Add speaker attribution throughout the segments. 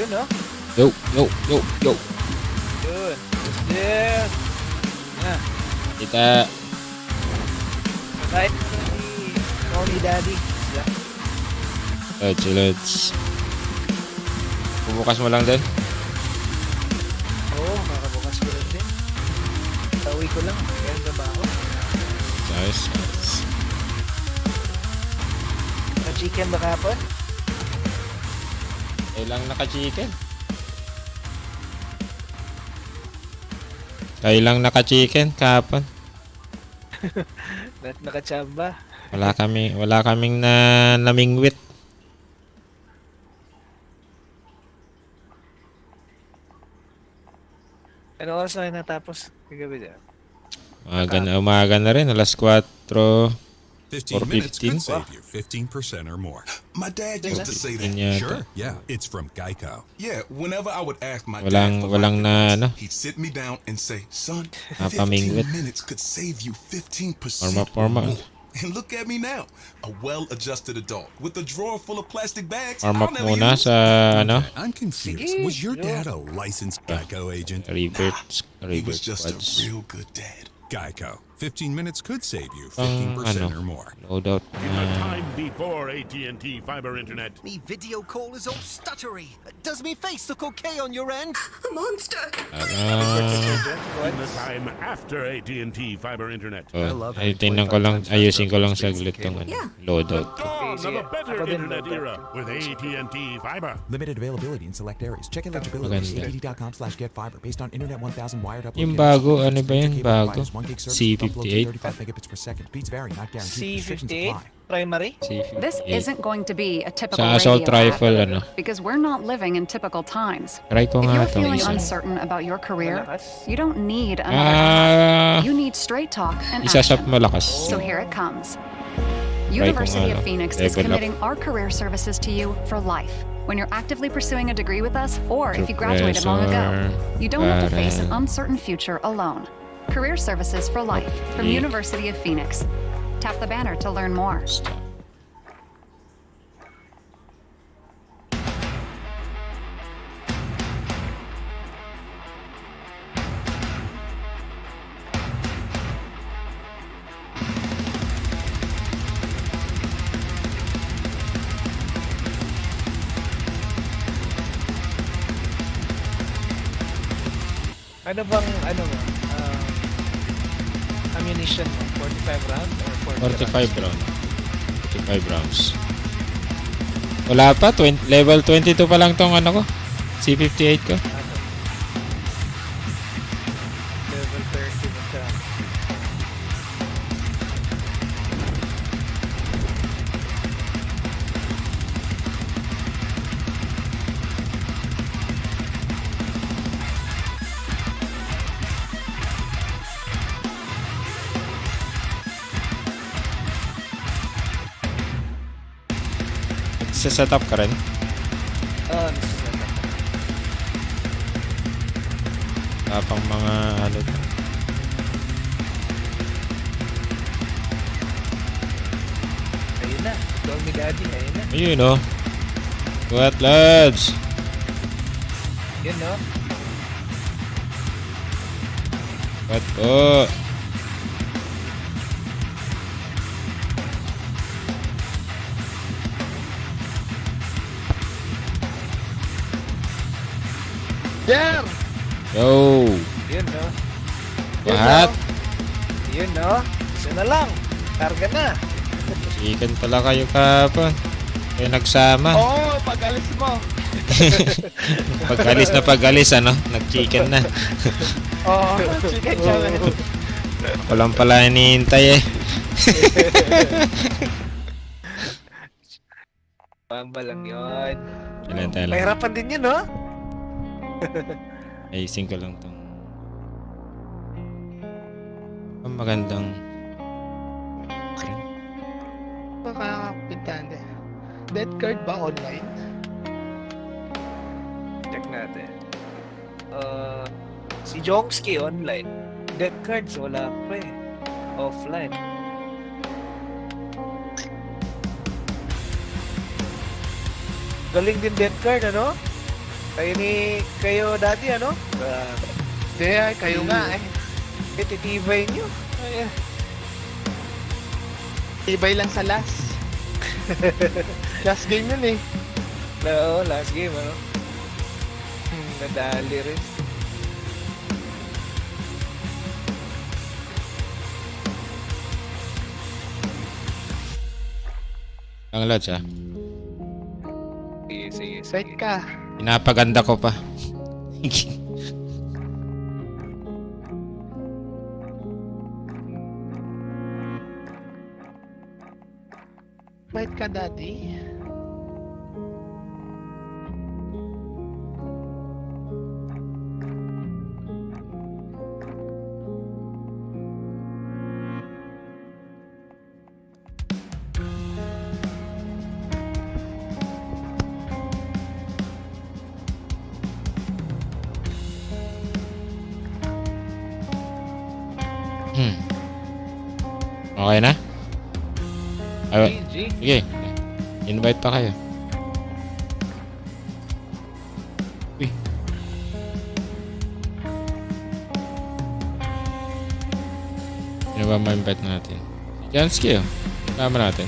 Speaker 1: Yun, no?
Speaker 2: Yo.
Speaker 1: Yun. Who's there? Ah,
Speaker 2: Kita.
Speaker 1: kahit ni Tony Daddy. Yeah.
Speaker 2: Let's. Bubukas mo lang din.
Speaker 1: Oo, makabukas ko rin din. Tawi ko lang. Kaya trabaho.
Speaker 2: Nice.
Speaker 1: Chicken ba kapon?
Speaker 2: Kailang naka-chicken. Kailang naka-chicken kahapon.
Speaker 1: Nakachamba.
Speaker 2: Wala kaming namingwit.
Speaker 1: Ano oras na natapos? Kagabi dyan.
Speaker 2: Umaga na rin. Alas 4.
Speaker 3: 15 minutes could
Speaker 2: 15.
Speaker 3: save you 15% or more.
Speaker 4: My dad used to say that.
Speaker 3: Sure, yeah, it's from Geico.
Speaker 4: Yeah, whenever I would ask my
Speaker 2: Walang
Speaker 4: dad for
Speaker 2: walang na ano.
Speaker 4: he'd sit me down and say, son, 15
Speaker 2: Napamingwit.
Speaker 4: minutes could save you 15%
Speaker 2: Forma.
Speaker 4: more. And look at me now, a well-adjusted adult with a drawer full of plastic bags.
Speaker 2: Warm
Speaker 4: I'll
Speaker 2: up
Speaker 4: never
Speaker 2: muna
Speaker 4: use.
Speaker 2: sa ano.
Speaker 3: I'm confused.
Speaker 1: Sige,
Speaker 3: Was your
Speaker 1: yo.
Speaker 3: dad a licensed Geico agent?
Speaker 2: Revert
Speaker 4: He was just a
Speaker 2: quads.
Speaker 4: real good dad.
Speaker 3: Geico. 15 minutes could save you
Speaker 2: Pang
Speaker 3: 15%
Speaker 2: ano.
Speaker 3: or more.
Speaker 2: Loadout
Speaker 5: In the
Speaker 2: na.
Speaker 5: time before AT&T fiber internet.
Speaker 6: Me video call is all stuttery. Does me face look okay on your end?
Speaker 5: In the time after AT&T fiber internet.
Speaker 2: Tingnan ko lang. Ayusin ko lang saglit tong ano. Loadout.
Speaker 5: Dawn of
Speaker 1: sige.
Speaker 5: a better
Speaker 1: Ako din,
Speaker 5: internet
Speaker 1: Loadout.
Speaker 5: era with AT&T fiber.
Speaker 7: Limited availability in select areas. Check eligibility
Speaker 2: Maganda.
Speaker 7: at att.com/getfiber based on Internet 1000 wired upload.
Speaker 2: Yung
Speaker 7: conditions.
Speaker 2: bago, ano ba yun?
Speaker 7: Major cable
Speaker 2: Bago?
Speaker 7: providers, 1 gig service,
Speaker 2: C58?
Speaker 7: upload to 35 megabits per second. Speeds vary, not guaranteed. Restrictions
Speaker 1: C58
Speaker 7: apply.
Speaker 1: primary.
Speaker 8: This isn't going to be a typical
Speaker 2: Sa assault
Speaker 8: radio
Speaker 2: rifle,
Speaker 8: ad,
Speaker 2: ano.
Speaker 8: because we're not living in typical times.
Speaker 2: Try ko
Speaker 8: If
Speaker 2: nga
Speaker 8: you're
Speaker 2: itong
Speaker 8: feeling
Speaker 2: isa.
Speaker 8: uncertain about your career,
Speaker 1: Malakas.
Speaker 8: you don't need another.
Speaker 2: Ah,
Speaker 8: You need straight talk and
Speaker 2: isasap
Speaker 8: action.
Speaker 2: malakas.
Speaker 8: So here it comes.
Speaker 2: Try ko
Speaker 8: University
Speaker 2: nga,
Speaker 8: of
Speaker 2: no?
Speaker 8: Phoenix is
Speaker 2: Level up.
Speaker 8: committing our career services to you for life. When you're actively pursuing a degree with us, or if you graduated long ago, you don't have to face an uncertain future alone. Career services for life from
Speaker 2: Okay.
Speaker 8: University of Phoenix. Tap the banner to learn more.
Speaker 2: Stop.
Speaker 1: Ano bang, ano mo? Ammunition mo? 45 round or 40
Speaker 2: 45 round. 45 rounds. Wala pa. Level 22 pa lang tong ano ko. C58 ko.
Speaker 1: Level 30 mo ka.
Speaker 2: Sa setup ka rin.
Speaker 1: Nasasama.
Speaker 2: Tapang mga ano.
Speaker 1: Ayun na. Call me daddy. Ayun na.
Speaker 2: Ayun o. What lads?
Speaker 1: Yun, no?
Speaker 2: What po?
Speaker 1: There!
Speaker 2: Yo.
Speaker 1: Yun, no?
Speaker 2: What?
Speaker 1: Yun, no? Isa na lang. Karga na.
Speaker 2: Chicken pala kayo kapon. Kayo nagsama.
Speaker 1: Oo, pag-alis mo.
Speaker 2: Pag-alis ano? Nag-chicken na.
Speaker 1: Oo, chicken challenge.
Speaker 2: Walang pala hinihintay eh.
Speaker 1: Pamba lang yun.
Speaker 2: Kailan tayo lang.
Speaker 1: Mahirapan din yun, no?
Speaker 2: Ayusin ko lang tong. Ang magandang.
Speaker 1: Makakapitante. Dead card ba online? Check natin. Si Jongski online. Dead cards wala pa eh. Offline. Galing din dead card, ano? Kayo dati, ano? Hindi, kayo nga eh. Titibay nyo. Ay,
Speaker 9: Ibay lang sa last. Last game yun eh.
Speaker 1: Oo, last game, ano? Nadali rin.
Speaker 2: Ang lods ah.
Speaker 1: Sige, sige.
Speaker 9: Side ka.
Speaker 2: Pinapaganda ko pa.
Speaker 9: Bait ka, daddy.
Speaker 2: Okay na? Ay,
Speaker 1: GG.
Speaker 2: sige. Invite pa kayo. Uy. Sino ba ma-invite natin? Si Jansky oh. Tama natin.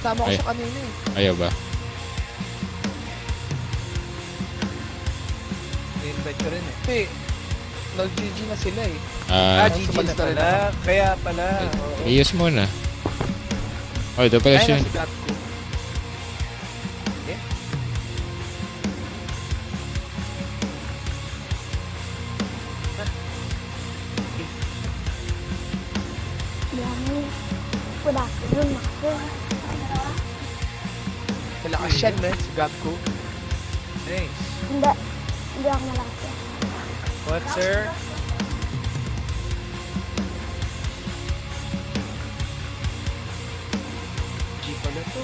Speaker 9: Tama ko
Speaker 2: Ay.
Speaker 9: sa kanina eh.
Speaker 2: Ayaw ba?
Speaker 1: I-invite ko rin eh.
Speaker 9: Hindi. Nag-GG na sila eh.
Speaker 1: GG
Speaker 9: sumali
Speaker 1: na
Speaker 9: na rin
Speaker 1: pala. Kaya pala. Oo.
Speaker 2: Ius muna. Oh, ito pala
Speaker 1: Ay,
Speaker 2: siya.
Speaker 1: nasa gat ko. Okay.
Speaker 10: Good afternoon, Master.
Speaker 9: Malakas yan eh. Si Gabko.
Speaker 1: Nice.
Speaker 10: Hindi ako malakas.
Speaker 1: What, sir? G pala to.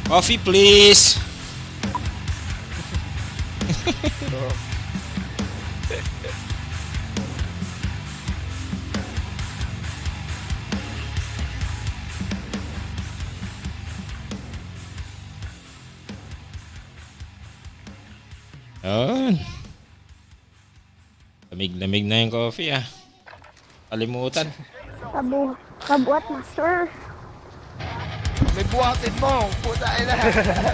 Speaker 2: Coffee please! Yun. Lamig-lamig na yung coffee ah. Kalimutan.
Speaker 10: Kabuat, Master.
Speaker 9: May buhatin mo. Puta ina.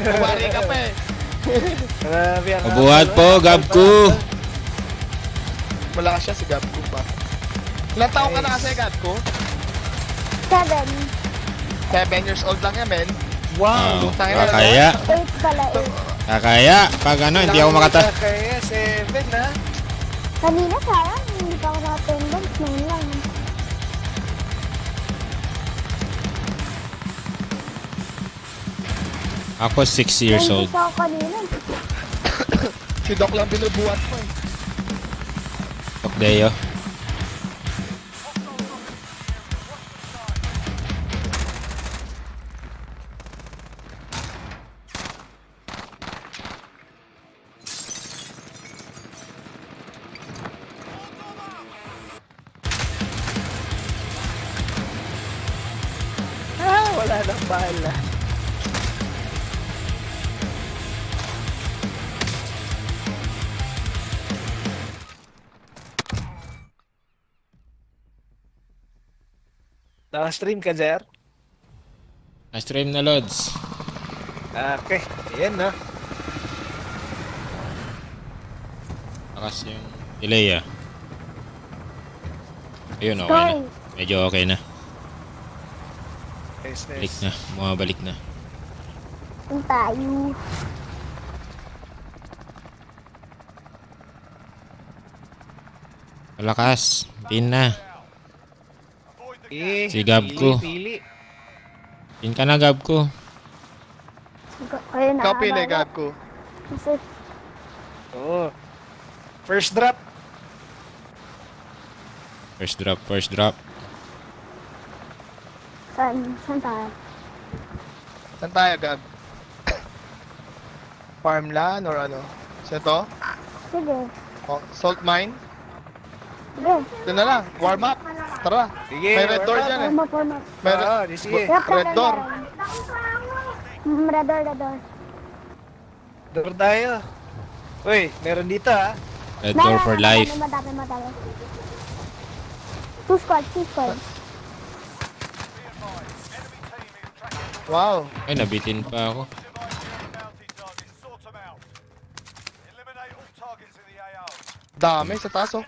Speaker 9: Kumari ka pa eh.
Speaker 1: Grabe ang
Speaker 2: Mabuhat po, Gabku!
Speaker 9: Malakas siya si Gabko pa. Ilang taong ka na kasi Gabko?
Speaker 10: 7.
Speaker 9: 7 years old lang yan men.
Speaker 2: Wow,
Speaker 9: Lutang ina.
Speaker 2: kakaya.
Speaker 10: 8 pala eh.
Speaker 2: Kakaya. Pag ano, hindi ako makata...
Speaker 1: Kaya 7 na.
Speaker 10: Kanina sayang, hindi pa ako naka-attendance. Ngayon lang.
Speaker 2: Ako 6 years old.
Speaker 10: Nandito ako kanina.
Speaker 9: Si Doc lang binubuhat mo eh.
Speaker 2: Tokdeo.
Speaker 1: Wala nang bala. Naka-stream ka, Jer?
Speaker 2: Na-stream na, Lods.
Speaker 1: Okay, ayan na.
Speaker 2: Lakas yung delay ah. Ayun, okay na. Medyo okay na.
Speaker 1: Nice,
Speaker 2: Balik
Speaker 1: nice.
Speaker 2: na. Bumabalik na.
Speaker 10: Ang tayo.
Speaker 2: Malakas. Pin na.
Speaker 1: Eh,
Speaker 2: Si Gab ko.
Speaker 1: Pili.
Speaker 2: Pin ka na, Gab ko.
Speaker 10: Ayun na.
Speaker 9: Ikaw pili, gab ko.
Speaker 10: Kasi,
Speaker 1: Oo. First drop.
Speaker 2: First drop, first drop.
Speaker 10: saan tayo?
Speaker 9: Saan tayo, gab? Farmland or ano? Sa to?
Speaker 10: Sige.
Speaker 9: Oh, salt mine?
Speaker 10: Sige.
Speaker 9: Doon na lang. Warm up. Tara.
Speaker 1: Sige,
Speaker 9: May red door
Speaker 1: warm up.
Speaker 9: dyan eh.
Speaker 10: Form up.
Speaker 9: May
Speaker 1: Oo, di sige.
Speaker 9: red door.
Speaker 10: Red door.
Speaker 1: Door tayo. Uy, meron dito ha.
Speaker 2: Red door for life.
Speaker 10: Madami. Two squad.
Speaker 9: Wow.
Speaker 2: Ay, nabitin pa ako.
Speaker 9: Dami sa taas oh.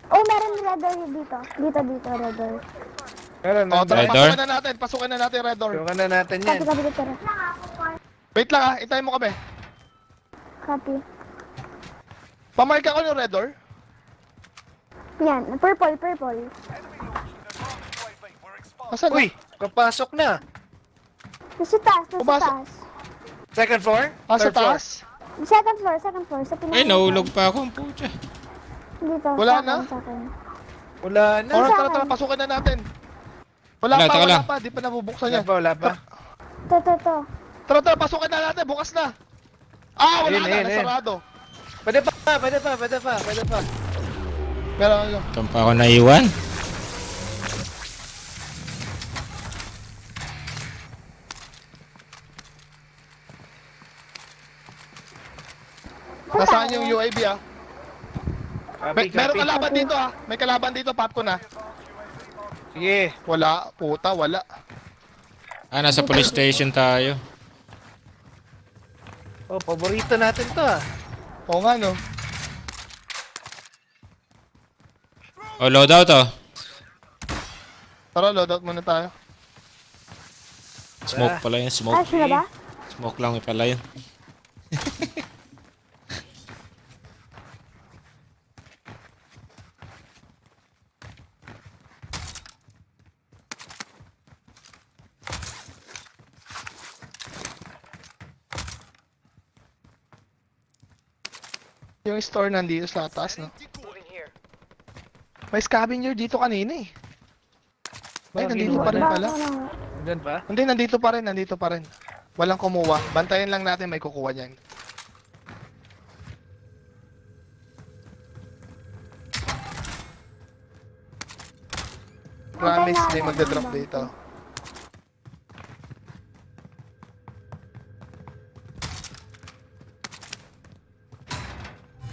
Speaker 10: Oh, meron red door dito. Dito, red door.
Speaker 1: Meron,
Speaker 9: Oh, tara,
Speaker 2: Red door?
Speaker 9: pasukan na natin red door.
Speaker 1: Tukan na natin yan.
Speaker 10: Copy, tara.
Speaker 9: Wait lang ah, itay mo kami.
Speaker 10: Copy.
Speaker 9: Pamark ako ng red door.
Speaker 10: Yan, purple.
Speaker 9: Asan?
Speaker 1: Uy, kapasok na.
Speaker 10: Sa taas.
Speaker 9: Pumasok.
Speaker 1: Second floor?
Speaker 9: Ah, sa
Speaker 1: Third floor?
Speaker 9: taas?
Speaker 10: Second floor. Sa pinaka.
Speaker 2: Ay, nahulog pa ako. Ang pucha.
Speaker 10: Dito.
Speaker 9: Wala
Speaker 10: sa akin,
Speaker 9: na?
Speaker 10: sa akin.
Speaker 1: Wala na.
Speaker 9: Oh, tara, pasukan na natin.
Speaker 2: Wala, taka
Speaker 9: wala
Speaker 2: lang.
Speaker 9: pa, di pa nabubuksan
Speaker 1: Wala
Speaker 9: yan.
Speaker 1: pa, wala pa.
Speaker 10: To.
Speaker 9: Tara, pasukan na natin, bukas na. Ah, wala
Speaker 1: Ayun,
Speaker 9: na,
Speaker 1: ayun.
Speaker 9: nasarado.
Speaker 1: Pwede pa.
Speaker 9: Pero ano,
Speaker 2: Saan pa ako naiwan?
Speaker 9: nasaan yung UAV ah?
Speaker 1: Copy.
Speaker 9: Meron kalaban dito ah. May kalaban dito, pop ko na.
Speaker 1: Sige.
Speaker 9: Wala, puta, wala.
Speaker 2: Ah, nasa police station tayo.
Speaker 1: Oh, paborito natin to ah.
Speaker 9: Oo nga no.
Speaker 2: Oh, loadout oh.
Speaker 9: Tara, loadout muna tayo.
Speaker 2: Smoke pala yun, smoke.
Speaker 10: Taas na ba?
Speaker 2: Smoke lang pala yun.
Speaker 9: Yung store nandito sa taas, no? May scavenger dito kanina eh. Ay, nandito pa rin pala.
Speaker 1: Diyan pa?
Speaker 9: Hindi, nandito pa rin. Walang kumuha. Bantayan lang natin may kukuha niyan. Promise, may magdadrop dito.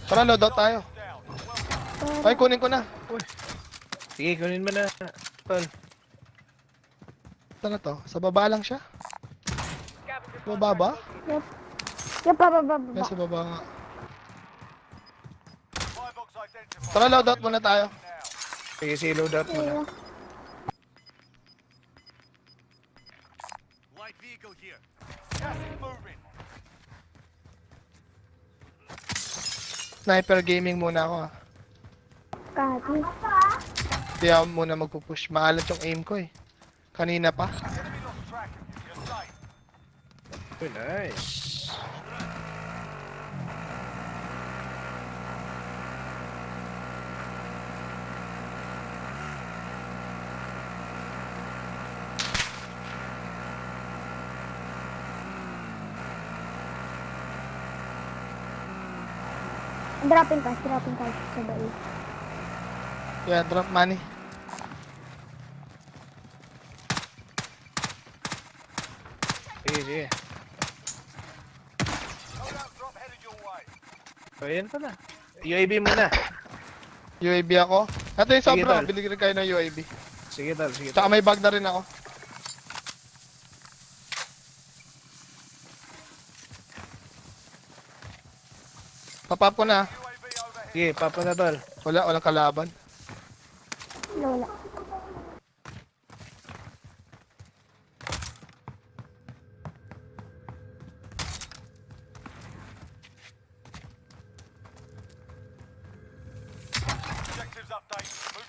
Speaker 9: Tara, loadout tayo. Ay, kunin ko na.
Speaker 1: Sige, kunin mo na. Tol.
Speaker 9: Saan na to? Sa baba lang siya? Sa baba ba?
Speaker 10: Yung pababa.
Speaker 9: Yan, sa baba nga. Tara, loadout muna tayo.
Speaker 1: Sige, si loadout mo na.
Speaker 9: Sniper gaming muna ako ah.
Speaker 10: Copy.
Speaker 9: Hindi ako muna magpupush. Maalat yung aim ko eh. Kanina pa.
Speaker 1: Oh, nice.
Speaker 10: Dropping cash sa bae.
Speaker 9: Yeah, drop money.
Speaker 1: Sige. So, yan pala. UAV muna.
Speaker 9: UAV ako. Ito yung
Speaker 1: Sige,
Speaker 9: sobra.
Speaker 1: tol.
Speaker 9: Binigyan kayo ng UAV.
Speaker 1: Sige, tol.
Speaker 9: Tsaka may bag na rin ako. Papap ko na.
Speaker 1: Sige, papa na, tol.
Speaker 9: Walang kalaban.
Speaker 10: Lola.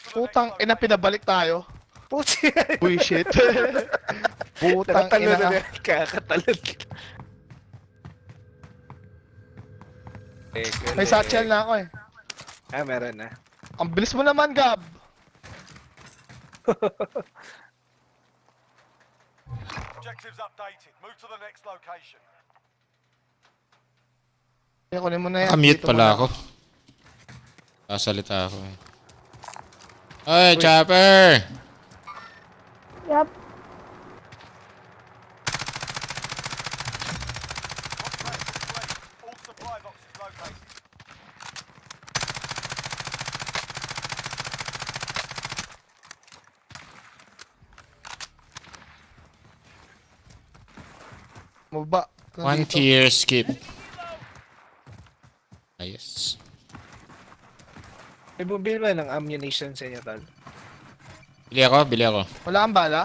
Speaker 9: Putang ina, pinabalik tayo.
Speaker 1: Puti.
Speaker 9: Uy, shit. Putang
Speaker 1: Nakatalo
Speaker 9: ina.
Speaker 1: na na. Kakatalon.
Speaker 9: May satchel na ako eh.
Speaker 1: Ah, meron na.
Speaker 9: Ang bilis mo naman, Gab.
Speaker 6: Objectives updated. Move to the next location.
Speaker 9: Kaya kunin mo na yan.
Speaker 2: Nakamute
Speaker 9: Dito
Speaker 2: pala
Speaker 9: muna.
Speaker 2: ako. Sasalita ako eh. Oy, Chopper!
Speaker 10: Yup.
Speaker 6: All supply boxes located.
Speaker 9: Maba.
Speaker 2: One
Speaker 9: Nandito.
Speaker 2: tier skip. Ayos.
Speaker 1: May bumili ba ng ammunition sa inyo, Tal?
Speaker 2: Bili ako.
Speaker 9: Wala kang bala?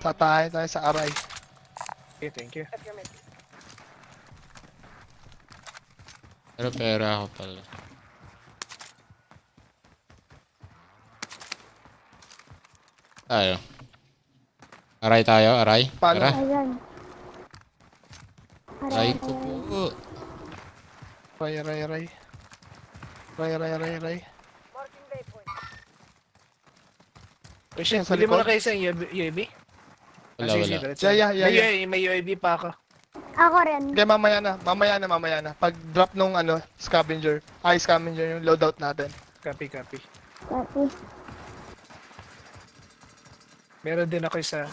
Speaker 9: Tatay tayo sa aray.
Speaker 1: Okay, thank you.
Speaker 2: Pero pera ako pala. Tayo. Aray tayo, aray.
Speaker 9: Paano?
Speaker 2: Tara.
Speaker 10: Ayan.
Speaker 2: Aray ko po.
Speaker 9: Aray, aray, aray. Aray, aray, aray, aray.
Speaker 1: Christian,
Speaker 9: Sa
Speaker 1: bili mo na
Speaker 9: likod?
Speaker 1: kayo sa UAV?
Speaker 2: Wala, wala.
Speaker 9: Yeah, yeah, yeah.
Speaker 1: May UAV pa ako.
Speaker 10: Ako rin.
Speaker 9: Okay, mamaya na. Pag drop nung scavenger. Scavenger yung loadout natin.
Speaker 1: Copy.
Speaker 10: Copy.
Speaker 1: Meron din ako isa.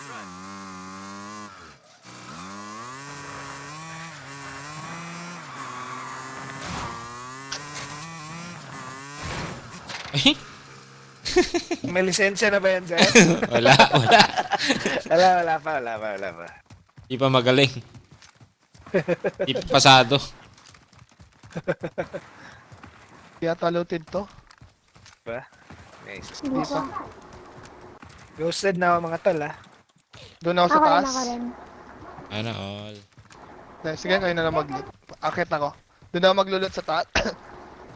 Speaker 2: Ay,
Speaker 1: May lisensya na ba yan, Zed?
Speaker 2: wala.
Speaker 1: wala pa.
Speaker 2: Di pa magaling. Di pa pasado.
Speaker 9: Kaya taluted to.
Speaker 1: Ba? Nice.
Speaker 10: Hindi pa.
Speaker 1: Ghosted na ako mga Tal, ha?
Speaker 9: Doon ako sa
Speaker 10: Ako rin,
Speaker 9: taas.
Speaker 10: ako rin.
Speaker 2: Ano all.
Speaker 9: Sige, kayo na lang mag-loot. Akit ako. Doon ako maglulot sa taas.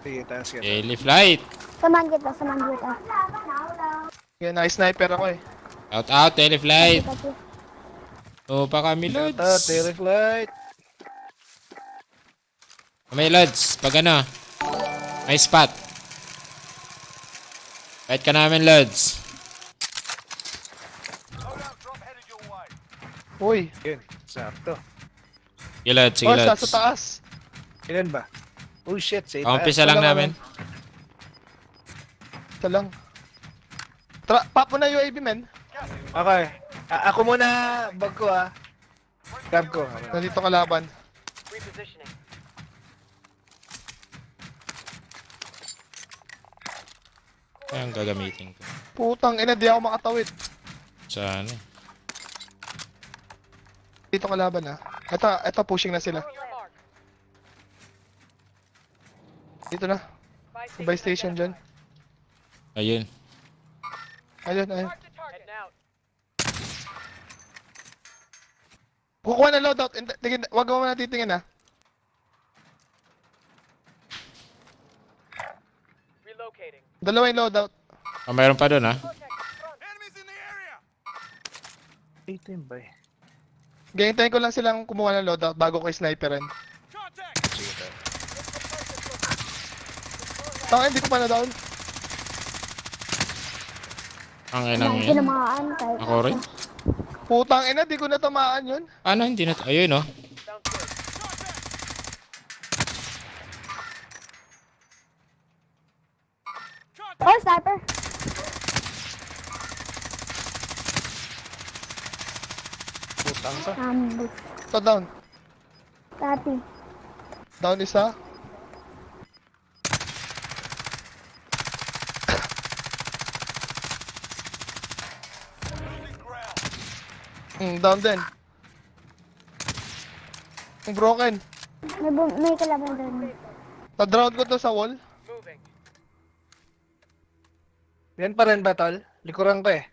Speaker 1: Sige, taas ka.
Speaker 2: Daily flight.
Speaker 10: Samahan kita.
Speaker 9: Kaya na-sniper ako eh.
Speaker 2: Out, daily flight.
Speaker 10: Copy.
Speaker 2: O pa kami,
Speaker 1: Out,
Speaker 2: Lods.
Speaker 1: Terraflight.
Speaker 2: May Lods. Pag ano, may spot. Fight ka namin, Lods.
Speaker 6: Loadout drop headed your way.
Speaker 9: Uy.
Speaker 1: Yun, sakto.
Speaker 2: Sige, Lods. Sige,
Speaker 9: Oh, sa
Speaker 2: Lods.
Speaker 9: taas.
Speaker 1: Ilan ba? Oh shit, sa itaas.
Speaker 2: Pang-umpisa lang
Speaker 9: Wala,
Speaker 2: namin.
Speaker 9: Ito lang. Pop mo na UAV, men.
Speaker 1: Okay. Ako muna, bag ko ha. Grab ko.
Speaker 9: Nandito kalaban.
Speaker 2: Kaya ang gagamitin ko.
Speaker 9: Putang ina, di ako makatawid.
Speaker 2: Sa ano.
Speaker 9: Dito kalaban ah. Ito pushing na sila. Dito na. Buy station dyan.
Speaker 2: Ayun.
Speaker 9: Ayun. Kukuha na loadout. Wag mo na titingin ah. Dalawa yung loadout.
Speaker 2: Oh, mayroon pa doon, ha?
Speaker 6: Enemies in the area.
Speaker 1: Ito yun ba eh?
Speaker 9: Gahintayin ko lang silang kumuha ng loadout bago ko sniperin.
Speaker 6: Contact.
Speaker 9: Tangin, hindi ko pa na-down.
Speaker 2: Ang inang
Speaker 10: Ang
Speaker 2: yun.
Speaker 10: tinamaan kahit
Speaker 2: Ako rin.
Speaker 9: Putang ina, di ko natamaan yun.
Speaker 2: Ano, hindi na... Ayun, oh.
Speaker 10: Oh, sniper.
Speaker 1: Putang ka.
Speaker 10: Ambush.
Speaker 9: Ito down.
Speaker 10: Copy.
Speaker 9: Down isa. Down din. Broken.
Speaker 10: May kalaban doon.
Speaker 9: Na-drown ko to sa wall.
Speaker 1: Yan pa rin ba, tol? Likuran ko eh.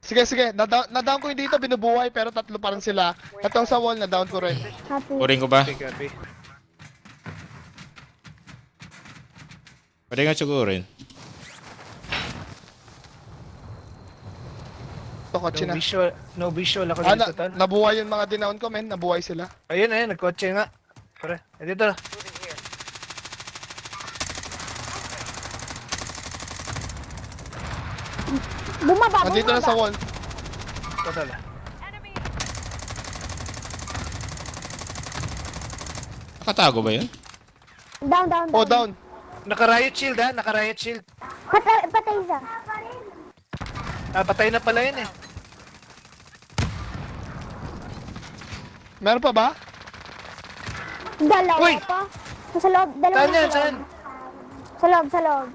Speaker 9: Sige. Na-down ko yung dito, binubuhay, pero tatlo pa rin sila. Itong sa wall, na-down ko rin.
Speaker 10: Copy.
Speaker 2: Puring ko ba?
Speaker 1: Copy.
Speaker 2: Pwede nga sigurin.
Speaker 9: Ito, kotse na.
Speaker 1: No visual ako
Speaker 9: Ah,
Speaker 1: dito, tol.
Speaker 9: nabuhay yung mga dinown ko, men. Nabuhay sila.
Speaker 1: Ayun, nagkotse nga. Pre, dito na.
Speaker 10: Bumaba,
Speaker 9: Nandito na sa wall.
Speaker 1: Ito, tol.
Speaker 2: Nakatago ba yun?
Speaker 10: Down, down, down.
Speaker 9: Oh, down.
Speaker 1: Naka-riot shield, ha? Naka-riot shield.
Speaker 10: Patay isa.
Speaker 1: Ah, patay na pala yun, eh.
Speaker 9: Meron pa ba?
Speaker 10: Dalawa
Speaker 1: Uy!
Speaker 10: pa. Sa loob, dalawa
Speaker 1: Saan
Speaker 10: na
Speaker 1: yan?
Speaker 10: sa
Speaker 1: Saan?
Speaker 10: loob. Sa loob, sa loob.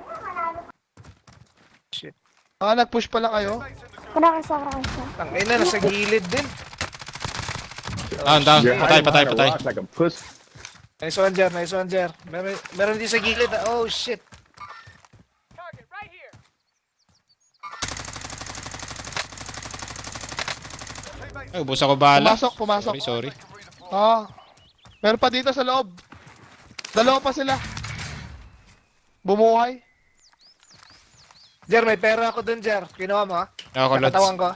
Speaker 1: Shit.
Speaker 9: Ah, nag-push pala kayo.
Speaker 10: Karakasa, karakasa.
Speaker 1: Tangay na, nasa gilid din.
Speaker 2: Down. Patay.
Speaker 1: Nice one, Jer. Nice one, Jer. Meron din sa gilid. Oh, shit.
Speaker 2: Ay, ubos ako bala.
Speaker 9: Pumasok.
Speaker 2: Sorry.
Speaker 9: Ah. Meron pa dito sa loob. Dalawa pa sila. Bumuhay.
Speaker 1: Jer, may pera ako dun, Jer. Kinuha mo, ha?
Speaker 2: Ako, Lods.
Speaker 1: Nakatawan ko.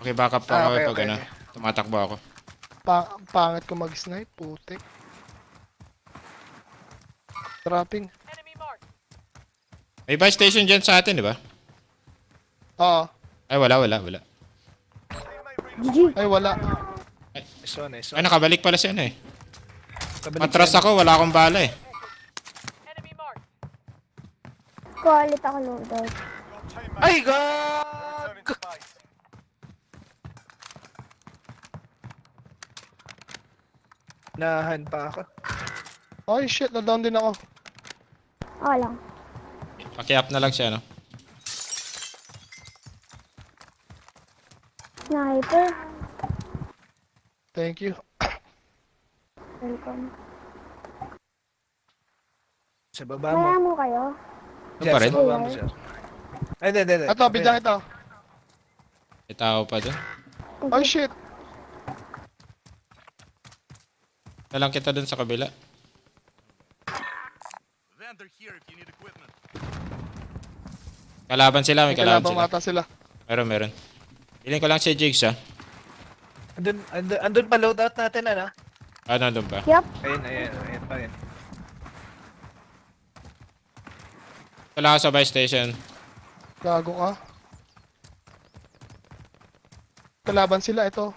Speaker 2: Okay, back up pa ako
Speaker 1: Okay,
Speaker 2: pag
Speaker 1: okay.
Speaker 2: ano. Tumatakbo ako.
Speaker 9: Pangit ko mag-snipe, putik. Trapping.
Speaker 2: May buy station dyan sa atin, di ba?
Speaker 9: Oo.
Speaker 2: Ay, wala.
Speaker 10: GG.
Speaker 9: Ay, wala.
Speaker 1: Nice one, nice
Speaker 2: Ay,
Speaker 1: one.
Speaker 2: nakabalik pala si ano eh.
Speaker 1: Kabalik
Speaker 2: Matras
Speaker 1: siya.
Speaker 2: ako, wala akong bala eh.
Speaker 10: Kulit ako loadout.
Speaker 1: Ay, God! Nahan pa ako.
Speaker 9: Ay, shit. Na-down din ako.
Speaker 10: Oo lang.
Speaker 2: Paki-up na lang siya, no?
Speaker 10: Sniper.
Speaker 9: Thank you.
Speaker 10: Welcome.
Speaker 1: Sa baba
Speaker 10: May
Speaker 1: mo.
Speaker 10: amo kayo?
Speaker 2: Ano pa rin?
Speaker 1: Sa baba mo, Jer. Ay, hindi.
Speaker 9: Ito, bigyan ito.
Speaker 2: May tao pa dun.
Speaker 9: Ay, shit.
Speaker 2: Nalang kita dun sa kabila.
Speaker 4: Vendor here if you need equipment.
Speaker 2: Kalaban sila, may
Speaker 9: May
Speaker 2: kalaban
Speaker 9: kalabang
Speaker 2: sila.
Speaker 9: mata sila.
Speaker 2: Meron. Piling ko lang si Jigs, ha?
Speaker 1: Andun pa loadout natin, ano?
Speaker 2: Ah, nandun pa.
Speaker 10: Yup.
Speaker 1: Ayun pa rin.
Speaker 2: Wala ako sa buy station.
Speaker 9: Gago ka. Kalaban sila, ito.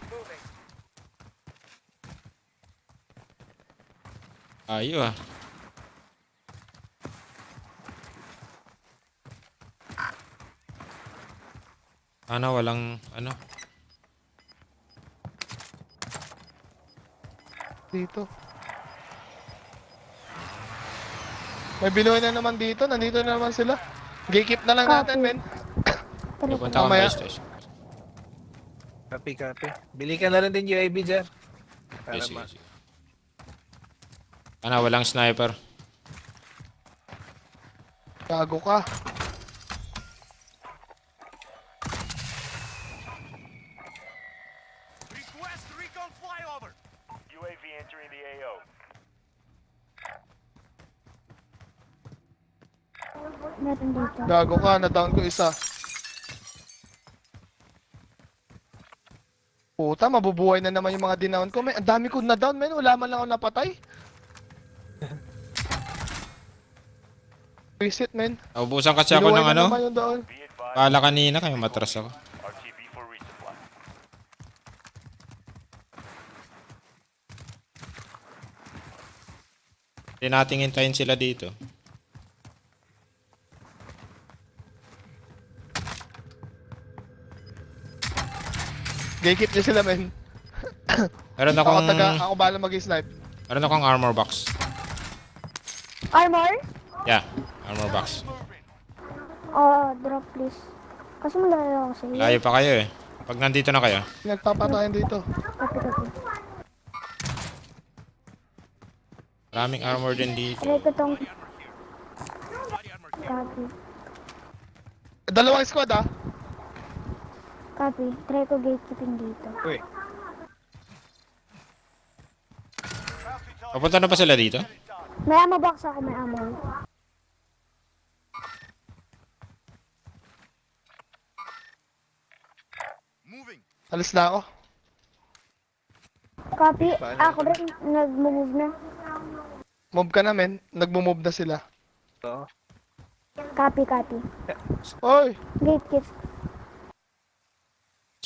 Speaker 2: Ayo, ah. Ano, walang, ano?
Speaker 9: Dito. May binuhay na naman dito. Nandito na naman sila. Gatekeep na lang natin, men.
Speaker 2: Pupunta ako
Speaker 9: Mamaya.
Speaker 2: buy station.
Speaker 1: Copy. Bili ka na rin din UAV, Jer.
Speaker 2: Okay, sige. Ano, walang sniper.
Speaker 9: Gago ka.
Speaker 4: Request recon flyover.
Speaker 5: UAV entering the AO.
Speaker 10: Meron dito.
Speaker 9: Gago ka. Na-down ko isa. Puta, mabubuhay na naman yung mga dinown ko. Ang dami ko na-down, men. Wala man lang ako napatay. Visit, men.
Speaker 2: Naubusan kasi ako
Speaker 9: Binuhay
Speaker 2: ng
Speaker 9: na
Speaker 2: ano.
Speaker 9: naman yung doon.
Speaker 5: Be advised,
Speaker 2: Bala kanina, kaya matras ako.
Speaker 5: RTB for resupply.
Speaker 2: Hindi natin hintayin sila dito.
Speaker 9: Gatekeep niya sila, men.
Speaker 2: Meron
Speaker 9: Ako
Speaker 2: akong,
Speaker 9: ako bala mag-snipe.
Speaker 2: meron akong armor box.
Speaker 10: Armor?
Speaker 2: Yeah, armor box.
Speaker 10: Oo, drop please. Kasi malayo ako sa'yo.
Speaker 2: Layo pa kayo eh. Pag nandito na kayo.
Speaker 9: Nagpapatayan dito.
Speaker 10: Copy.
Speaker 2: Maraming armor din dito.
Speaker 10: Try ko tong... Copy.
Speaker 9: Dalawang squad, ah.
Speaker 10: Copy. Try ko gatekeeping dito.
Speaker 1: Uy.
Speaker 2: Papunta na pa sila dito?
Speaker 10: May ammo box ako, may ammo.
Speaker 9: Alis na ako.
Speaker 10: Copy. Ako rin, nag-move na.
Speaker 9: Move ka na, men. Nagmo-move na sila.
Speaker 1: Oo.
Speaker 10: Copy, copy.
Speaker 9: Oy!
Speaker 10: Gate.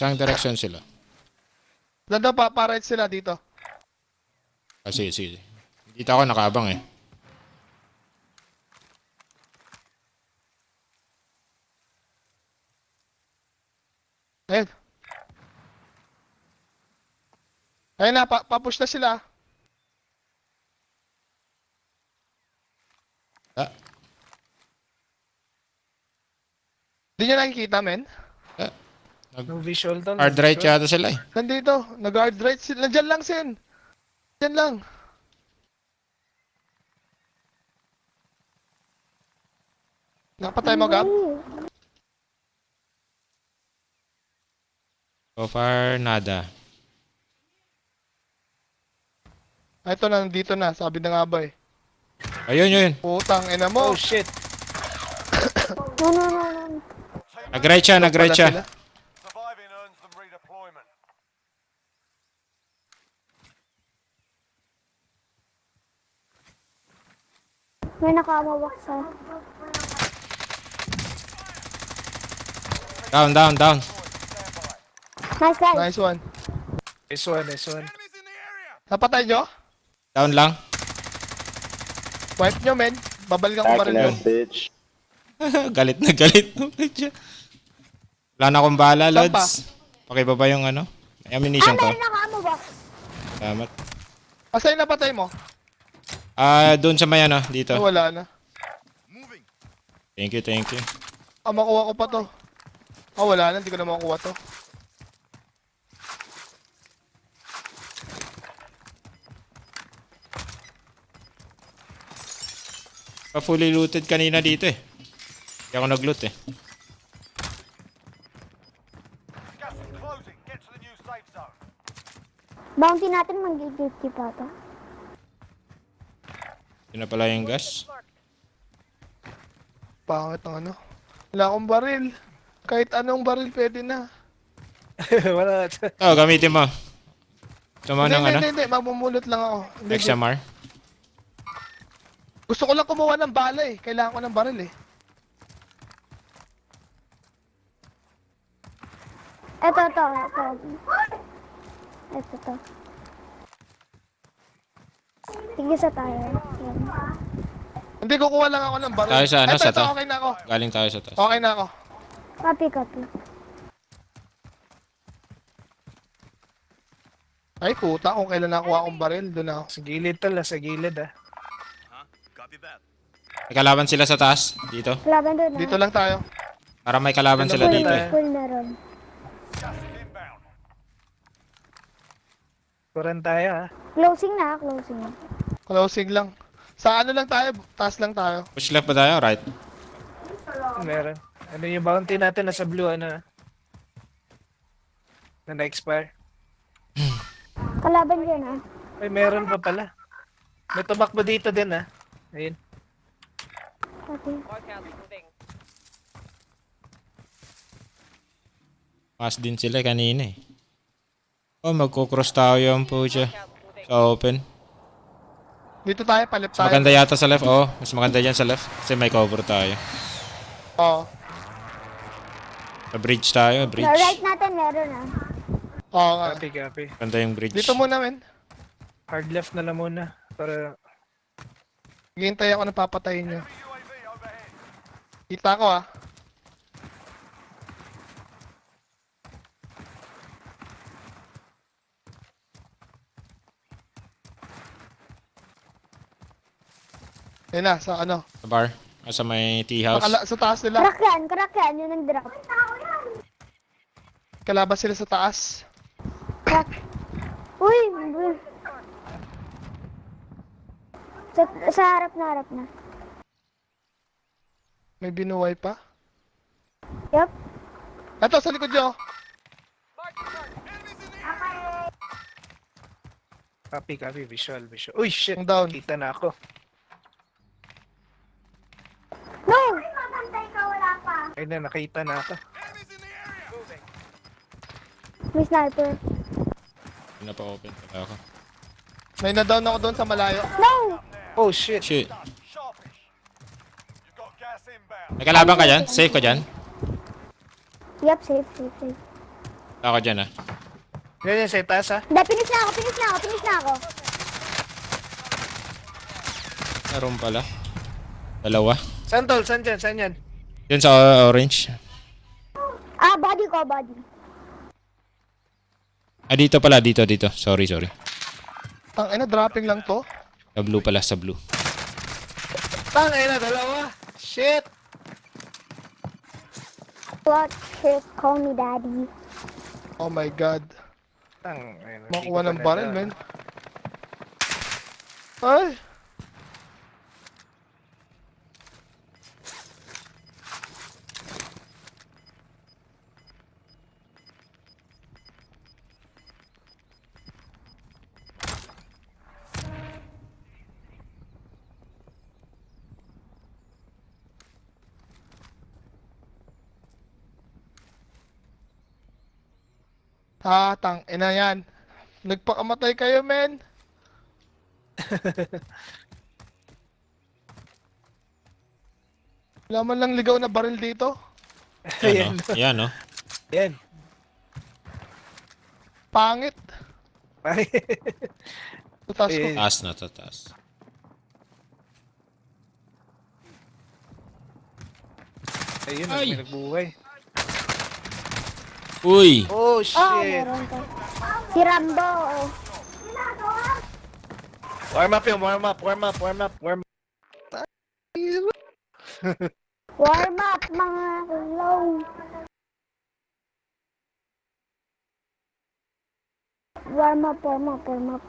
Speaker 2: Saan direction sila?
Speaker 9: Dada pa, right sila dito.
Speaker 2: Sige. Dito ako nakaabang eh.
Speaker 9: Ayun. Ayun na, papush na sila.
Speaker 2: Ah,
Speaker 9: Hindi nyo nakikita, men?
Speaker 1: No visual doon.
Speaker 2: hard right yata sila eh.
Speaker 9: Nandito, nag-guard right sila. Nandyan lang, Sen. Nandyan lang. Napatay mo, Gab?
Speaker 2: So far, nada.
Speaker 9: Ay, ito na, nandito na. Sabi na nga ba eh.
Speaker 2: Ayun.
Speaker 9: Putang ina mo.
Speaker 1: Oh shit.
Speaker 10: No.
Speaker 2: Nag-right siya.
Speaker 9: Pala sila.
Speaker 10: May nakamawak sa...
Speaker 2: Down.
Speaker 10: Nice guys.
Speaker 9: Nice one.
Speaker 1: Nice one.
Speaker 9: Napatay nyo?
Speaker 2: Down lang.
Speaker 9: Wipe nyo, men. Babalikan ko pa rin yun.
Speaker 2: galit na siya. Wala na akong bala,
Speaker 9: Saan pa?
Speaker 2: Lods. Pakibaba yung ano. May ammunition ko.
Speaker 10: Meron nakamawak.
Speaker 2: Salamat.
Speaker 9: Asa yung napatay mo?
Speaker 2: Doon sa may ano, dito.
Speaker 9: Ay, wala na.
Speaker 2: Thank you.
Speaker 9: Makuha ko pa to. Wala na. Hindi ko na makuha to.
Speaker 2: Fully looted kanina dito eh. Hindi ako nag-loot eh.
Speaker 10: Bounty natin mag-gate pa ito.
Speaker 2: Yun na pala yung gas.
Speaker 9: Pangit ng ano. Wala akong baril. Kahit anong baril pwede na.
Speaker 1: Wala.
Speaker 2: Gamitin mo. Gusto mo ng ano?
Speaker 9: Hindi. Mamumulot lang ako. Hindi.
Speaker 2: XMR?
Speaker 9: Gusto ko lang kumuha ng bala eh. Kailangan ko ng baril eh.
Speaker 10: Ito. Tigisa tayo. Yan.
Speaker 9: Hindi, kukuha lang ako ng baril.
Speaker 2: Tayo sa ano,
Speaker 9: Ito,
Speaker 2: sa taas.
Speaker 9: okay na ako.
Speaker 2: Galing tayo sa taas.
Speaker 9: Okay na ako.
Speaker 10: Copy.
Speaker 9: Ay, puta. Kung kailan nakuha akong baril, doon ako.
Speaker 1: Sa gilid tala, sa gilid ah.
Speaker 2: May kalaban sila sa taas. Dito.
Speaker 10: Laban doon
Speaker 9: Dito lang tayo.
Speaker 2: Para may kalaban
Speaker 1: Dito
Speaker 2: sila
Speaker 1: lang
Speaker 2: dito
Speaker 1: tayo.
Speaker 2: eh.
Speaker 10: Full meron.
Speaker 1: Kuran tayo ah.
Speaker 10: Closing na.
Speaker 9: Closing lang. Sa ano lang tayo, taas lang tayo.
Speaker 2: Push left ba tayo? Right.
Speaker 1: Meron. Ano yung bounty natin nasa blue ano? Na na-expire.
Speaker 10: Kalaban dyan
Speaker 1: Ay, meron pa pala. May tumakbo dito din ah. Ayun.
Speaker 10: Copy.
Speaker 2: Mas din sila kanina eh. Magkukross tayo yung po siya. Sa open.
Speaker 9: Dito tayo, palip
Speaker 2: Mas
Speaker 9: tayo.
Speaker 2: maganda yata sa left. Mas maganda dyan sa left. Kasi may cover tayo.
Speaker 9: Oo.
Speaker 2: Sa bridge tayo.
Speaker 10: Sa
Speaker 2: Bridge.
Speaker 10: right natin meron
Speaker 9: Oo nga.
Speaker 1: Copy.
Speaker 2: Ganda yung bridge.
Speaker 9: Dito muna, men.
Speaker 1: Hard left na lang muna. Para
Speaker 9: Hihintay ako na papatayin nyo. Kita ko ah. Yan na, sa ano.
Speaker 2: Sa bar. Sa may tea house.
Speaker 9: Sa taas nila.
Speaker 10: Crack yan. Yun ang drop.
Speaker 9: Kalaban sila sa taas.
Speaker 10: Crack. Uy! Sa harap na.
Speaker 9: May binuway pa.
Speaker 10: Yup.
Speaker 9: Ito, sa likod nyo.
Speaker 1: copy. Visual. Uy, shit.
Speaker 9: Ang down.
Speaker 1: Kita na ako.
Speaker 10: No!
Speaker 1: Ay na, nakita na ako.
Speaker 10: May sniper.
Speaker 2: Pinapa-open pala ako.
Speaker 9: May na-down ako doon sa malayo.
Speaker 10: No!
Speaker 1: Oh, shit.
Speaker 2: Shit. May kalaban ka dyan? Safe ka dyan?
Speaker 10: Yup, safe, safe, safe.
Speaker 2: Ako dyan ah.
Speaker 1: Yan yan, sa itaas ha.
Speaker 10: Hindi, finish na ako, finish na ako, finish na ako.
Speaker 2: Meron pala. Dalawa.
Speaker 1: Saan tol? Saan dyan? Saan yan?
Speaker 2: Dyan sa orange.
Speaker 10: Ah, body ko, body.
Speaker 2: Ah, dito pala. Dito. Sorry.
Speaker 9: Ang ina, dropping lang to.
Speaker 2: Sa blue pala, sa blue.
Speaker 1: Tangay na, dalawa. Shit.
Speaker 10: What shit, call me daddy.
Speaker 9: Oh my god.
Speaker 1: Tangay na.
Speaker 9: Makuha ng barrel, men. Ay! Tang ina yan. Nagpakamatay kayo, men. Wala man lang ligaw na baril dito.
Speaker 2: Yan no? Yan no?
Speaker 1: Yan.
Speaker 9: Pangit. Tatas ko.
Speaker 1: Eh.
Speaker 2: Taas na to, taas.
Speaker 1: Ayun,
Speaker 2: Ay.
Speaker 1: may nagbuhay.
Speaker 2: Uy!
Speaker 1: Oh,
Speaker 10: Oh,
Speaker 1: shit.
Speaker 10: meron to. Si Rambo. Oh.
Speaker 1: Warm up yun, warm up. Warm up.
Speaker 10: Warm up, mga low. Warm up.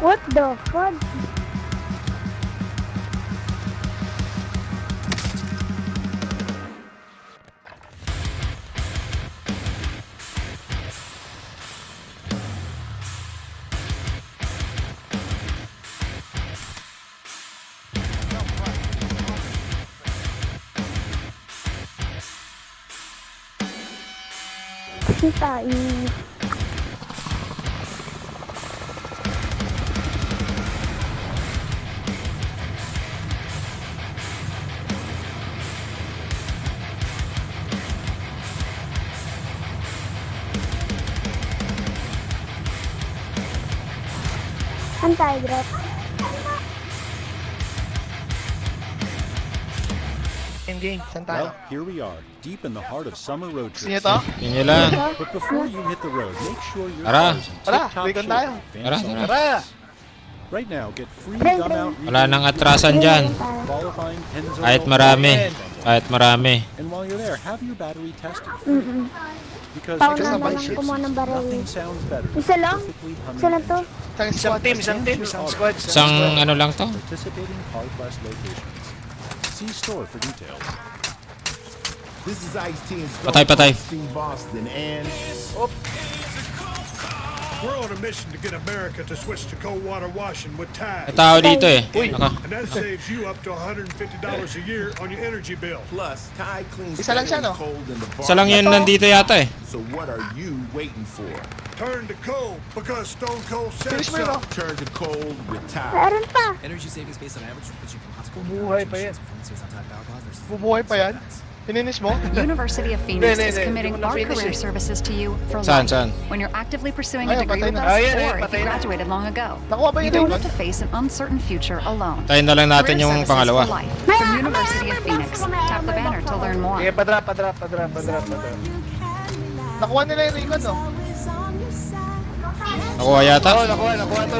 Speaker 10: What the fuck? Kita ini. Santai, Grab.
Speaker 9: game. Saan tayo?
Speaker 11: Well, here we are, deep in the heart of summer road
Speaker 9: Gusto niyo
Speaker 11: trips.
Speaker 9: to?
Speaker 2: Yun nyo lang.
Speaker 11: But before you hit the road, make sure your
Speaker 2: Tara.
Speaker 11: car is in
Speaker 9: Tara,
Speaker 11: tip-top
Speaker 9: recon
Speaker 11: shape.
Speaker 9: tayo.
Speaker 2: Tara,
Speaker 11: Thanks
Speaker 2: tara.
Speaker 9: Tara!
Speaker 11: Right now, get free
Speaker 10: Tren,
Speaker 11: dumb out
Speaker 2: Wala nang atrasan dyan.
Speaker 11: qualifying Pennzoil
Speaker 2: Kahit marami. Kahit marami.
Speaker 11: And while you're there, have your battery tested. Because
Speaker 10: Pauna
Speaker 9: Kasabay
Speaker 10: na lang
Speaker 9: shit.
Speaker 10: kumuha ng baril.
Speaker 11: nothing sounds better.
Speaker 10: Isa lang?
Speaker 11: Perfectly humming
Speaker 10: Isa lang to?
Speaker 9: Isang team, isang squad.
Speaker 2: Isang ano lang to.
Speaker 11: participating CarQuest locations. See store for details.
Speaker 12: This is Ice-T and
Speaker 2: Patay, patay.
Speaker 12: Steve Boston, and
Speaker 5: We're on a mission to get America to switch to cold water washing with
Speaker 2: May
Speaker 5: Tide.
Speaker 2: tao dito eh. Naka.
Speaker 5: And that saves you up to $150 a year on your energy bill.
Speaker 12: plus Tide cleans
Speaker 9: Isa lang siya, no?
Speaker 12: cold in the bar.
Speaker 2: Isa lang yun nandito yata eh.
Speaker 12: So what are you waiting for?
Speaker 5: Turn to cold because Stone Cold said
Speaker 9: Finish mo yun,
Speaker 5: so.
Speaker 9: oh.
Speaker 12: Turn to cold with Tide.
Speaker 10: Meron pa.
Speaker 7: Energy savings based on average switching from hot to cold.
Speaker 9: Buhay pa yan. Bubuhay pa yan? Pininis mo?
Speaker 8: University of Phoenix
Speaker 9: Hindi,
Speaker 8: is
Speaker 9: hindi.
Speaker 8: committing
Speaker 9: Hindi mo
Speaker 8: our
Speaker 9: na-finish
Speaker 8: career
Speaker 9: eh.
Speaker 8: services to you for
Speaker 2: Saan,
Speaker 8: life.
Speaker 2: saan?
Speaker 8: When you're actively pursuing
Speaker 9: Ayun,
Speaker 8: a degree
Speaker 9: patay
Speaker 8: with
Speaker 9: na.
Speaker 8: us,
Speaker 9: Ayun,
Speaker 8: or if
Speaker 9: patay
Speaker 8: you
Speaker 9: na.
Speaker 8: graduated long ago.
Speaker 9: Nakuha ba
Speaker 8: You
Speaker 9: yung
Speaker 8: don't
Speaker 9: recon?
Speaker 8: have to face an uncertain future alone.
Speaker 2: Tayo na lang natin
Speaker 8: Career
Speaker 2: yung
Speaker 8: services
Speaker 2: pangalawa.
Speaker 8: for life from University of Phoenix. Tap the banner to learn more.
Speaker 9: Sige, padrop. Nakuha nila yung recon, no?
Speaker 2: Nakuha yata.
Speaker 9: Oo, nakuha to.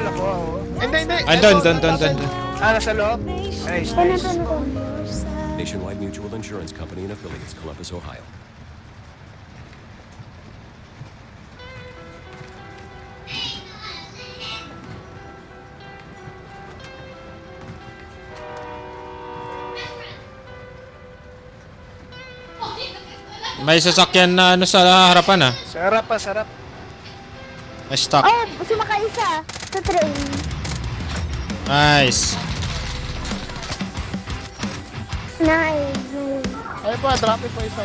Speaker 9: Hindi.
Speaker 2: Ay, doon.
Speaker 9: Ah, nasa loob? Nice.
Speaker 10: Ano to, ano to?
Speaker 13: Nationwide Mutual Insurance Company and affiliates, Columbus, Ohio.
Speaker 2: May sasakyan na ano sa harapan ah.
Speaker 9: Sarap.
Speaker 2: May stock.
Speaker 10: Oh, sumakay isa sa train.
Speaker 2: Nice.
Speaker 10: Nice.
Speaker 9: Ayun pa, drop it pa ito.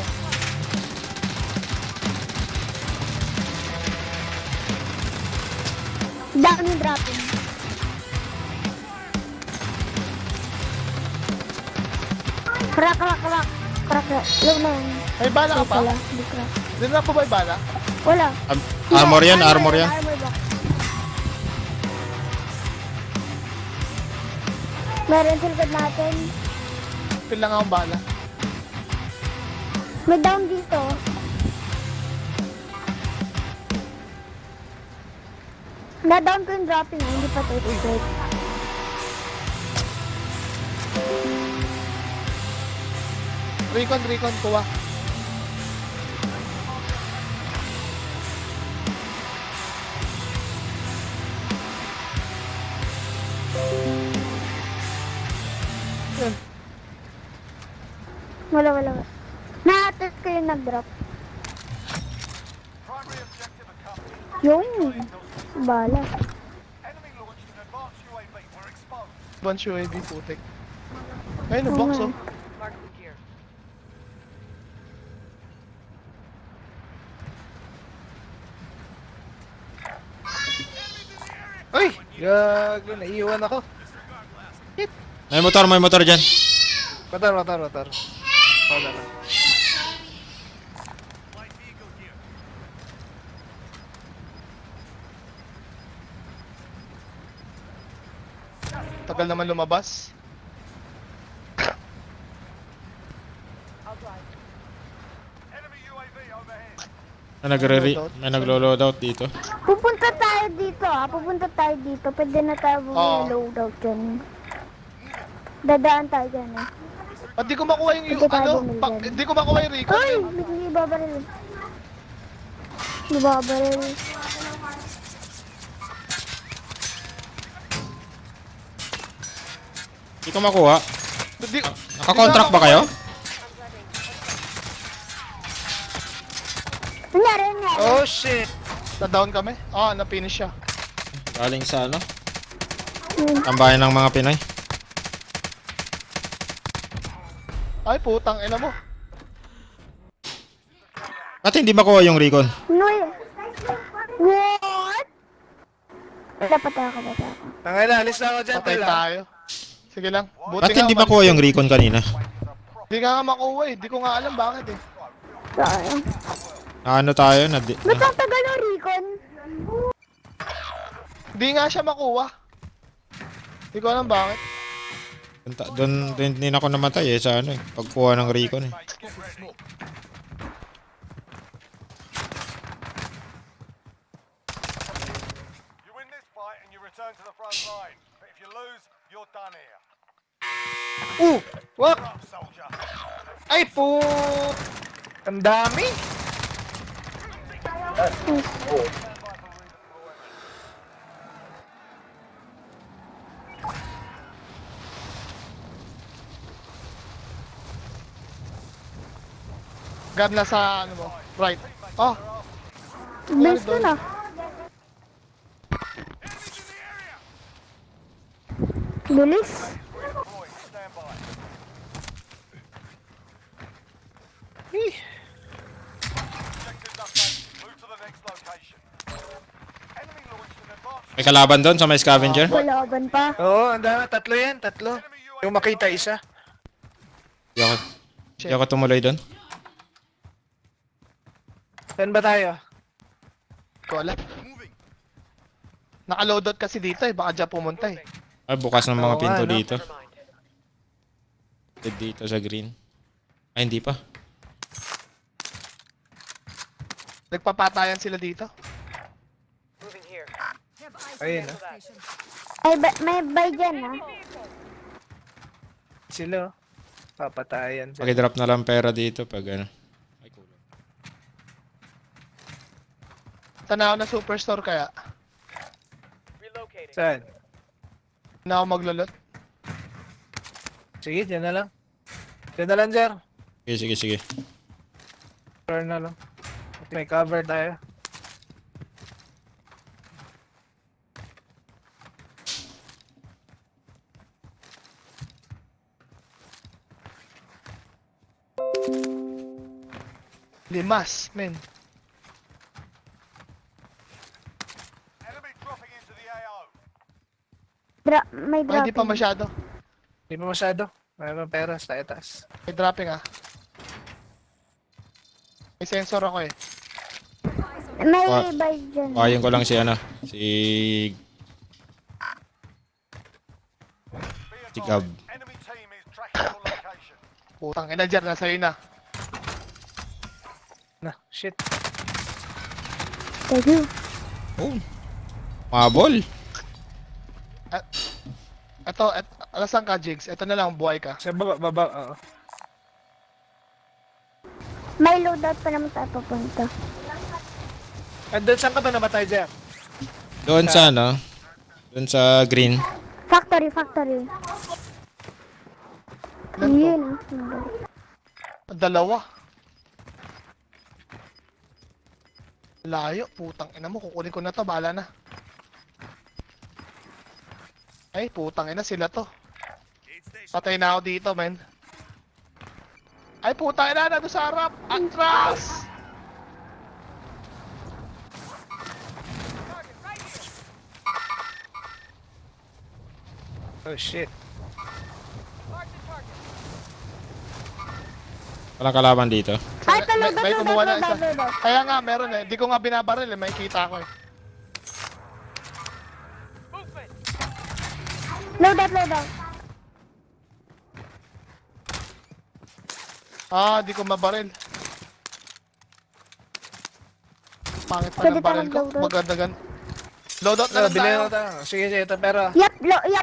Speaker 10: Down yung dropping. Crack. Low na yan.
Speaker 9: May bala ka pa?
Speaker 10: Wala, hindi crack.
Speaker 9: Doon na po ba yung bala?
Speaker 10: Wala.
Speaker 2: Armor yan.
Speaker 10: Armor box. Meron sa likod natin.
Speaker 9: Pil lang akong bala.
Speaker 10: May down dito. Na-down ko yung dropping, hindi pa to straight.
Speaker 9: Recon, kuha. Yun.
Speaker 10: Wala. Na-attach ko yung nag-drop. Yung bala.
Speaker 9: Bunch UAV, putik. Ayun, box oh. Ay! Gago, naiiwan ako.
Speaker 2: May motor dyan.
Speaker 9: Motor. Wala na. Tagal naman lumabas.
Speaker 2: May naglo-loadout dito.
Speaker 10: Pupunta tayo dito. Pwede na tayo bumili-loadout dyan. Dadaan tayo dyan eh.
Speaker 9: At di ko makuha yung
Speaker 10: Hindi tayo bumili dyan.
Speaker 9: di ko makuha yung recon.
Speaker 10: Ay! Hindi babaril.
Speaker 2: Hindi ko makuha.
Speaker 9: Di,
Speaker 2: Naka-contract ba kayo?
Speaker 10: Nangyari.
Speaker 9: Oh shit! Na-down kami? Na-finish siya.
Speaker 2: Galing sa ano? Tambayan ng mga Pinoy.
Speaker 9: Ay, putang ina mo.
Speaker 2: Ba't hindi makuha yung recon?
Speaker 10: No, what? Dapat ako.
Speaker 9: Tangina, alis na ako dyan. Patay tayo. Sige lang.
Speaker 2: Ba't hindi makuha yung recon kanina?
Speaker 9: Hindi nga makuha eh. Di ko nga alam bakit eh.
Speaker 10: Sayang.
Speaker 2: Ano tayo?
Speaker 10: Ba't ang tagal ng recon?
Speaker 9: Hindi nga siya makuha. Di ko alam bakit.
Speaker 2: Doon din ako namatay eh sa ano eh. Pagkuha ng recon eh.
Speaker 5: You win this fight and you return to the front line. But if you lose, you're done here.
Speaker 9: Wak!
Speaker 5: Up, soldier.
Speaker 9: Ay po! Ang dami! Gab na sa ano mo? Right. Oh!
Speaker 10: Bilis ko na. Bilis.
Speaker 5: Deployed. Stand by. Objectives update. Move to the next location. Enemy launched an advanced
Speaker 2: May kalaban doon sa may scavenger.
Speaker 10: Kalaban pa.
Speaker 9: Oo, ang dami. Tatlo yan. Tatlo. Yung makita isa.
Speaker 2: Di ako tumuloy doon.
Speaker 9: Saan ba tayo? Ko alam. Naka-loadout kasi dito eh. Baka dyan pumunta eh.
Speaker 2: Ay, bukas ng mga
Speaker 9: Oo,
Speaker 2: pinto
Speaker 9: ano?
Speaker 2: dito. Dito sa green. Ay, hindi pa.
Speaker 9: Nagpapatayan sila dito. Ayun ah.
Speaker 10: Ay, may bay dyan ah.
Speaker 9: Sila. Papatayan sila.
Speaker 2: Pakidrop na lang pera dito pag ano. Ay, kulang.
Speaker 9: Tanaw na superstore kaya. Saan? Na ako maglulot. Sige, dyan na lang. Dyan na lang, Jer.
Speaker 2: Sige.
Speaker 9: Turn na lang. May cover tayo. Limas, men.
Speaker 5: enemy dropping into the AO.
Speaker 10: May
Speaker 9: Ay, hindi pa
Speaker 10: dropping.
Speaker 9: masyado. Hindi pa masyado. May mga pera sa taas. May dropping ah. May sensor ako eh.
Speaker 10: May
Speaker 2: Wa-
Speaker 10: bay dyan.
Speaker 2: Kayin ko lang si ano. Si Gab.
Speaker 5: Enemy team is tracking your location.
Speaker 9: Putang ina dyan, nasa iyo na. Na, shit.
Speaker 10: Thank you.
Speaker 2: Oh. Mabol.
Speaker 9: Alasan ka, Jigs? Ito na lang, buhay ka. Sa baba, oo.
Speaker 10: May loadout pa naman tayo papunta.
Speaker 9: And then, saan ka ba namatay, Jeff?
Speaker 2: Doon sa ano. Doon sa green.
Speaker 10: Factory.
Speaker 9: Ilan
Speaker 10: Yun ah.
Speaker 9: Dalawa. Layo, putang ina mo. Kukunin ko na to, bahala na. Ay, putang ina, sila to. Patay na ako dito, men. Ay, putang ina, nandun sa harap. Atras! Oh, shit.
Speaker 2: Walang kalaban dito.
Speaker 10: Ay, loadout,
Speaker 9: May kumuha na isa.
Speaker 10: loadout.
Speaker 9: Kaya nga, meron eh. Di ko nga binabaril eh. May kita ko eh.
Speaker 10: Loadout.
Speaker 9: Ah, di ko mabaril. Pangit pa
Speaker 10: Pwede
Speaker 9: ng baril ko.
Speaker 10: ka mag-loadout.
Speaker 9: Maganda. Loadout na lang tayo. Sige, ito pero.
Speaker 10: Yep,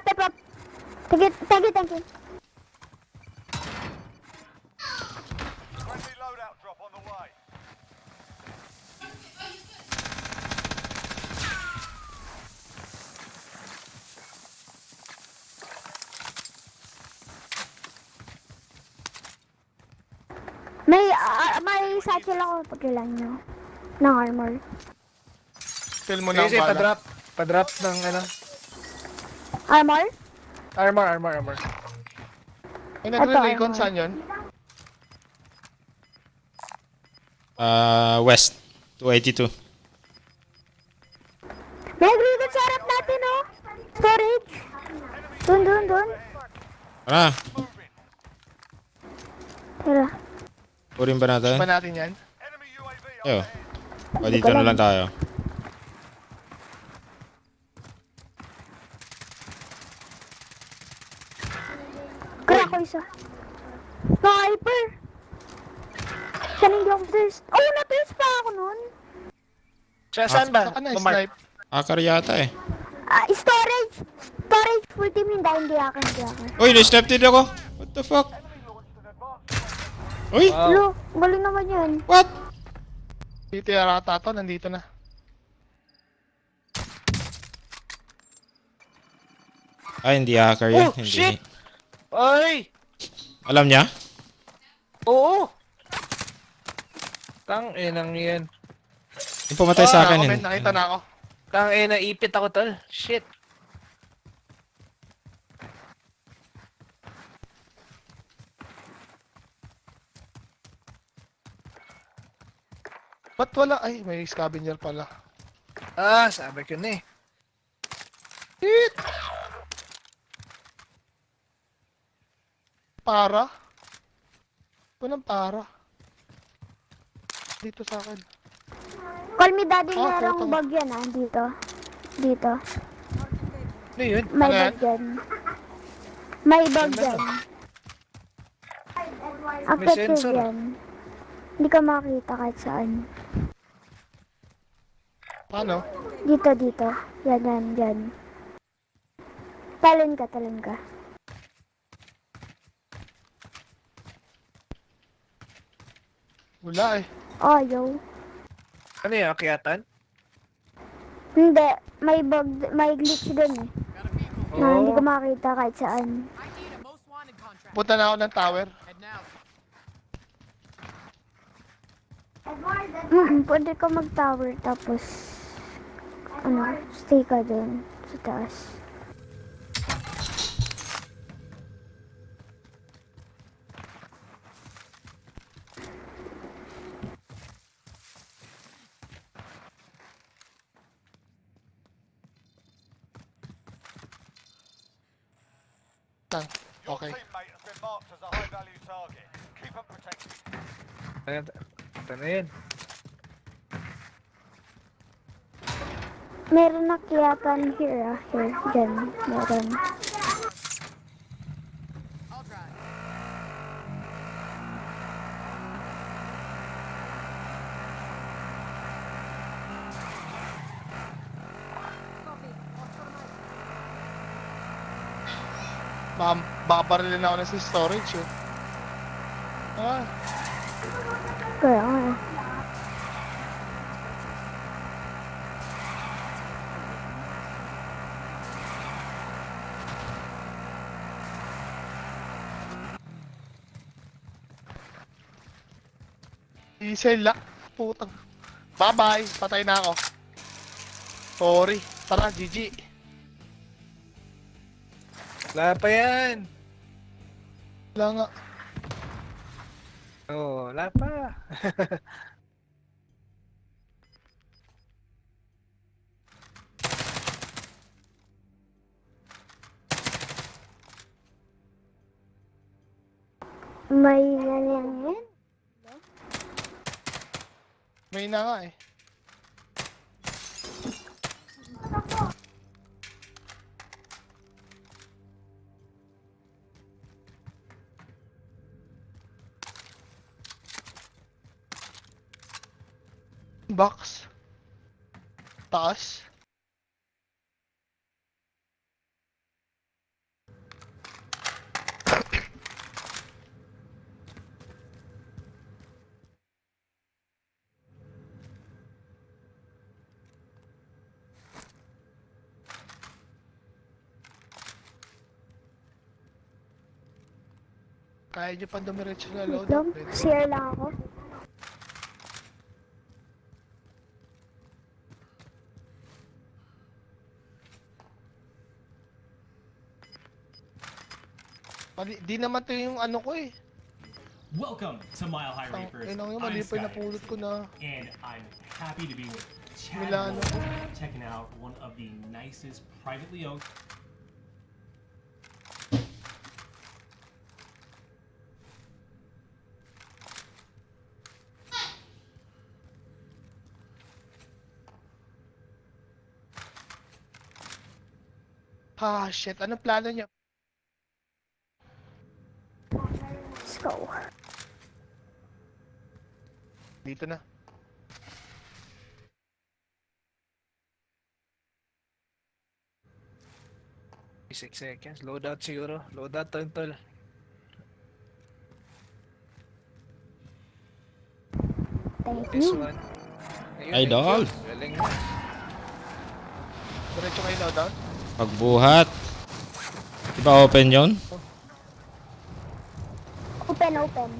Speaker 10: pep. Thank you.
Speaker 5: Friendly loadout drop on the way.
Speaker 10: May satchel ako pag kailan nyo. Ng armor.
Speaker 9: Fill mo na ang bala. Pa-drop ng ano.
Speaker 10: Armor?
Speaker 9: Armor. Ay, nagre-recon
Speaker 10: armor.
Speaker 9: saan yun?
Speaker 2: West. 282.
Speaker 10: May agreement sa harap natin oh. Storage. Dun.
Speaker 2: Tara.
Speaker 10: Tara.
Speaker 2: Purin ba natin?
Speaker 9: Ba natin yan?
Speaker 5: Enemy UAV
Speaker 2: Ayo. O, dito na lang tayo.
Speaker 10: ako isa. Sniper! Saan hindi ako thirst? Oh, na-thirst pa ako nun.
Speaker 1: Saan ba?
Speaker 9: Saka na,
Speaker 1: Mark?
Speaker 9: snipe.
Speaker 2: Akar yata eh.
Speaker 10: Storage! Storage full team, hindi ako.
Speaker 2: Uy, na-snap din ako. What the fuck? Uy,
Speaker 10: Lo, galing naman yan.
Speaker 2: what?
Speaker 9: Dito yarata to, nandito na.
Speaker 2: Ay, hindi hacker yan.
Speaker 1: Oh,
Speaker 2: Hindi.
Speaker 1: shit! Ay!
Speaker 2: Alam niya?
Speaker 1: Oo! Tang enang yan.
Speaker 2: Yung pumatay sa akin.
Speaker 9: Men, nakita na ako.
Speaker 1: Tang ena, ipit ako tol. Shit.
Speaker 9: Ba't wala? Ay, may scavenger pala.
Speaker 1: Ah, sabi ko na eh.
Speaker 9: Hit! Para? Walang para. Dito sa akin.
Speaker 10: Call me daddy,
Speaker 9: Ah,
Speaker 10: merong
Speaker 9: putang.
Speaker 10: bag yan dito. Dito.
Speaker 1: Ano yun?
Speaker 10: May
Speaker 9: Ano
Speaker 10: bag dyan. May bag dyan. Effective
Speaker 1: sensor.
Speaker 10: yan. Hindi ka makakita kahit saan.
Speaker 9: Paano?
Speaker 10: Dito. Yan. Talon ka.
Speaker 9: Wala eh.
Speaker 10: Ayaw.
Speaker 1: Ano yun? Akyatan?
Speaker 10: Hindi. May glitch dun eh. Na hindi
Speaker 1: Oh.
Speaker 10: ko makakita kahit saan.
Speaker 9: Punta na ako ng tower.
Speaker 10: Pwede ka mag-tower tapos stay ka dun sa taas.
Speaker 9: Lang. Okay.
Speaker 5: Your teammate has been marked as a high-value target. Keep them protected.
Speaker 1: Ayan, ito na yun.
Speaker 10: Meron na kiyatan here Here, dyan. Meron.
Speaker 9: Baka barilin ako na sa storage eh. Ah,
Speaker 10: Kaya nga.
Speaker 9: diesel la. Putang. Bye-bye. Patay na ako. Sorry. Tara, GG.
Speaker 1: Wala pa yan.
Speaker 9: Wala nga.
Speaker 1: Oo, wala pa.
Speaker 10: May yan.
Speaker 9: May na nga eh. Box. Taas. Kaya nyo pa dumiretso na load.
Speaker 10: Share lang ako.
Speaker 9: Di naman to yung ano ko eh.
Speaker 14: Welcome to Mile High Reapers.
Speaker 9: Yung mali pa yung napulot ko na.
Speaker 14: And I'm happy to be with Chad
Speaker 9: Milano.
Speaker 14: Moore, checking out one of the nicest privately owned.
Speaker 9: Ah, shit. Anong plano niya?
Speaker 10: go.
Speaker 9: Dito na.
Speaker 1: Six seconds. Loadout siguro. Loadout tol.
Speaker 10: Thank
Speaker 1: This
Speaker 10: you.
Speaker 1: one. Ayun,
Speaker 2: Idol.
Speaker 1: thank you. Galing mo.
Speaker 9: Diretso kayo loadout.
Speaker 2: Pagbuhat. Di ba open yun?
Speaker 10: Open.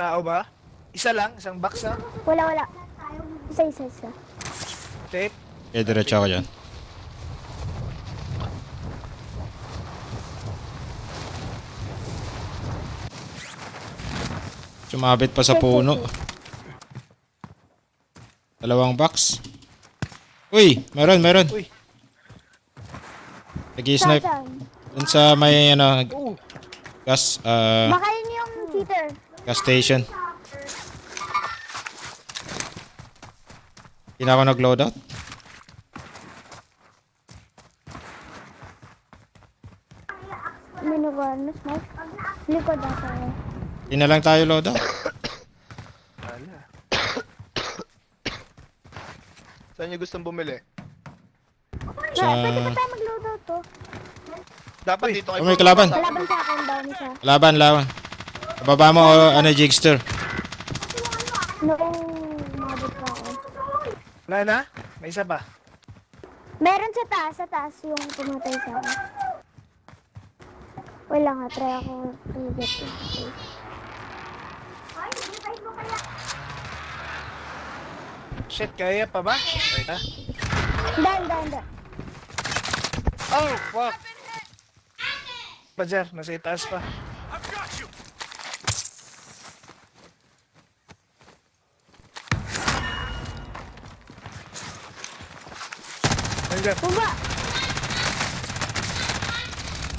Speaker 1: Tao ba? Isa lang? Isang box na?
Speaker 10: Wala. Isa.
Speaker 1: Tape?
Speaker 2: Okay, diretso ako dyan. Sumabit pa sa puno. Dalawang box. Uy, meron.
Speaker 1: Uy.
Speaker 2: Nag-i-snipe.
Speaker 10: Saan?
Speaker 2: Dun sa may
Speaker 1: Oh.
Speaker 2: gas,
Speaker 10: Baka yun yung cheater.
Speaker 2: gas station. Hindi na ako nag-loadout.
Speaker 10: Minuganos, Mike. Likod ako.
Speaker 2: Hindi na lang tayo loadout.
Speaker 1: Wala.
Speaker 9: Saan niyo gustong bumili?
Speaker 2: Sa...
Speaker 10: Pwede ba tayo mag-loadout to?
Speaker 9: Dapat dito kayo.
Speaker 2: Oh, may kalaban.
Speaker 10: Kalaban sa akin, down siya.
Speaker 2: Laban. Baba mo, ano, Jigster.
Speaker 10: Noong mabot pa ako.
Speaker 1: Wala na? May isa pa.
Speaker 10: Meron sa taas yung pumatay sa akin. Wala nga, try ako to get to.
Speaker 1: Shit, kaya pa ba? Wait ha?
Speaker 10: Hindi.
Speaker 1: Oh, fuck! Bajar, nasa itaas pa. Bajar.
Speaker 10: Bumba!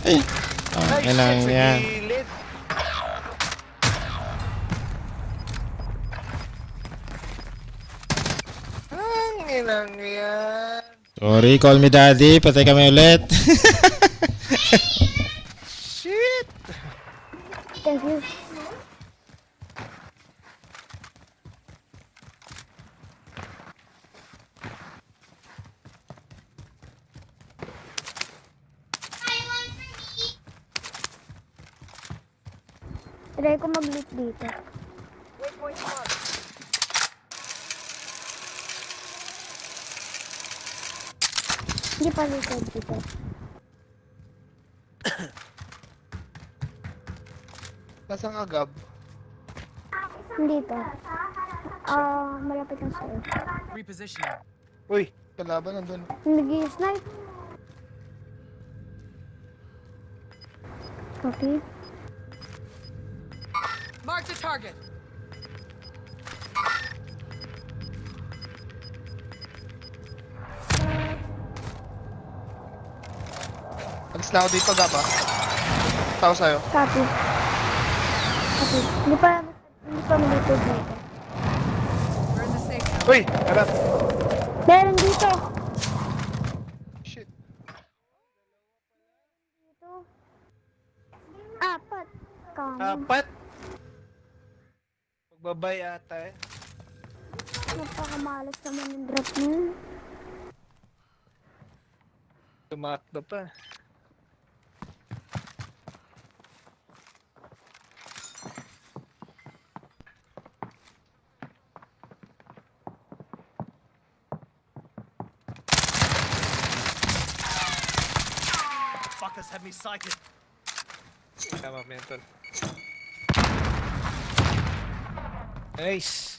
Speaker 2: Ay, lang
Speaker 1: Sa
Speaker 2: yan.
Speaker 1: gilid. Ang inang yan.
Speaker 2: Sorry, call me daddy. Patay kami ulit.
Speaker 1: Shit!
Speaker 10: Thank you. Try ko mag-loot dito. Hindi pa likod dito.
Speaker 9: Nasaan ka, Gab?
Speaker 10: Dito. Malapit lang sa'yo.
Speaker 7: Repositioning.
Speaker 1: Uy,
Speaker 9: Kalaban nandun.
Speaker 10: Nag-i-snipe. Copy.
Speaker 7: Mark the target.
Speaker 9: Alis na ako dito, Gab, ah. Tao sa'yo.
Speaker 10: Copy. Hindi pa malipid dito.
Speaker 7: We're in the safe zone.
Speaker 1: uy, harap.
Speaker 10: Meron dito.
Speaker 9: Shit.
Speaker 10: Dito. Apat. Come.
Speaker 1: Apat. Magbabay ata eh.
Speaker 10: Napakamalas naman yung drop niya.
Speaker 1: Tumakbo pa.
Speaker 6: Fuckers have me sighted.
Speaker 1: Tama, mental. Nice.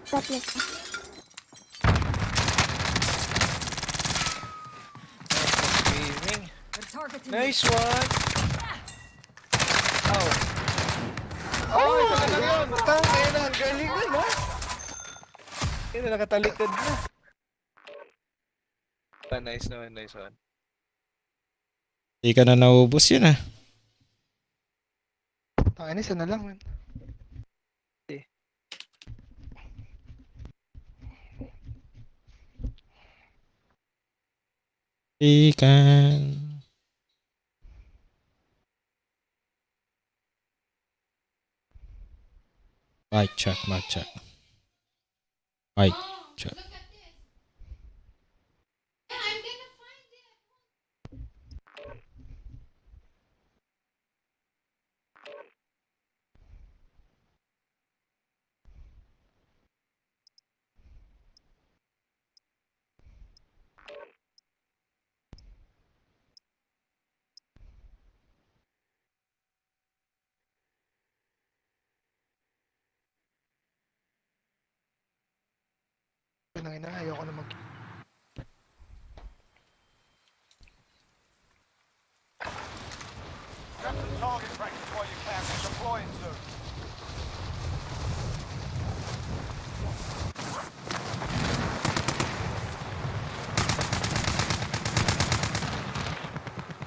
Speaker 10: Tatlo pa.
Speaker 1: Gaming.
Speaker 7: They're targeting
Speaker 1: Nice one. Oh. Oh, talaga yun. Tangin na, ang galing nun, ha? Yun, nakatalikod na. Ah, nice naman, nice one.
Speaker 2: Hindi ka na naubos yun ah.
Speaker 9: Tangin, isa na lang, man.
Speaker 2: Ikan. Mic check, mic check. Mic check.
Speaker 9: Nangina, ayoko na mag...
Speaker 5: Grab some target practice while you can. We're deploying soon.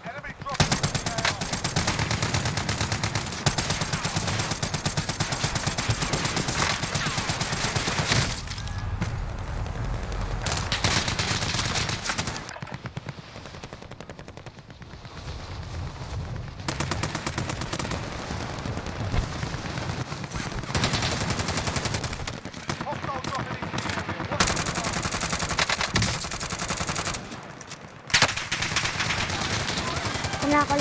Speaker 5: Enemy dropping now. Hostile dropping into the area.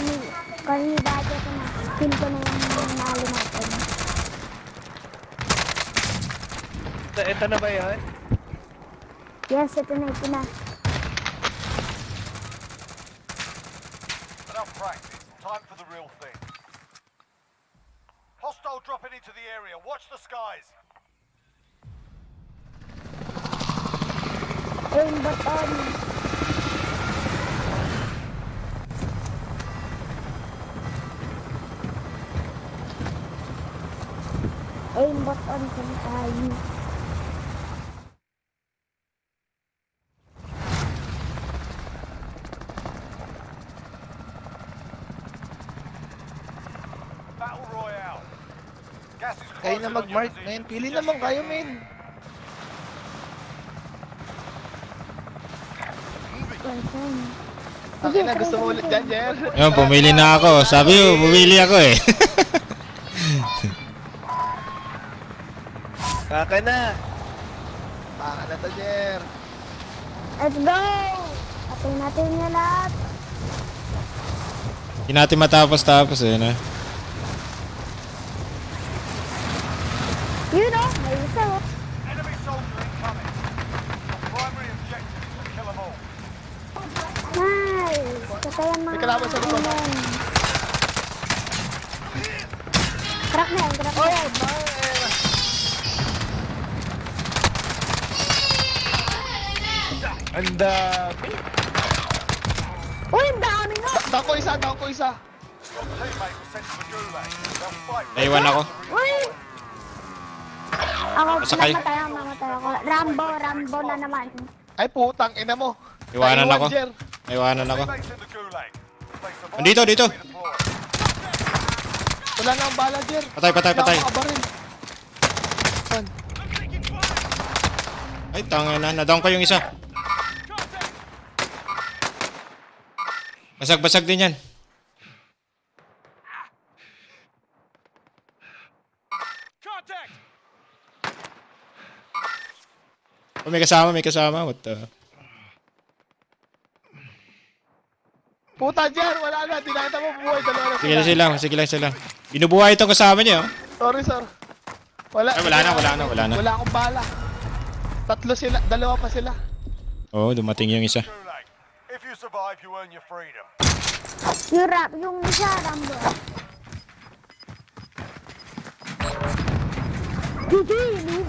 Speaker 5: Watch the skies.
Speaker 10: Call me budget ko na. Kill ko na yung nalo natin.
Speaker 1: Ito na ba yan?
Speaker 10: Yes, ito na.
Speaker 5: Enough practice. Time for the real thing. Hostile dropping into the area. Watch the skies.
Speaker 10: Aimbot on. Aimbot on kung tayo.
Speaker 5: Battle Royale. Gas is
Speaker 9: Kayo
Speaker 5: closing
Speaker 9: na
Speaker 5: on your
Speaker 9: mag-mark,
Speaker 5: position.
Speaker 9: men. Pili
Speaker 5: Just
Speaker 9: naman
Speaker 5: get
Speaker 9: kayo,
Speaker 5: in.
Speaker 9: men. Sige, na, gusto mo ulit dyan, Jer.
Speaker 2: Yun, pumili na ako. Sabi ko, pumili ako eh.
Speaker 1: Kaka na.
Speaker 9: Baka na to, Jer.
Speaker 10: Let's go! Patay natin niya lahat.
Speaker 2: Hindi natin matapos-tapos eh. No?
Speaker 10: You know, may isa oh.
Speaker 5: Enemy soldier incoming. The primary objective is to kill them all.
Speaker 10: Nice! Patayan mga...
Speaker 9: May kalaban sa likod.
Speaker 10: Crack na yan, crack na yan.
Speaker 1: Ang dami.
Speaker 10: Uy, ang dami nga!
Speaker 9: Down ko isa.
Speaker 5: Your teammate was sent to the gulag. They'll fight.
Speaker 2: Naiwan ako.
Speaker 10: Uy! Ako,
Speaker 2: Masakay.
Speaker 10: mamatay ako. Rambo na naman.
Speaker 9: Ay, putang ina mo.
Speaker 2: Iwanan
Speaker 9: Taiwan,
Speaker 2: ako.
Speaker 9: Jer.
Speaker 2: Iwanan ako.
Speaker 5: Teammates in the gulag. If they survive,
Speaker 2: Dito.
Speaker 5: they'll be deployed.
Speaker 9: Wala na ang bala, Jer.
Speaker 2: Patay.
Speaker 9: Wala akong kabaril.
Speaker 2: Ay, tanga na. Nadown ko yung isa. Basag-basag din yan. Oh, may kasama. What the...
Speaker 9: Puta, Jer. Wala na. Tinakita mo buhay. Dalawa na
Speaker 2: Sige lang sila. Binubuhay itong kasama niya. Oh.
Speaker 9: Sorry, sir. Wala.
Speaker 2: Ay, wala na.
Speaker 9: Wala akong bala. Tatlo sila. Dalawa pa sila.
Speaker 2: Oo, dumating yung isa.
Speaker 5: Gulag. If you survive, you earn your freedom.
Speaker 10: Yung isa, Rambo. GG, noob.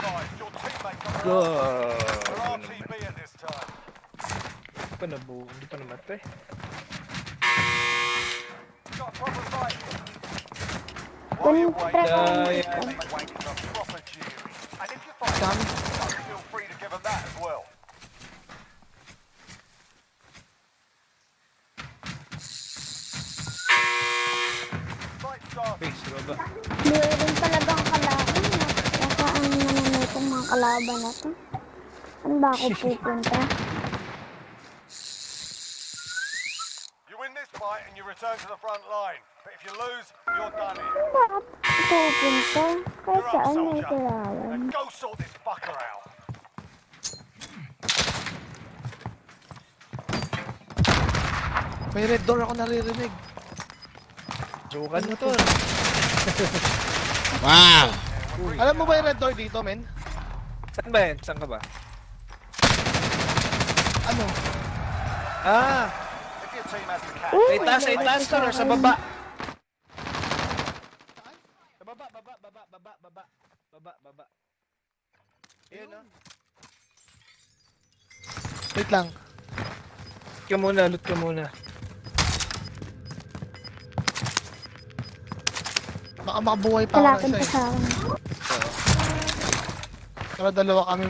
Speaker 5: Guys, your teammates are
Speaker 1: Go.
Speaker 5: They're RTB at this time.
Speaker 1: Hindi pa namatay.
Speaker 5: Got a proper fight here. While
Speaker 10: Kun
Speaker 5: you wait,
Speaker 10: try ko.
Speaker 5: wait is a proper cheer. And if you find out, feel free to give them that as well. Fight started.
Speaker 1: Base, baba.
Speaker 10: Meron talagang kalahin. kalaban na to. Saan ba ako pupunta?
Speaker 5: You win this fight and you return to the front line. But if you lose, you're done here.
Speaker 10: Saan ba ako pupunta? Kahit
Speaker 5: You're up,
Speaker 10: saan may
Speaker 5: soldier.
Speaker 10: kalaban.
Speaker 5: And go sort this fucker out.
Speaker 9: May red door ako naririnig.
Speaker 1: Sukan mo to.
Speaker 2: Wow!
Speaker 9: Alam mo ba yung red door dito, men?
Speaker 1: Saan ba yan? Saan ka ba?
Speaker 9: Ano?
Speaker 1: Ah!
Speaker 5: If your team has the cash,
Speaker 1: Sa itaas, sa itaas to, or sa baba? Sa baba. Baba. Ayun, no?
Speaker 9: Wait lang.
Speaker 1: Loot ka muna.
Speaker 9: Baka makabuhay pa ako ng
Speaker 10: Lalapit
Speaker 9: isa
Speaker 10: pa
Speaker 9: eh.
Speaker 10: sa akin.
Speaker 9: Pero dalawa kami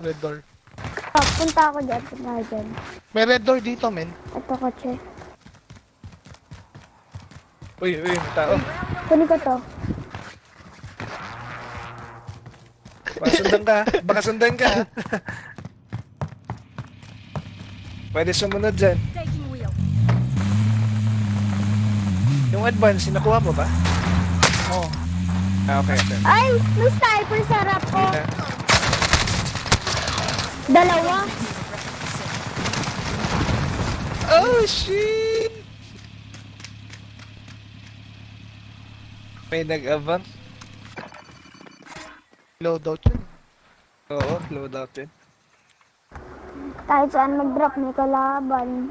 Speaker 9: red door.
Speaker 10: Oh, punta ako dyan. Punta ako dyan.
Speaker 9: May red door dito, men.
Speaker 10: Ito kotse.
Speaker 1: Uy, may tao.
Speaker 10: Kunin ko to.
Speaker 1: Baka sundan ka. Pwede sumunod dyan.
Speaker 7: Taking wheel.
Speaker 1: Yung advance, nakuha mo ba?
Speaker 9: Oo.
Speaker 1: Ah, okay.
Speaker 10: Ay! May sniper sa harap ko. Dalawa.
Speaker 1: Oh, shit! May nag-abang?
Speaker 9: Loadout yun.
Speaker 1: Oo, loadout yun.
Speaker 10: Kahit saan mag-drop may kalaban.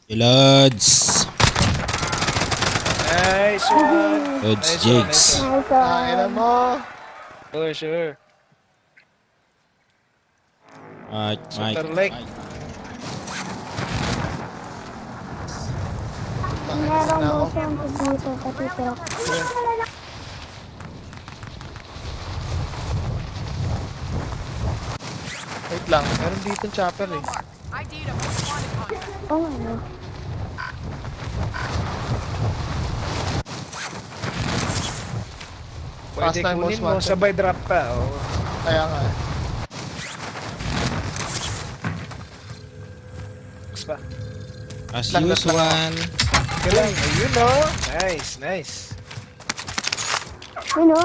Speaker 2: Lods!
Speaker 1: Nice one!
Speaker 2: Lods
Speaker 1: Nice
Speaker 2: Jigs.
Speaker 1: one.
Speaker 9: Alam mo.
Speaker 1: Sure.
Speaker 2: Mike.
Speaker 1: Super like.
Speaker 10: Merong motion dito pati truck.
Speaker 9: Wait lang. Meron dito yung chopper eh.
Speaker 7: ID to wanted contact.
Speaker 10: Oh, ano?
Speaker 1: Pwede
Speaker 9: Fast time
Speaker 1: kunin
Speaker 9: most
Speaker 1: mo,
Speaker 9: wanted.
Speaker 1: sabay drop pa. Oh.
Speaker 9: Kaya nga.
Speaker 1: Mas pa.
Speaker 2: As
Speaker 9: Lang,
Speaker 2: usual.
Speaker 1: Galing. Ayun o. Nice.
Speaker 10: Yun o.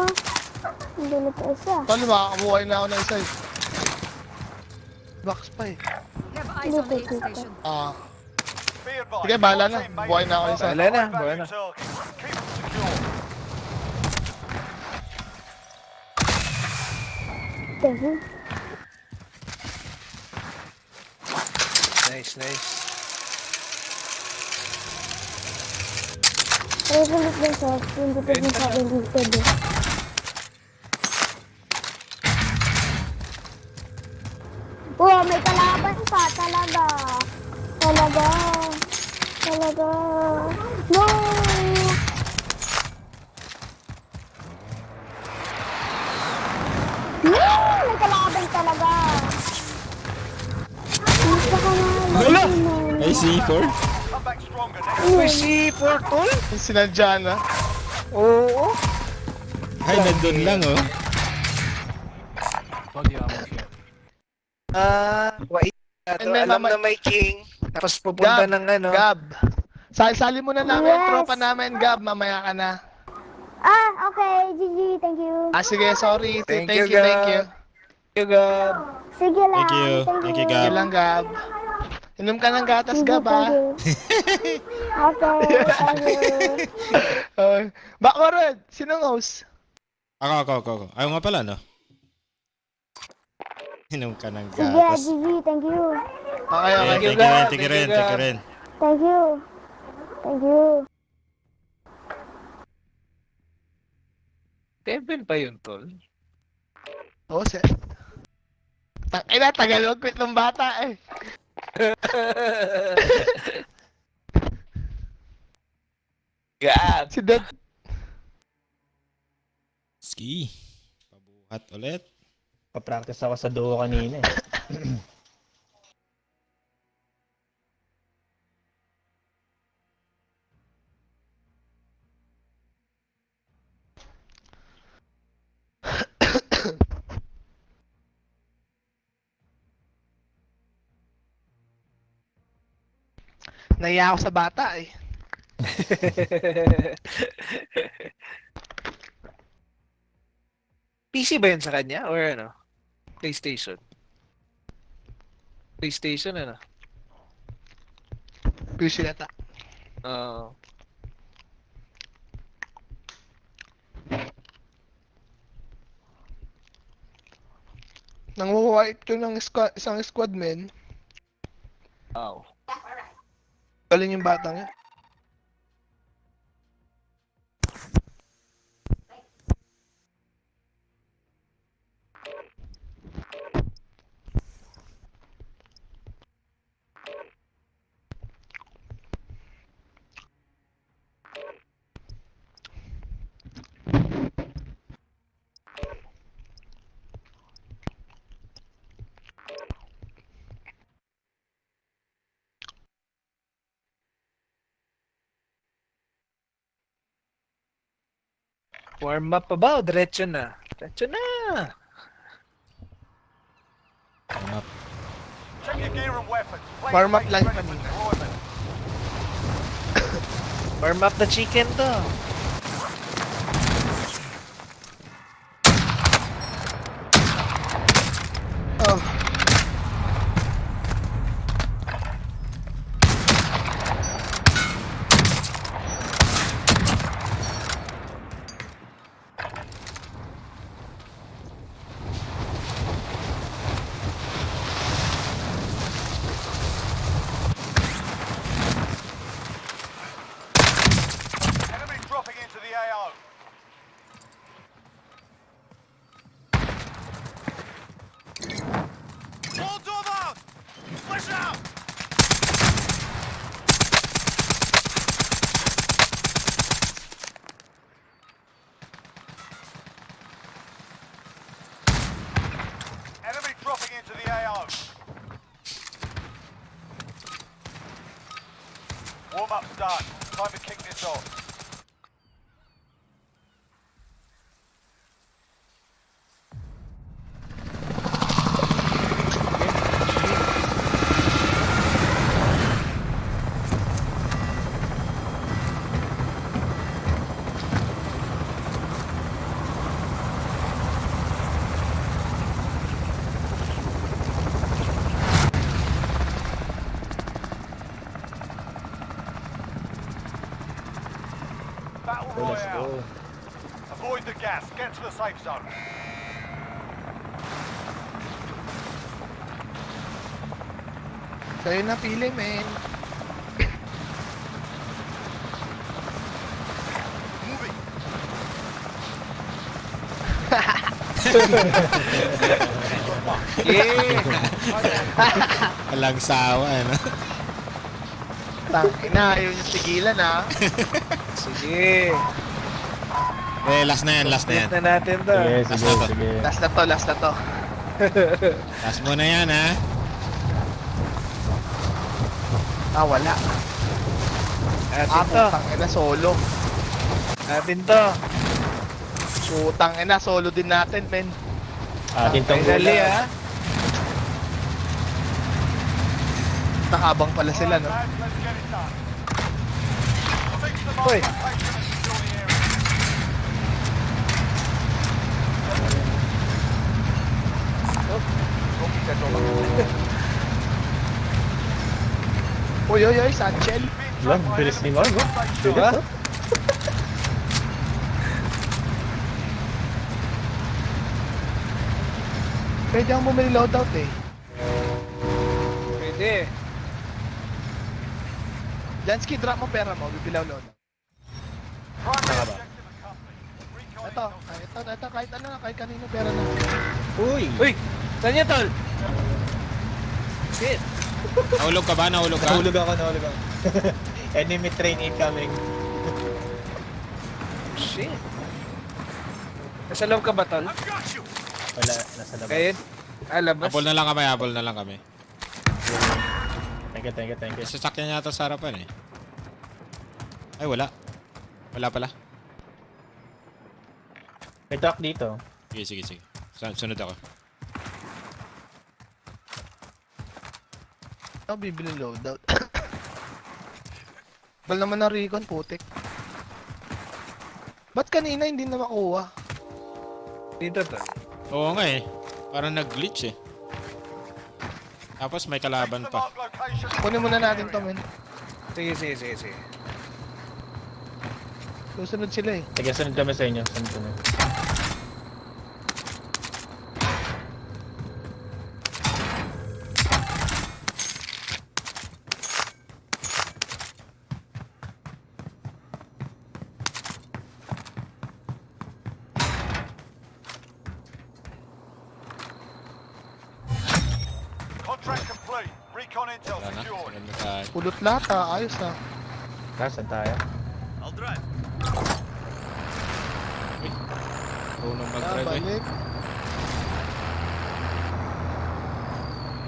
Speaker 10: Ang dulit pa isa.
Speaker 9: Tol, makakabuhay na ako ng isa eh. Box pa eh.
Speaker 7: We have eyes on the aid station.
Speaker 9: Ah.
Speaker 5: be advised.
Speaker 9: Sige, bahala
Speaker 5: your
Speaker 9: na.
Speaker 5: team may
Speaker 9: Buhay na ako
Speaker 5: be
Speaker 9: isa.
Speaker 1: Bahala na,
Speaker 5: high-value
Speaker 1: buhay na.
Speaker 5: targets. Keep them secure.
Speaker 10: Thank you.
Speaker 1: Nice.
Speaker 10: Pero kulit lang siya. Hindi pa din sa akin dito eh. Wow, may kalaban pa talaga. Talaga. No! May kalaban talaga. Gusto ka na.
Speaker 1: Wala!
Speaker 2: Ay, C4?
Speaker 5: Come back stronger next.
Speaker 1: May C4 tol?
Speaker 9: Sinadya na.
Speaker 1: Oo.
Speaker 2: Ay, nandun lang oh.
Speaker 11: Body armor here.
Speaker 1: Wait.
Speaker 9: And may
Speaker 1: Alam
Speaker 9: mama-
Speaker 1: na may king. Tapos pupunta ng ano.
Speaker 9: Gab. Sali mo na namin yung
Speaker 10: Yes.
Speaker 9: tropa namin, Gab. Mamaya ka na.
Speaker 10: Ah, okay. GG. Thank you.
Speaker 9: Sige, sorry.
Speaker 1: Thank
Speaker 9: Thank
Speaker 1: you,
Speaker 9: you.
Speaker 1: Thank you, God.
Speaker 10: Sige lang.
Speaker 2: Thank you,
Speaker 9: Sige
Speaker 2: Gab.
Speaker 9: lang, Gab. Inom ka ng gatas, Gab, ha?
Speaker 10: Okay, thank you.
Speaker 9: Bako rin. Sinong host?
Speaker 2: Ako. Ayaw nga pala, no? Inom ka ng
Speaker 10: Sige,
Speaker 2: gatas.
Speaker 10: GG. Thank you.
Speaker 9: Okay.
Speaker 2: Thank you rin.
Speaker 10: Thank you.
Speaker 1: Temple pa yun, tol.
Speaker 9: Oo, Ina, tagal mag-quit ng bata eh.
Speaker 1: God.
Speaker 9: Si Dad.
Speaker 2: Ski. Pabuhat ulit.
Speaker 1: Pa-practice ako sa duo kanina eh.
Speaker 9: Naiya ako sa bata eh.
Speaker 1: PC ba yun sa kanya? Or ano? PlayStation? PlayStation ano?
Speaker 9: PC nata.
Speaker 1: Oo.
Speaker 9: Nang mawawait ko ng isang squad men.
Speaker 1: Wow.
Speaker 9: Galing yung bata niya.
Speaker 1: Warm up pa ba? O diretso na? Diretso na!
Speaker 5: Check your gear and weapons. Place
Speaker 9: Warm up
Speaker 5: mates
Speaker 9: lang
Speaker 5: ready for
Speaker 9: kanina.
Speaker 5: deployment.
Speaker 1: Warm up the chicken to.
Speaker 9: Oh.
Speaker 5: Enemy dropping into the AO. Hold over! Push out! Enemy dropping into the AO. Warm up's done. Time to kick this off. Battle Royale. Avoid the gas. Get to the safe zone.
Speaker 9: Sa'yo na pili, men.
Speaker 5: Moving.
Speaker 1: Yeah!
Speaker 2: Walang sawa, ano?
Speaker 9: Tangina, yun yung tigilan ha.
Speaker 1: Sige.
Speaker 2: Last na yan, last na yan.
Speaker 1: Na natin to.
Speaker 2: Last na to.
Speaker 9: Last na to, last na to.
Speaker 2: Last muna yan, ha?
Speaker 9: Ah, wala.
Speaker 1: Atin to.
Speaker 9: Putang ina, solo.
Speaker 1: Atin to.
Speaker 9: Putang ina, solo din natin, men.
Speaker 1: Atin tong gali ha.
Speaker 9: Nakabang pala sila, no?
Speaker 5: Lads, let's get it done. Fix the
Speaker 1: Oi.
Speaker 5: location and secure the area.
Speaker 9: Uy, uy, uy, Satchel.
Speaker 1: Lang, bilis ni Margo. Diba?
Speaker 9: Pwede akong bumili loadout eh.
Speaker 1: Pwede.
Speaker 9: Lansky, drop mo pera mo, bibilaw loadout.
Speaker 5: Primary objective accomplished. Recon
Speaker 9: Ito, kahit ano na, kahit kanino pera na.
Speaker 1: Uy! Uy! Saan niya, tol? Shit.
Speaker 2: Nahulog ka ba? Nahulog ka?
Speaker 15: Nahulog ako. Enemy train incoming.
Speaker 1: Shit. Nasa loob ka ba, tol?
Speaker 15: Wala, nasa labas.
Speaker 1: Ayun. Labas.
Speaker 2: Habol na lang kami, habol na lang kami.
Speaker 15: Thank you.
Speaker 2: Sasakyan yata sa harapan eh. Ay, wala. Wala pala.
Speaker 15: May truck dito.
Speaker 2: Sige. Sunod ako.
Speaker 9: Ako bibili loadout. Bal naman ng recon, putik. Ba't kanina hindi na makuha?
Speaker 1: Dito, tol.
Speaker 2: Oo nga eh. Parang nag-glitch eh. Tapos may kalaban pa.
Speaker 9: Kunin muna natin to, men.
Speaker 1: Sige.
Speaker 9: Susunod sila eh.
Speaker 15: Sige, sunod kami sa inyo. Sunod.
Speaker 5: Contract complete. Recon intel
Speaker 2: Wala na.
Speaker 5: secured.
Speaker 2: Sunod na tayo.
Speaker 9: Pulot lahat ayos ah.
Speaker 15: Saan tayo?
Speaker 5: I'll drive.
Speaker 2: Unong mag-drive eh.
Speaker 9: Balik.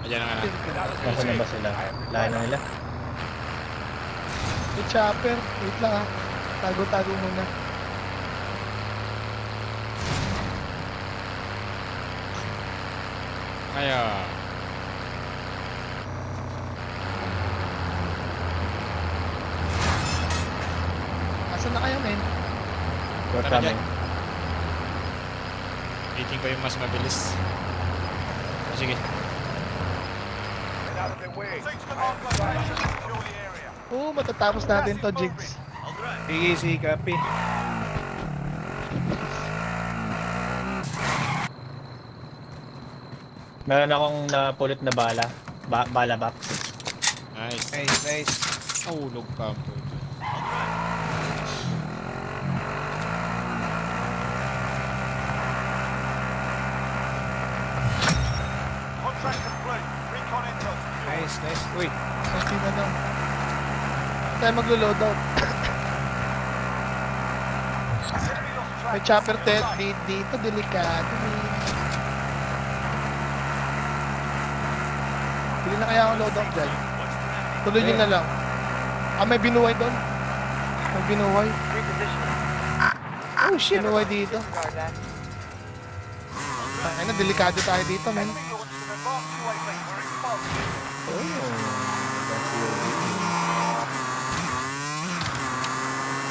Speaker 2: Ayan na nga na.
Speaker 15: Nasa na ba sila? Lahat na nila?
Speaker 9: May chopper. Wait lang ah. Tago muna.
Speaker 2: Kaya.
Speaker 9: Asan na kayo, men?
Speaker 15: We're
Speaker 2: Tara
Speaker 15: coming.
Speaker 2: Waiting ko yung mas mabilis. Sige.
Speaker 5: Get out of their way. Seek the mark location. Secure the area.
Speaker 9: Oo, matatapos natin to, Jigs.
Speaker 5: I'll drive.
Speaker 1: Sige, copy.
Speaker 15: Meron akong napulot na bala. Bala box.
Speaker 2: Nice. Nahulog ka po.
Speaker 5: Contract complete. Recon intel secured.
Speaker 1: Nice. Uy.
Speaker 9: Konti na lang. Tayo maglo-loadout.
Speaker 5: Enemy lost track.
Speaker 9: May chopper dito, delikado. Bili na kaya akong loadout dyan. Tuloy nyo na lang. May binuhay doon. May binuhay. Oh shit, binuhay dito. Ay na, delikado tayo dito, men.
Speaker 5: Enemy launched an advanced UAV. We're exposed.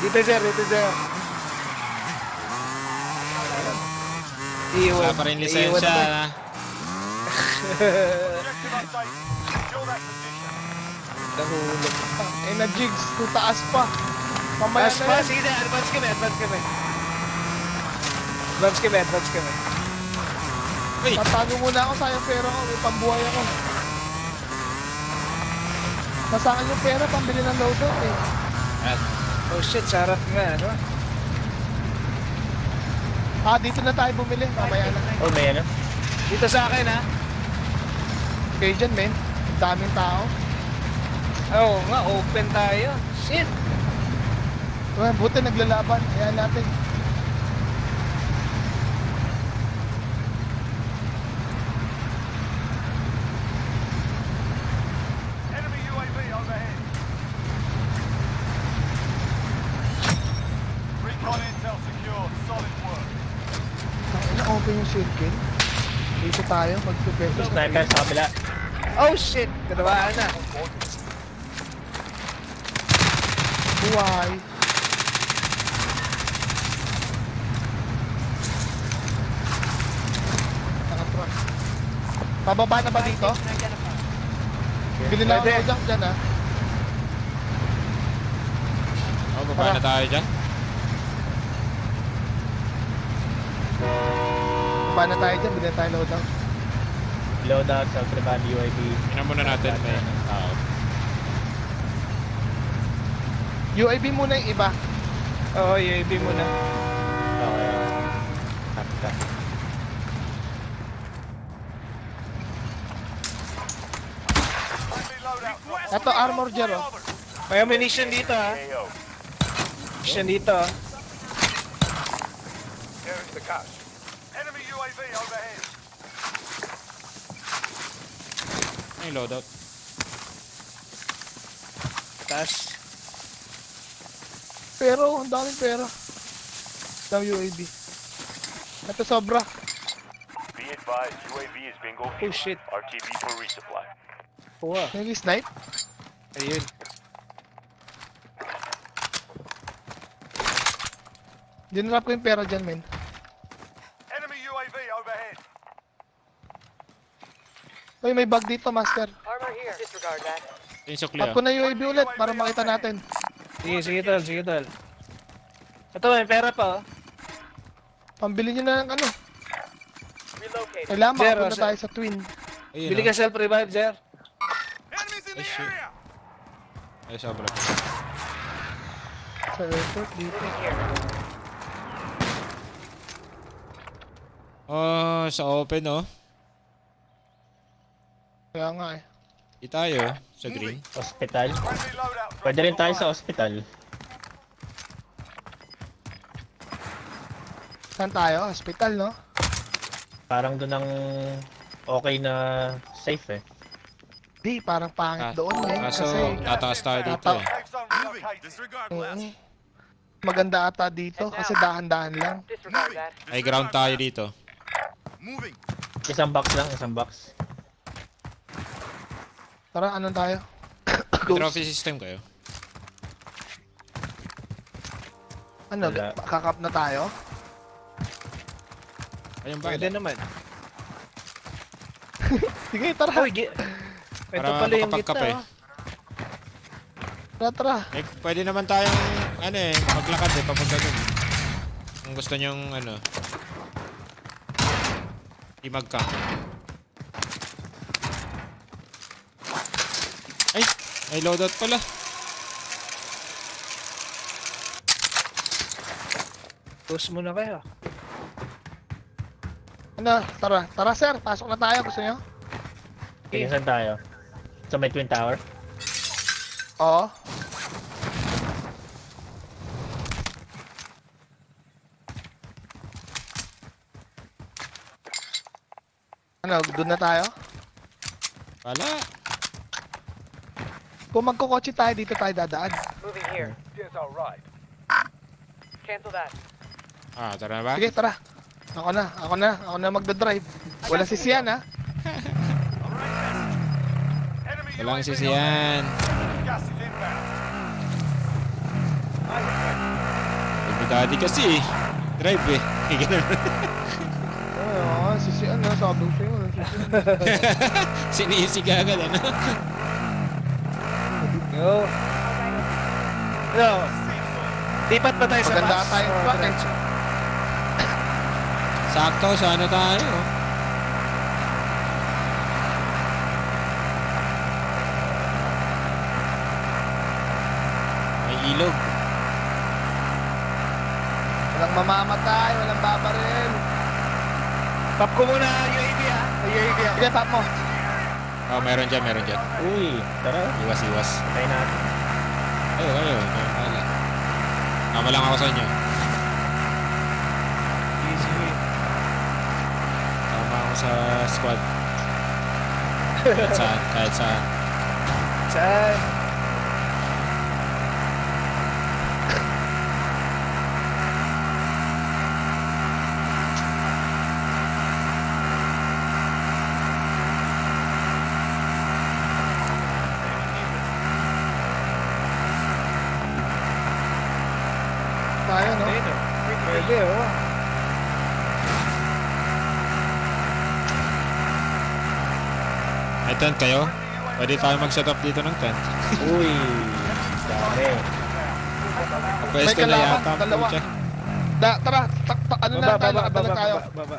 Speaker 1: Dito, sir.
Speaker 2: Wala pa rin lisensya na.
Speaker 5: Objective update. Secure that position.
Speaker 1: Nahulog.
Speaker 9: Ay na, Jigs. Tutaas pa. Mamaya
Speaker 1: Mas
Speaker 9: na
Speaker 1: pa.
Speaker 9: yan.
Speaker 1: Sige na. Advance kami.
Speaker 2: Uy!
Speaker 9: Tatago muna ako, sayang pera ko. May pambuhay ako. Nasaan yung pera, pambili ng loadout eh.
Speaker 1: Oh shit, sarap nga, ano?
Speaker 9: Dito na tayo bumili. Mamaya na.
Speaker 15: Oh, may ano?
Speaker 1: Dito sa akin, ha?
Speaker 9: Okay dyan, men. Ang daming tao.
Speaker 1: Oo nga, open tayo. Shit!
Speaker 9: Well, buti naglalaban. Ayan natin.
Speaker 5: Enemy UAV overhead. Recon intel secured. Solid work.
Speaker 9: Na-open yung circle. Dito tayo, magpipesos.
Speaker 15: Sniper sa kabila.
Speaker 1: Oh shit! Kadawaan na.
Speaker 9: Buhay. Nakatruck. Pababa na ba dito? Bili na ako ng junk dyan, ha?
Speaker 2: Baba na tayo dyan.
Speaker 9: Baba na tayo dyan, bili na tayo loadout.
Speaker 15: Loadout sa Traban UAV.
Speaker 2: Tingnan muna natin may tao.
Speaker 9: UAV muna yung iba.
Speaker 1: Oo, UAV muna.
Speaker 15: Okay. Tapos.
Speaker 9: Ito, armor jar, oh.
Speaker 1: May ammunition dito, ha? Ammunition dito, ha?
Speaker 5: Here's the cash. Enemy UAV overhead.
Speaker 2: May loadout.
Speaker 1: Taas.
Speaker 9: Pero, ang daming pera. Daw UAV. Ito sobra.
Speaker 5: Be advised, UAV is bingo.
Speaker 1: Oh, shit.
Speaker 5: RTB for resupply.
Speaker 1: Kuha.
Speaker 9: Nag-snipe.
Speaker 1: Ayun.
Speaker 9: Dinrap ko yung pera dyan, men.
Speaker 5: Enemy UAV overhead.
Speaker 9: Uy, may bag dito, master.
Speaker 5: Armor here. Disregard that.
Speaker 2: Yung sukli
Speaker 9: Tap ko na UAV ulit para makita natin.
Speaker 1: Sige, sige, tol. Sige, tol. Ito, may pera pa, oh.
Speaker 9: Pambili nyo na ng ano.
Speaker 5: Relocate.
Speaker 9: Kailangan
Speaker 1: Zero,
Speaker 9: makapunta tayo sa twin.
Speaker 2: Ayun,
Speaker 1: Bili ka self-revive, Jer.
Speaker 5: Enemies in
Speaker 2: Ay,
Speaker 5: the
Speaker 2: shit.
Speaker 5: area.
Speaker 2: Ay, sobra.
Speaker 9: Sa airport dito.
Speaker 2: Oh, sa open, oh.
Speaker 9: Kaya nga eh.
Speaker 2: Di tayo, sa green.
Speaker 15: Hospital.
Speaker 5: Friendly loadout.
Speaker 15: Pwede rin tayo sa hospital.
Speaker 9: Saan tayo? Hospital, no?
Speaker 15: Parang doon ang okay na safe eh.
Speaker 9: Di, parang pangit doon, men.
Speaker 2: Kaso,
Speaker 9: Kasi,
Speaker 2: tataas tayo dito,
Speaker 9: tata-
Speaker 2: eh.
Speaker 5: Safe zone relocated. Disregard
Speaker 9: maganda ata dito kasi dahan-dahan lang.
Speaker 5: Disregard that.
Speaker 2: Ay, ground tayo dito.
Speaker 5: Moving.
Speaker 15: Isang box lang, isang box.
Speaker 9: Tara, ano tayo?
Speaker 2: May trophy system kayo.
Speaker 9: Ano,
Speaker 15: Wala.
Speaker 9: kakap na tayo?
Speaker 2: Ayun ba?
Speaker 1: Pwede naman.
Speaker 9: Sige, tara.
Speaker 1: Uy, ito
Speaker 2: Para
Speaker 1: pala yung
Speaker 2: makapagkape.
Speaker 1: gitna, oh.
Speaker 9: Tara, tara.
Speaker 2: Eh, pwede naman tayong, ano eh, maglakad eh, papunta dun. Kung gusto nyong, ano, di mag-camp. Ay, may loadout pala.
Speaker 1: Push muna kayo.
Speaker 9: Ano, tara. Tara, sir. Pasok na tayo. Gusto nyo?
Speaker 15: Sige, saan tayo? Sa may Twin Tower?
Speaker 9: Oo. Ano, doon na tayo?
Speaker 2: Wala.
Speaker 9: Kung magkukotse tayo, dito tayo dadaan.
Speaker 5: Moving here. Yes, all right. Cancel that.
Speaker 2: Ah, tara na ba?
Speaker 9: Sige, tara. Ako na magdadrive. Wala si Sian, ha?
Speaker 5: Enemy
Speaker 2: Walang
Speaker 5: UAV
Speaker 2: sisiyan.
Speaker 5: overhead. Gas is inbound.
Speaker 2: Baby daddy kasi eh. Drive eh.
Speaker 9: Oo, si Sian, ha? Sabi ko sa'yo. Wala si Sian.
Speaker 2: Sinisig agad ano.
Speaker 1: Go. Yo. Lipat pa tayo sa
Speaker 9: Maganda
Speaker 1: bus.
Speaker 9: tayong truck, eh.
Speaker 2: Sakto, sa ano tayo? May ilog.
Speaker 9: Walang mamamatay, walang babaril.
Speaker 1: Pop ko muna UAV, ha? UAV, ha?
Speaker 9: Sige, tap mo.
Speaker 2: Oh, meron dyan, meron dyan.
Speaker 15: Uy, tara.
Speaker 2: Iwas, iwas.
Speaker 15: Tayo natin.
Speaker 2: Ayun. Wala. Tama lang ako sa inyo.
Speaker 1: Easy.
Speaker 2: Tama ako sa squad. Kahit saan.
Speaker 1: Saan?
Speaker 9: Tayo, no?
Speaker 1: Ayun, oh. Pwede, oh.
Speaker 2: May tent kayo? Pwede tayo mag-set up dito ng tent.
Speaker 15: Uy, dami.
Speaker 2: Pwesto na
Speaker 9: kalaban,
Speaker 2: yata ang
Speaker 9: dalawa.
Speaker 2: pucha.
Speaker 9: Tara, ano na tayo, lakad na lang tayo.
Speaker 1: Baba.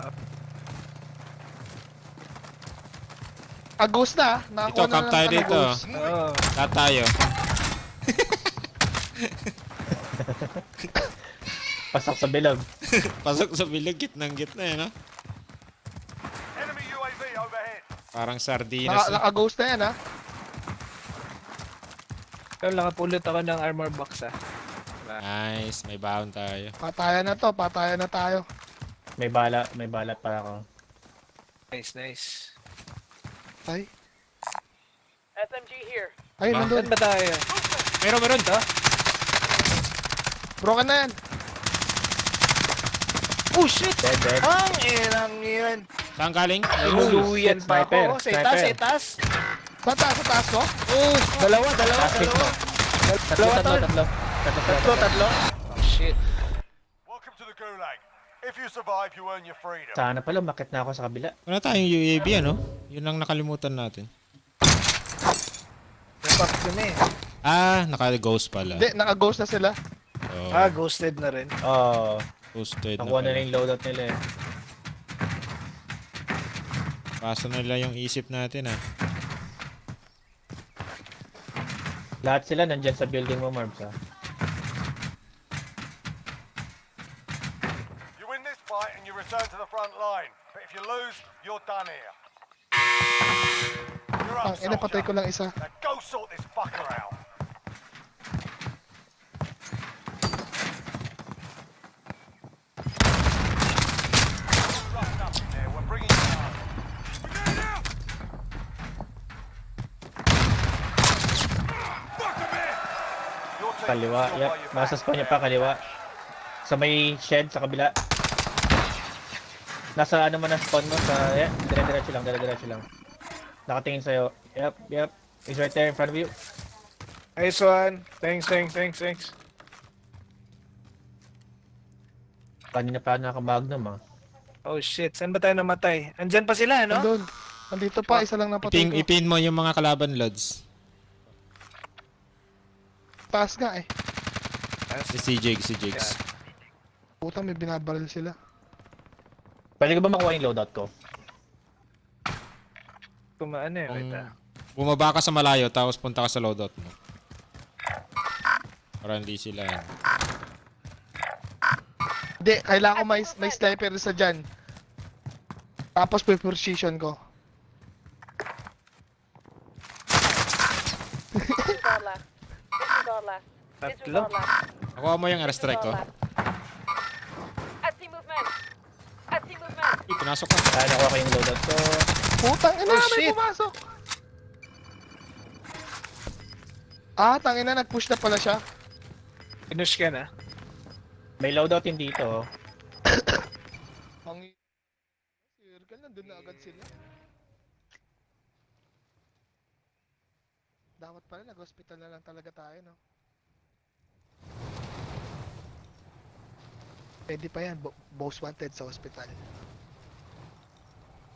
Speaker 9: Agos na,
Speaker 2: Dito,
Speaker 9: nakakuha na
Speaker 2: camp
Speaker 9: lang
Speaker 2: tayo
Speaker 9: ng
Speaker 2: dito.
Speaker 9: Agos.
Speaker 1: Oo.
Speaker 2: Lahat tayo.
Speaker 15: Pasok sa bilog.
Speaker 2: Pasok sa bilig, gitnang-gitna eh, no?
Speaker 5: Enemy UAV overhead.
Speaker 2: Parang sardinas.
Speaker 9: Naka-ghost na yan, ha?
Speaker 1: Pero nakapulot ako ng armor box
Speaker 2: Nice, may baon tayo.
Speaker 9: Patayan na to, patayan na tayo.
Speaker 15: May balat pa ako.
Speaker 1: Nice.
Speaker 9: Ay,
Speaker 5: SMG here.
Speaker 9: ay, nandun.
Speaker 1: Saan ba tayo?
Speaker 2: Meron to.
Speaker 9: Broken na yan.
Speaker 1: Oh shit!
Speaker 15: Dead.
Speaker 1: Ang inang yun.
Speaker 2: Saan galing?
Speaker 1: Tinuluyan pa
Speaker 15: Sniper,
Speaker 1: ako. Sa itaas, sa itaas.
Speaker 9: Sa taas ko?
Speaker 1: Oh, dalawa. Tatlo. Oh shit.
Speaker 5: Welcome to the Gulag. If you survive, you earn your freedom.
Speaker 15: Sana pala, makit na ako sa kabila.
Speaker 2: Wala tayong UAV, ano? Yun lang nakalimutan natin.
Speaker 1: Napak dun eh.
Speaker 2: Naka-ghost pala.
Speaker 9: Hindi, naka-ghost na sila.
Speaker 2: Oh,
Speaker 1: Ghosted na rin.
Speaker 15: Oo.
Speaker 2: ghosted na
Speaker 15: Nakuha na
Speaker 2: pala.
Speaker 15: yung loadout nila eh.
Speaker 2: Pasa na nila yung isip natin,
Speaker 15: Lahat sila nandyan sa building mo, Marbs, ha?
Speaker 5: You win this fight and you return to the front line. But if you lose, you're done here. You're up,
Speaker 9: Ang patay ko
Speaker 5: soldier.
Speaker 9: lang isa.
Speaker 5: Now go sort this fucker out. Rough nothing there. We're bringing you down. Your team
Speaker 15: Kaliwa,
Speaker 5: still
Speaker 15: yep.
Speaker 5: got your
Speaker 15: Nasa
Speaker 5: back.
Speaker 15: spawn niya pa, kaliwa. Sa may shed, sa kabila. Nasa ano man ang spawn mo, sa... Yeah, dire-diretso lang. Nakatingin sa'yo. Yep. He's right there in front of you.
Speaker 1: Nice one. Thanks.
Speaker 15: Kanina pa nakamagnum, ha?
Speaker 1: Oh shit, saan ba tayo namatay? Andyan pa sila, no?
Speaker 9: Nandun. Nandito pa, isa lang napatay ko.
Speaker 2: Ipin mo yung mga kalaban, Lods.
Speaker 9: Taas nga eh.
Speaker 2: Si Jigs.
Speaker 9: Puta, may binabaril sila.
Speaker 15: Pwede ko ba makuha yung loadout ko?
Speaker 1: Kumaan eh, wait
Speaker 2: Bumaba ka sa malayo, tapos punta ka sa loadout mo. Para hindi sila.
Speaker 9: Hindi, kailangan ko may sniper sa dyan. Tapos precision ko.
Speaker 1: Tatlo.
Speaker 2: Nakuha mo yung airstrike ko. Pinasok ka.
Speaker 15: Kaya nakuha ko yung loadout ko.
Speaker 9: Putang ina,
Speaker 1: Oh,
Speaker 9: may
Speaker 1: shit.
Speaker 9: pumasok. Tangina, nag-push na pala siya.
Speaker 1: Pinush ka na.
Speaker 15: May loadout din dito, oh.
Speaker 9: Ang circle, nandun na agad sila. Dapat pala nag-hospital na lang talaga tayo, no? Pwede pa yan, most wanted sa hospital.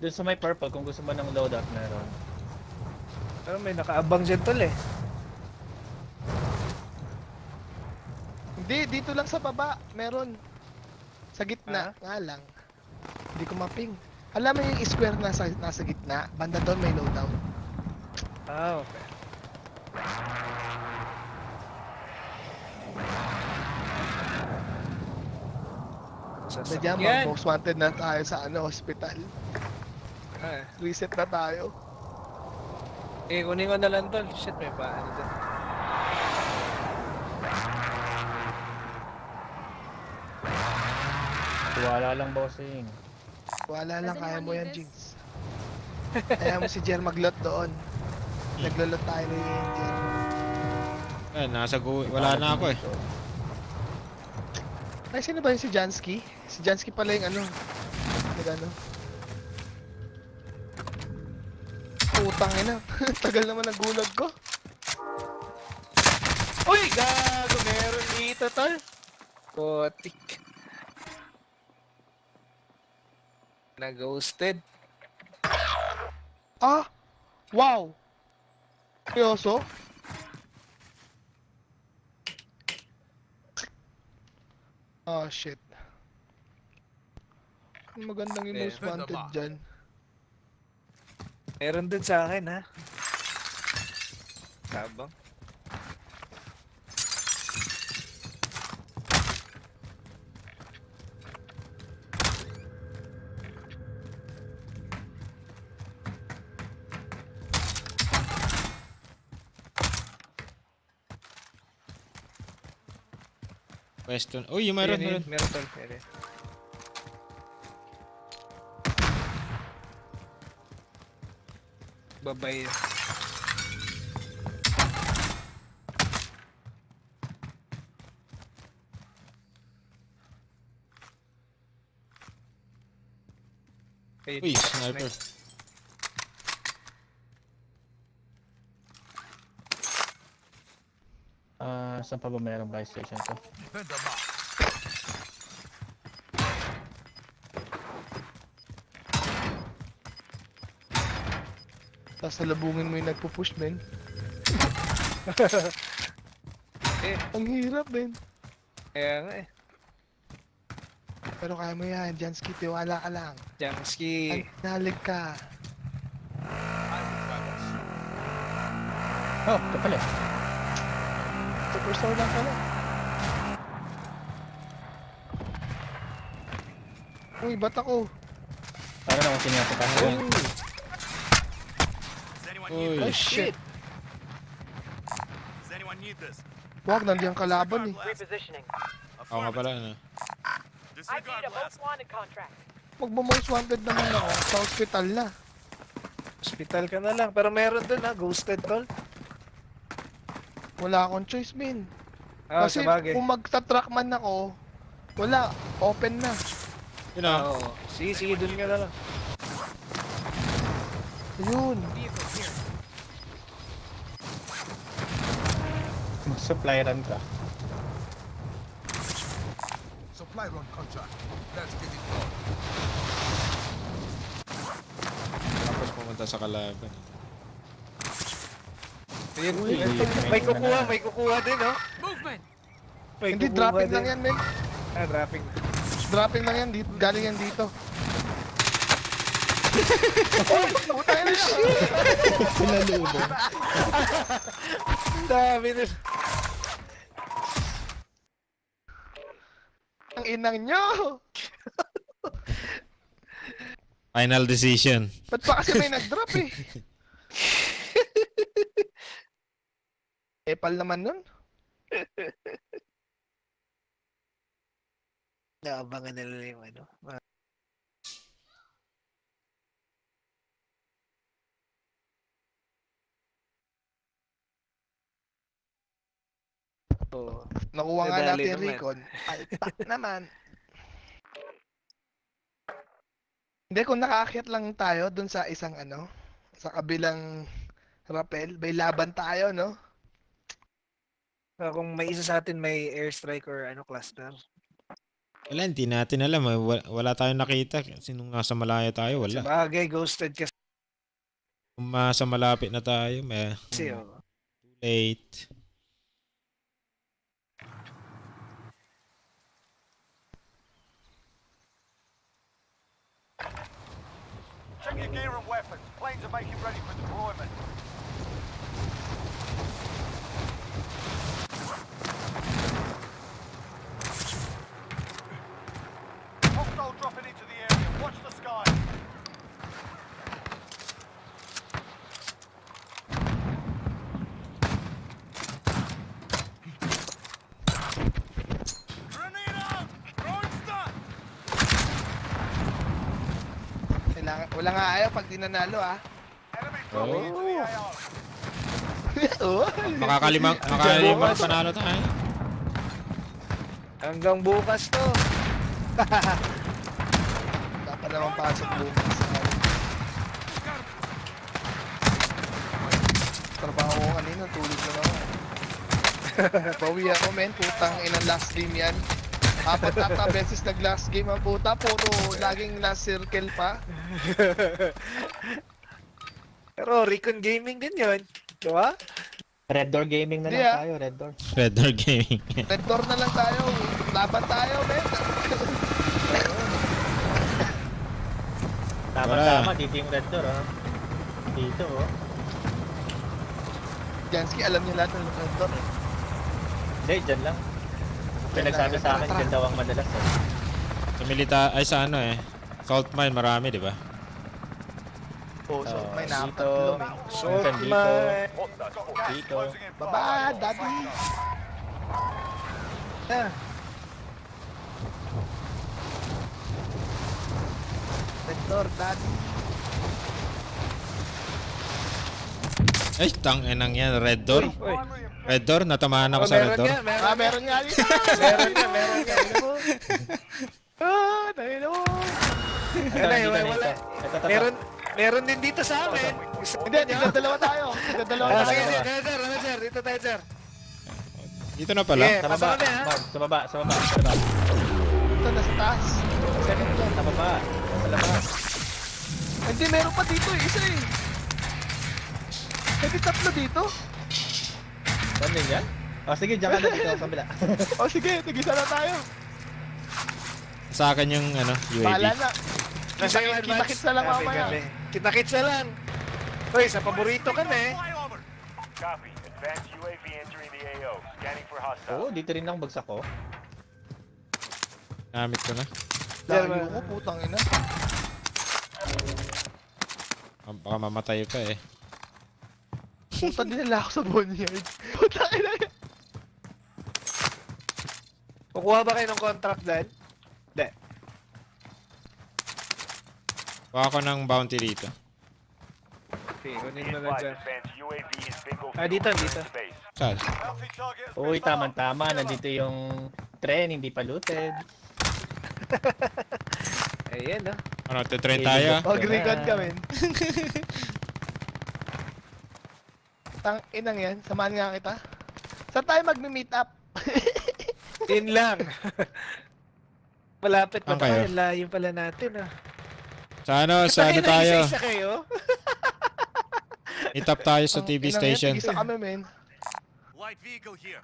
Speaker 15: Doon sa may purple, kung gusto mo ng loadout, meron.
Speaker 1: Pero may nakaabang dyan tol eh.
Speaker 9: Hindi, dito lang sa baba, meron. Sa gitna, nga lang. Hindi ko maping. Alam mo yung square nasa gitna, banda doon may loadout.
Speaker 1: Okay.
Speaker 9: Sadya, most wanted na tayo sa hospital. Reset na tayo.
Speaker 1: Kunin ko na lang tol. Shit, may paano dyan.
Speaker 15: Wala lang, bossing.
Speaker 9: Wala lang, kaya mo yan, Jinx. Kaya mo si Jer maglot doon. Naglolot tayo ni Jer.
Speaker 2: Wala na ako eh.
Speaker 9: Ay, sino ba yung si Jansky? Si Jansky pala yung ano. Putang ina. Tagal naman ang gulag ko.
Speaker 1: Uy! Gago! Meron dito tol. Kotik. Na-ghosted.
Speaker 9: Wow! Seryoso? Shit. Magandang yung most wanted dyan.
Speaker 1: Meron din sa akin, ha? Tabang.
Speaker 2: Pwesto. Uy, yung meron.
Speaker 1: Meron tol. Meron. Babay.
Speaker 2: Uy, sniper.
Speaker 15: Saan pa ba mayroong buy station to?
Speaker 9: Tapos salabungin mo yung nagpo-push, men. Ang hirap, men.
Speaker 1: Kaya nga eh.
Speaker 9: Pero kaya mo yan, Jansky, tiwala ka lang.
Speaker 1: Jansky.
Speaker 9: Nalig ka.
Speaker 15: Oh, ito pala.
Speaker 9: Superstar lang pala. Uy, ba't ako?
Speaker 15: Para na kung sinasaka.
Speaker 2: Uy,
Speaker 9: Oh, shit.
Speaker 5: Does anyone need this?
Speaker 9: Wag, nandiyan kalaban eh.
Speaker 7: Repositioning.
Speaker 2: ako nga pala, ano.
Speaker 7: I need a most wanted contract.
Speaker 9: Magmo-most wanted naman ako. Sa hospital na.
Speaker 1: Hospital ka na lang. Pero meron dun ha. Ghosted tol.
Speaker 9: Wala akong choice, men.
Speaker 1: Ah,
Speaker 9: Kasi
Speaker 1: sabagay.
Speaker 9: kung magta-track man ako, wala. Open na.
Speaker 2: Yun know.
Speaker 1: Oo. Sige, dun ka na lang.
Speaker 9: Ayun.
Speaker 15: Mag-supply run ka.
Speaker 12: Supply run contract. Let's get it going.
Speaker 2: Tapos pumunta sa kalaban.
Speaker 1: Ayun, may kukuha din oh.
Speaker 7: Movement!
Speaker 1: May
Speaker 9: Hindi,
Speaker 1: kukuha
Speaker 9: dropping
Speaker 1: din.
Speaker 9: lang yan, men.
Speaker 1: Ah, dropping.
Speaker 9: Dropping lang yan. Galing yan dito. Oh, puta yan siya.
Speaker 15: Sinalubo.
Speaker 1: Ang dami na.
Speaker 9: Ang inang nyo.
Speaker 2: Final decision.
Speaker 9: Ba't pa kasi may nag-drop eh? Epal naman nun.
Speaker 1: Naabangan nila yung ano. Oh,
Speaker 9: Nakuha nga
Speaker 1: nadali
Speaker 9: natin
Speaker 1: naman.
Speaker 9: recon. Alpak naman. Hindi, kung nakaakyat lang tayo dun sa isang ano, sa kabilang rappel, may laban tayo, no?
Speaker 1: Kung may isa sa atin may airstrike or ano cluster.
Speaker 2: Wala, hindi natin alam. Wala tayong nakita. Sinong nasa malaya tayo, wala.
Speaker 1: Sabagay, ghosted kasi.
Speaker 2: Kung sa malapit na tayo, may
Speaker 1: Oh.
Speaker 2: too late.
Speaker 5: Check your gear and weapons. Planes are making ready for deployment. Hostile dropping into the area. Watch the sky. Grenade out! Throwing stun!
Speaker 9: Wala nga ayaw pag di nanalo, ah.
Speaker 5: Enemy dropping into the AR.
Speaker 9: Oo.
Speaker 2: Makakalimang panalo tayo.
Speaker 1: Hanggang bukas to.
Speaker 9: Dapat naman pasok bukas. Trabaho ko kanina, tulog na naman. Bawi ako, men. Putang inang last game yan. Apat beses nag-last game ang puta. Puro laging last circle pa.
Speaker 1: Pero Recon Gaming din yun. Diba?
Speaker 15: Red Door Gaming na lang
Speaker 9: Hindi,
Speaker 15: tayo, Red Door.
Speaker 2: Red Door Gaming.
Speaker 9: Red door na lang tayo. Laban tayo, men.
Speaker 15: Tama-tama, dito yung Red Door, ha? Dito, oh.
Speaker 9: Jansky, alam niyo lahat ng red door, eh.
Speaker 15: Hindi, dyan lang. Pinagsabi sa akin, dyan daw ang madalas, eh.
Speaker 2: Sa ay sa ano eh. Salt mine, marami, di ba?
Speaker 9: Oh, so may
Speaker 15: dito.
Speaker 9: nakapatlo, men.
Speaker 15: Minsan dito.
Speaker 5: Got gas
Speaker 15: Dito.
Speaker 5: closing in.
Speaker 9: Bye-bye, daddy.
Speaker 1: Yeah.
Speaker 9: door, daddy.
Speaker 2: Ay, enang yan. Red door. Red door, natamaan ako sa red door.
Speaker 9: Meron nga dito. meron nga. Tayo mo. Wala. Meron din dito sa amin. Hindi, dalawa tayo. Sige, sir. Dito tayo, sir.
Speaker 2: Dito na pala.
Speaker 15: Sa baba. Mark, sa baba.
Speaker 9: Dito na sa taas.
Speaker 15: Second floor, sa baba. Sa labas.
Speaker 9: Hindi, meron pa dito isa eh. Hindi, tatlo dito.
Speaker 15: Saan din yan? O sige, diyan ka na dito sa kabila.
Speaker 9: O sige, tigisa na tayo.
Speaker 2: Sa akin yung UAV.
Speaker 9: Bahala na. Kita-kits na lang mamaya. Kita-kits na lang. Hoy, sa paborito kami.
Speaker 5: Copy. Advanced UAV entering the AO. Scanning for hostile.
Speaker 15: Oo, dito rin ang bagsak ko.
Speaker 2: Gamit ko na.
Speaker 9: Layo ko, putang ina.
Speaker 2: Baka mamatay pa eh.
Speaker 9: Puta dinala ako sa boneyard. Putang ina yan. Kukuha ba kayo ng contract dyan? Hindi.
Speaker 2: Kuha ako ng bounty dito.
Speaker 9: Okay, kunin mo lang dyan.
Speaker 5: Advanced UAV is bingo.
Speaker 9: Dito.
Speaker 2: Saan?
Speaker 15: Uy, tama-tama. Nandito yung tren, hindi pa looted.
Speaker 9: Ayan, no?
Speaker 2: Ano, titrain tayo?
Speaker 9: Mag-recon kami. Tang inang yan, samahan nga kita. Saan tayo mag-meet up? Yun lang. Malapit pa tayo, layo pala natin ah.
Speaker 2: Sa ano tayo?
Speaker 9: Isa kayo?
Speaker 2: Meet up tayo sa TV station.
Speaker 9: Isa kami, men.
Speaker 4: Light vehicle here.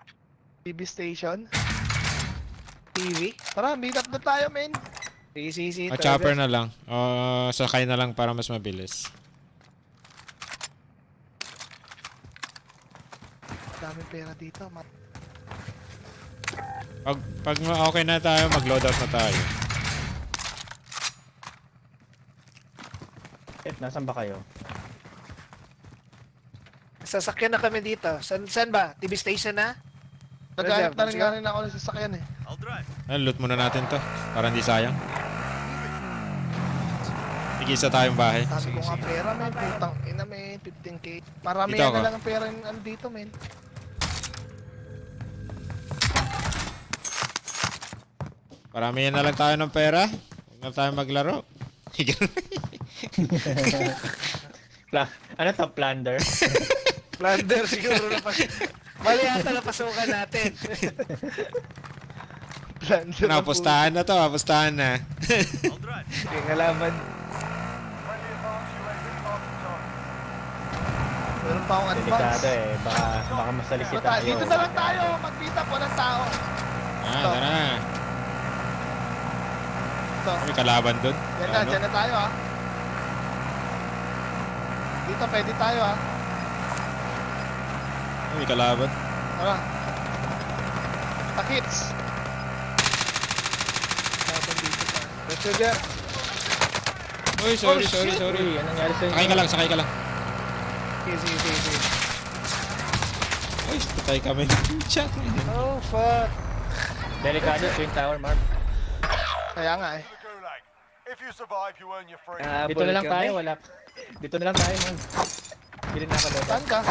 Speaker 9: TV station? TV? Tara, meet up na tayo, men. Sige.
Speaker 2: O chopper na lang. O sakay na lang para mas mabilis.
Speaker 9: Daming pera dito, mat.
Speaker 2: Pag okay na tayo, mag-loadout na tayo.
Speaker 15: Nasaan ba kayo?
Speaker 9: Sasakyan na kami dito. Saan ba? TV station na? Naghanap na rin ako ng sasakyan eh.
Speaker 4: I'll drive.
Speaker 2: Loot muna natin to. Para hindi sayang. Igisa tayong bahay.
Speaker 9: Sabi ko nga pera, men. Putang ina, men. 15k. Marami
Speaker 2: Dito
Speaker 9: na
Speaker 2: ako.
Speaker 9: lang ang pera yung dito, men.
Speaker 2: Paramihan na lang tayo ng pera. Huwag na tayo maglaro.
Speaker 15: Ano to, plunder?
Speaker 9: Plunder siguro na mali ata na pasukan natin. Plunder.
Speaker 2: Pustahan na to. Pustahan na.
Speaker 4: I'll drive.
Speaker 9: Okay, ngalaman. Meron pa akong advance.
Speaker 15: Delikado eh. Baka masalisi tayo.
Speaker 9: Dito na lang tayo. Mag-meet up. Walang tao.
Speaker 2: Tara. May kalaban dun.
Speaker 9: Dyan na tayo ah. Dito pwede tayo ah.
Speaker 2: May kalaban.
Speaker 9: Tara. Takits. Laban dito pa. Let's go dyan.
Speaker 2: Uy, sorry.
Speaker 15: Uy, anong nangyari sa'yo?
Speaker 2: Sakay ka lang.
Speaker 9: Sige.
Speaker 2: Uy, patay kami. Chat.
Speaker 9: Oh, fuck.
Speaker 15: Delikado, Twin Tower, Mark.
Speaker 9: Kaya nga eh.
Speaker 5: If you survive, you earn your free.
Speaker 15: Dito na lang tayo, wala. Dito na lang tayo, man. Hindi na ako doon.
Speaker 9: Saan ka?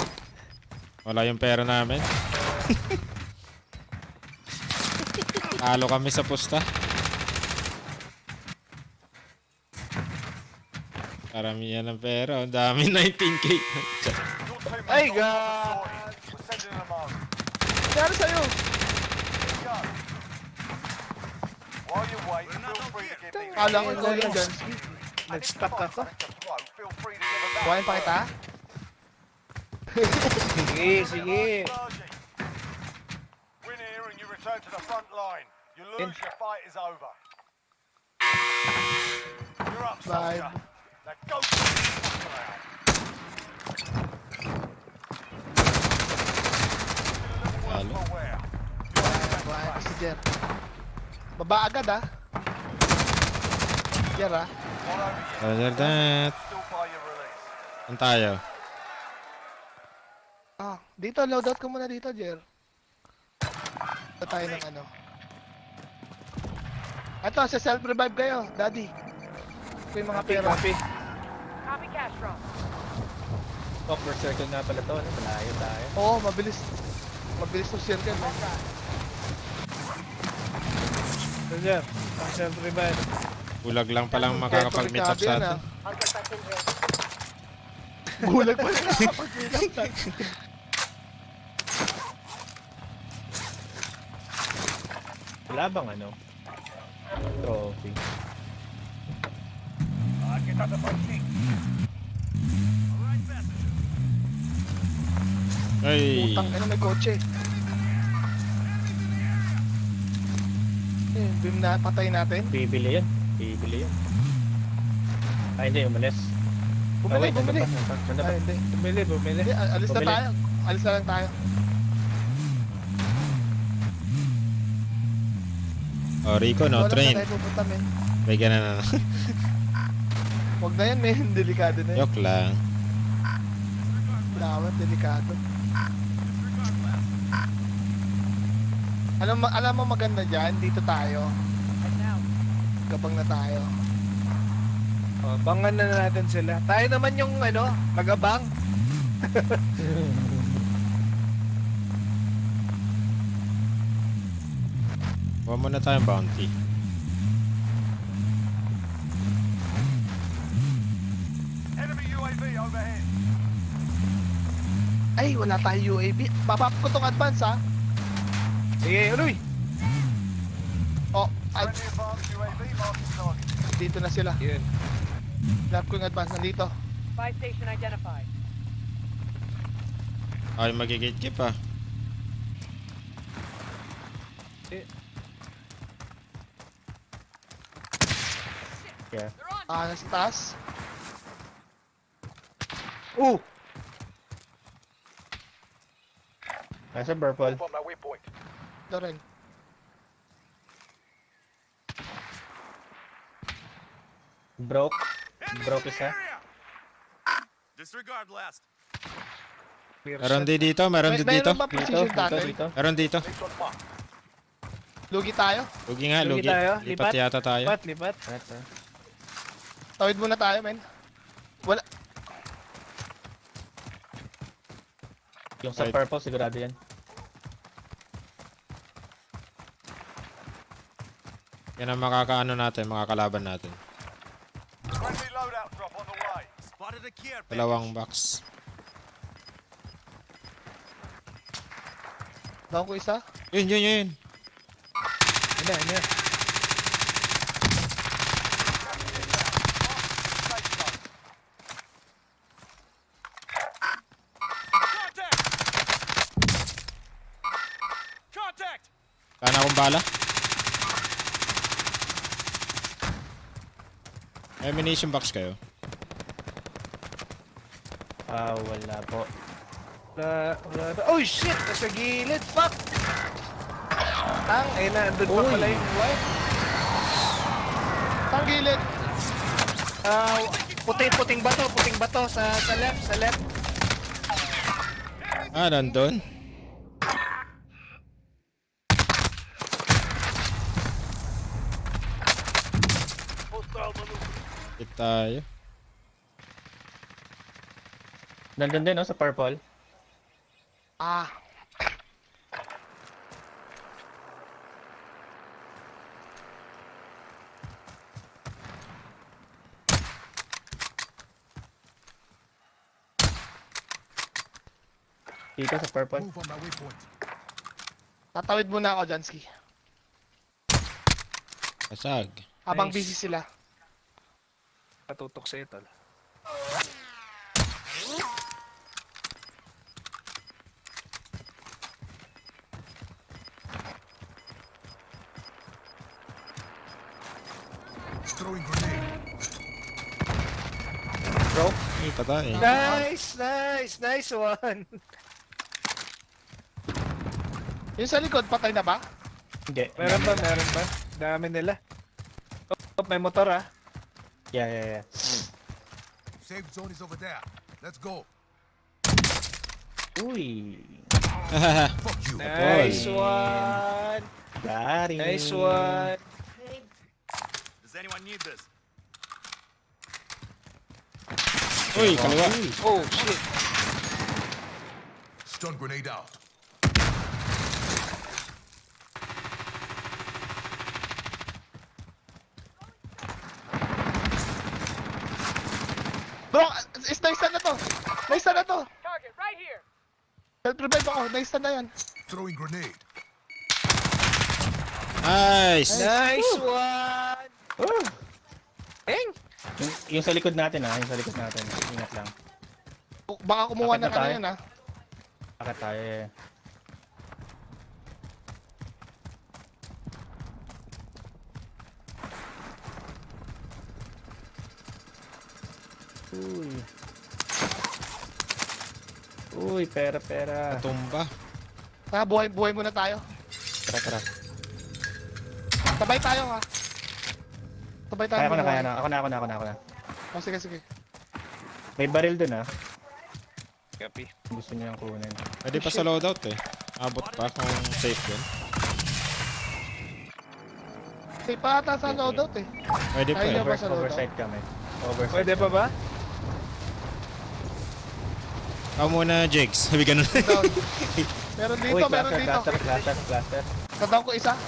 Speaker 2: Wala yung pera namin. Talo kami sa pusta. Karamihan ng pera. Ang dami, 19k.
Speaker 9: Ay, God! Kaya sa'yo?
Speaker 5: While you wait, feel free to give me
Speaker 9: Kala ko yung dyan. Nag-stuck ako.
Speaker 5: feel free to give a
Speaker 9: Kuhain pa kita? Sige.
Speaker 5: Win here and you return to the front line. You lose, your fight is over. You're up,
Speaker 9: Bye.
Speaker 5: soldier. Now go to the ground.
Speaker 2: Talo.
Speaker 9: Kuhain ko si Jer. Baba agad ah. Jer ah.
Speaker 2: Roger that. Saan tayo?
Speaker 9: Dito, loadout ko muna dito, Jer. Ito tayo ng ano. Ito, sa self-revive kayo, daddy. ko yung mga pera.
Speaker 7: Copy cash drop.
Speaker 15: Upper circle nga pala to, ano? Malayo tayo.
Speaker 9: Oo, mabilis. Mabilis to circle.
Speaker 1: Sir, ang self-revive.
Speaker 2: Bulag lang palang makakapag-meet up sa atin.
Speaker 9: Bulag pa rin nakakapag-meet up sa atin.
Speaker 15: Wala bang ano? Trophy.
Speaker 5: Get on the fighting.
Speaker 2: Ay,
Speaker 9: Putang ina, may kotse. Beam na, patay natin.
Speaker 15: Bibili yan. Bibili yan. Ay, hindi. Umalis.
Speaker 9: Bumili, bumili.
Speaker 15: Nandun pa.
Speaker 9: Ay, hindi.
Speaker 1: Bumili.
Speaker 9: Hindi, alis na
Speaker 15: Bumili.
Speaker 9: tayo. Alis na lang tayo.
Speaker 2: oh Rico, no
Speaker 9: Wala
Speaker 2: train.
Speaker 9: na tayo pupunta, men.
Speaker 2: Bigyan na.
Speaker 9: Huwag na yan, men. Delikado na yan.
Speaker 2: Yok lang.
Speaker 9: Lawan, delikado. Alam mo maganda dyan? Dito tayo. Gabang na tayo.
Speaker 1: Oh, bangan na natin sila. Tayo naman yung mag-abang.
Speaker 2: Huwag muna tayong bounty.
Speaker 5: Enemy UAV overhead.
Speaker 9: Ay, wala tayo UAV. Papap ko tong advance, ha?
Speaker 1: Sige, uloy.
Speaker 9: Oh,
Speaker 5: Friendly advanced UAV marking target.
Speaker 9: dito na sila.
Speaker 1: Yun.
Speaker 9: Grab ko yung advance. Nandito.
Speaker 7: Buy station identified.
Speaker 2: Ay, magigit-kip ah.
Speaker 15: Yeah.
Speaker 9: Nasa taas.
Speaker 15: Nasa purple.
Speaker 5: On my waypoint.
Speaker 9: Ito rin.
Speaker 15: Broke. Broke isa.
Speaker 5: Disregard last.
Speaker 2: Meron din dito, meron din dito.
Speaker 9: Mayroon ba position natin?
Speaker 2: Meron dito.
Speaker 9: Lugi tayo.
Speaker 2: Lugi nga,
Speaker 1: Lugi
Speaker 2: lugi.
Speaker 1: tayo,
Speaker 2: Lipat
Speaker 1: lipat.
Speaker 2: yata tayo.
Speaker 1: Lipat.
Speaker 9: Tawid muna tayo, men. Wala.
Speaker 15: Yung sa
Speaker 2: Right.
Speaker 15: purple, sigurado yan.
Speaker 2: Yan ang makakaano natin, makakalaban natin.
Speaker 5: Friendly loadout drop on the way. Spotted a care package.
Speaker 2: Dalawang box.
Speaker 9: Down ko isa.
Speaker 2: Yun.
Speaker 1: Ano.
Speaker 5: Contact!
Speaker 2: Kana akong bala. May ammunition box kayo.
Speaker 15: Wala po.
Speaker 1: Wala. Oh shit! Nasa gilid. Fuck! Andun pa pala yung white.
Speaker 9: Tanggilid.
Speaker 1: Puting bato sa left.
Speaker 2: Ah, nandun. Hit tayo.
Speaker 15: Nandun din, no, sa purple.
Speaker 9: Ah.
Speaker 15: Dito sa purple.
Speaker 12: Move on my waypoint.
Speaker 9: Tatawid muna ako, Jansky.
Speaker 2: Kasag.
Speaker 9: Habang
Speaker 1: Nice.
Speaker 9: busy sila.
Speaker 1: Patutok sa'yo, tol.
Speaker 12: Throwing grenade.
Speaker 15: Broke.
Speaker 2: Ay, patay.
Speaker 1: Nice one.
Speaker 9: Yung sa likod, patay na ba?
Speaker 15: Hindi.
Speaker 1: Meron pa. Dami nila. Oh, may motor ah.
Speaker 15: Yeah.
Speaker 12: Safe zone is over there. Let's go.
Speaker 15: Uy.
Speaker 12: Fuck you.
Speaker 1: Nice one.
Speaker 15: Got it.
Speaker 1: Nice one.
Speaker 5: Does anyone need this?
Speaker 2: Uy, kaliwa.
Speaker 1: Oh, shit.
Speaker 12: Stun grenade out.
Speaker 9: Bro, is nice na to. Nice na to.
Speaker 7: Target right here.
Speaker 9: Self-revive ako. Nice na yan.
Speaker 12: Throwing grenade.
Speaker 2: Nice!
Speaker 1: Nice one!
Speaker 15: Oh.
Speaker 1: Eng!
Speaker 15: Yung sa likod natin yung sa likod natin. Ingat lang.
Speaker 9: Baka kumuha
Speaker 15: Bakit na
Speaker 9: ng ano
Speaker 15: tayo?
Speaker 9: yan
Speaker 15: Bakit tayo eh. Uy. Uy, pera.
Speaker 2: Tumba.
Speaker 9: Buhay muna tayo.
Speaker 15: Tara.
Speaker 9: Sabay tayo ha. Sabay tayo.
Speaker 15: Kaya na. Ako na.
Speaker 9: Oh, sige.
Speaker 15: May baril dun
Speaker 1: Copy.
Speaker 15: Gusto niyo yung kunin.
Speaker 2: Pwede pa sa loadout eh. Abot pa kung safe yun.
Speaker 9: Safe pa ata sa loadout eh.
Speaker 2: Pwede pa
Speaker 9: Ayun
Speaker 2: eh.
Speaker 9: na ba sa loadout?
Speaker 15: Oversight kami. Oversight.
Speaker 1: Pwede pa ba?
Speaker 2: Ako muna, Jigs. Sabi ganun.
Speaker 9: Down. Meron dito,
Speaker 15: Uy,
Speaker 9: meron dito.
Speaker 15: cluster.
Speaker 9: Tatawag ko isa.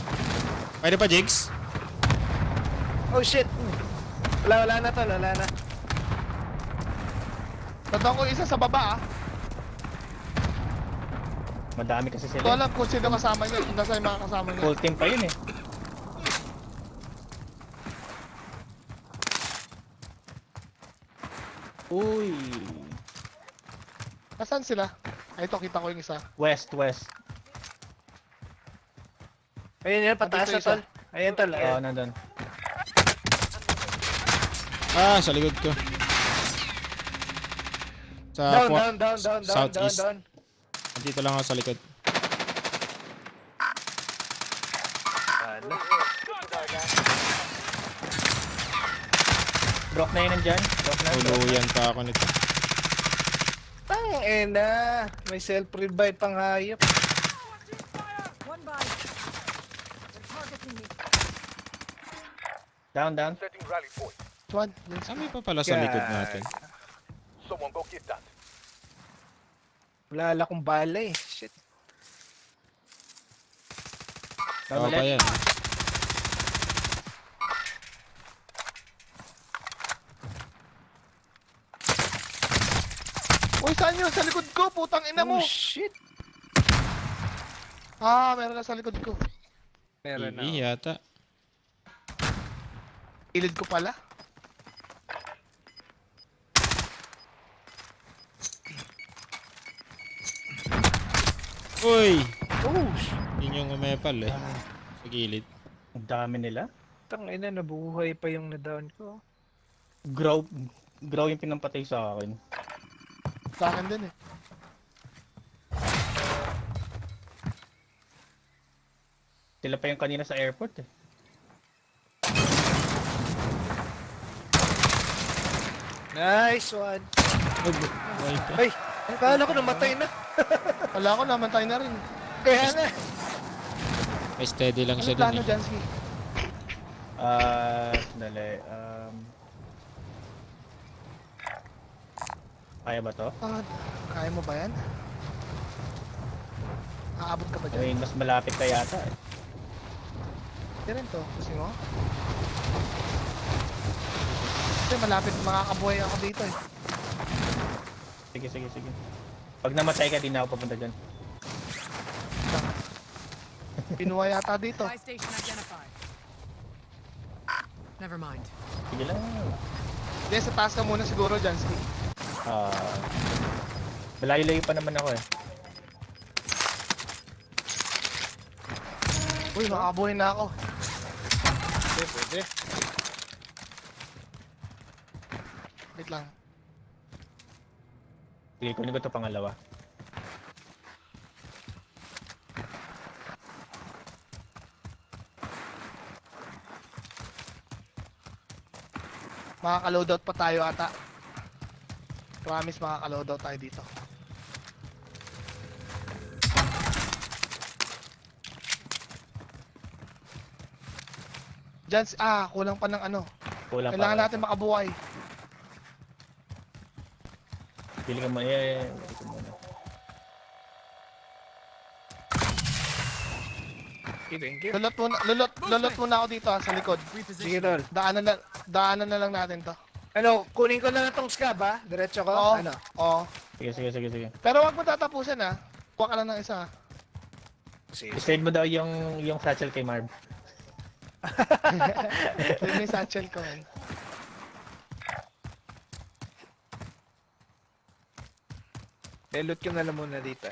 Speaker 2: Pwede pa, Jigs?
Speaker 1: Oh, shit. Wala na.
Speaker 9: Tatawag ko isa sa baba
Speaker 15: Madami kasi
Speaker 9: Ito
Speaker 15: sila.
Speaker 9: alam kung sino kasama niya. Nasa yung mga kasama niya.
Speaker 15: Full team pa yun eh. Uy.
Speaker 9: Nasaan sila? Ay, ito, kita ko yung isa.
Speaker 15: West.
Speaker 1: Ayun yan, pataas na
Speaker 9: Nandito
Speaker 1: tol. Ayun tol.
Speaker 15: Oo, nandun.
Speaker 2: Sa likod ko. Sa
Speaker 1: Down.
Speaker 2: southeast. Dito lang ako sa likod.
Speaker 1: Ano?
Speaker 15: Broke na yun nandyan.
Speaker 2: Tuluyan pa ako nito.
Speaker 1: Tangina. May self-revive pang hayop.
Speaker 15: Down.
Speaker 5: Setting rally point.
Speaker 9: One.
Speaker 2: Kami pa pala sa likod natin.
Speaker 5: Someone go get that.
Speaker 1: Wala akong bala eh. Shit.
Speaker 2: Tawa pa yan.
Speaker 9: Uy, saan yun? Sa likod ko, putang ina mo.
Speaker 1: Oh, shit.
Speaker 9: Meron na sa likod ko.
Speaker 1: Meron na.
Speaker 2: TV yata.
Speaker 9: Ilid ko pala.
Speaker 2: Uy!
Speaker 1: Oh,
Speaker 2: Yun yung umepal eh. Sa gilid.
Speaker 15: Ang dami nila.
Speaker 1: tangina, nabuhay pa yung na-down ko.
Speaker 15: Grow yung pinampatay sa akin.
Speaker 9: Sa akin din eh.
Speaker 15: Sila pa yung kanina sa airport eh.
Speaker 1: Nice one.
Speaker 2: Ay,
Speaker 1: Ay, akala ko namatay na.
Speaker 9: Wala ko, namatay na rin.
Speaker 1: Kaya na.
Speaker 2: may steady lang
Speaker 9: Ano
Speaker 2: siya
Speaker 9: plano
Speaker 2: dun eh.
Speaker 9: dyan, Ski?
Speaker 15: Dali. Kaya ba to?
Speaker 9: Kaya mo ba yan? Aabot ka ba dyan?
Speaker 15: Ay, mas malapit ka yata eh.
Speaker 9: Hindi rin to. Gusto mo? Kasi malapit makakabuhay ako dito eh.
Speaker 15: Sige. Pag namatay ka, di na ako papunta dyan.
Speaker 9: Pinuha yata dito.
Speaker 7: Buy station identified. Never mind.
Speaker 15: Sige lang.
Speaker 9: Hindi, sa taas ka muna siguro dyan, Ski.
Speaker 15: Malayo-layo pa naman ako eh.
Speaker 9: Uy, makakabuhay na ako.
Speaker 1: Pwede.
Speaker 9: Wait lang.
Speaker 15: Sige, kunin ko ito pangalawa.
Speaker 9: Makaka-loadout pa tayo ata. Promise makaka-loadout tayo dito. Diyan, kulang pa ng ano.
Speaker 15: Kulang
Speaker 9: Kailangan
Speaker 15: pa.
Speaker 9: natin makabuhay.
Speaker 15: Pili ka mo. Yeah. Pili ka muna.
Speaker 1: Thank you.
Speaker 9: Lulot muna ako dito sa likod.
Speaker 1: Sige, tol.
Speaker 9: Daanan na lang natin to.
Speaker 1: Ano, kunin ko na lang tong scab, ha? Diretso ko?
Speaker 9: Oo.
Speaker 1: Ano?
Speaker 9: Oo.
Speaker 15: Sige.
Speaker 9: Pero wag mo tatapusin ha. Kuha ka lang ng isa.
Speaker 1: Sige.
Speaker 15: Save mo daw yung satchel kay Marv.
Speaker 9: Yun yung satchel ko eh.
Speaker 1: Loot ko na lang muna dito.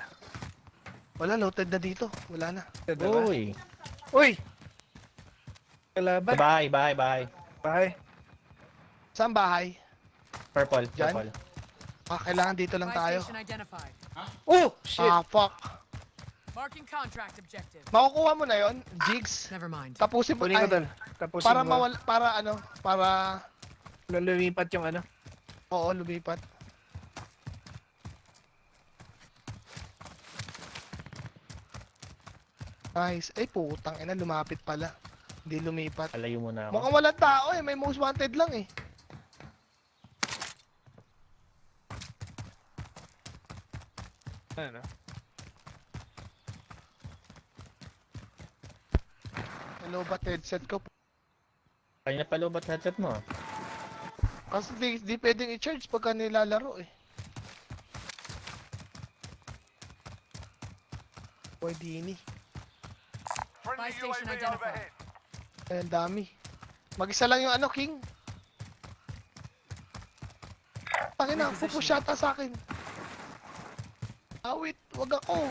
Speaker 9: Wala, loaded na dito. Wala na.
Speaker 1: Diba?
Speaker 15: Uy!
Speaker 1: Kalaban.
Speaker 15: Bahay.
Speaker 1: Bahay.
Speaker 9: Saan bahay?
Speaker 15: Purple.
Speaker 9: Dyan? Kailangan dito lang tayo.
Speaker 7: Buy station identified.
Speaker 1: Oh! Shit!
Speaker 9: Fuck.
Speaker 7: Marking contract objective.
Speaker 9: Makukuha mo na yon, Jigs.
Speaker 7: Never mind.
Speaker 9: Tapusin mo.
Speaker 1: Kunin ko, tol. Tapusin
Speaker 9: Para
Speaker 1: mo.
Speaker 9: mawala, para
Speaker 1: Lumipat yung ano.
Speaker 9: oo, lumipat. Nice. Ay, putang ina, lumapit pala. Hindi lumipat.
Speaker 15: Alayo muna ako.
Speaker 9: Mukhang walang tao eh, may most wanted lang eh.
Speaker 1: Ano?
Speaker 9: Hello, ba't headset ko?
Speaker 15: Kanya pa lobat headset mo.
Speaker 9: Kasi di pwedeng i-charge pagka nilalaro eh. Boy, Dini.
Speaker 7: Buy
Speaker 5: Friendly
Speaker 7: station
Speaker 5: UAV
Speaker 7: identified.
Speaker 5: overhead.
Speaker 9: Ay, ang dami. Mag-isa lang yung ano, King. Tangin na, pupush yata sa akin. Wait, wag ako.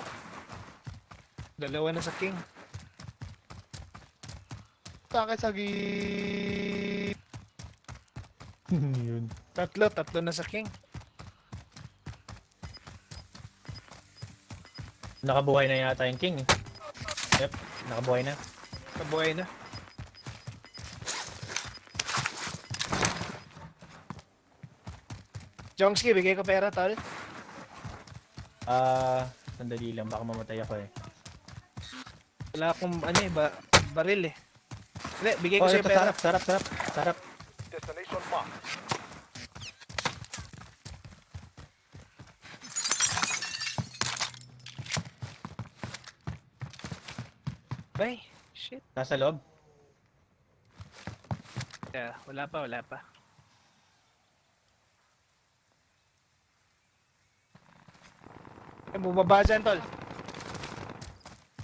Speaker 1: Dalawa na sa king.
Speaker 9: Sa akin sa gilid.
Speaker 15: Yun.
Speaker 1: Tatlo na sa king.
Speaker 15: Nakabuhay na yata yung king eh. Yep, nakabuhay na.
Speaker 1: Kabuhay na. Jongski, bigay ko pera, tol.
Speaker 15: Sandali lang, baka mamatay ako eh.
Speaker 1: Wala akong ano eh, baril eh. Hindi, bigay ko
Speaker 15: Oh,
Speaker 1: sa'yo
Speaker 15: ito,
Speaker 1: pera.
Speaker 15: sarap.
Speaker 5: Destination marked.
Speaker 1: Ay, shit.
Speaker 15: Nasa loob.
Speaker 1: Yeah, wala pa. Bumaba dyan, tol.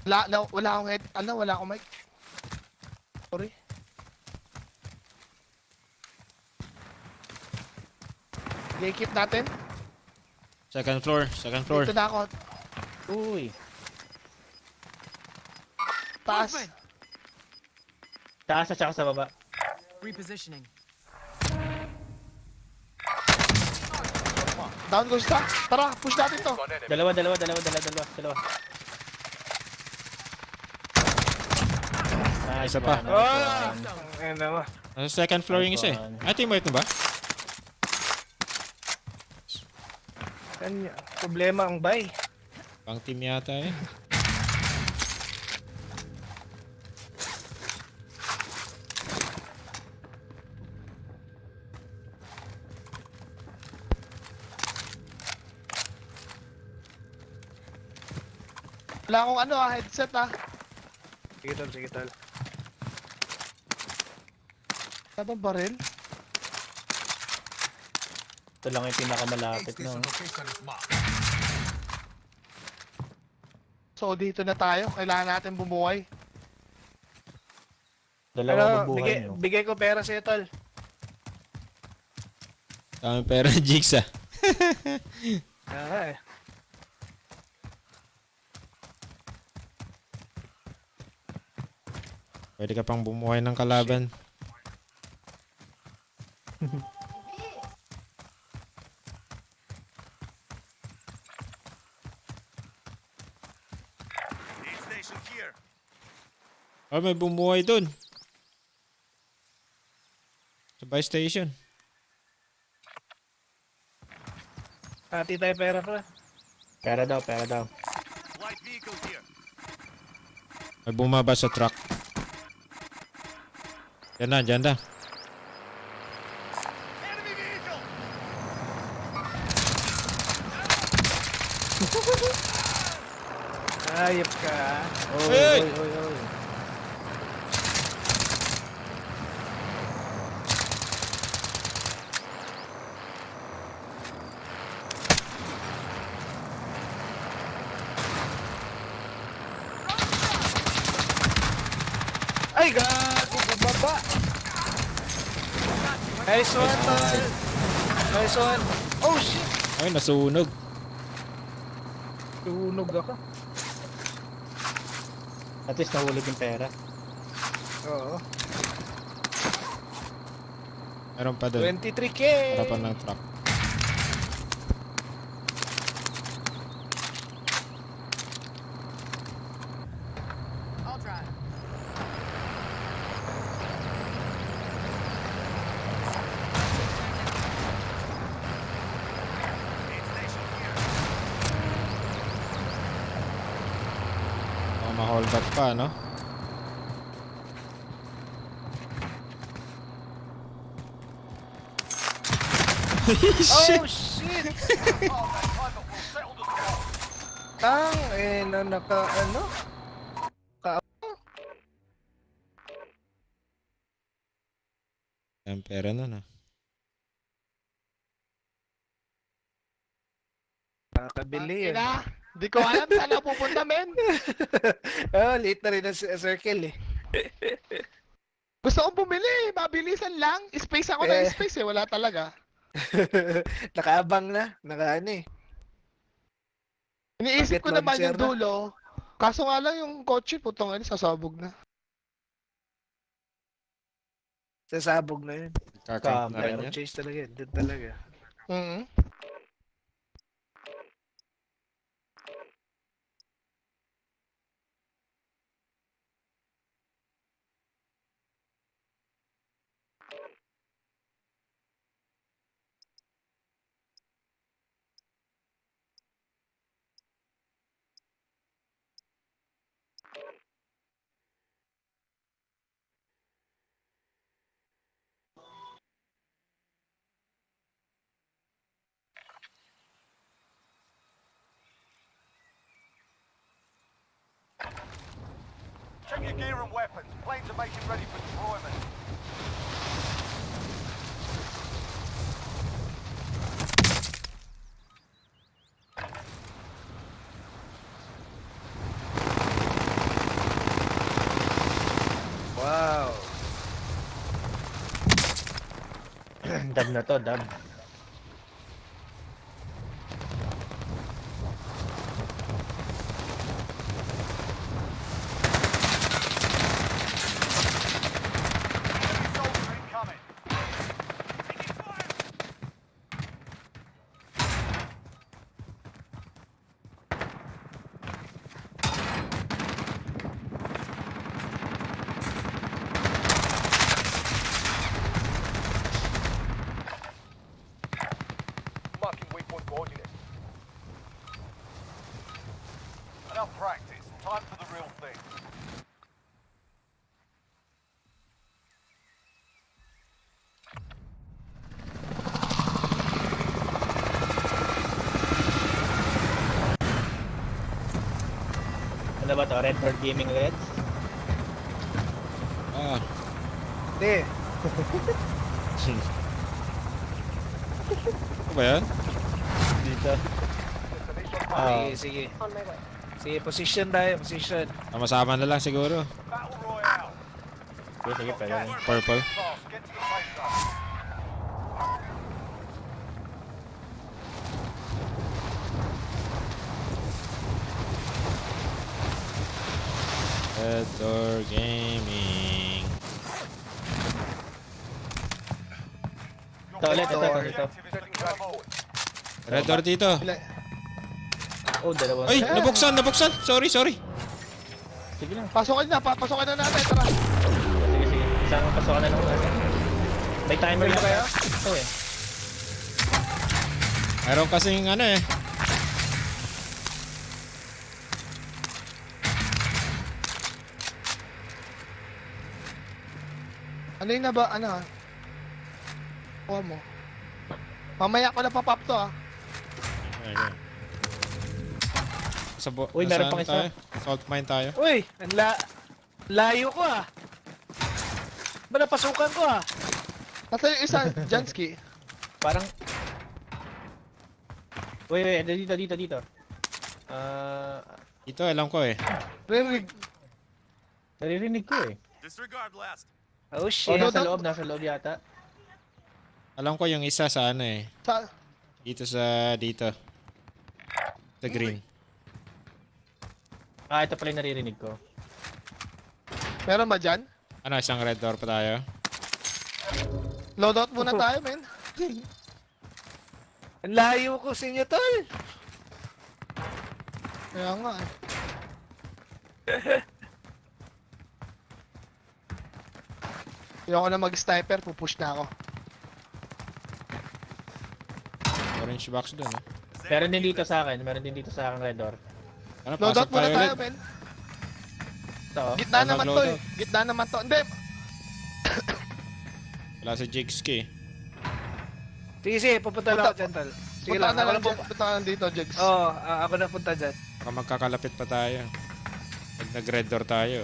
Speaker 9: Wala akong head, wala akong mic. Sorry. I-keep natin.
Speaker 2: Second floor.
Speaker 9: Dito na ako.
Speaker 15: Uy.
Speaker 9: Taas.
Speaker 15: Taas at saka sa baba.
Speaker 7: Repositioning.
Speaker 9: Down goes ta. Tara, push natin to.
Speaker 15: Dalawa. Nice
Speaker 2: Isa pa.
Speaker 15: one,
Speaker 1: Ah!
Speaker 15: nice one.
Speaker 1: Ayan naman.
Speaker 2: Second floor yung isa eh. Teammate mo ba?
Speaker 1: Kanya, problema ang bay.
Speaker 2: Pang team yata eh.
Speaker 9: Wala akong headset
Speaker 1: Sige tol.
Speaker 9: Ano bang baril?
Speaker 15: Ito lang yung pinakamalapit no.
Speaker 12: Location is marked.
Speaker 9: So dito na tayo. Kailangan natin bumuhay.
Speaker 15: Dalawa bubuhay nyo.
Speaker 1: Bigay ko pera sa'yo, tol.
Speaker 2: Dami pera Jigs ah.
Speaker 1: Ah,
Speaker 2: Pwede ka pang bumuhay ng kalaban.
Speaker 5: Station here.
Speaker 2: Oh, may bumuhay dun. Sa buy station.
Speaker 1: Hati tayo pera pa.
Speaker 15: Pera daw.
Speaker 5: Light vehicle here.
Speaker 2: May bumaba sa truck. Diyan na.
Speaker 5: Enemy vehicle.
Speaker 1: Ayop ka.
Speaker 2: Hey!
Speaker 1: Oy. Ay, gago, bumaba. Nice one, tol. Nice one. Oh, shit.
Speaker 2: Ay, nasunog.
Speaker 1: Tunog ako.
Speaker 15: At least nahulog yung pera.
Speaker 1: Oo.
Speaker 2: Meron pa doon.
Speaker 1: 23K.
Speaker 2: Harapan ng truck.
Speaker 7: I'll drive.
Speaker 2: Baka ma-hold up pa, no?
Speaker 1: Oh, shit. Naka, ano?
Speaker 2: Ang pera nun, ah.
Speaker 1: Nakakabili yun.
Speaker 9: Hindi ko alam saan ako pupunta, men.
Speaker 1: Oh, late na rin ang circle eh.
Speaker 9: Gusto kong bumili, mabilisan lang. Space ako na space eh, wala talaga.
Speaker 1: Nakaabang na. Naka ano eh.
Speaker 9: Iniisip ko
Speaker 1: Rocket
Speaker 9: naman
Speaker 1: launcher
Speaker 9: yung dulo. Kaso nga lang yung kotse, putong sasabog na.
Speaker 1: Sasabog na yun.
Speaker 2: Kakount na rin
Speaker 1: Pero
Speaker 2: yan.
Speaker 1: chase talaga yun. Doon talaga.
Speaker 9: Mhm.
Speaker 5: Check your gear and weapons. Planes are making ready for deployment.
Speaker 1: Wow.
Speaker 15: Dab na to, dab.
Speaker 5: Soldier incoming. Marking waypoint coordinates. Enough practice. Time for the real thing.
Speaker 15: Ano ba to? Redbird Gaming Reds?
Speaker 2: Ah.
Speaker 1: Hindi.
Speaker 2: Ano ba yan?
Speaker 15: Dito.
Speaker 1: Sige, sige. Sige, position tayo. Position.
Speaker 2: Sama-sama na lang siguro.
Speaker 5: Battle Royale.
Speaker 15: Sige, sige, pwede na.
Speaker 2: Purple.
Speaker 5: Fast. Get to the safe zone.
Speaker 2: Red Door Gaming.
Speaker 15: Ito ulit, ito.
Speaker 5: Objective is to come forward.
Speaker 2: Red Door dito.
Speaker 15: Oh, dalawa.
Speaker 2: Ay, nabuksan. Sorry.
Speaker 15: Sige lang.
Speaker 9: Pasokan na natin, tara.
Speaker 15: Sige, sige. Isang pasokan na lang natin. May timer lang kaya? Ito eh.
Speaker 2: Meron kasing ano eh.
Speaker 9: Ano yun na ba, Kuha mo. Mamaya ko na papap to,
Speaker 2: Okay.
Speaker 15: Uy, meron pang isa.
Speaker 2: tayo? Salt mine tayo.
Speaker 9: Uy, layo ko ah. Ba napasukan ko ah. Nasa yung isa, Jansky.
Speaker 15: Parang... Uy, dito.
Speaker 2: Ito, alam ko eh.
Speaker 9: Rinig.
Speaker 15: Naririnig ko eh.
Speaker 4: Disregard last.
Speaker 9: Oh
Speaker 15: Oh,
Speaker 9: shit.
Speaker 15: nasa loob yata.
Speaker 2: Alam ko yung isa sa ano eh.
Speaker 9: Sa,
Speaker 2: Dito. Sa green.
Speaker 15: Ah, ito pala yung naririnig ko.
Speaker 9: meron ba dyan?
Speaker 2: Ano, isang red door pa tayo?
Speaker 9: Loadout muna tayo, men. Ang layo ko sa inyo, tol. Kaya nga eh. Ayoko na mag-sniper, pupush na ako.
Speaker 2: Orange box dun eh.
Speaker 15: Meron din dito sa akin red door.
Speaker 2: Ano,
Speaker 9: Loadout
Speaker 2: pasok
Speaker 9: muna
Speaker 2: tayo
Speaker 9: tayo,
Speaker 2: ulit.
Speaker 9: men.
Speaker 15: Ito oh.
Speaker 9: Gitna naman to eh.
Speaker 2: mag-loadout.
Speaker 9: Gitna naman to. Hindi.
Speaker 2: Wala si Jigski.
Speaker 9: Sige, pupunta lang ako dyan, tol. Sige lang, ako na pupunta ka dito, Jigs. Oo, ako na punta dyan.
Speaker 2: Baka magkakalapit pa tayo. Pag nag-red door tayo.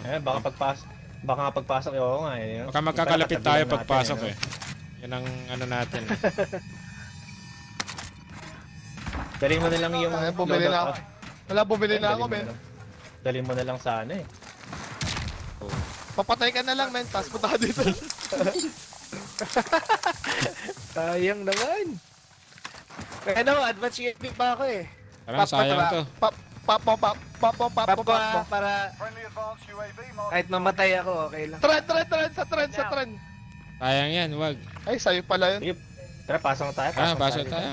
Speaker 15: Baka pagpasok yung nga eh.
Speaker 2: Baka magkakalapit tayo
Speaker 15: Katabi lang
Speaker 2: pagpasok
Speaker 15: natin,
Speaker 2: eh. Yan ang ano natin.
Speaker 15: Dalhin mo na lang yung...
Speaker 9: Ay, bumili na ako. Wala, bumili na ako, men.
Speaker 15: Dalhin mo na lang sana eh.
Speaker 9: Papatay ka na lang, men. Tapos punta ka dito. Sayang naman. Ano, advance UAV pa ako eh.
Speaker 2: Parang sayang to.
Speaker 9: Pop para
Speaker 5: Friendly advanced UAV marking
Speaker 9: kahit mamatay ako, okay lang. Sa trend.
Speaker 2: Sayang yan, wag.
Speaker 9: Ay, sa'yo pala yun.
Speaker 15: Sige, tara, pasok tayo.
Speaker 2: Pasok tayo.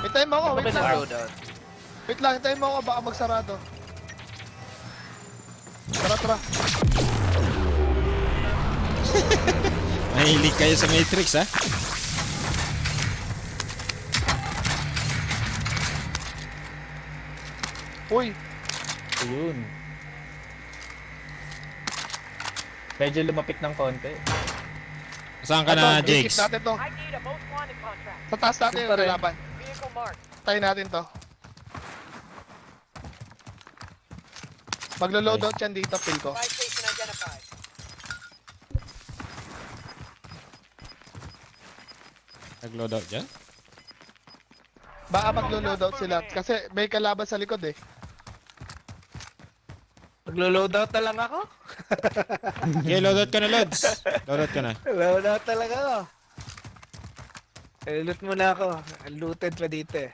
Speaker 9: Hintayin mo ako, wait lang. Wait lang, hintayin mo ako, baka magsarado. Tara.
Speaker 2: Mahilig kayo sa Matrix ha?
Speaker 9: Uy,
Speaker 15: Ayun. Medyo lumapit ng konti.
Speaker 2: Saan ka na,
Speaker 9: i-keep
Speaker 2: Jigs?
Speaker 9: natin to. Sa taas natin yung kalaban. Tayo natin to. Maglo-loadout yan dito, feel ko.
Speaker 2: Nag-loadout dyan?
Speaker 9: Baka maglo-loadout sila kasi may kalaban sa likod eh. Maglo-loadout na lang ako?
Speaker 2: Okay, loadout ka na, Lods. Loadout ka na.
Speaker 9: Loadout talaga ako. Loot muna ako. Looted pa dito eh.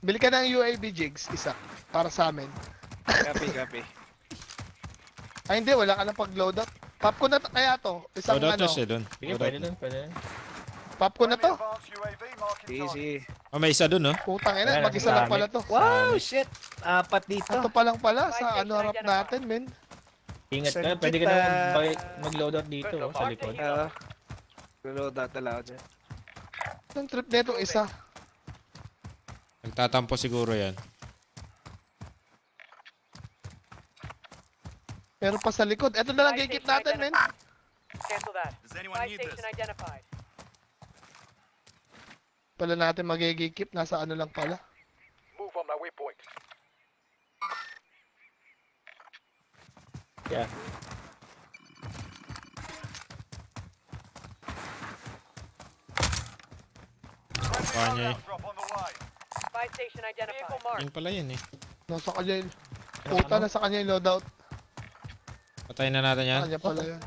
Speaker 9: Bili ka ng UAV jigs, isa. Para sa amin. Copy. Ay hindi, wala ka ng pag-loadout. Pop ko na kaya to. Isang
Speaker 2: Loadout
Speaker 9: ano.
Speaker 2: na siya dun.
Speaker 15: Sige,
Speaker 2: Loadout
Speaker 15: pwede
Speaker 2: na.
Speaker 15: dun.
Speaker 9: Pop ko na to.
Speaker 5: advanced UAV marking
Speaker 9: Easy.
Speaker 2: Oh, may isa dun, no?
Speaker 9: Putang ina,
Speaker 15: Ayan,
Speaker 9: mag-isa lang
Speaker 15: gamit.
Speaker 9: pala to.
Speaker 15: Wow,
Speaker 9: shit. Apat dito. Ito pa lang pala sa ano harap natin, men.
Speaker 15: Ingat ka,
Speaker 9: Send
Speaker 15: pwede ka
Speaker 9: kita.
Speaker 15: na mag-loadout dito oh, sa likod.
Speaker 9: Loadout talaga ako dyan. Ang trip nito isa.
Speaker 2: Nagtatampo siguro yan.
Speaker 9: Meron pa sa likod. Ito na lang gigit natin, men.
Speaker 7: Cancel that.
Speaker 4: Does anyone need this?
Speaker 7: Identified.
Speaker 9: Pala natin magigikip. Nasa ano lang pala.
Speaker 5: Move on my waypoint.
Speaker 15: Yeah.
Speaker 2: Kanya eh.
Speaker 5: Drop on the way.
Speaker 7: Buy station identified.
Speaker 2: Yun pala yun eh.
Speaker 9: Nasa kanya yun. Puta, nasa kanya yung loadout.
Speaker 2: Patayin na natin yan.
Speaker 9: Kanya pala yun.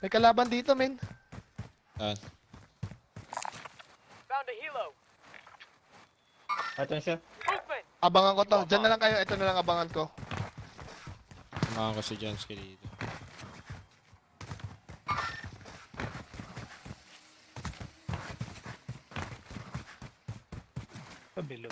Speaker 9: May kalaban dito, men.
Speaker 2: Saan?
Speaker 7: Found a helo.
Speaker 15: Ito siya.
Speaker 7: Movement.
Speaker 9: Abangan ko to. Diyan na lang kayo. Ito na lang abangan ko.
Speaker 2: Samahan ko si Jansky dito.
Speaker 9: Pabilog.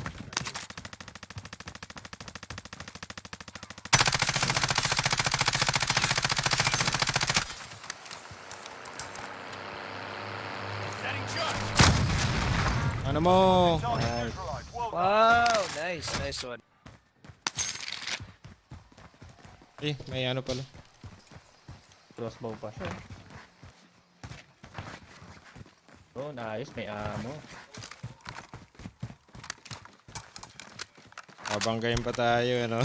Speaker 2: Ano mo?
Speaker 5: Target neutralized. Well done.
Speaker 9: Wow, nice. Nice one.
Speaker 2: Eh, may ano pala.
Speaker 15: Crossbow pa siya. Oh, nice. May ammo.
Speaker 2: Babanggayin pa tayo, ano?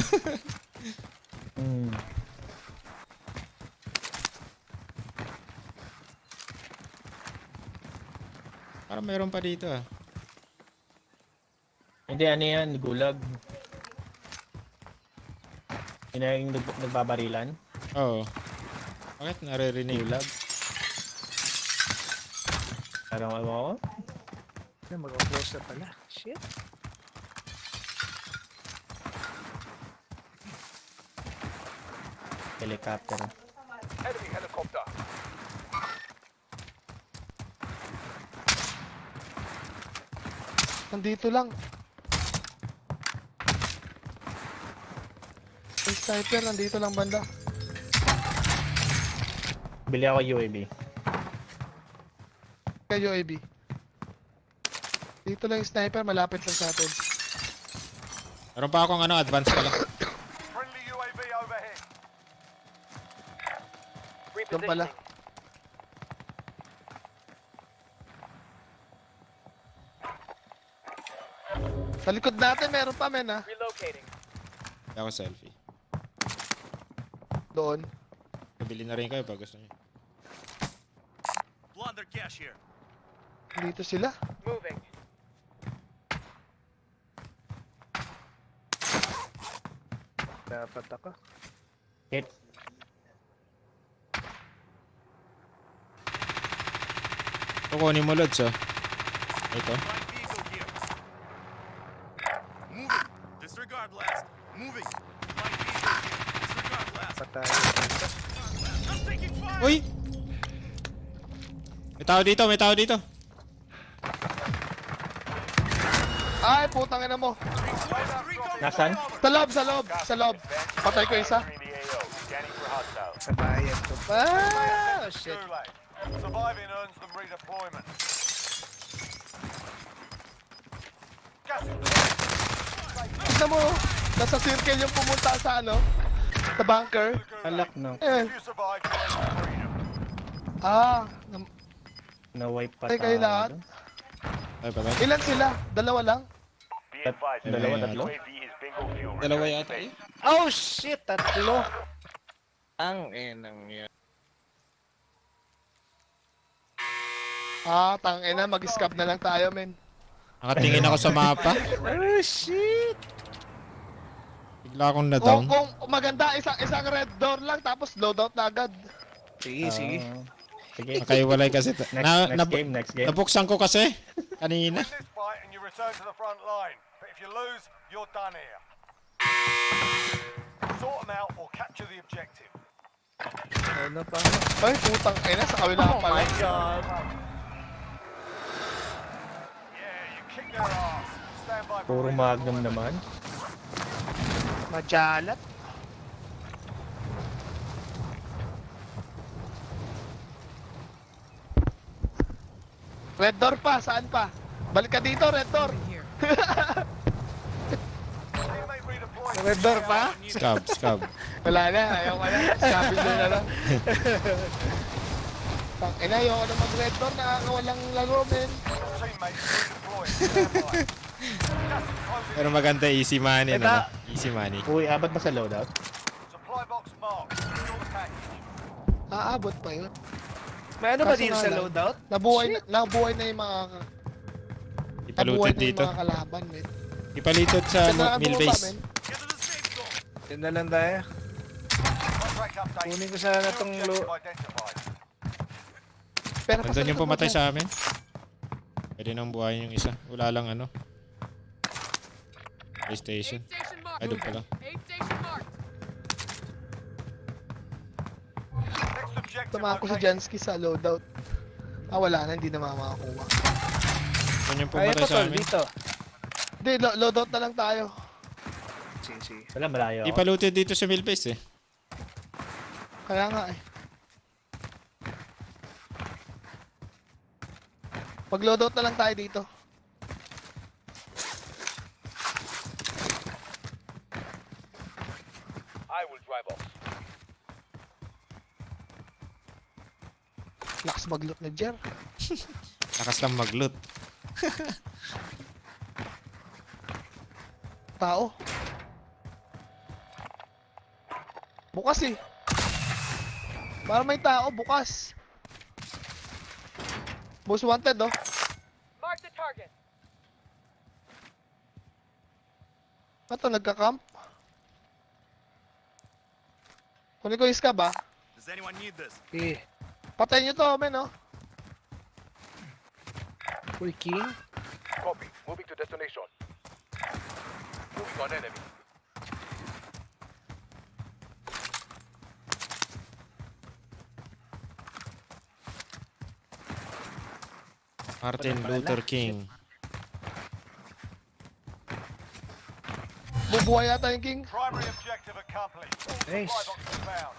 Speaker 2: Parang meron pa dito ah.
Speaker 15: Hindi, ano yan? Gulag. Yun na yung nagbabarilan.
Speaker 2: Oo. Bakit naririnig?
Speaker 15: Gulag. Parang ano ako?
Speaker 9: Mag-close na pala. Shit.
Speaker 15: Helicopter.
Speaker 5: Enemy helicopter.
Speaker 9: Nandito lang. Yung sniper, nandito lang banda.
Speaker 15: Bili ako UAV.
Speaker 9: Kaya UAV. Dito lang yung sniper, malapit lang sa atin.
Speaker 2: Meron pa akong ano, advance pala.
Speaker 5: Friendly UAV overhead.
Speaker 9: Doon pala. Sa likod natin, meron pa men ha.
Speaker 7: Relocating.
Speaker 2: Hindi ako selfie.
Speaker 9: Doon.
Speaker 2: Pabili na rin kayo pag gusto niyo.
Speaker 5: Blunder cash here.
Speaker 9: Dito sila.
Speaker 7: Moving.
Speaker 9: Dapat ako.
Speaker 15: Hit.
Speaker 2: Kukunin mo loads oh. Ito.
Speaker 5: Vehicle here. Moving. Disregard last. Moving. Light vehicle here. Disregard last.
Speaker 9: Patay.
Speaker 5: I'm taking fire.
Speaker 2: Uy! May tao dito, may tao dito.
Speaker 9: Ay, putang ina mo.
Speaker 15: Nasaan?
Speaker 9: Sa loob, sa loob, sa loob. Patay ko isa. Sa bayan to pa. Oh, shit.
Speaker 5: Too late. Surviving earns them redeployment. Gas is
Speaker 9: Tignan mo, nasa circle yung pumunta sa ano? Sa bunker.
Speaker 15: Alak no.
Speaker 9: Eh.
Speaker 5: If you survive, you earn freedom.
Speaker 9: Ah,
Speaker 15: Na-wipe pa
Speaker 9: patay kayo lahat.
Speaker 2: Ay, patay.
Speaker 9: Ilan sila? Dalawa lang?
Speaker 15: Dalawa, tatlo?
Speaker 2: Dalawa yata eh.
Speaker 9: Oh shit, tatlo. Ang enang yan. Ah, tangina, mag-scab na lang tayo, men.
Speaker 2: Nakatingin ako sa mapa.
Speaker 9: Oh shit.
Speaker 2: Bigla akong na-down.
Speaker 9: Kung maganda, isang red door lang, tapos loadout na agad. Sige, sige.
Speaker 15: Sige.
Speaker 2: Nakaiwalay kasi.
Speaker 15: Next game.
Speaker 2: Nabuksan ko kasi. Kanina.
Speaker 5: Win this fight and you return to the front line. But if you lose, you're done here. Sort them out or capture the objective.
Speaker 9: Ano pa? Ay, putang ina, sa kabila pala.
Speaker 5: Yeah, you kick their ass. Stand by for
Speaker 15: Puro magnum naman.
Speaker 9: Majalat. Red door pa, saan pa? Balik ka dito, red door.
Speaker 5: teammate redeployed.
Speaker 9: Red door pa?
Speaker 2: Scab.
Speaker 9: Wala na, ayaw ka na. Sabi mo na lang. Tangina, ayaw ko na mag-red door, nakakawalang laro, men.
Speaker 5: Teammate redeployed. Stand by. Gas is closing.
Speaker 2: Pero maganda, easy money.
Speaker 9: Ito.
Speaker 2: No? Easy money.
Speaker 15: Uy, abot ba sa loadout?
Speaker 5: Supply box marked. Secure the package.
Speaker 9: Aabot pa yun.
Speaker 1: May ano ba
Speaker 9: Kaso
Speaker 1: dito
Speaker 9: nga
Speaker 1: sa
Speaker 9: lang,
Speaker 1: loadout?
Speaker 9: Nabuhay na yung mga...
Speaker 2: Ipalutod dito.
Speaker 9: Yung mga kalaban, men.
Speaker 2: Ipalutod sa mill base.
Speaker 5: Get to the safe zone.
Speaker 1: Yan na lang tayo.
Speaker 5: Contract update.
Speaker 1: Kunin ko sana
Speaker 5: New
Speaker 1: tong
Speaker 5: objective identified.
Speaker 9: Pero
Speaker 2: Nandun yung pumatay sa amin. Pwede nang buhayin yung isa. Wala lang ano. PlayStation. Ay, doon pala.
Speaker 5: Next objective
Speaker 9: Tama ako si
Speaker 5: located.
Speaker 9: Jansky sa loadout. Ah, wala na, hindi na makakuha.
Speaker 2: Doon yung
Speaker 1: Kaya
Speaker 2: pumatay
Speaker 1: pa
Speaker 2: sa
Speaker 1: tol,
Speaker 2: amin.
Speaker 1: dito.
Speaker 9: Hindi, loadout na lang tayo.
Speaker 1: Sige.
Speaker 15: Wala, malayo ako.
Speaker 2: Ipalutod dito sa mill base eh.
Speaker 9: Kaya nga eh. Mag-loadout na lang tayo dito.
Speaker 5: I will drive off.
Speaker 9: Lakas mag-loot na Jer.
Speaker 2: Lakas lang mag-loot.
Speaker 9: Tao. Bukas eh. Para may tao, bukas. Most wanted, oh.
Speaker 7: Mark the target.
Speaker 9: Ito, nagka-camp. Kunin ko yung scab, ah.
Speaker 5: Does anyone need this?
Speaker 1: Eh.
Speaker 9: Patayin nyo to, men, oh.
Speaker 1: Uy, King.
Speaker 12: Copy. Moving to destination. Moving on enemy.
Speaker 2: Martin Luther King.
Speaker 9: Bubuhay yata yung king.
Speaker 5: Primary objective accomplished.
Speaker 1: Nice.
Speaker 5: Supply box is found.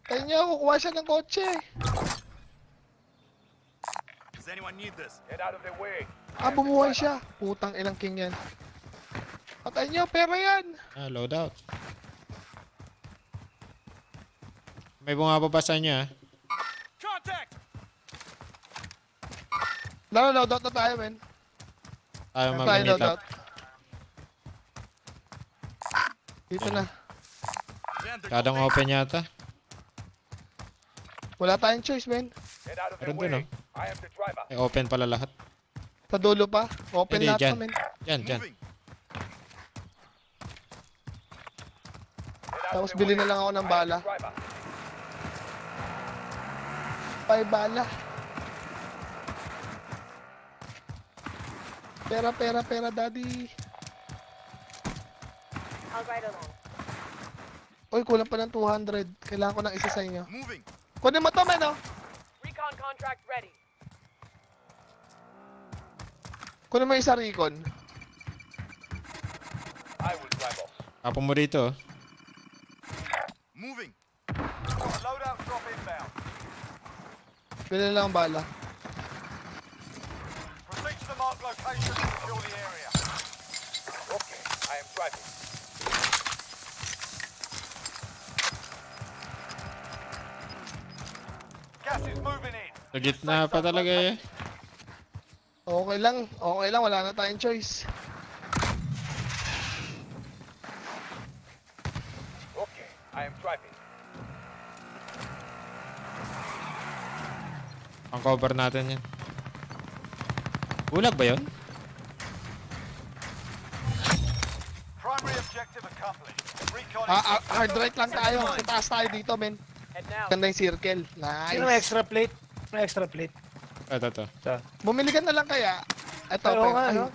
Speaker 9: Tayo nyo, kukuha siya ng kotse.
Speaker 5: Does anyone need this?
Speaker 12: Get out of the way.
Speaker 9: Ah, bumuhay siya. Putang ilang king yan. Patayin nyo, pera yan.
Speaker 2: Loadout. May bumababa niya.
Speaker 5: Contact!
Speaker 9: Loadout na tayo, men.
Speaker 2: Tayo
Speaker 9: Tayo
Speaker 2: mag-meet up.
Speaker 9: loadout. Dito na.
Speaker 2: Kadang open yata.
Speaker 9: Wala tayong choice, men.
Speaker 12: Get out of the
Speaker 2: Meron
Speaker 12: way.
Speaker 2: dun, oh.
Speaker 12: I am the driver.
Speaker 2: Open pala lahat.
Speaker 9: Sa dulo pa. Open
Speaker 2: Hindi,
Speaker 9: lahat
Speaker 2: dyan.
Speaker 9: pa, men.
Speaker 2: Dyan, dyan.
Speaker 5: Moving.
Speaker 12: Get out
Speaker 9: Tapos
Speaker 12: of the
Speaker 9: bili
Speaker 12: way.
Speaker 9: na lang ako ng
Speaker 12: I am
Speaker 9: bala.
Speaker 12: the driver.
Speaker 9: Pay bala. Pera, daddy.
Speaker 7: I'll ride along.
Speaker 9: Uy, kulang pa ng 200. Kailangan ko ng isa sa inyo.
Speaker 5: Moving.
Speaker 9: Kunin mo to, men, oh.
Speaker 7: Recon contract ready.
Speaker 9: Kunin mo isa recon.
Speaker 12: I will drive off.
Speaker 2: Tapon mo dito.
Speaker 5: Moving. Loadout drop inbound.
Speaker 9: Bili na lang ang bala.
Speaker 5: Proceed to the marked location and secure the area.
Speaker 12: Okay, I am driving.
Speaker 5: Gas is moving in.
Speaker 2: Sa gitna pa talaga eh.
Speaker 9: Okay lang. Wala na tayong choice.
Speaker 12: Okay, I am driving.
Speaker 2: Ang cover natin yan. Bulag ba yun?
Speaker 5: Primary objective accomplished. Recon
Speaker 9: Hard right lang tayo. Sa taas tayo dito, men.
Speaker 7: Head now.
Speaker 9: Ganda yung circle.
Speaker 1: Sino may
Speaker 9: Nice.
Speaker 1: extra plate? May extra plate.
Speaker 2: Ito.
Speaker 9: Bumili ka na lang kaya. Ito,
Speaker 1: Oo nga,
Speaker 9: ay,
Speaker 1: no?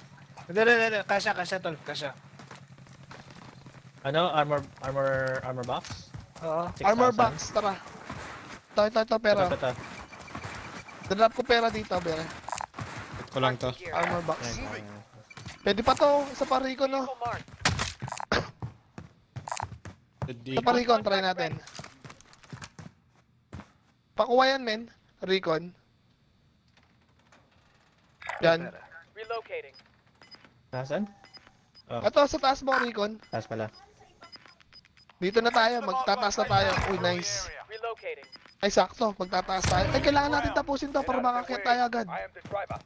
Speaker 1: Hindi. Kasya, tol. Kasya.
Speaker 15: Ano? Armor box?
Speaker 1: Oo.
Speaker 15: 6,000.
Speaker 9: Armor box, tara. Ito, pera.
Speaker 15: Ito.
Speaker 9: Drop ko pera dito, bere.
Speaker 2: Ko lang to.
Speaker 9: Armor box. Pwede pa to. Isa pa recon, no?
Speaker 7: Vehicle marked.
Speaker 9: Isa pa recon, try natin. Pakuha yan, men. Recon. Yan.
Speaker 7: Relocating.
Speaker 15: Nasaan? Oh,
Speaker 9: Ito, sa taas mo, recon.
Speaker 15: taas pala.
Speaker 9: Dito na tayo. Magtataas na tayo. Uy, nice.
Speaker 7: Relocating.
Speaker 9: Ay, sakto. Magtataas tayo. Ay, kailangan natin tapusin to para makakit tayo agad.
Speaker 12: I am the driver.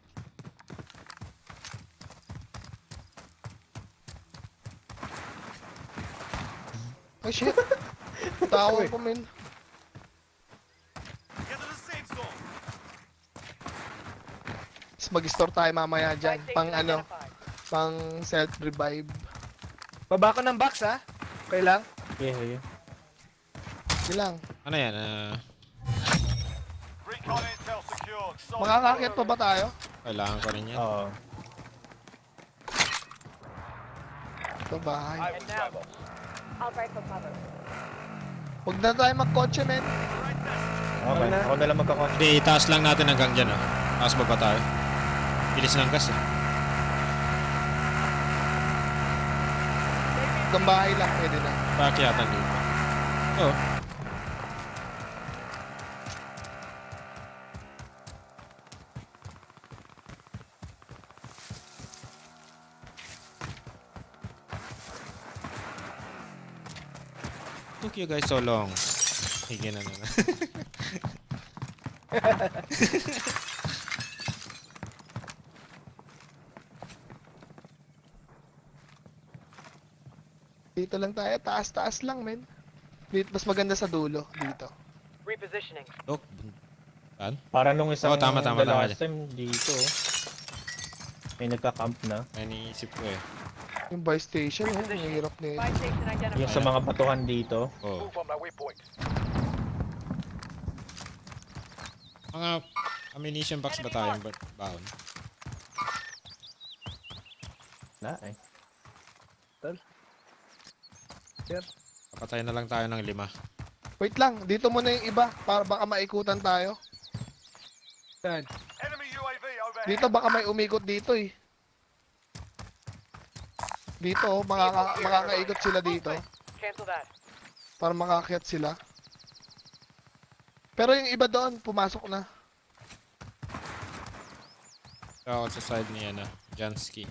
Speaker 9: Ay, shit. Tawag ko, men.
Speaker 5: Get to the safe zone.
Speaker 9: Tapos mag-store tayo mamaya dyan.
Speaker 7: Buy
Speaker 9: Pang
Speaker 7: station
Speaker 9: ano,
Speaker 7: identified.
Speaker 9: pang self-revive.
Speaker 1: Baba ko ng box, ha? Okay lang?
Speaker 15: Yeah.
Speaker 9: Yun lang.
Speaker 2: Ano yan?
Speaker 5: Recon intel secured. Solid.
Speaker 9: Makakakit pa ba tayo?
Speaker 2: Kailangan ko rin yan.
Speaker 15: Oo.
Speaker 9: Ito bahay.
Speaker 12: I will drive off.
Speaker 7: I'll ride for cover.
Speaker 9: Huwag na tayo magkotse, men.
Speaker 15: Okay, ako na lang magkakot.
Speaker 2: Hindi, itaas lang natin hanggang dyan oh. Taas ba tayo? Bilis ng gas eh.
Speaker 9: Hanggang bahay lang, pwede na.
Speaker 2: Paakyatan dito. Oh. Took you guys so long. Higin na naman.
Speaker 9: Dito lang tayo. Taas lang, men. Mas maganda sa dulo. Dito.
Speaker 7: Repositioning.
Speaker 2: Look. Saan?
Speaker 15: Para nung isang
Speaker 2: Tama.
Speaker 15: the last time dito. May nagka-camp na.
Speaker 2: May iniisip ko eh.
Speaker 9: Yung buy station, oh. Ang hirap na yun.
Speaker 7: Buy station identified.
Speaker 15: Yung sa mga batuhan dito.
Speaker 2: Oh.
Speaker 12: Move on my waypoint.
Speaker 2: Mga ammunition box ba tayong baon?
Speaker 15: Na eh.
Speaker 2: Papatay na lang tayo ng 5.
Speaker 9: Wait lang, dito muna yung iba. Para baka maikutan tayo.
Speaker 5: Enemy UAV overhead.
Speaker 9: Dito baka may umikot dito eh. Dito, oh, makakaikot sila dito.
Speaker 7: Cancel that.
Speaker 9: Para makakyat sila. Pero yung iba doon, pumasok na.
Speaker 2: Ako sa side ni Jansky.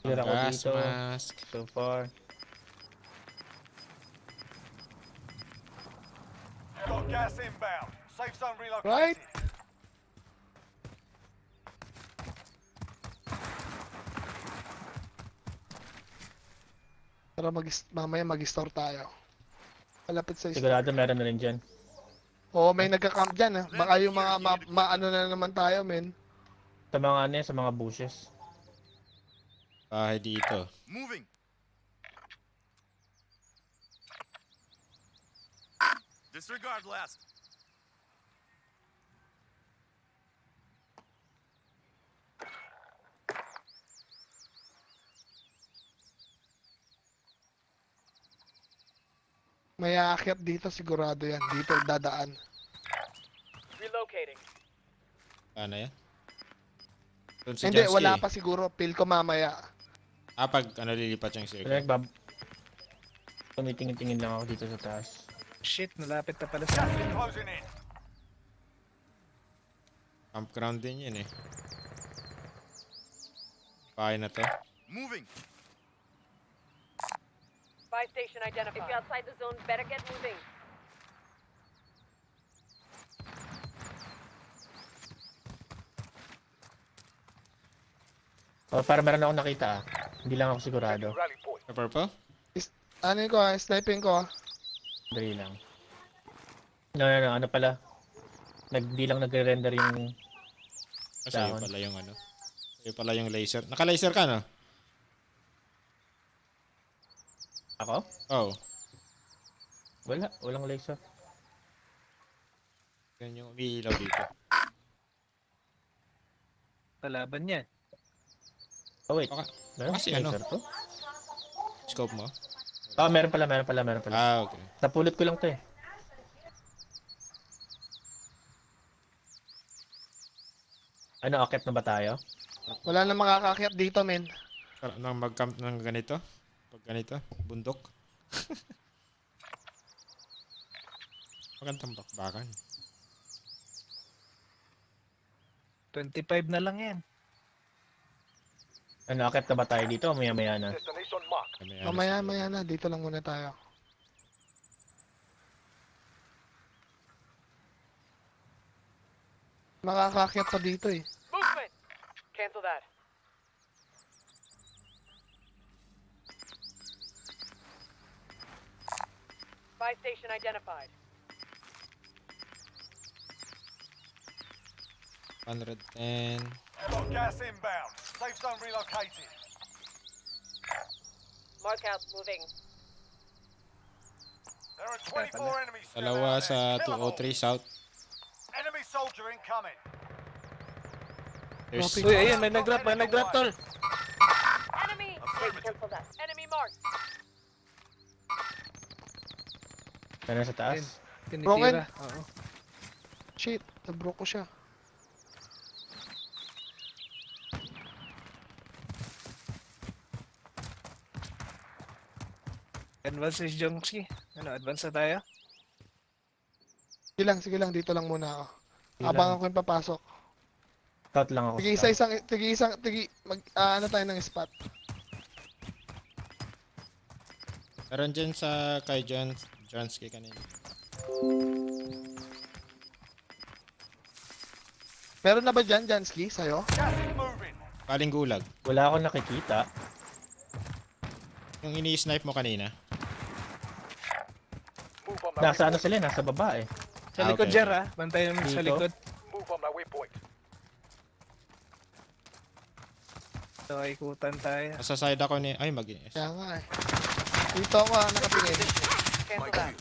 Speaker 15: Clear ako
Speaker 2: Gas
Speaker 15: dito.
Speaker 2: mask.
Speaker 15: So far.
Speaker 5: Got gas inbound. Safe zone relocated.
Speaker 9: Right? Para mamaya mag-store tayo. Malapit sa store.
Speaker 15: Sigurado meron na rin dyan.
Speaker 9: Oo, may nagka-camp dyan. Baka yung mga maano na naman tayo, men.
Speaker 15: Sa mga ano sa mga bushes.
Speaker 2: Bahay dito.
Speaker 4: Moving. Disregard last.
Speaker 9: May aakyat dito, sigurado yan. Dito dadaan.
Speaker 7: Relocating.
Speaker 2: Ano yan? Doon si
Speaker 9: Hindi,
Speaker 2: Jansky.
Speaker 9: wala pa siguro. Feel ko mamaya.
Speaker 2: Pag lilipat yung
Speaker 15: Pero
Speaker 2: circle.
Speaker 15: tumitingin-tingin lang ako dito sa taas.
Speaker 1: Shit, malapit na pala
Speaker 5: Gas is closing in.
Speaker 2: Campground din yun eh. Bahay na to.
Speaker 4: Moving.
Speaker 7: Buy station identified. If you're outside the zone, better get moving.
Speaker 15: Oh, para meron akong nakita ah. Hindi lang ako sigurado.
Speaker 12: Rally point.
Speaker 2: Sa purple?
Speaker 9: Ano ko sniping ko.
Speaker 15: Dali lang. No, ano pala. Di lang nagre-render yung
Speaker 2: Kasi yun pala yung Yun pala yung laser. Naka-laser ka no?
Speaker 15: Ako?
Speaker 2: Oh.
Speaker 15: Walang laser.
Speaker 2: Yan yung umiilaw dito.
Speaker 1: Kalaban yan.
Speaker 15: Oh wait. Meron
Speaker 2: Kasi
Speaker 15: laser to?
Speaker 2: Scope mo?
Speaker 15: Meron pala.
Speaker 2: Ah, okay.
Speaker 15: Napulot ko lang to eh. Ano, akit na ba tayo?
Speaker 9: Wala na makakakyat dito, men.
Speaker 2: Nang mag-camp ng ganito? Pag ganito? Bundok? Magandang bakbakan.
Speaker 1: 25 na lang yan.
Speaker 15: Ano, akit na ba tayo dito o maya-maya na?
Speaker 12: Destination marked.
Speaker 9: Mamaya na. Dito lang muna tayo. Makakakyat pa dito eh.
Speaker 7: Movement. Cancel that. Buy station identified.
Speaker 2: 110.
Speaker 5: Got gas inbound. Safe zone relocated.
Speaker 7: Mark out. Moving.
Speaker 5: There are 24 enemies still
Speaker 2: Dalawa
Speaker 5: out
Speaker 2: sa
Speaker 5: there. Kill 'em all.
Speaker 2: 203 South.
Speaker 5: Enemy soldier incoming.
Speaker 2: There's
Speaker 1: Uy, ayun, may nag-drop, tol.
Speaker 7: Enemy. Wait, cancel that. Enemy marked.
Speaker 15: Meron sa taas?
Speaker 9: Broken.
Speaker 1: Tinitira. Oo.
Speaker 9: Shit, nabro ko siya.
Speaker 1: Advance is Jongski. Advance na tayo?
Speaker 9: Sige lang. Dito lang muna ako.
Speaker 15: Sige
Speaker 9: Abangan
Speaker 15: lang.
Speaker 9: ko yung papasok.
Speaker 15: Scout lang ako.
Speaker 9: Ano tayo ng spot.
Speaker 2: Meron dyan sa kay Jansky kanina.
Speaker 9: Meron na ba dyan, Jansky, sa'yo?
Speaker 2: Paling gulag.
Speaker 15: Wala akong nakikita.
Speaker 2: Yung ini-snipe mo kanina.
Speaker 15: Nasa ano sila, nasa baba eh.
Speaker 1: Sa likod, Jer, ha? Bantayan mo sa
Speaker 15: Dito?
Speaker 1: likod.
Speaker 12: Move on my waypoint.
Speaker 1: So, ikutan tayo.
Speaker 2: Nasa side ako ni... Ay, mag-IS.
Speaker 9: Kaya nga eh. Dito ako nakatingin.
Speaker 7: Cancel that.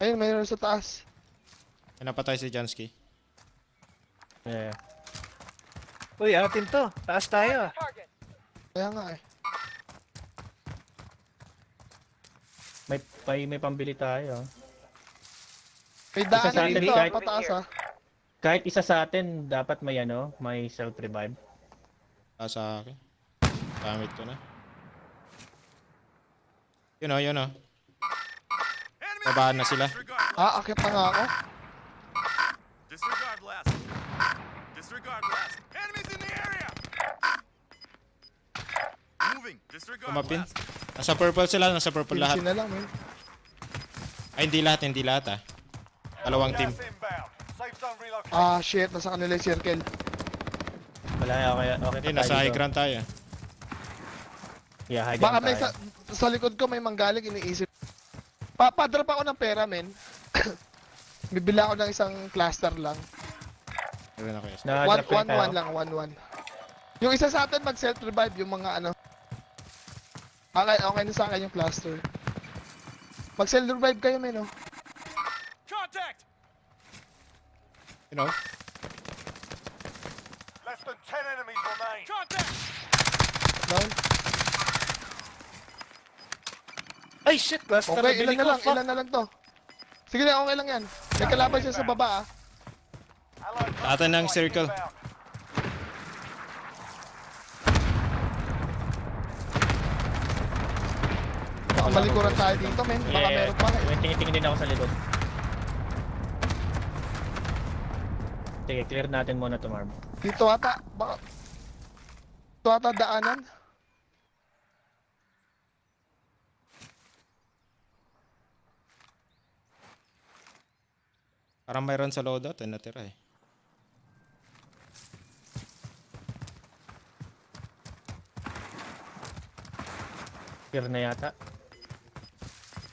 Speaker 9: Ayun, mayroon sa taas.
Speaker 2: Ay, napatay si Jansky.
Speaker 15: Yeah.
Speaker 1: Uy, atin to. Taas tayo.
Speaker 7: Target.
Speaker 9: Kaya nga eh.
Speaker 15: May pambili tayo.
Speaker 9: May
Speaker 15: Isa
Speaker 9: daan
Speaker 15: sa atin,
Speaker 9: dito,
Speaker 15: kahit-
Speaker 9: pataas ah.
Speaker 15: Kahit isa sa atin, dapat may ano, may self-revive.
Speaker 2: Sa akin. Gamit ko na. Yun o. Babaan na sila.
Speaker 9: Akit na nga ako.
Speaker 5: Disregard blast. Disregard blast. Enemies in the area. Moving. Disregard
Speaker 2: Kumapin.
Speaker 5: blast.
Speaker 2: Nasa purple sila, nasa purple lahat.
Speaker 9: Pinsin na lang eh.
Speaker 2: Ay, hindi lahat ah. Dalawang team.
Speaker 5: Gas inbound. Safe zone relocated.
Speaker 9: Shit, nasa kanila yung circle.
Speaker 15: Wala, okay
Speaker 2: Hindi,
Speaker 15: pa
Speaker 2: nasa
Speaker 15: tayo
Speaker 2: high
Speaker 15: dito.
Speaker 2: ground tayo.
Speaker 15: Yeah, high
Speaker 9: Baka
Speaker 15: ground
Speaker 9: may
Speaker 15: tayo.
Speaker 9: sa likod ko may manggaling, iniisip. Papadrop ako ng pera, men. Bibila ako ng isang cluster lang.
Speaker 2: Meron ako yes.
Speaker 15: Na-drop rin tayo.
Speaker 9: 1-1 lang, 1-1. Yung isa sa atin mag self-revive, yung mga ano. Okay na sa akin yung cluster. Mag self-revive kayo, men, oh.
Speaker 5: Contact.
Speaker 2: You know?
Speaker 5: Less than 10 enemies remain. Contact.
Speaker 9: Down.
Speaker 1: Ay, shit. Cluster
Speaker 9: Okay,
Speaker 1: nabili ko. Fuck.
Speaker 9: ilan na lang to. Sige na, okay lang yan. May kalaban siya sa baba, ah.
Speaker 5: Allied
Speaker 2: Sa atin ng circle.
Speaker 5: inbound.
Speaker 9: Baka malikuran tayo dito, men. Baka meron pa eh.
Speaker 15: May tingin-tingin din ako sa likod. Sige, clear natin muna to, Marv.
Speaker 9: Dito ata, baka... Dito ata daanan.
Speaker 2: Parang mayroon sa loadout eh, natira eh.
Speaker 15: Clear na yata.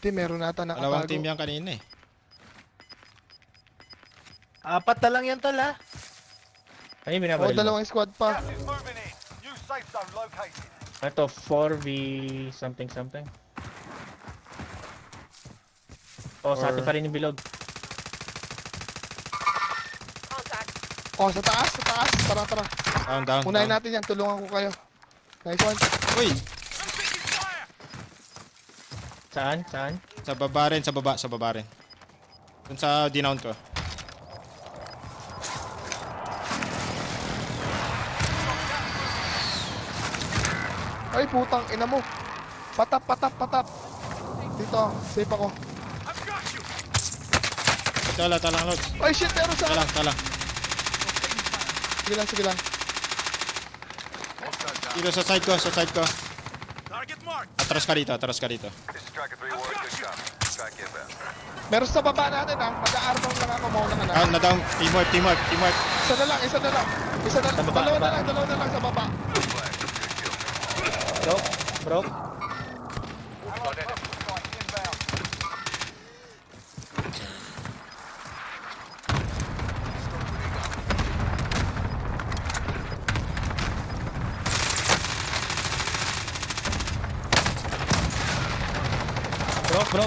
Speaker 9: Hindi, meron ata nakatago.
Speaker 2: Dalawang team yan kanina eh.
Speaker 1: 4 na lang yan, tol, ha?
Speaker 15: Ay,
Speaker 9: O,
Speaker 15: binabaril mo.
Speaker 9: dalawang squad pa.
Speaker 5: Gas is moving in. New safe zone located.
Speaker 15: Ito, 4v something. Oh, sa atin pa rin yung bilog.
Speaker 7: Contact.
Speaker 9: O, sa taas. Tara.
Speaker 2: Down.
Speaker 9: Unahin natin yan, tulungan ko kayo. Nice one.
Speaker 2: Uy!
Speaker 15: Saan?
Speaker 2: Sa baba rin. Dun sa dinown ko.
Speaker 9: Ay, putang ina mo. Patap. Dito, safe ako.
Speaker 2: Ito lang, Lods.
Speaker 9: Ay, shit, meron sa...
Speaker 2: Ito lang.
Speaker 9: Sige lang.
Speaker 2: Dito sa side ko.
Speaker 5: Target mark.
Speaker 2: Atras ka dito.
Speaker 12: This is Tracker 3-1. Good copy. Track inbound.
Speaker 9: Meron sa baba natin, ha. Mag-aarmong lang ako, mauna ka na.
Speaker 2: Down. Teamwork.
Speaker 9: Isa na lang.
Speaker 15: baba,
Speaker 9: Dalawa
Speaker 15: baba.
Speaker 9: na lang sa baba.
Speaker 15: Broke.
Speaker 5: Moving on enemy. Inbound.
Speaker 15: Broke.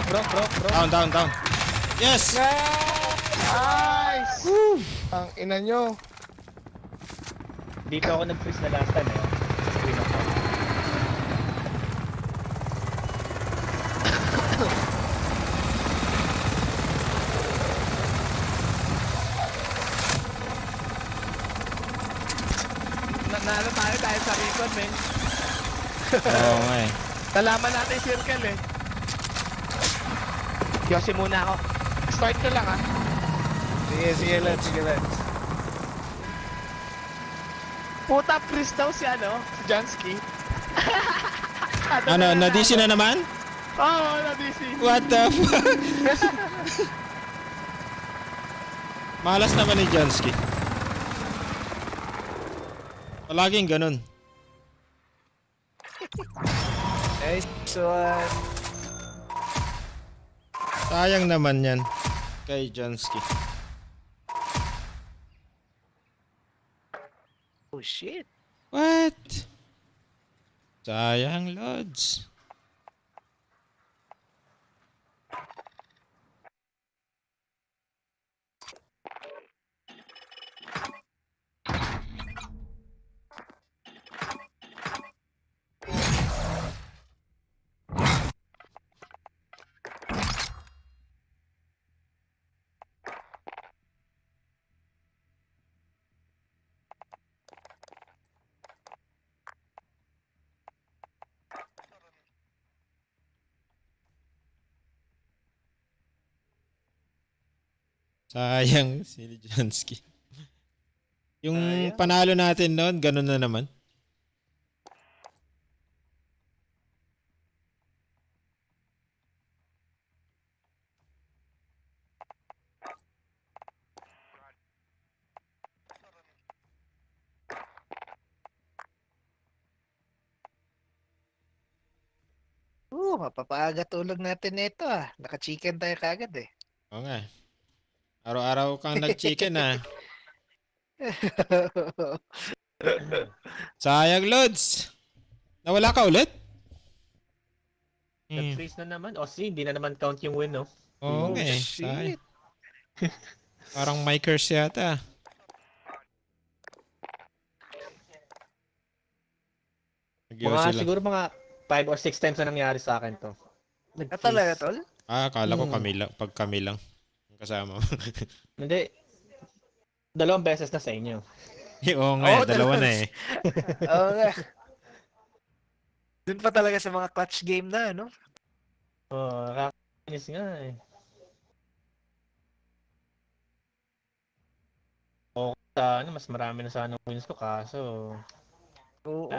Speaker 2: Down. Yes!
Speaker 9: Nice! Ang ina nyo.
Speaker 15: Dito ako nag-freeze na last time eh. Screen ako.
Speaker 9: Nalo tayo dahil sa record, men.
Speaker 2: Oo nga eh.
Speaker 9: Nalaman natin yung circle, eh. Yosi muna ako. Start ka lang, ha.
Speaker 1: Sige, let's.
Speaker 9: Puta, freeze daw si si Jansky.
Speaker 2: Ano, na-DC na naman?
Speaker 9: Oo, na-DC.
Speaker 2: What the fuck? Malas naman ni Jansky. Palaging ganun.
Speaker 1: Nice one.
Speaker 2: Sayang naman yan kay Jansky.
Speaker 1: Oh shit.
Speaker 2: What? Sayang, Lods. Sayang si Jansky. Yung panalo natin noon, ganun na naman.
Speaker 1: Mapapaaga tulog natin nito ah. Naka-chicken tayo kagad eh.
Speaker 2: Oo nga. Araw-araw kang nag-chicken ah. Sayang, Lods. Nawala ka ulit?
Speaker 15: Nag-freeze na naman. O see, hindi na naman count yung win, no?
Speaker 2: Oo nga eh. Sayang. Parang my curse yata.
Speaker 15: Siguro mga 5 or 6 times na nangyari sa akin to.
Speaker 1: Talaga, tol?
Speaker 2: Akala ko kami lang, pag kami lang ang kasama mo.
Speaker 15: Hindi. 2 beses na sa inyo.
Speaker 2: Oo nga, dalawa na eh.
Speaker 1: Oo nga. Dun pa talaga sa mga clutch game na, no?
Speaker 15: Oo, nakakainis nga eh. O, mas marami na sana wins ko kaso...
Speaker 1: Oo.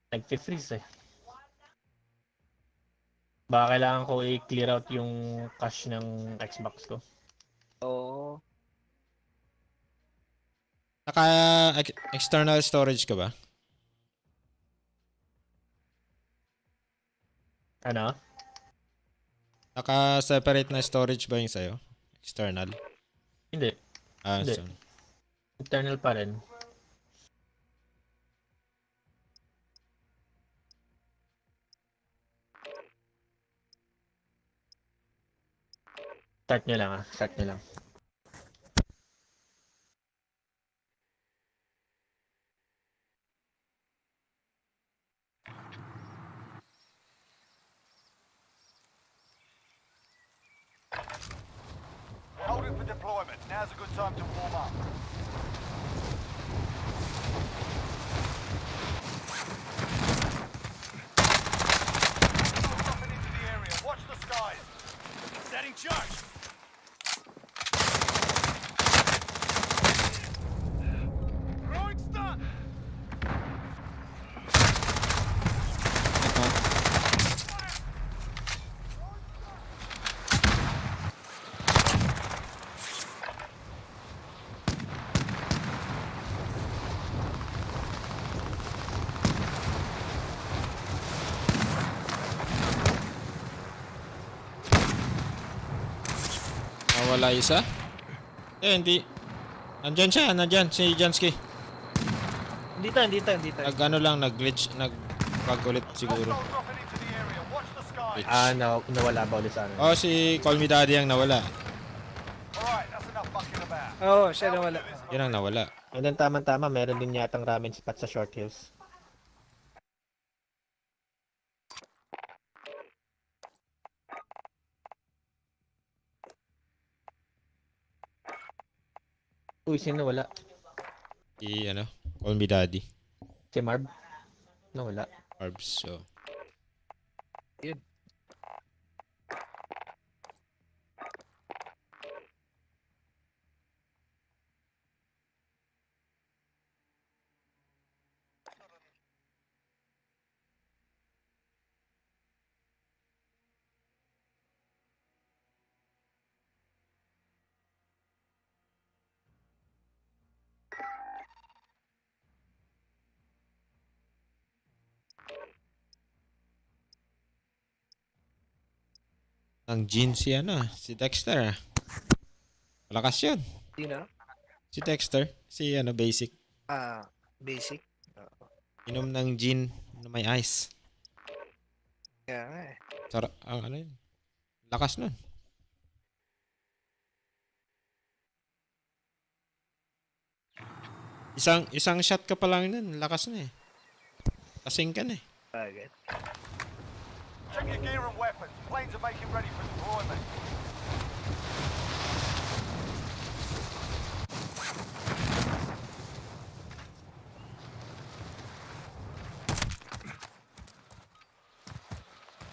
Speaker 15: Nag-freeze eh. Baka kailangan ko i-clear out yung cache ng Xbox ko.
Speaker 1: Oo.
Speaker 2: External storage ka ba?
Speaker 15: Ano?
Speaker 2: Naka-separate na storage ba yung sa'yo? External?
Speaker 15: Hindi. Hindi.
Speaker 2: So.
Speaker 15: Internal pa rin. Start nyo lang Start nyo lang.
Speaker 5: Holding for deployment. Now's a good time to warm up. Dropping into the area. Watch the skies. Setting charge. Throwing stun.
Speaker 2: Nawala isa? Hindi. Nandyan siya, si Jansky.
Speaker 1: Hindi tayo.
Speaker 2: Nag-glitch, nag-bug ulit siguro.
Speaker 5: Dropping into the area. Watch the skies.
Speaker 15: Nawala ba ulit sa amin?
Speaker 2: Oh, si Call Me Daddy ang nawala.
Speaker 5: Alright, that's enough bucking about.
Speaker 1: Oo, siya na wala.
Speaker 2: Yan ang nawala.
Speaker 15: And then tama-tama, meron din yatang ramen spot sa Short Hills. Uy, sino wala?
Speaker 2: Call Me Daddy.
Speaker 15: Si Marv? Wala.
Speaker 2: Arbs, so.
Speaker 1: Yun.
Speaker 2: Ang Jin si si Dexter. Malakas yun.
Speaker 1: Sino?
Speaker 2: Si Dexter. Si basic.
Speaker 1: Basic.
Speaker 2: Inom ng gin na may ice.
Speaker 1: Kaya nga eh.
Speaker 2: Sarap, yun. Lakas nun. Isang shot ka pa lang nun. Lakas na eh. Kasing ka na eh.
Speaker 1: Bagay.
Speaker 5: Check your gear and weapons. Planes are making ready for deployment.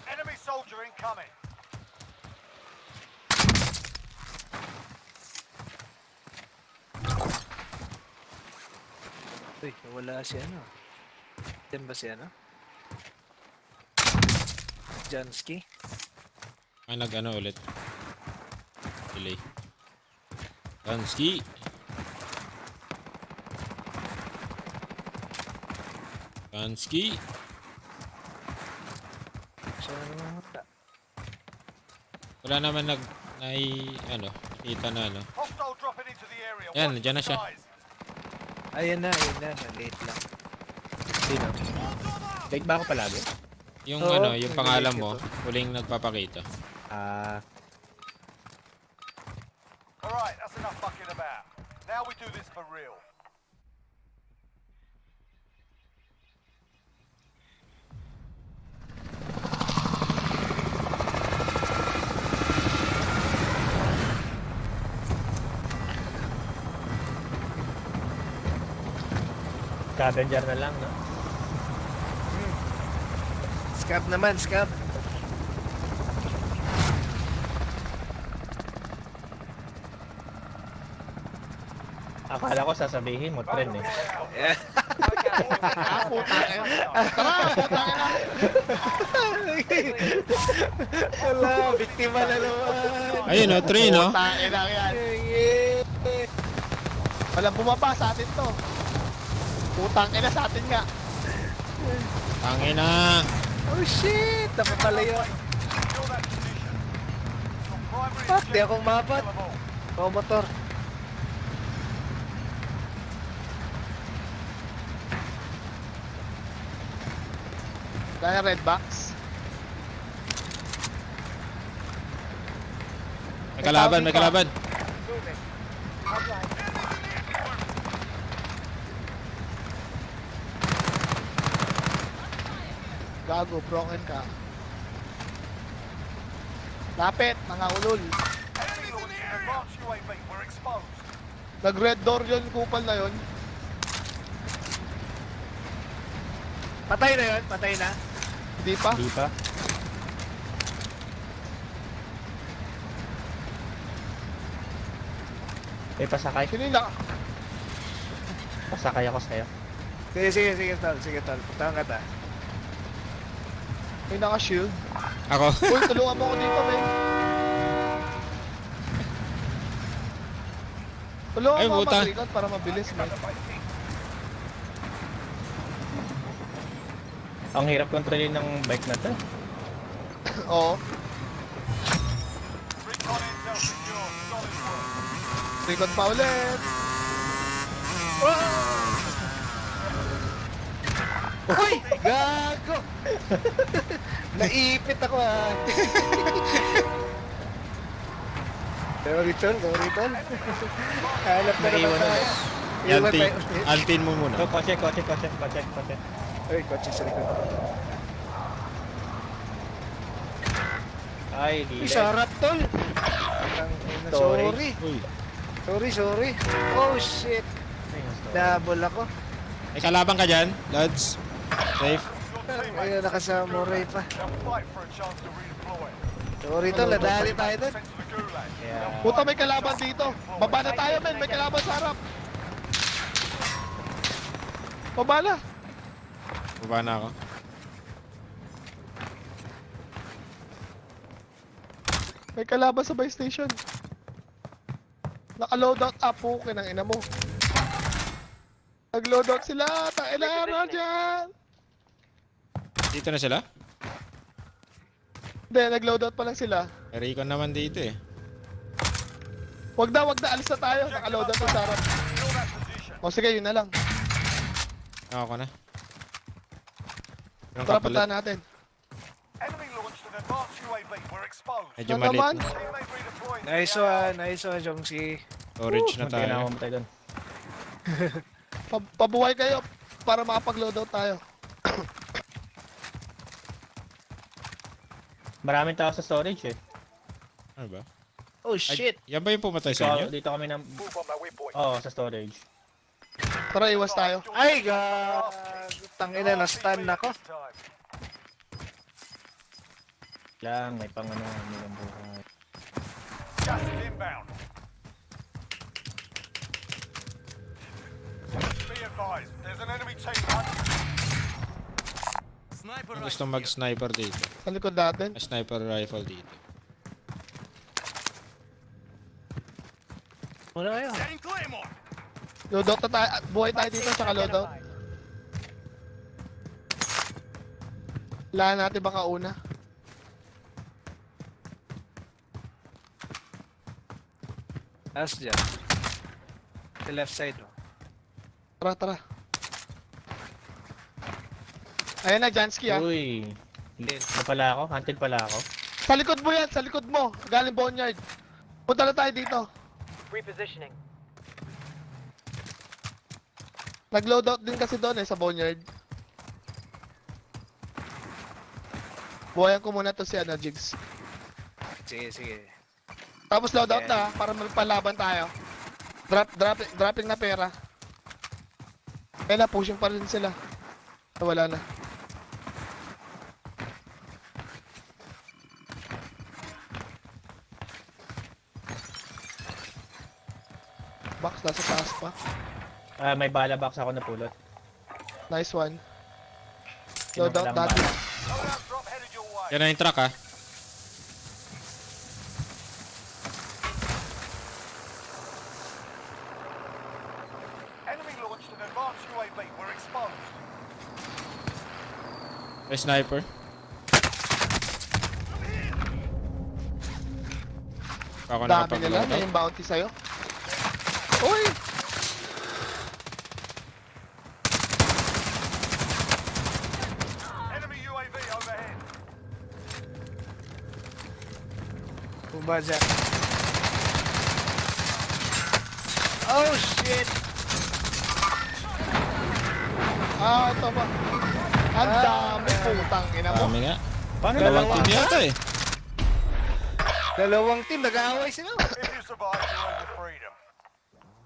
Speaker 5: Enemy soldier incoming.
Speaker 1: Uy, wala si Diyan ba si Jansky?
Speaker 2: Ay, ulit. Delay. Jansky. Jansky.
Speaker 1: So,
Speaker 2: Wala naman nakita na
Speaker 5: Hostile dropping into the area.
Speaker 2: Yan,
Speaker 5: Watch
Speaker 2: dyan na
Speaker 5: the
Speaker 2: siya.
Speaker 5: skies.
Speaker 1: ayun na. Late lang.
Speaker 15: Sino? Fake ba ako palagi?
Speaker 2: Yung
Speaker 1: Oo,
Speaker 2: yung
Speaker 1: nag-delay
Speaker 2: pangalan
Speaker 1: ito.
Speaker 2: mo, huling nagpapakita.
Speaker 5: Alright, that's enough fucking about. Now we do this for real.
Speaker 15: Scavenger na lang, no?
Speaker 1: Scab naman, scab.
Speaker 15: Akala ko sasabihin mo, trend eh.
Speaker 1: Wala, biktima na naman.
Speaker 2: Ayun train
Speaker 9: Putang ina yan. Walang bumaba sa atin to. Putang ina sa atin nga.
Speaker 2: Tangina.
Speaker 1: Oh shit, dapat pala yun.
Speaker 5: Secure that position. Your primary
Speaker 1: Fuck, di akong
Speaker 5: objective is
Speaker 1: mapat.
Speaker 5: kill 'em all.
Speaker 1: Oh, motor.
Speaker 9: Kaya red box.
Speaker 2: May kalaban.
Speaker 9: Gago, broken ka. Lapit, mga ulol.
Speaker 5: Enemy launching advanced UAV. We're exposed.
Speaker 9: Nag-red door yun, kupal na yun.
Speaker 1: Patay na yun, patay na.
Speaker 9: Hindi pa.
Speaker 15: Hindi pa. May pasakay.
Speaker 9: Sino yung naka...
Speaker 15: Pasakay ako sa'yo.
Speaker 1: Sige, tol. Puntahan ka ta.
Speaker 9: May naka-shield.
Speaker 2: Ako.
Speaker 9: Uy, tulungan mo ako dito, men. Tulungan
Speaker 2: Ay,
Speaker 9: mo ako
Speaker 2: buta.
Speaker 9: mag-reload para mabilis, men.
Speaker 15: Ang hirap kontrolin ng bike na to.
Speaker 9: Oo.
Speaker 5: Recon intel secure. Solid work.
Speaker 9: Reload pa ulit.
Speaker 1: Uy! Gago! Naipit ako Sorry, tol. Hanap na naman
Speaker 15: Naiwan
Speaker 1: tayo. Iwan tayo.
Speaker 2: Altin mo muna.
Speaker 15: So, kotse.
Speaker 1: Ay, kotse sa likod.
Speaker 15: Ay,
Speaker 1: Uy,
Speaker 15: di.
Speaker 1: sarap, tol.
Speaker 15: Sorry.
Speaker 1: Sorry. Sorry. Oh, shit. Double ako.
Speaker 2: May kalaban ka dyan, Lods. Safe.
Speaker 1: Ayun, nakasamuray pa.
Speaker 5: They'll fight for a chance to redeploy.
Speaker 1: Sorry, tol. Nadali tayo dun.
Speaker 5: Sent to the gulag.
Speaker 15: Yeah.
Speaker 9: Puta, may kalaban dito. Baba na tayo, men. May kalaban sa harap. Baba na.
Speaker 2: Baba na ako.
Speaker 9: May kalaban sa buy station. Naka-loadout up po, kinang ina mo. Nag-loadout sila. Taina na dyan.
Speaker 2: Dito na sila?
Speaker 9: Hindi, nag-loadout pa lang sila.
Speaker 2: Recon naman dito eh.
Speaker 9: Wag na, alis na tayo. Nakaload na sa harap. O sige, yun na lang.
Speaker 2: Ako na. Yung
Speaker 9: Tara,
Speaker 2: kapalit.
Speaker 9: puntahan natin.
Speaker 5: Enemy launched an advanced UAV. We're exposed.
Speaker 2: Medyo
Speaker 9: Ano
Speaker 2: malit
Speaker 9: naman?
Speaker 2: na.
Speaker 5: Teammate redeploying.
Speaker 1: Nice one, Jongsi.
Speaker 2: Storage na
Speaker 15: Munti na ako
Speaker 2: tayo.
Speaker 15: mamatay doon.
Speaker 9: Pabuhay kayo para makapag-loadout tayo.
Speaker 15: Maraming tao sa storage eh.
Speaker 2: Ano ba?
Speaker 1: Oh
Speaker 2: Ay,
Speaker 1: shit!
Speaker 2: yan ba yung pumatay sa inyo?
Speaker 15: Dito kami ng...
Speaker 5: Move on my waypoint.
Speaker 15: Oo, sa storage.
Speaker 9: Tara, iwas tayo.
Speaker 1: Ay, tangina, na-stun ako.
Speaker 15: Lang, may pang ano, may ng buhay.
Speaker 5: Gas is inbound. Be advised, there's an enemy team hunting.
Speaker 2: Kung gusto mag-sniper dito.
Speaker 9: Sa likod natin.
Speaker 2: May sniper rifle dito.
Speaker 1: Muna kayo.
Speaker 9: Loadout na tayo. Buhay tayo dito sa loadout. Kailangan natin baka una.
Speaker 1: Taas dyan. Sa left side. Oh.
Speaker 9: Tara. Ayan na, Jansky ah.
Speaker 15: Uy. Ano pala ako? Hunted pala ako.
Speaker 9: Sa likod mo yan, sa likod mo. Galing boneyard. Punta na tayo dito.
Speaker 7: Repositioning.
Speaker 9: Nag-loadout din kasi doon sa boneyard. Buhayan ko muna to si Jigs.
Speaker 1: Sige.
Speaker 9: Tapos loadout na para magpalaban tayo. Dropping na pera. Kaya na, pushing pa rin sila. Wala na. Box, nasa taas pa.
Speaker 15: May bala box ako napulot.
Speaker 9: Nice one.
Speaker 15: Sino
Speaker 9: Loadout
Speaker 15: walang
Speaker 9: natin.
Speaker 15: bala?
Speaker 5: Loadout drop headed your way.
Speaker 2: Yan na yung truck ah.
Speaker 5: Enemy launched an advanced UAV. We're exposed.
Speaker 2: May sniper. Ako
Speaker 9: Dami nila,
Speaker 2: nakapag-loadout.
Speaker 9: may yung bounty sa'yo. Uy!
Speaker 5: Enemy UAV overhead.
Speaker 1: Bumba dyan. Oh shit!
Speaker 9: Ito ba? Ang dami putang ina mo.
Speaker 2: Dami nga.
Speaker 15: Paano
Speaker 2: Dalawang
Speaker 15: dalawa?
Speaker 2: team yata eh.
Speaker 1: Dalawang team, nag-aaway sila.
Speaker 5: If you survive, you earn your freedom.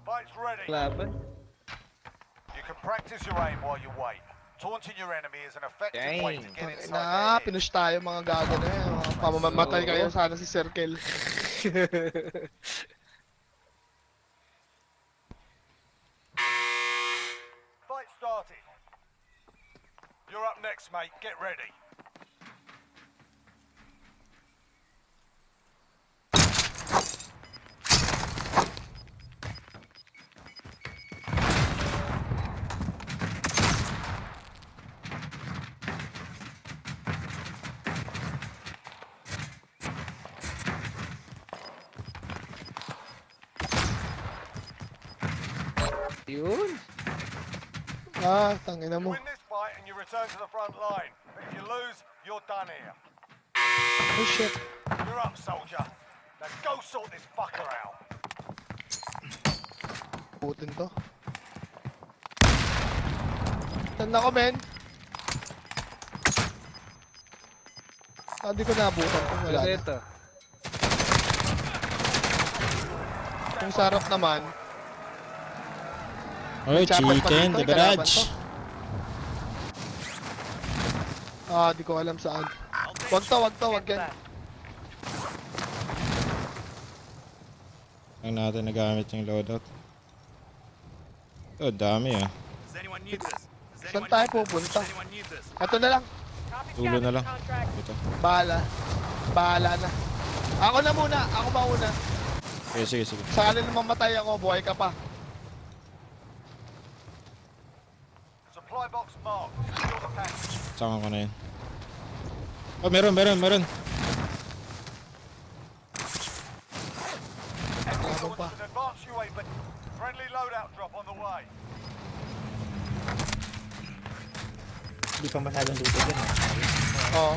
Speaker 5: Fight's ready.
Speaker 1: Laban.
Speaker 5: You can practice your aim while you wait. Taunting your enemy is an effective way to get inside
Speaker 9: Na,
Speaker 5: their head.
Speaker 9: pinush tayo mga gago na yan. Mga pamamatay kayo, sana si Circle.
Speaker 5: Fight started. You're up next, mate. Get ready.
Speaker 1: Yun.
Speaker 9: Tangina mo.
Speaker 5: Win this fight and you return to the front line. But if you lose, you're done here.
Speaker 9: Oh shit.
Speaker 5: You're up, soldier. Now go sort this fucker out.
Speaker 9: Putin to. Saan ako, men? Hindi ko naabutan kung wala na.
Speaker 1: Ito.
Speaker 9: Kung sarap naman,
Speaker 2: Oh,
Speaker 9: chopper pa
Speaker 2: chicken,
Speaker 9: dito,
Speaker 2: the
Speaker 9: kalaban
Speaker 2: garage.
Speaker 9: to. Di ko alam saan. Wag yan.
Speaker 2: Ang natin nagamit yung loadout. Oh, dami ah.
Speaker 9: Saan tayo pupunta? Ito na lang.
Speaker 2: Tulo na lang. Ito.
Speaker 9: Bahala na. Ako na muna, ako mauna.
Speaker 2: Okay, sige.
Speaker 9: Sakali na mamatay ako, buhay ka pa.
Speaker 5: Supply box marked. Secure the package.
Speaker 2: Saka ko na yun. Oh, meron.
Speaker 9: Tabang pa.
Speaker 5: An advanced UAV. Friendly loadout drop on the way.
Speaker 15: Hindi pa masyadong dito dyan.
Speaker 9: Oo.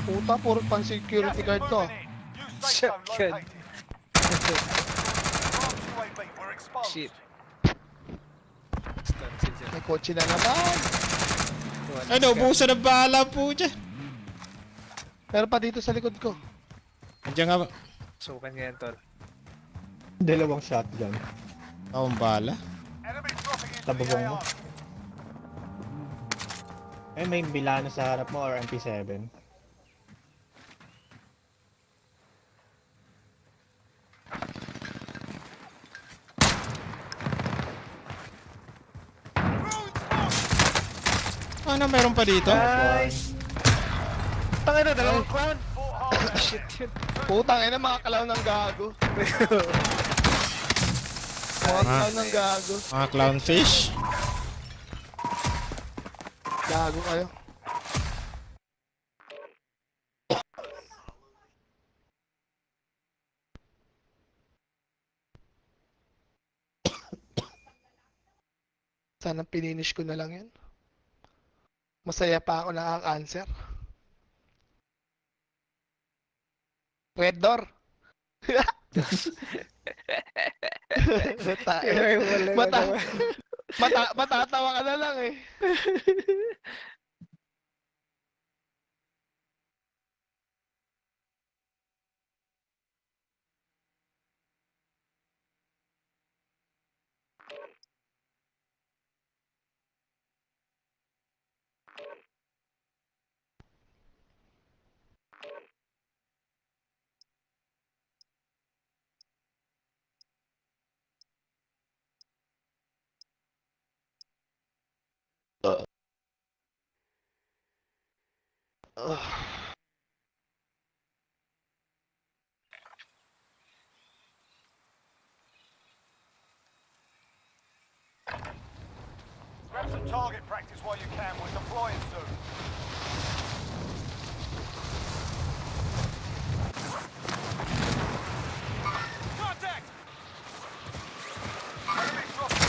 Speaker 9: Puta, puro pang security guard to.
Speaker 1: Shotgun. Shit.
Speaker 9: May kotse na naman.
Speaker 2: Ay, naubusan ng bala po dyan.
Speaker 9: Pero pa dito sa likod ko.
Speaker 2: Andiyan nga ba?
Speaker 1: Sukan nga yan, tol.
Speaker 15: Dalawang shotgun.
Speaker 2: Akong bala.
Speaker 15: Tababong mo. Eh, may Milano sa harap mo or MP7.
Speaker 2: Ano, meron pa dito?
Speaker 1: Nice! Tangin na, dalawang crown! Shit yun.
Speaker 9: Putang ina, mga kalaw ng gago. Mga kalaw ng gago.
Speaker 2: Mga clownfish.
Speaker 9: Gago kayo. Sana pininish ko na lang yan. Masaya pa ako nakaka-answer. Red door. Matatawa ka na lang eh.
Speaker 5: Grab some target practice while you can. We're deploying soon. Contact! Enemy dropping.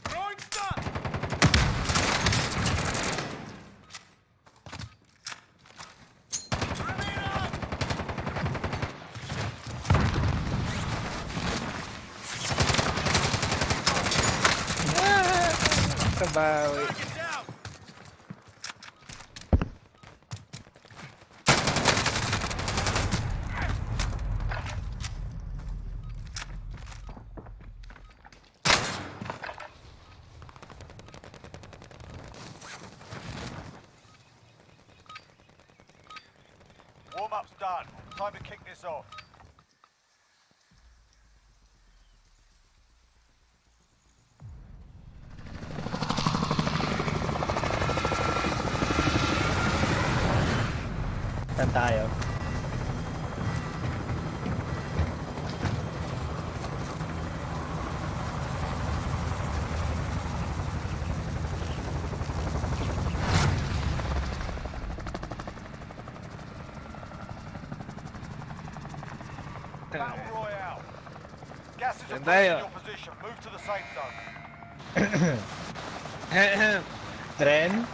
Speaker 5: Throwing stun!
Speaker 1: Kabawi.
Speaker 5: Warm-up's done. Time to kick this off.
Speaker 15: Saan tayo?
Speaker 5: Battle Royale. Gas is
Speaker 1: Ganda
Speaker 5: approaching
Speaker 1: yun.
Speaker 5: your position. Move to the safe zone.
Speaker 15: Tren?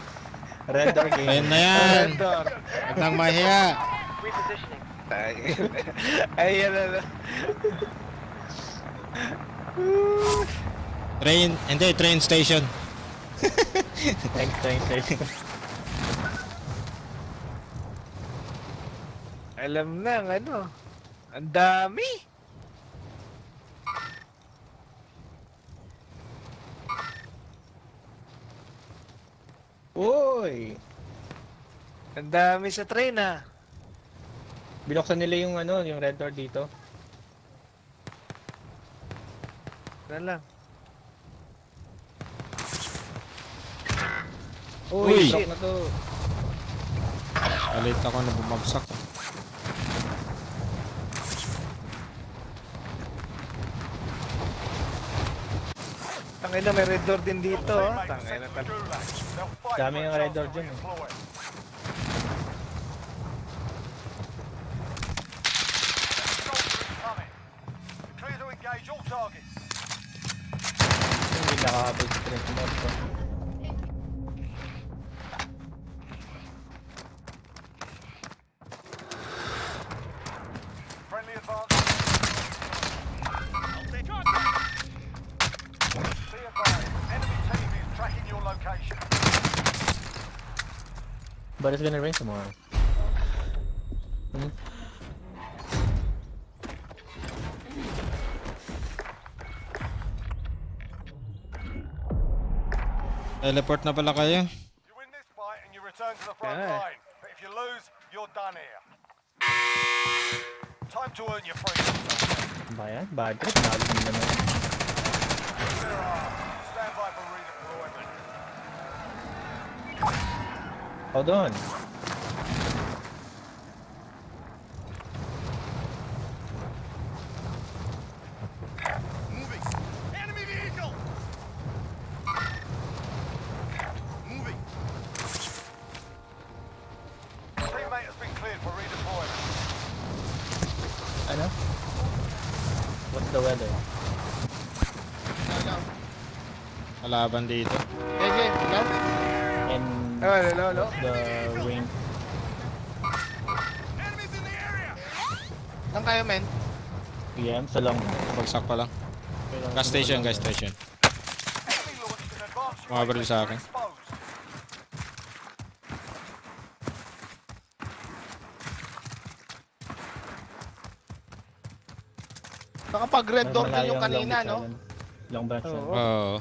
Speaker 15: Red door game.
Speaker 2: Ayun na yan.
Speaker 1: Red door.
Speaker 2: Huwag nang mahiya.
Speaker 7: Repositioning.
Speaker 1: Ayan na na.
Speaker 2: Train, hindi, train station.
Speaker 15: Thanks, thanks.
Speaker 1: Alam na ang ano. Ang dami.
Speaker 15: Uy!
Speaker 1: Ang dami sa train ah.
Speaker 15: Binuksan nila yung ano, yung red door dito.
Speaker 1: Na lang.
Speaker 2: Uy!
Speaker 15: Block na to.
Speaker 2: Alit ako na bumagsak.
Speaker 1: Tangina, may red door din dito.
Speaker 5: Teammates
Speaker 1: Tangina
Speaker 5: sent to the
Speaker 1: talaga.
Speaker 5: gulag. They'll fight
Speaker 15: Dami
Speaker 5: for a
Speaker 15: yung red
Speaker 5: chance
Speaker 15: door
Speaker 5: to
Speaker 15: dyan, eh.
Speaker 5: redeploy. Soldier incoming. Clear to engage all targets.
Speaker 15: Hindi nakakabig sa strength mod ko.
Speaker 5: Friendly advance. Be advised, enemy team is tracking your location.
Speaker 15: But it's gonna rain tomorrow. Hmm?
Speaker 2: Teleport na pala kayo.
Speaker 5: You win this fight and you return to the front
Speaker 1: Yeah.
Speaker 5: line. But if you lose, you're done here. Time to earn your freedom.
Speaker 15: Ba yan? Bad trip. Nalo din naman.
Speaker 5: Stand by for redeployment.
Speaker 15: Hold on.
Speaker 5: Moving. Enemy vehicle. Moving. Teammate has been cleared for redeployment.
Speaker 15: Ano? What's the weather?
Speaker 9: Ano?
Speaker 2: Kalaban dito.
Speaker 9: Gege, ilan?
Speaker 15: And
Speaker 9: Lolo.
Speaker 15: the rain.
Speaker 5: Enemies in the area.
Speaker 9: Saan kayo, men?
Speaker 15: PM sa long.
Speaker 2: Bagsak pa lang. Gas station, gas station.
Speaker 5: Enemy launched an advanced
Speaker 2: Bumabaril sa akin.
Speaker 5: exposed.
Speaker 9: Nakapag red door din
Speaker 15: Malayo
Speaker 9: yung
Speaker 15: ang
Speaker 9: kanina,
Speaker 15: long
Speaker 9: no?
Speaker 15: beach island. Long branch na.
Speaker 2: Oo.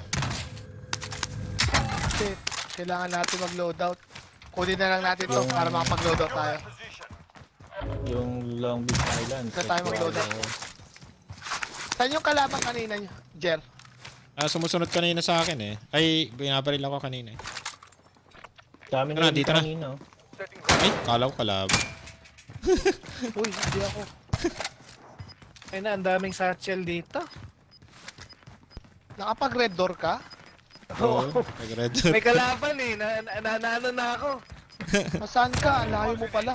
Speaker 9: Shit. Kailangan natin mag-loadout. Kunin na lang natin to para makapag-loadout tayo.
Speaker 5: Position.
Speaker 15: Yung Long Beach Island.
Speaker 9: Saan tayo mag-loadout? Saan yung kalaban kanina, Jer?
Speaker 2: Sumusunod kanina sa akin eh. Ay, binabaril ako kanina eh.
Speaker 15: Dami
Speaker 2: Dito na,
Speaker 15: na
Speaker 2: dito na.
Speaker 15: kanina. oh.
Speaker 2: Ay, kala ko kalaban.
Speaker 1: Uy, hindi ako. Ay na, ang daming satchel dito.
Speaker 9: Nakapag red door ka?
Speaker 2: Oo. Nag-red.
Speaker 1: May kalaban eh. Nanalo na ako.
Speaker 9: Saan ka? Ang layo mo pala.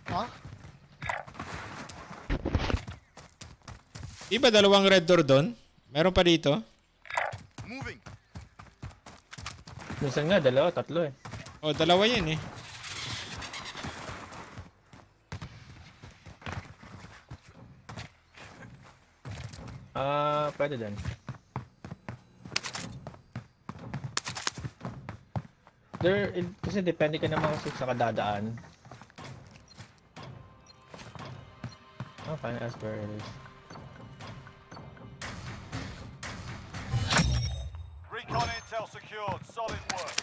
Speaker 9: Ha?
Speaker 2: Di ba dalawang red door doon? Meron pa dito?
Speaker 5: Moving.
Speaker 15: Minsan nga, dalawa, tatlo eh.
Speaker 2: Oh, dalawa yun eh.
Speaker 15: Pwede din. Kasi depende ka naman kasi sa kadadaan. Okay, as per it is.
Speaker 5: Recon intel secured. Solid work.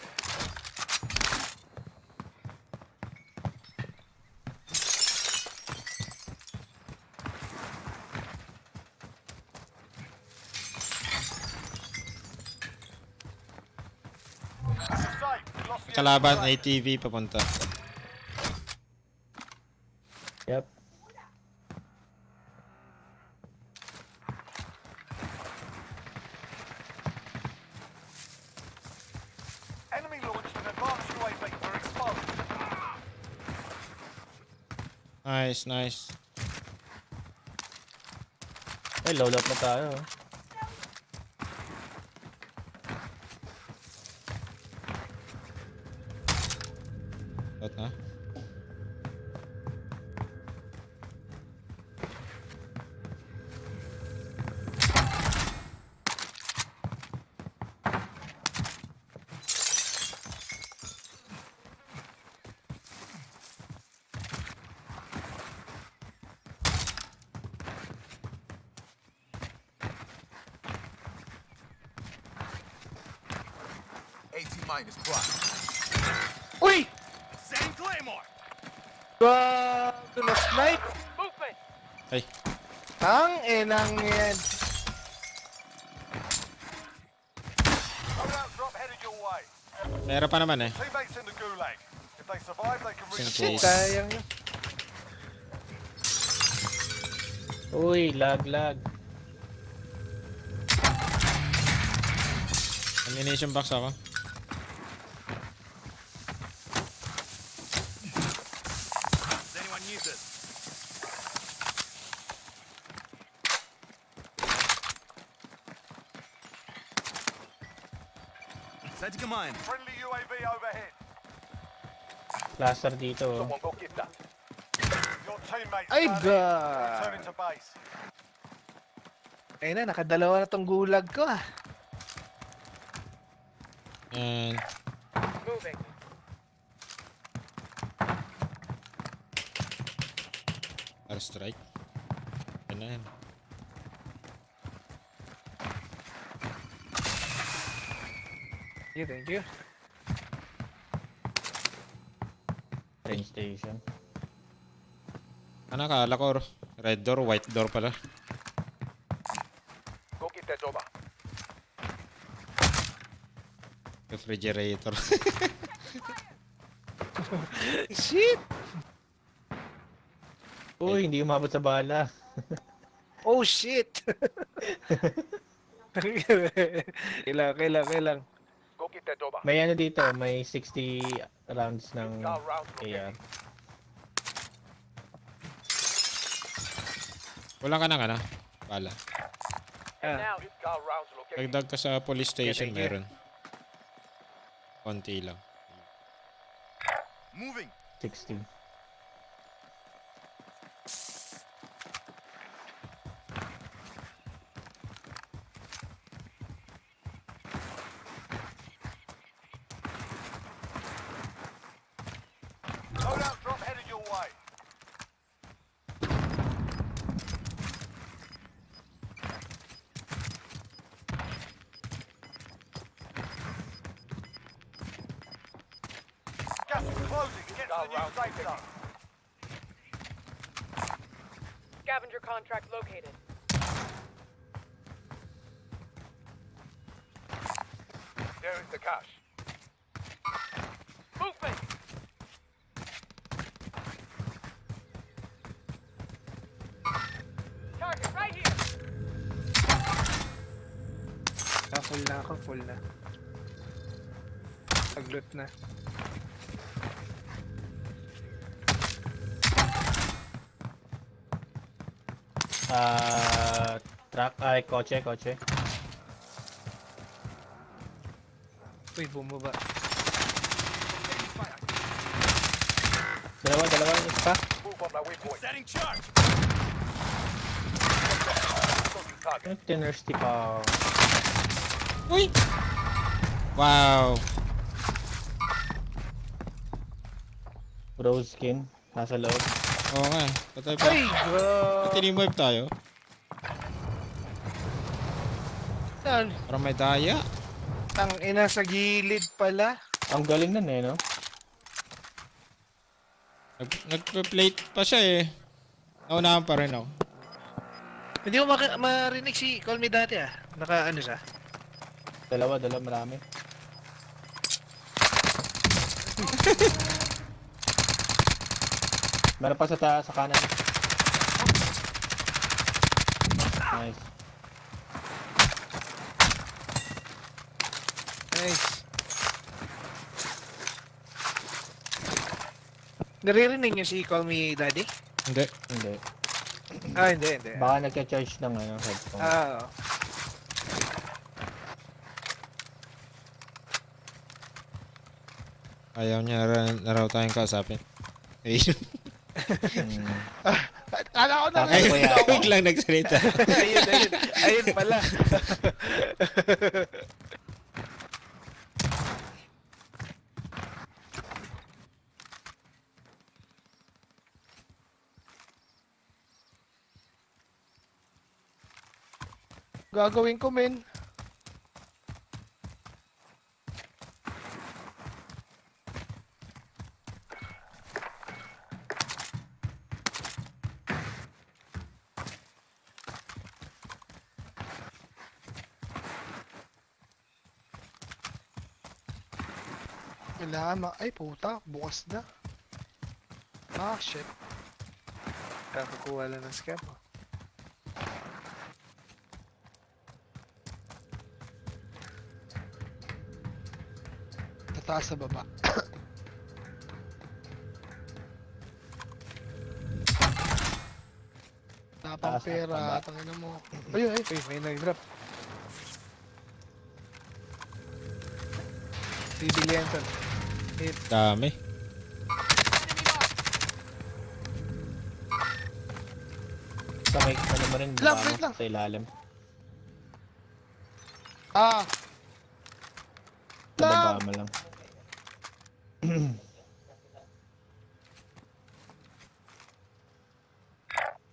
Speaker 5: Safe. We lost the
Speaker 2: Kalaban,
Speaker 5: enemy
Speaker 2: ATV papunta.
Speaker 15: Yep.
Speaker 5: Enemy launched an advanced UAV. We're exposed.
Speaker 2: Nice, nice.
Speaker 15: Ay, load up na tayo. oh.
Speaker 2: Tot na.
Speaker 5: minus block.
Speaker 1: Uy!
Speaker 5: Same Claymore.
Speaker 1: Grabe na snipe!
Speaker 5: Movement.
Speaker 2: Ay,
Speaker 1: Tang enang yan.
Speaker 5: Loadout drop headed your way.
Speaker 2: meron pa naman eh.
Speaker 5: Teammates in the gulag. If they survive, they can
Speaker 2: Shit,
Speaker 5: redeploy.
Speaker 1: Sayang yun.
Speaker 15: Uy, lag.
Speaker 2: Ammunition box ako.
Speaker 5: Does anyone use it?
Speaker 4: Setting a mine.
Speaker 5: Friendly UAV overhead.
Speaker 15: Cluster dito. Oh.
Speaker 12: Someone go get that.
Speaker 5: Your teammates
Speaker 9: Ay,
Speaker 5: done it.
Speaker 9: God.
Speaker 5: Returning to base.
Speaker 9: Ayun na, nakadalawa na tong gulag ko ah.
Speaker 2: And
Speaker 7: Moving.
Speaker 2: airstrike. Yan na yan.
Speaker 9: Thank you.
Speaker 15: Train station.
Speaker 2: Ano akala ko? Red door, white door pala.
Speaker 12: Go get that over.
Speaker 2: Refrigerator.
Speaker 9: Shit!
Speaker 15: Uy, hindi umabot sa bala.
Speaker 9: Oh shit! Kailang.
Speaker 12: Go get that over.
Speaker 15: May ano dito, may 60 rounds ng
Speaker 12: Got rounds
Speaker 15: AR.
Speaker 12: located.
Speaker 2: Wala ka na ka na. Bala.
Speaker 5: Ah.
Speaker 7: Now,
Speaker 12: We've got rounds located.
Speaker 2: Dagdag ka sa police station,
Speaker 9: thank you.
Speaker 2: meron. Konti lang.
Speaker 5: Moving.
Speaker 15: 60.
Speaker 5: Loadout drop headed your way. Gas is closing. Get to the new safe zone.
Speaker 7: scavenger contract located.
Speaker 12: There is the cash.
Speaker 7: Movement! Target right here!
Speaker 9: Full na. Pag-loot na.
Speaker 15: Truck, ay, kotse.
Speaker 9: Uy, bumaba.
Speaker 15: Dalawa, isa.
Speaker 12: Move on my waypoint.
Speaker 5: Setting charge!
Speaker 15: Yung thinner stick ako.
Speaker 2: Uy! Wow!
Speaker 15: Rose skin, nasa loob.
Speaker 2: Oo nga, patay pa.
Speaker 9: Ay, bro!
Speaker 2: Tinimwipe tayo.
Speaker 9: Yan.
Speaker 2: Parang may daya.
Speaker 9: Tang ina sa gilid pala.
Speaker 15: Ang galing nun eh, no?
Speaker 2: Nagpa-plate pa siya eh. Naunahan pa rin ako.
Speaker 9: Hindi mo marinig si Call Me dati ah. Naka ano siya?
Speaker 15: Dalawa, marami. Meron pa sa kanan. Nice.
Speaker 9: Nice. Naririnig niyo si Call Me Daddy?
Speaker 2: Hindi.
Speaker 15: Hindi.
Speaker 9: Ah, hindi.
Speaker 15: Baka nagka-charge ng headphone.
Speaker 9: Ah, oo.
Speaker 2: Ayaw niya na raw tayong kausapin. Ayun.
Speaker 9: Kala ko na
Speaker 15: Takot ko yan.
Speaker 2: Biglang nagsalita.
Speaker 9: Ayun pala. Gagawin ko, men. Kailangan ay puta, bukas na. Ah, shit. Kakakuha lang ng scam. taas sa baba. Tapang
Speaker 1: Taas at
Speaker 9: pera,
Speaker 1: baba.
Speaker 9: tangina mo. Ayun, ay.
Speaker 1: Uy, may nag-drop. Bibilihan to. Hit.
Speaker 2: Dami.
Speaker 15: Sa may ano mo rin,
Speaker 9: Lang,
Speaker 15: baba
Speaker 9: wait
Speaker 15: mo,
Speaker 9: lang.
Speaker 15: sa ilalim.
Speaker 9: Ah,
Speaker 15: Sa baba
Speaker 9: lang.
Speaker 15: mo lang.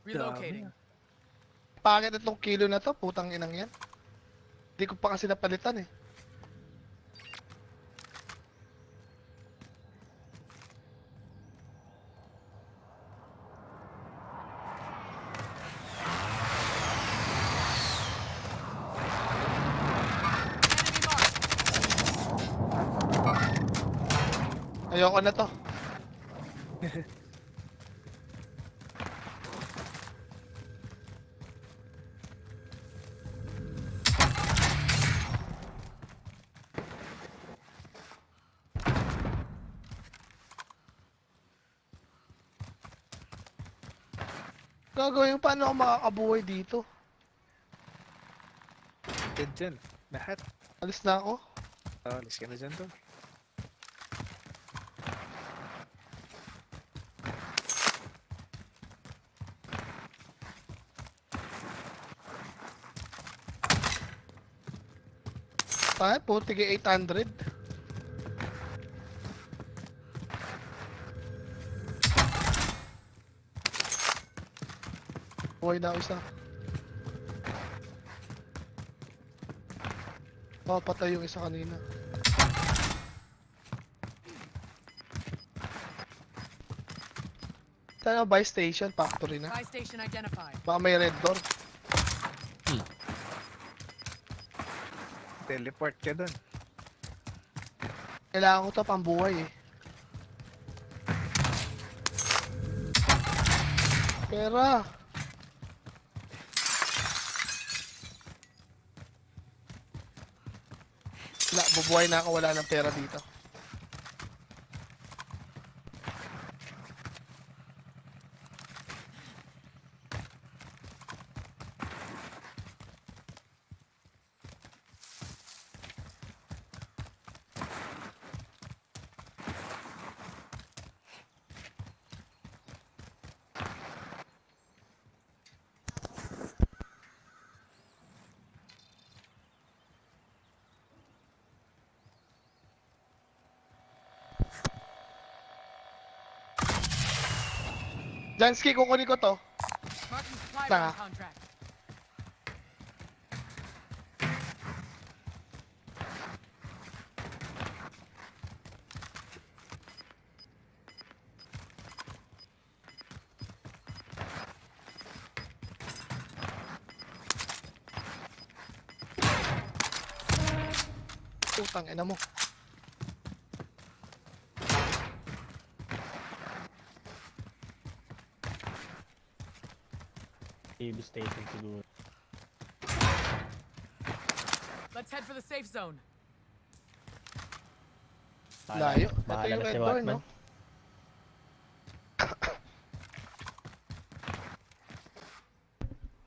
Speaker 1: Relocating.
Speaker 9: Pangit itong kilo na to, putang inang yan. Hindi ko pa kasi napalitan eh. Ayoko na to. Gagawin paano ako makakabuhay dito?
Speaker 1: Dyan. Lahat.
Speaker 9: Alis na ako.
Speaker 1: Oh, alis ka na dyan to.
Speaker 9: Tayo po, tige 800. Buhay na ako isa. Oh, patay yung isa kanina. Saan ang buy station? Factory na.
Speaker 7: Buy station identified.
Speaker 9: Baka may red door.
Speaker 1: Teleport ka dun.
Speaker 9: Kailangan ko to pambuhay eh. Pera. Wala, bubuhay na ako, wala ng pera dito. Jansky, kukunin ko to.
Speaker 7: Marking supply
Speaker 9: Tanga.
Speaker 7: run contract.
Speaker 9: Putang ina mo.
Speaker 15: TV station siguro.
Speaker 7: Let's head for the safe zone.
Speaker 9: Layo. Ito
Speaker 15: Bahala
Speaker 9: yung
Speaker 15: na si
Speaker 9: red door,
Speaker 15: Watman.
Speaker 9: no?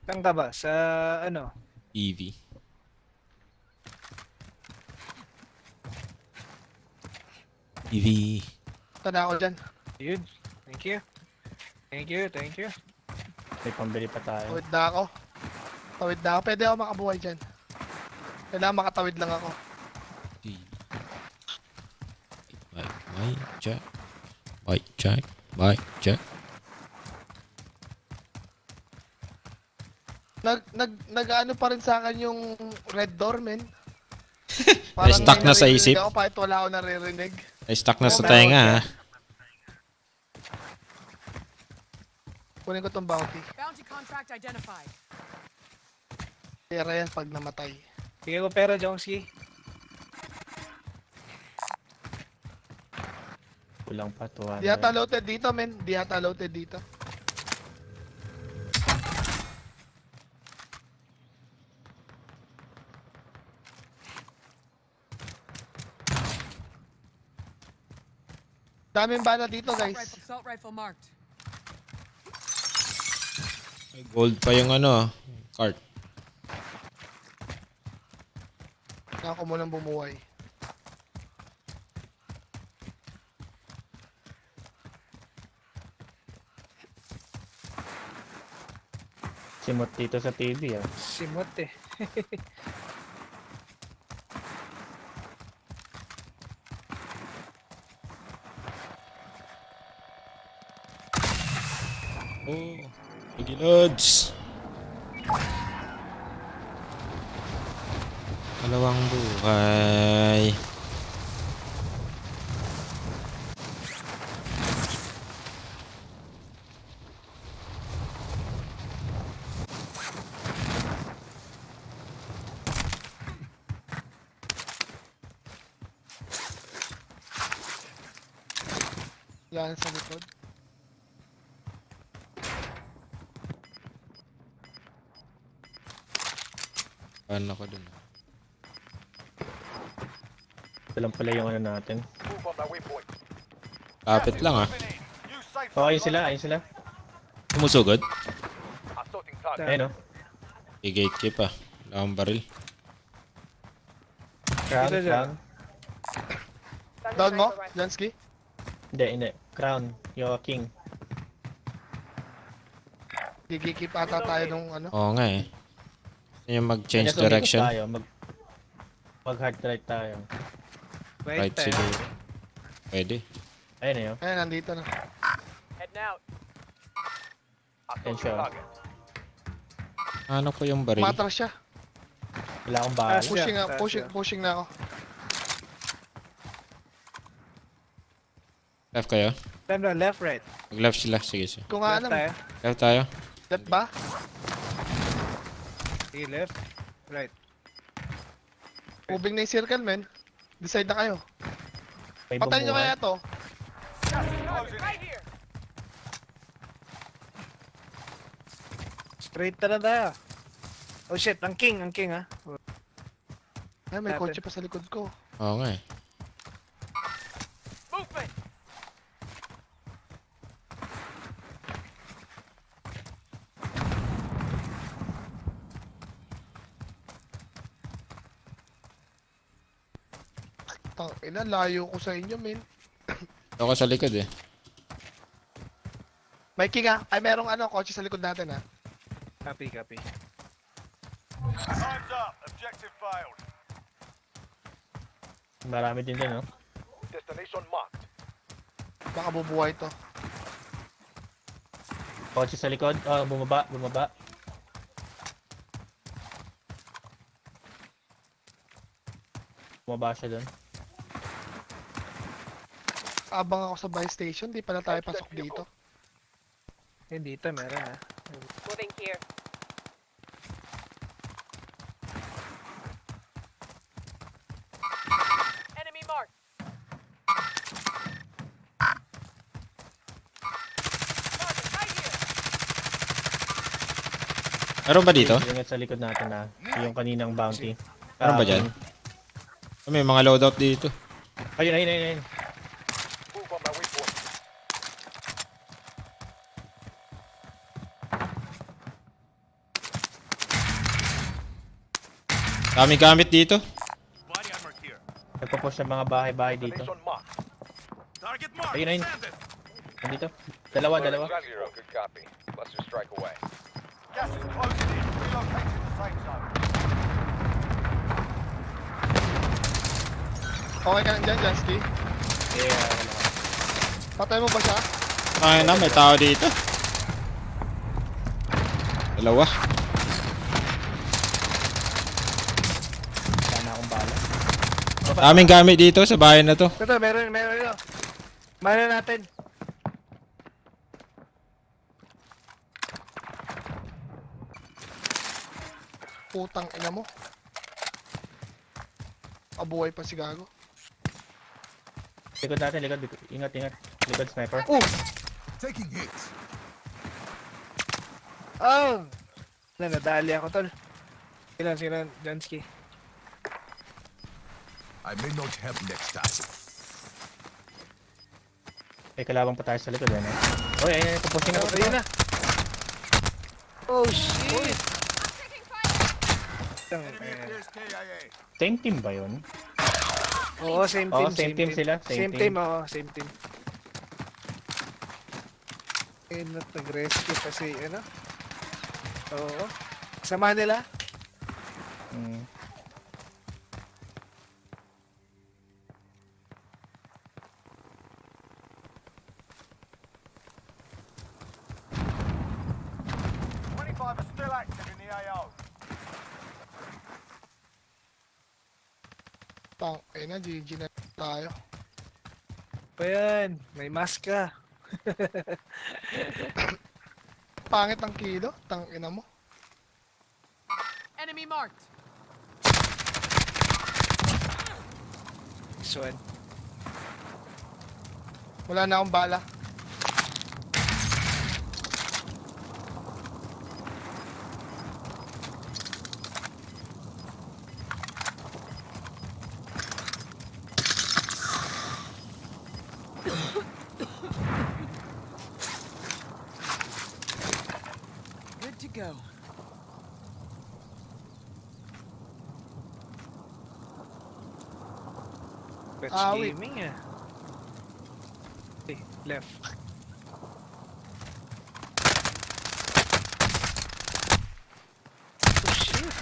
Speaker 1: Saan ka ba? Sa ano?
Speaker 2: EV. EV.
Speaker 9: Tana ako dyan.
Speaker 1: Yun. Thank you. Thank you.
Speaker 15: May pambili pa tayo.
Speaker 9: Tawid na ako. Pwede ako makabuhay dyan. Kailangan makatawid lang ako.
Speaker 2: White jack. White jack. White jack.
Speaker 9: Nag-ano pa rin sa akin yung red door, men.
Speaker 2: Na-stuck na sa
Speaker 9: naririnig
Speaker 2: isip.
Speaker 9: Ako, kahit wala ako naririnig.
Speaker 2: Stuck na sa tenga ha.
Speaker 9: Kunin ko tong bounty.
Speaker 7: Bounty contract identified.
Speaker 9: Pera yan pag namatay.
Speaker 1: Bigay ko pera, Jongsky.
Speaker 15: Kulang pa, 200.
Speaker 9: Di yata loaded dito, men. Di yata loaded dito. Daming bala dito, guys.
Speaker 7: Assault rifle marked.
Speaker 2: May gold pa yung ano, cart.
Speaker 9: Kailangan ko munang bumuhay.
Speaker 15: Simot dito sa TV ah.
Speaker 1: Simot eh.
Speaker 2: Oh, lagi loads. Dalawang buhay.
Speaker 9: Yan sa likod.
Speaker 2: Paano ko dun?
Speaker 15: Ito lang pala yung ano natin.
Speaker 5: Move on that waypoint.
Speaker 2: Kapit lang ah.
Speaker 5: New safe
Speaker 15: Oh, ayun
Speaker 5: zone
Speaker 15: sila, ayun sila.
Speaker 2: Sumusugod.
Speaker 5: Assaulting target.
Speaker 15: Ayun oh.
Speaker 2: I-gatekeep ah. Wala akong baril.
Speaker 15: Crown,
Speaker 1: Dito,
Speaker 15: crown.
Speaker 9: Down mo, Jansky?
Speaker 15: Hindi, hindi. Crown. Yung king.
Speaker 9: Gigikip ata tayo nung ano.
Speaker 2: Oo nga eh. Gusto niyo mag-change
Speaker 15: Kaya sumikot
Speaker 2: direction?
Speaker 15: Tayo, mag hard right tayo.
Speaker 2: Right siguro. Pwede.
Speaker 15: Ayun na yun.
Speaker 9: Ayan, nandito na.
Speaker 7: Heading out.
Speaker 15: Ayun siya.
Speaker 2: Ano ko yung baril?
Speaker 9: Matras siya.
Speaker 15: Wala akong bahala.
Speaker 9: Pushing na ako.
Speaker 2: Left kayo?
Speaker 1: Left, right.
Speaker 2: Mag-left sila. Sige, sige.
Speaker 9: Kung nga
Speaker 1: Left
Speaker 9: alam.
Speaker 1: tayo.
Speaker 2: Left tayo.
Speaker 9: Left ba?
Speaker 1: Sige, left. Right.
Speaker 9: Moving na yung circle, men. Decide na kayo.
Speaker 15: May
Speaker 9: Patayin nyo
Speaker 15: bumuhay.
Speaker 9: kaya to.
Speaker 7: Right here.
Speaker 1: Straight na tayo. Oh shit, ang king ha.
Speaker 9: Ay, may
Speaker 1: Natin.
Speaker 9: kotse pa sa likod ko.
Speaker 2: Oo nga eh.
Speaker 7: Movement.
Speaker 9: Tangina, layo ko sa inyo, men.
Speaker 2: Ako sa likod eh.
Speaker 9: May king ah. Ay, merong ano, kotse sa likod natin ah.
Speaker 1: Copy.
Speaker 5: Time's up. Objective failed.
Speaker 15: Marami din dyan, oh.
Speaker 5: Destination marked.
Speaker 9: Baka bubuhay to.
Speaker 15: Kotse sa likod. Oh, bumaba, bumaba. Bumaba siya doon.
Speaker 9: Abang ako sa buy station, di pala tayo pasok dito.
Speaker 1: Dito meron ha.
Speaker 7: Moving here. Enemy marked. Target right here.
Speaker 2: Meron ba dito?
Speaker 15: Yung sa likod natin na. Yung kaninang bounty.
Speaker 2: Meron ba dyan? May mga loadout dito.
Speaker 15: Ayun, ayun, ayun, ayun.
Speaker 5: Move on that waypoint.
Speaker 2: Daming gamit dito.
Speaker 5: Body armor here.
Speaker 15: Nagpo-push sa mga bahay-bahay dito.
Speaker 5: Destination marked. Target marked.
Speaker 15: Ayun, ayun.
Speaker 5: Send it.
Speaker 15: Nandito. Dalawa, dalawa.
Speaker 12: Zero, good copy. Buster strike away.
Speaker 5: Gas is closing in. Relocating the safe zone.
Speaker 9: Okay ka lang dyan, Jansky?
Speaker 15: Yeah, wala.
Speaker 9: Patay mo ba siya?
Speaker 2: Ay na, may tao dito. Dalawa.
Speaker 15: Sana akong bala.
Speaker 2: Daming gamit dito sa bahay na to.
Speaker 1: Ito, meron. Meron natin.
Speaker 9: Putang ina mo. Abuhay pa si Gago.
Speaker 15: Likod natin, likod. Ingat, ingat. Likod sniper.
Speaker 3: Taking hits.
Speaker 1: Oh! Nadali ako tol. Sila, Jansky.
Speaker 3: I may not help next time.
Speaker 15: May kalabang pa tayo sa likod, ano? Uy, ayun, pupusin na.
Speaker 9: Ayun na. Oh, shit.
Speaker 15: Same team ba yun?
Speaker 9: Oo, same
Speaker 15: Oo,
Speaker 9: team.
Speaker 15: same team sila,
Speaker 9: Same
Speaker 15: same
Speaker 9: team,
Speaker 15: team.
Speaker 9: oo. Same team. Ayun na, nag-rescue kasi, ano? Oo. Kasama nila?
Speaker 15: Hmm.
Speaker 5: Are still active in the AO.
Speaker 9: Ayun na, GG na tayo. Pa yan, may mask ka. Pangit ang kilo, tangina mo.
Speaker 7: Enemy marked.
Speaker 9: This one. Wala na akong bala.
Speaker 7: Good to go.
Speaker 9: Fetch
Speaker 10: Wait.
Speaker 9: gaming ah. Okay, left. Oh shit.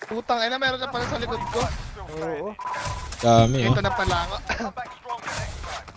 Speaker 9: Putang ina, meron na pala sa likod ko. Oo.
Speaker 2: Dami, oh.
Speaker 9: Ito na pala ako.
Speaker 5: Come back stronger next time.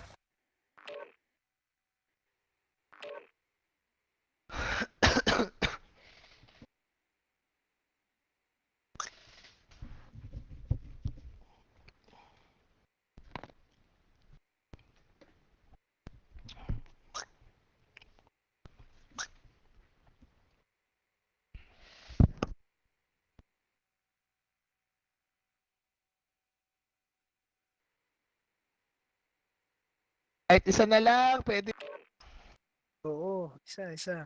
Speaker 9: Kahit isa na lang, pwede. Oo, isa.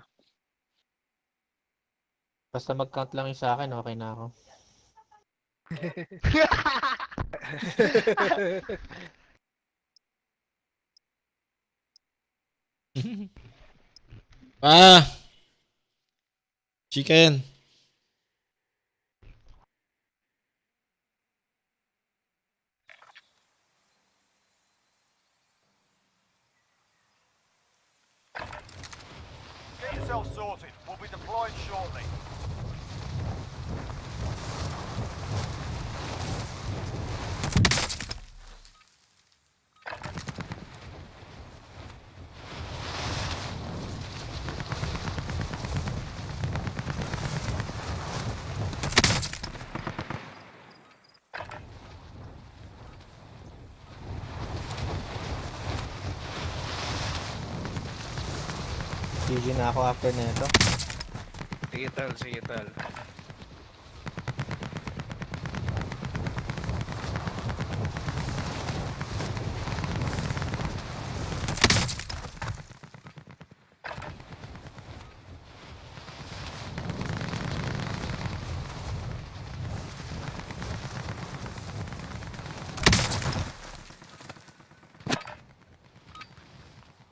Speaker 15: Basta mag-count lang yung sa akin, okay na ako.
Speaker 2: Ah! Chicken.
Speaker 5: Get yourself sorted. We'll be deployed shortly.
Speaker 15: GG na ako after na ito.
Speaker 9: Sige tal.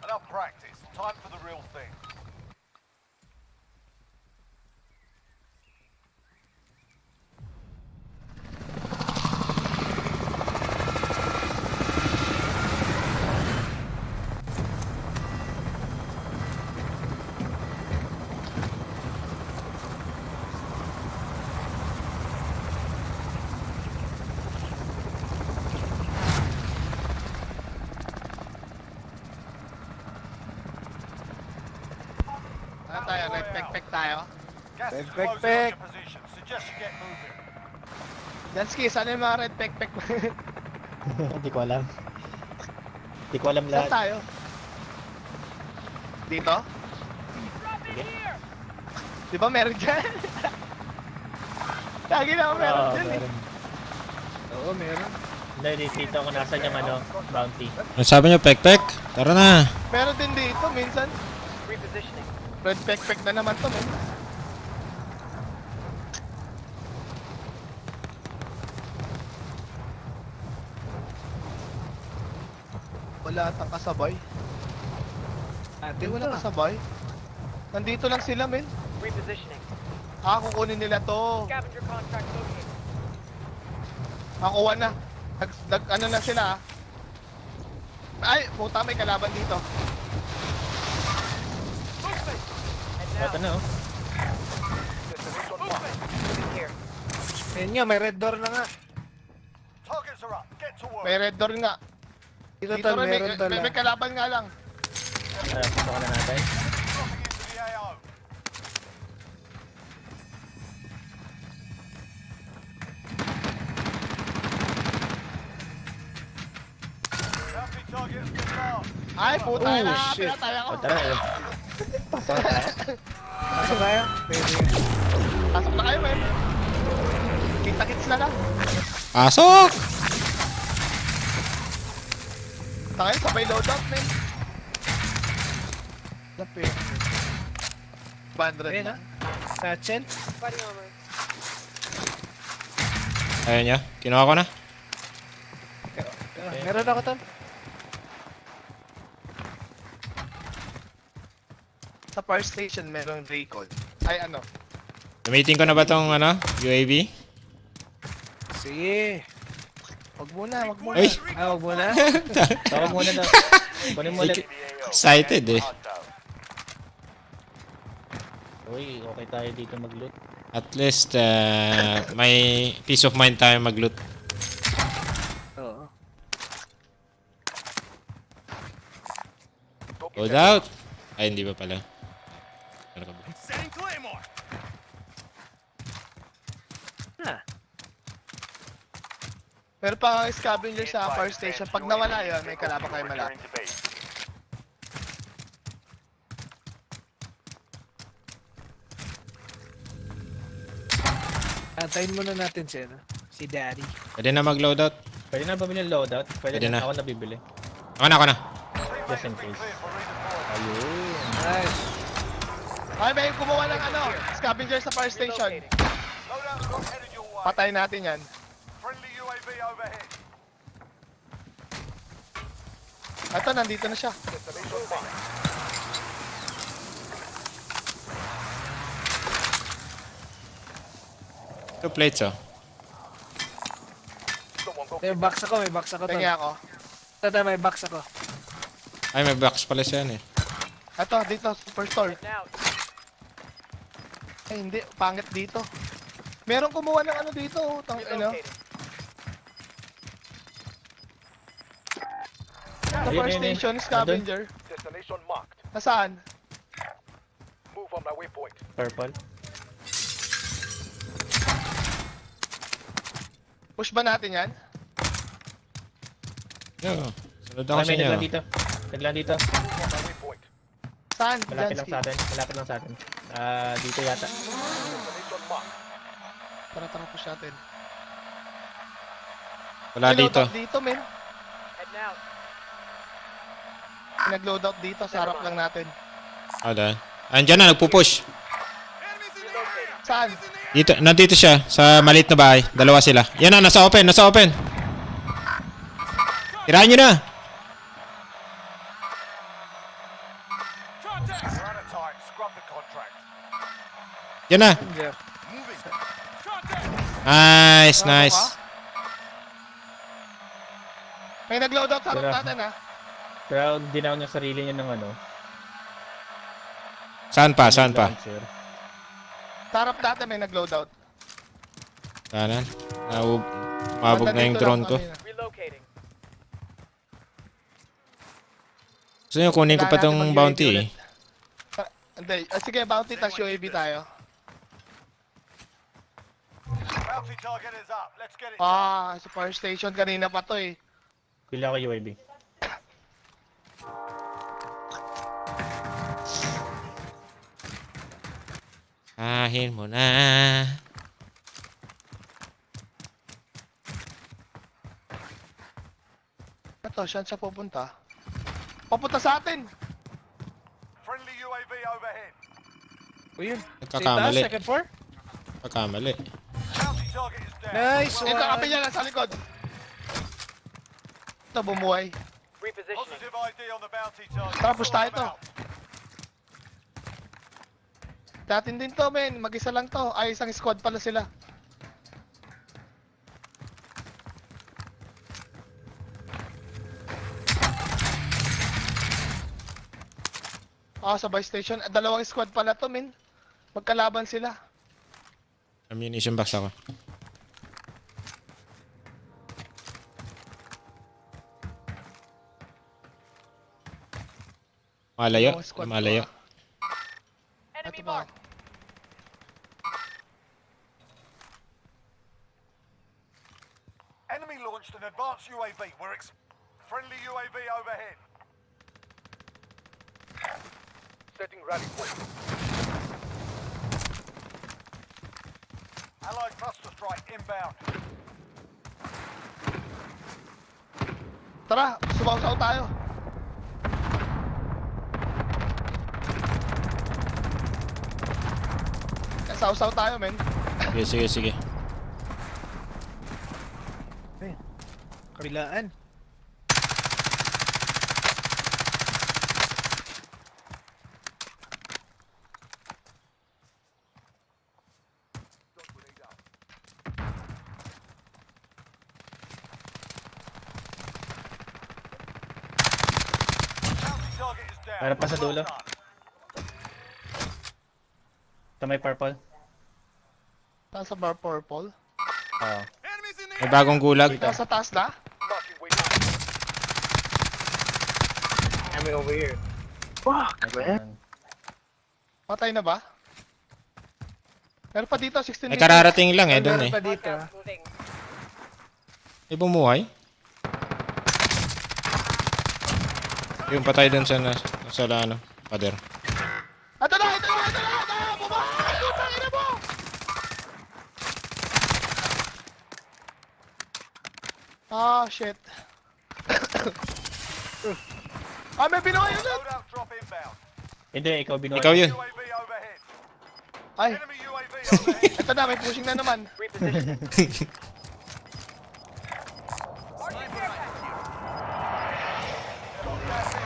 Speaker 5: Enough practice. Time for the real thing.
Speaker 9: Ano tayo? Red pek tayo?
Speaker 5: Gas is
Speaker 9: Pek,
Speaker 5: closing
Speaker 9: pek.
Speaker 5: on your position. Suggest you get moving.
Speaker 9: Dansky, saan yung mga red pek?
Speaker 15: Hindi ko alam. Hindi ko alam
Speaker 9: Saan
Speaker 15: lahat.
Speaker 9: tayo? Dito?
Speaker 15: Sige.
Speaker 9: Di ba meron dyan? Lagi na ako meron
Speaker 15: Oo,
Speaker 9: dyan eh.
Speaker 15: meron.
Speaker 9: Oo, meron.
Speaker 15: Hindi, dito ako nasan yung ano, bounty.
Speaker 2: Ano sabi niyo, pek-pek? Tara na.
Speaker 9: Meron din dito minsan.
Speaker 7: Repositioning.
Speaker 9: Red pek na naman to, men. Wala atang kasabay. Hindi, wala kasabay. Nandito lang sila, men.
Speaker 7: Repositioning.
Speaker 9: Kukunin nila to.
Speaker 7: Scavenger contract located.
Speaker 9: Makuha na. Ano na sila, Ay, puta, may kalaban dito.
Speaker 15: Ito na, oh.
Speaker 7: Here.
Speaker 1: Ayun nga, may red door na nga.
Speaker 5: Targets are up. Get to work.
Speaker 9: May red door nga.
Speaker 1: Dito
Speaker 9: Dito
Speaker 1: tol,
Speaker 9: rin,
Speaker 1: meron tol.
Speaker 9: may kalaban nga lang.
Speaker 15: Pusukan na natin.
Speaker 5: Dropping into the AO. Bounty target has been marked.
Speaker 9: Ay, puta na,
Speaker 1: shit.
Speaker 9: pinatay ako.
Speaker 15: O, tara, eh. Pasok na tayo.
Speaker 1: Pasok tayo? Pwede.
Speaker 9: Pasok na kayo, men. Kita-kits na lang.
Speaker 2: Pasok!
Speaker 9: Tayo, sabay loadout, men.
Speaker 1: Lapi.
Speaker 9: 100
Speaker 1: Ayun
Speaker 9: na.
Speaker 1: ha. Satchel.
Speaker 7: Body armor.
Speaker 2: Ayun niya. Kinuha ko na.
Speaker 1: Meron ako tol.
Speaker 9: Sa fire station, meron recall. Ay, ano?
Speaker 2: Gamitin ko na ba tong UAV?
Speaker 1: Sige. Wag muna, wag muna.
Speaker 2: Ay!
Speaker 1: Wag muna.
Speaker 15: Tawag muna daw. Kunin mo ulit.
Speaker 2: Excited eh.
Speaker 15: Uy, okay tayo dito mag-loot.
Speaker 2: At least may peace of mind tayo mag-loot.
Speaker 1: Oo.
Speaker 2: Hold out! Ay, hindi pa pala. Ano ka ba?
Speaker 5: Setting Claymore.
Speaker 9: Meron pa kang scavenger sa fire station. Pag nawala yun, may kalaban kayo malapit.
Speaker 1: Antayin muna natin siya, no? Si Daddy.
Speaker 2: Pwede na mag-loadout.
Speaker 15: Pwede na bumili ng loadout. Pwede
Speaker 2: Pwede
Speaker 15: na.
Speaker 2: na.
Speaker 15: Ako nabibili.
Speaker 2: Ako na.
Speaker 15: Just in case. Ayun.
Speaker 1: Nice.
Speaker 9: Ay, may kumuha ng scavenger sa fire station.
Speaker 5: Loadout drop headed your way.
Speaker 9: Patay natin yan.
Speaker 5: Friendly UAV overhead.
Speaker 9: Ito, nandito na siya.
Speaker 5: Destination marked.
Speaker 2: Two plates oh.
Speaker 1: May box ako tol.
Speaker 9: Tingnan ako.
Speaker 1: Tata, may box ako.
Speaker 2: Ay, may box pala siya eh.
Speaker 9: Ito, dito, superstore.
Speaker 7: Now.
Speaker 9: Ay, hindi. Pangit dito. Meron kumuha ng dito.
Speaker 7: Relocating.
Speaker 9: Sa fire station, scavenger.
Speaker 5: Destination marked.
Speaker 9: Nasaan?
Speaker 5: Move on my waypoint.
Speaker 15: Purple.
Speaker 9: Push ba natin yan?
Speaker 2: Yo, sunod ako sa
Speaker 15: May
Speaker 2: inyo.
Speaker 15: naglan dito. Naglan dito.
Speaker 5: Move on my waypoint.
Speaker 9: Saan?
Speaker 15: Malapit lang
Speaker 9: Jansky.
Speaker 15: sa atin. Malapit lang sa atin. Dito yata.
Speaker 5: Destination marked.
Speaker 9: Tara, push natin.
Speaker 2: Wala
Speaker 9: May
Speaker 2: dito.
Speaker 9: loadout dito, men.
Speaker 7: Heading out.
Speaker 9: Nag-loadout dito, sa harap lang natin.
Speaker 2: Wala. Andiyan na, nagpupush.
Speaker 9: Saan?
Speaker 2: Dito, nandito siya sa maliit na bahay. Dalawa sila. Yan na, nasa open. Tirahan nyo na.
Speaker 5: We're out of time. Scrub the contract.
Speaker 2: Yan na.
Speaker 5: Moving.
Speaker 2: Nice.
Speaker 9: May nag-loadout sa harap
Speaker 15: Tara.
Speaker 9: natin, ha?
Speaker 15: Pero dinaw niya sarili niya ng
Speaker 2: Saan pa?
Speaker 15: launcher.
Speaker 9: Sa harap natin may nag-loadout.
Speaker 2: Sana. Mabog na yung
Speaker 9: Nandito
Speaker 2: drone
Speaker 9: lang
Speaker 2: ko.
Speaker 9: kanina.
Speaker 7: Relocating.
Speaker 2: Gusto nyo kunin ko pa
Speaker 9: Kailangan
Speaker 2: tong
Speaker 9: natin
Speaker 2: bounty
Speaker 9: mag-UAV
Speaker 2: eh.
Speaker 9: ulit. Hindi. Sige, bounty tas UAV tayo.
Speaker 5: Bounty target is up. Let's get it.
Speaker 9: Sa fire station kanina pa to eh.
Speaker 15: Pila ko UAV.
Speaker 2: Ahin mo na.
Speaker 9: Ito, saan siya pupunta? Papunta sa atin!
Speaker 5: Friendly UAV overhead.
Speaker 1: O yun.
Speaker 2: Nagkakamali.
Speaker 1: Second floor?
Speaker 2: Pagkamali.
Speaker 5: Bounty target is down.
Speaker 1: Nice
Speaker 9: Ito,
Speaker 1: one.
Speaker 9: kape niya lang sa likod. Ito, bumuhay.
Speaker 7: Repositioning.
Speaker 5: Positive ID on the bounty target.
Speaker 9: Tara, push tayo to. Datin din to, men. Mag-isa lang to. Ay, isang squad pala sila. Sa buy station. Dalawang squad pala to, men. Magkalaban sila.
Speaker 2: Ammunition box ako. Malayo.
Speaker 9: Dalawang squad
Speaker 2: Malayo.
Speaker 9: pa.
Speaker 7: Enemy
Speaker 9: Ito pa.
Speaker 7: marked.
Speaker 5: Enemy launched an advanced UAV. Friendly UAV overhead.
Speaker 12: Setting rally point.
Speaker 5: Allied cluster strike inbound.
Speaker 9: Tara, sumaw-saw tayo. Saw-saw tayo, men.
Speaker 2: Sige.
Speaker 1: Kabilaan.
Speaker 5: Target is down.
Speaker 15: Meron pa sa dulo.
Speaker 5: Well done.
Speaker 15: Ito may purple.
Speaker 9: Nasa bar purple.
Speaker 15: Oo.
Speaker 2: May bagong gulag.
Speaker 9: Nasa taas na.
Speaker 12: Marking waypoint.
Speaker 1: Enemy over here.
Speaker 9: Patay na ba? Meron pa dito, 16
Speaker 2: May kararating lang eh, dun eh.
Speaker 1: Pa dito.
Speaker 7: Moving.
Speaker 2: May bumuhay. Yung patay dun sa ano, pader.
Speaker 9: Ito na! Bumahay! Putang ina mo! Shit. May binuhay ulit!
Speaker 5: Loadout drop inbound.
Speaker 15: Hindi, ikaw binuhay.
Speaker 2: Ikaw yun.
Speaker 5: UAV overhead.
Speaker 9: Ay,
Speaker 5: Enemy UAV overhead.
Speaker 9: ito na, may pushing na naman.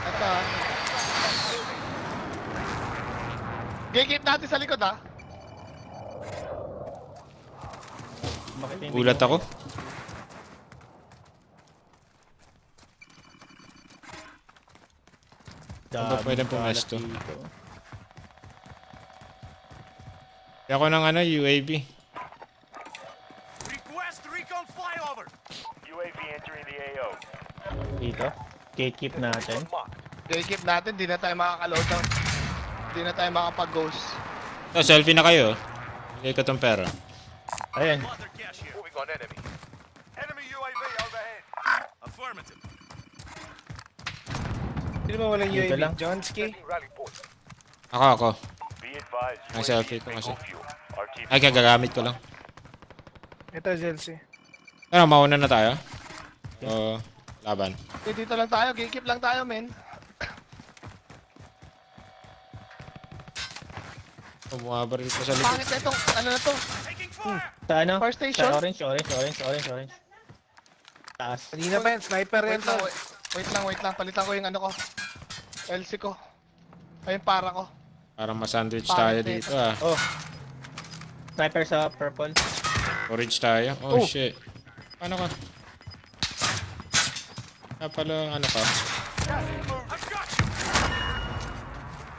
Speaker 9: Ito ah. Gigip natin sa likod ah.
Speaker 15: Bakit hindi
Speaker 2: Gulat ako. Saan ba pwedeng pumesto? Kaya ako ng UAV.
Speaker 5: Request recon flyover.
Speaker 12: UAV entering the AO.
Speaker 15: Dito. Gatekeep natin.
Speaker 9: Gigip natin, di na tayo makaka-load down. Di na tayo makapag-ghost.
Speaker 2: Selfie na kayo. Bigay ko tong pera.
Speaker 15: Ayan.
Speaker 12: Moving on enemy.
Speaker 5: Enemy UAV overhead. Affirmative.
Speaker 1: Sino ba walang
Speaker 15: Dito
Speaker 1: UAV?
Speaker 15: lang.
Speaker 1: Johnski?
Speaker 12: Setting rally point.
Speaker 2: Ako.
Speaker 12: Be advised.
Speaker 2: Ang
Speaker 12: UAV
Speaker 2: selfie
Speaker 12: is
Speaker 2: ko
Speaker 12: bingo
Speaker 2: kasi.
Speaker 12: fuel. RTB.
Speaker 2: Ay, gagamit ko lang.
Speaker 1: Ito, Chelsea.
Speaker 2: Ano, mauna na tayo? O, laban.
Speaker 9: Dito lang tayo, gigip lang tayo, men.
Speaker 2: Bumabaril ko sa likod.
Speaker 9: Pangit na itong, ano na to?
Speaker 15: Sa ano?
Speaker 9: Fire station?
Speaker 15: Sa orange. Taas.
Speaker 1: Kanina pa yan, sniper yan
Speaker 9: Wait
Speaker 1: to.
Speaker 9: lang, wait lang. Palitan ko yung ano ko. LC ko. Ayun, para ko.
Speaker 2: Parang masandwich tayo
Speaker 9: Pangit
Speaker 2: dito ah.
Speaker 15: Oh. Sniper sa purple.
Speaker 2: Orange tayo. Oh, shit. Paano ka? Pala, ano ka?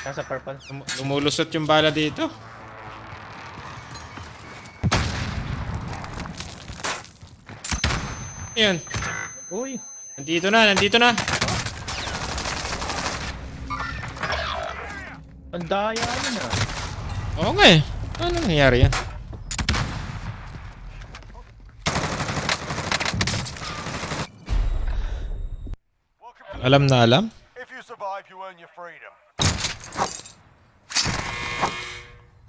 Speaker 15: Nasa purple.
Speaker 2: Lumulusot yung bala dito. Ayan.
Speaker 15: Uy.
Speaker 2: Nandito na.
Speaker 15: Ang daya yun ah.
Speaker 2: Oo nga eh. Ano nangyari yan? Alam na alam?
Speaker 5: If you survive, you earn your freedom.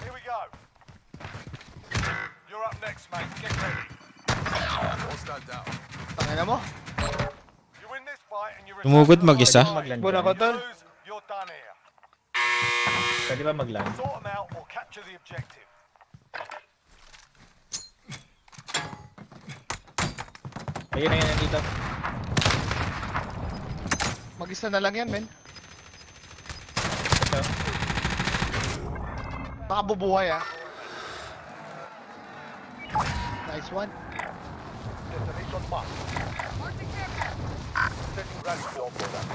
Speaker 5: Here we go. You're up next, mate. Get ready.
Speaker 12: Hostile down.
Speaker 9: Tangina mo.
Speaker 5: You win this fight and you
Speaker 2: Tumugod mag-isa.
Speaker 1: Muna ko tol.
Speaker 5: lose, you're done here.
Speaker 15: Pwede ba mag-land?
Speaker 5: Sort them out or capture the objective.
Speaker 15: Ayun na yun, nandito.
Speaker 9: Mag-isa na lang yan, men.
Speaker 15: Ito.
Speaker 9: Baka bubuhay ah. Nice one.
Speaker 5: Destination marked. Setting rally form for that.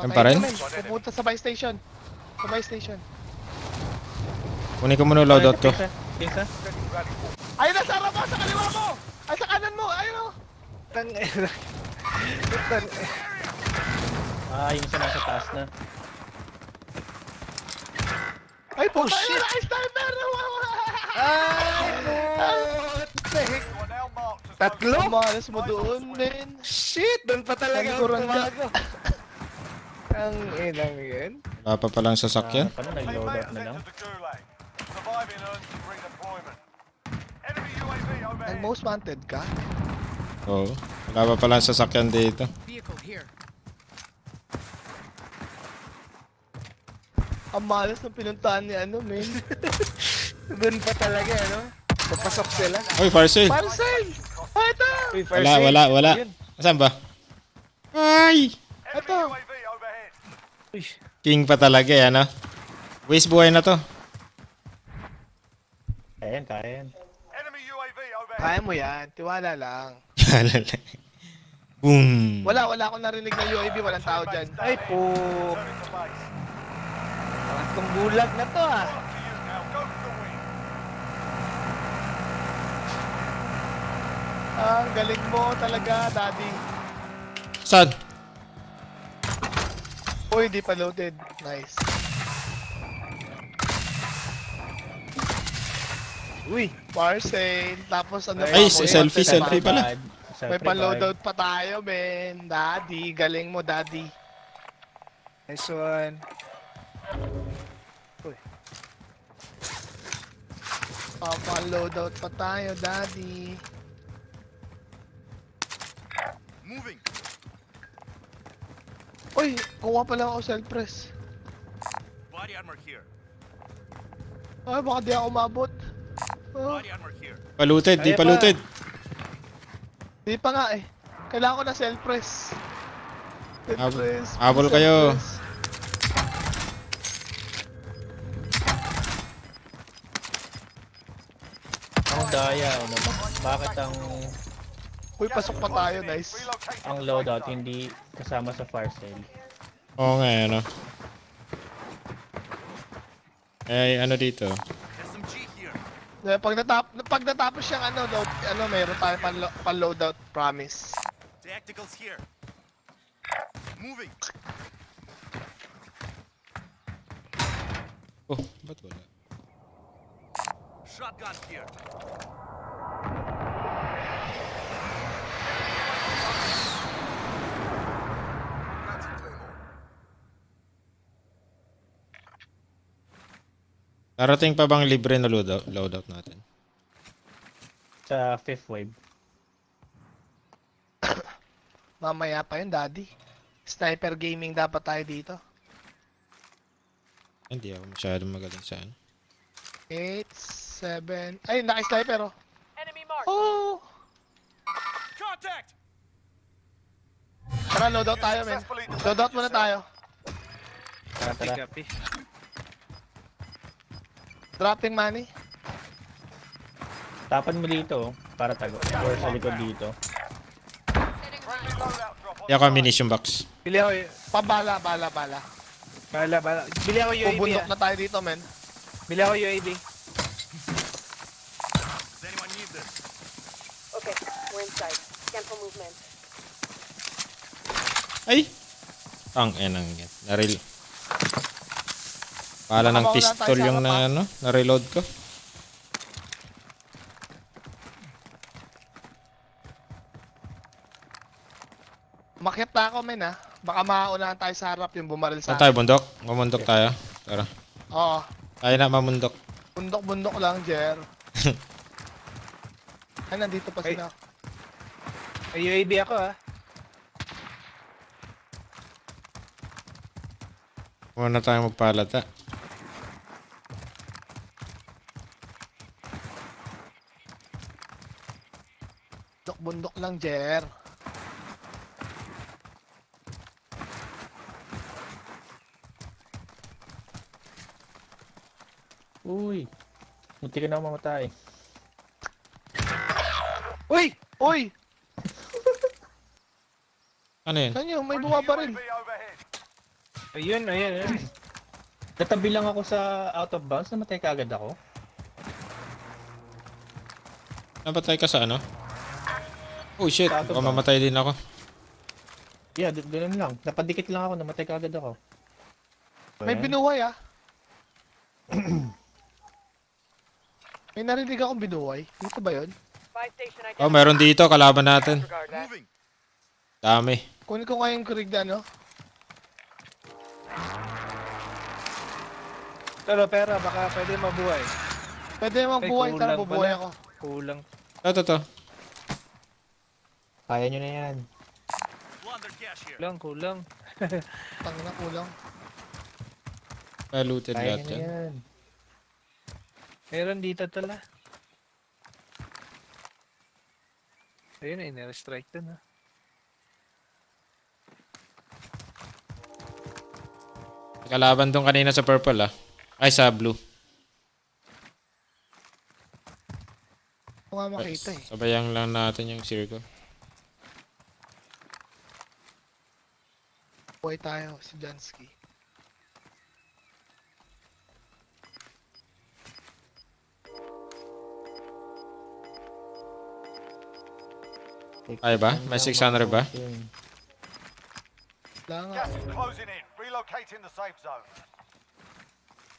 Speaker 2: Yan pa rin?
Speaker 9: Patayin ka, men. Pupunta sa buy station. Sa buy station.
Speaker 2: Kunin ko muna yung loadout ko.
Speaker 15: Pingsa.
Speaker 5: Setting rally form.
Speaker 9: Ayun na, sa harap mo! Sa kaliwa mo! Ay, sa kanan mo! Ayun o!
Speaker 1: Tang ina.
Speaker 15: Yung isa nasa taas na.
Speaker 9: Ay, puta!
Speaker 1: shit!
Speaker 9: Ay, sniper!
Speaker 5: You are now marked as
Speaker 1: Tatlo?
Speaker 9: Malas mo doon, men.
Speaker 1: Shit! Doon pa talaga ako
Speaker 9: Nagkurang ka.
Speaker 1: tumago. Ang inang yun.
Speaker 2: Wala pa palang sasakyan.
Speaker 15: Paano nag-load out na lang?
Speaker 5: to the gulag. Surviving earns redeployment. Enemy UAV overhead.
Speaker 9: Nag-most wanted ka?
Speaker 2: Oo. Wala pa palang sasakyan dito.
Speaker 9: Ang malas ng pinuntahan ni ano, men.
Speaker 1: Doon pa talaga, ano? Papasok sila.
Speaker 2: Oy, fire sale.
Speaker 9: Parcel! Ah, ito!
Speaker 1: Uy, fire
Speaker 2: Wala,
Speaker 1: sale.
Speaker 2: wala.
Speaker 1: Yun.
Speaker 2: Saan ba? Ay!
Speaker 5: Enemy
Speaker 9: Ito.
Speaker 5: UAV overhead.
Speaker 1: Uy.
Speaker 2: King pa talaga eh, ano? Waste buhay na to.
Speaker 15: Kayan.
Speaker 5: Enemy UAV overhead.
Speaker 9: Kaya mo yan. Tiwala lang.
Speaker 2: Boom!
Speaker 9: Wala akong narinig na UAV. Walang tao dyan.
Speaker 1: Ay po.
Speaker 5: Returning to base.
Speaker 1: Itong bulag na to ah.
Speaker 5: Up to you now. Go for the win.
Speaker 9: Ang galing mo talaga, daddy.
Speaker 2: Saan?
Speaker 9: Uy, hindi pa loaded. Nice.
Speaker 1: Uy.
Speaker 9: Parcel. Tapos ano
Speaker 2: Ay,
Speaker 9: pa mo,
Speaker 2: selfie pala.
Speaker 9: May pan-loadout pa tayo, men. Daddy, galing mo, daddy.
Speaker 1: Nice one.
Speaker 9: Pan-loadout pa tayo, daddy.
Speaker 5: Moving.
Speaker 9: Uy, kuha pa lang ako self-press.
Speaker 5: Body armor here.
Speaker 9: Ay, baka di ako umabot. Oh,
Speaker 5: Body armor here.
Speaker 2: Paluted, di
Speaker 1: Kaya pa.
Speaker 2: paluted.
Speaker 9: di pa nga eh. Kailangan ko na self-press.
Speaker 2: Habol kayo.
Speaker 15: Ang daya, ano ba? Bakit
Speaker 9: Uy, pasok pa tayo, nice.
Speaker 15: ang loadout hindi kasama sa fire sale?
Speaker 2: Oo nga, ano? Eh, ano dito?
Speaker 5: SMG here.
Speaker 9: Pag natapos siyang meron tayo pan-loadout, promise.
Speaker 5: Tacticals here. Moving.
Speaker 2: Oh, ba't wala?
Speaker 5: Shotgun here.
Speaker 2: Darating pa bang libre na loadout natin?
Speaker 15: Sa 5th wave.
Speaker 9: Mamaya pa yun, daddy. Sniper gaming dapat tayo dito.
Speaker 2: Hindi ako masyadong magaling sa ano.
Speaker 9: 8, 7... Ay, naka-sniper oh.
Speaker 7: Enemy mark.
Speaker 9: Oh!
Speaker 5: Contact.
Speaker 9: Tara, loadout tayo, men. Loadout muna tayo.
Speaker 15: Tara.
Speaker 1: Copy.
Speaker 9: Dropping money.
Speaker 15: Tapan mo dito, para tago. Or sa likod dito.
Speaker 5: Friendly loadout drop on
Speaker 2: Hindi ako ammunition box.
Speaker 1: Bili ako y-
Speaker 9: Bala.
Speaker 1: Bala. Bili ako UAV
Speaker 9: Bubundok
Speaker 1: ah.
Speaker 9: na tayo dito, men.
Speaker 1: Bili ako UAV.
Speaker 5: Does anyone need this?
Speaker 7: Okay, we're inside. Scan for movement.
Speaker 2: Ay! Ang enang yan. Naril. Pala ng
Speaker 9: Baka mauna
Speaker 2: pistol
Speaker 9: tayo sa
Speaker 2: yung
Speaker 9: harap,
Speaker 2: na-reload ko.
Speaker 9: Makyat na ako, men, ha. Baka maunahan tayo sa harap yung bumaril sa
Speaker 2: Saan tayo, bundok? Mamundok tayo. Tara.
Speaker 9: Oo.
Speaker 2: Tayo na mamundok.
Speaker 9: Bundok lang, Jer. Ay, nandito pa sila.
Speaker 1: May UAV ako ah.
Speaker 2: Muna tayo magpalata.
Speaker 9: Bundok lang, Jer.
Speaker 15: Uy. Munti ka na mamatay.
Speaker 9: Uy! Uy!
Speaker 2: Ano yun?
Speaker 9: Saan yun? May bumabaril.
Speaker 15: Ayun. Tatabi lang ako sa out of bounds, namatay ka agad ako.
Speaker 2: Napatay ka sa ano? Oh shit,
Speaker 15: Sa ato
Speaker 2: baka
Speaker 15: ba?
Speaker 2: mamatay din ako.
Speaker 15: Yeah, ganun lang. Napadikit lang ako, namatay ka agad ako.
Speaker 9: May binuhay ah. May narinig akong binuhay. Dito ba yun?
Speaker 7: Buy station
Speaker 2: Oh, meron dito, kalaban natin.
Speaker 7: Disregard that.
Speaker 2: Dami.
Speaker 9: Kunin ko nga yung kurig na ano.
Speaker 1: Pero pera, baka pwede mabuhay.
Speaker 9: Pwede magbuhay,
Speaker 1: Ay,
Speaker 9: tara
Speaker 1: kulang
Speaker 9: bubuhay
Speaker 1: pala.
Speaker 9: ako.
Speaker 1: Kulang.
Speaker 2: Ito.
Speaker 15: Kaya nyo na yan.
Speaker 1: Kulang.
Speaker 9: Tangina kulang.
Speaker 2: Looted
Speaker 15: Kaya
Speaker 2: lahat
Speaker 15: nyo na
Speaker 2: yan.
Speaker 15: yan.
Speaker 1: Meron dito tala. Ayun na, in-strike dun ha.
Speaker 2: Kalaban doon kanina sa purple ah. Ay, sa blue.
Speaker 9: Kung nga makita eh.
Speaker 2: Sabayan lang natin yung circle.
Speaker 9: Buhay tayo, si Jansky.
Speaker 2: Ay ba? May 600 ba?
Speaker 9: Wala nga.
Speaker 5: Gas is closing in. Relocating the safe zone.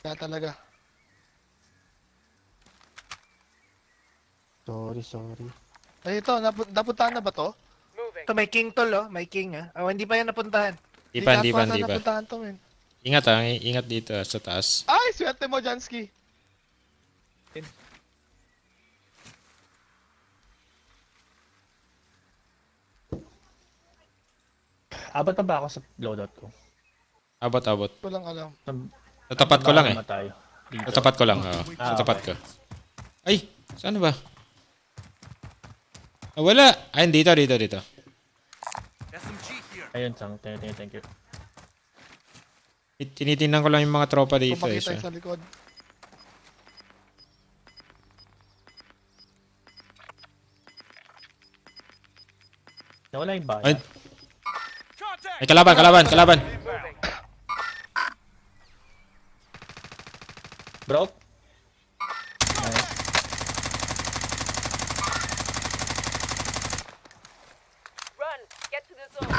Speaker 9: Wala talaga.
Speaker 15: Sorry.
Speaker 9: Ay ito, napuntahan na ba to?
Speaker 1: Ito may king tol oh. May king ha. Oh, hindi pa yan napuntahan.
Speaker 2: Di pa.
Speaker 9: Napuntahan to men.
Speaker 2: Ingat ah, ingat dito sa taas.
Speaker 9: Ay, swerte mo Jansky.
Speaker 15: Abot pa ba ako sa loadout ko?
Speaker 2: Abot.
Speaker 9: Ko lang alam.
Speaker 2: Sa tapat ko lang eh.
Speaker 15: Tayo. Dito.
Speaker 2: Sa tapat ko lang, oo. Sa tapat ko. Ay, saan ba? Ah, wala. Ayun, dito.
Speaker 15: Ayun, thank you.
Speaker 2: Tinitingnan ko lang yung mga tropa dito
Speaker 9: Kung
Speaker 2: eh.
Speaker 9: makita yung sa likod.
Speaker 15: Nawala yung bayan.
Speaker 2: Ay, ay kalaban.
Speaker 15: Broke?
Speaker 7: Run! Get to the zone.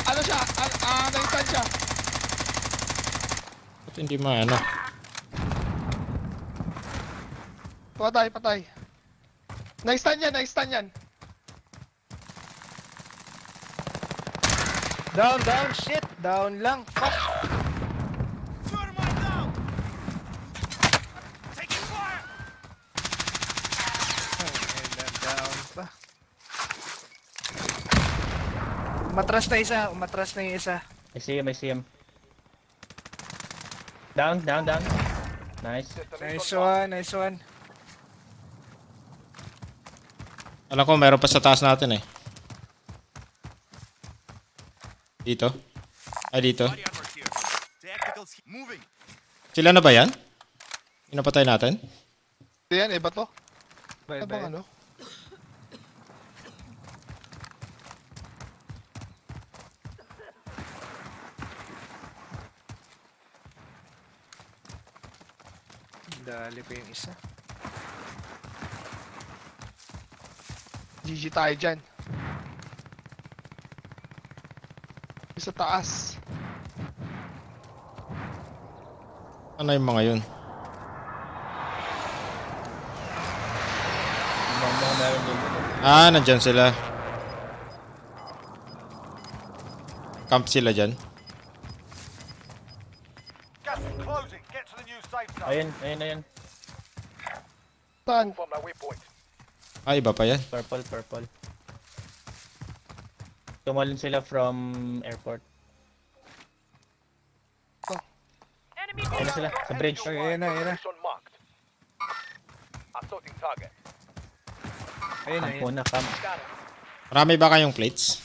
Speaker 9: Ano siya? Na-instant siya.
Speaker 2: Ba't hindi maano?
Speaker 9: Patay. Na-instant yan.
Speaker 1: Down, shit. Down lang. Fuck. Down pa. Umatras na yung isa.
Speaker 15: I see him. Down. Nice.
Speaker 1: Nice one.
Speaker 2: Alam ko, meron pa sa taas natin eh. Dito. Ay, dito. Sila na ba yan? Pinapatay natin?
Speaker 9: Yan, iba to.
Speaker 1: Bye.
Speaker 9: Ano?
Speaker 1: Dali pa yung isa.
Speaker 9: GG tayo dyan. Sa taas.
Speaker 2: Ano yung mga yun? Ah, nandyan sila. Camp sila dyan.
Speaker 5: Gas is closing. Get to the new safe zone.
Speaker 15: Ayun.
Speaker 9: Saan?
Speaker 12: From my waypoint.
Speaker 2: Ah, iba pa yan.
Speaker 15: Purple. Tumalon sila from airport.
Speaker 7: Enemy
Speaker 15: Ayun sila, sa bridge.
Speaker 1: Ayun na.
Speaker 12: Location marked. Assaulting target.
Speaker 15: Camp muna, camp.
Speaker 2: Marami ba kayong plates?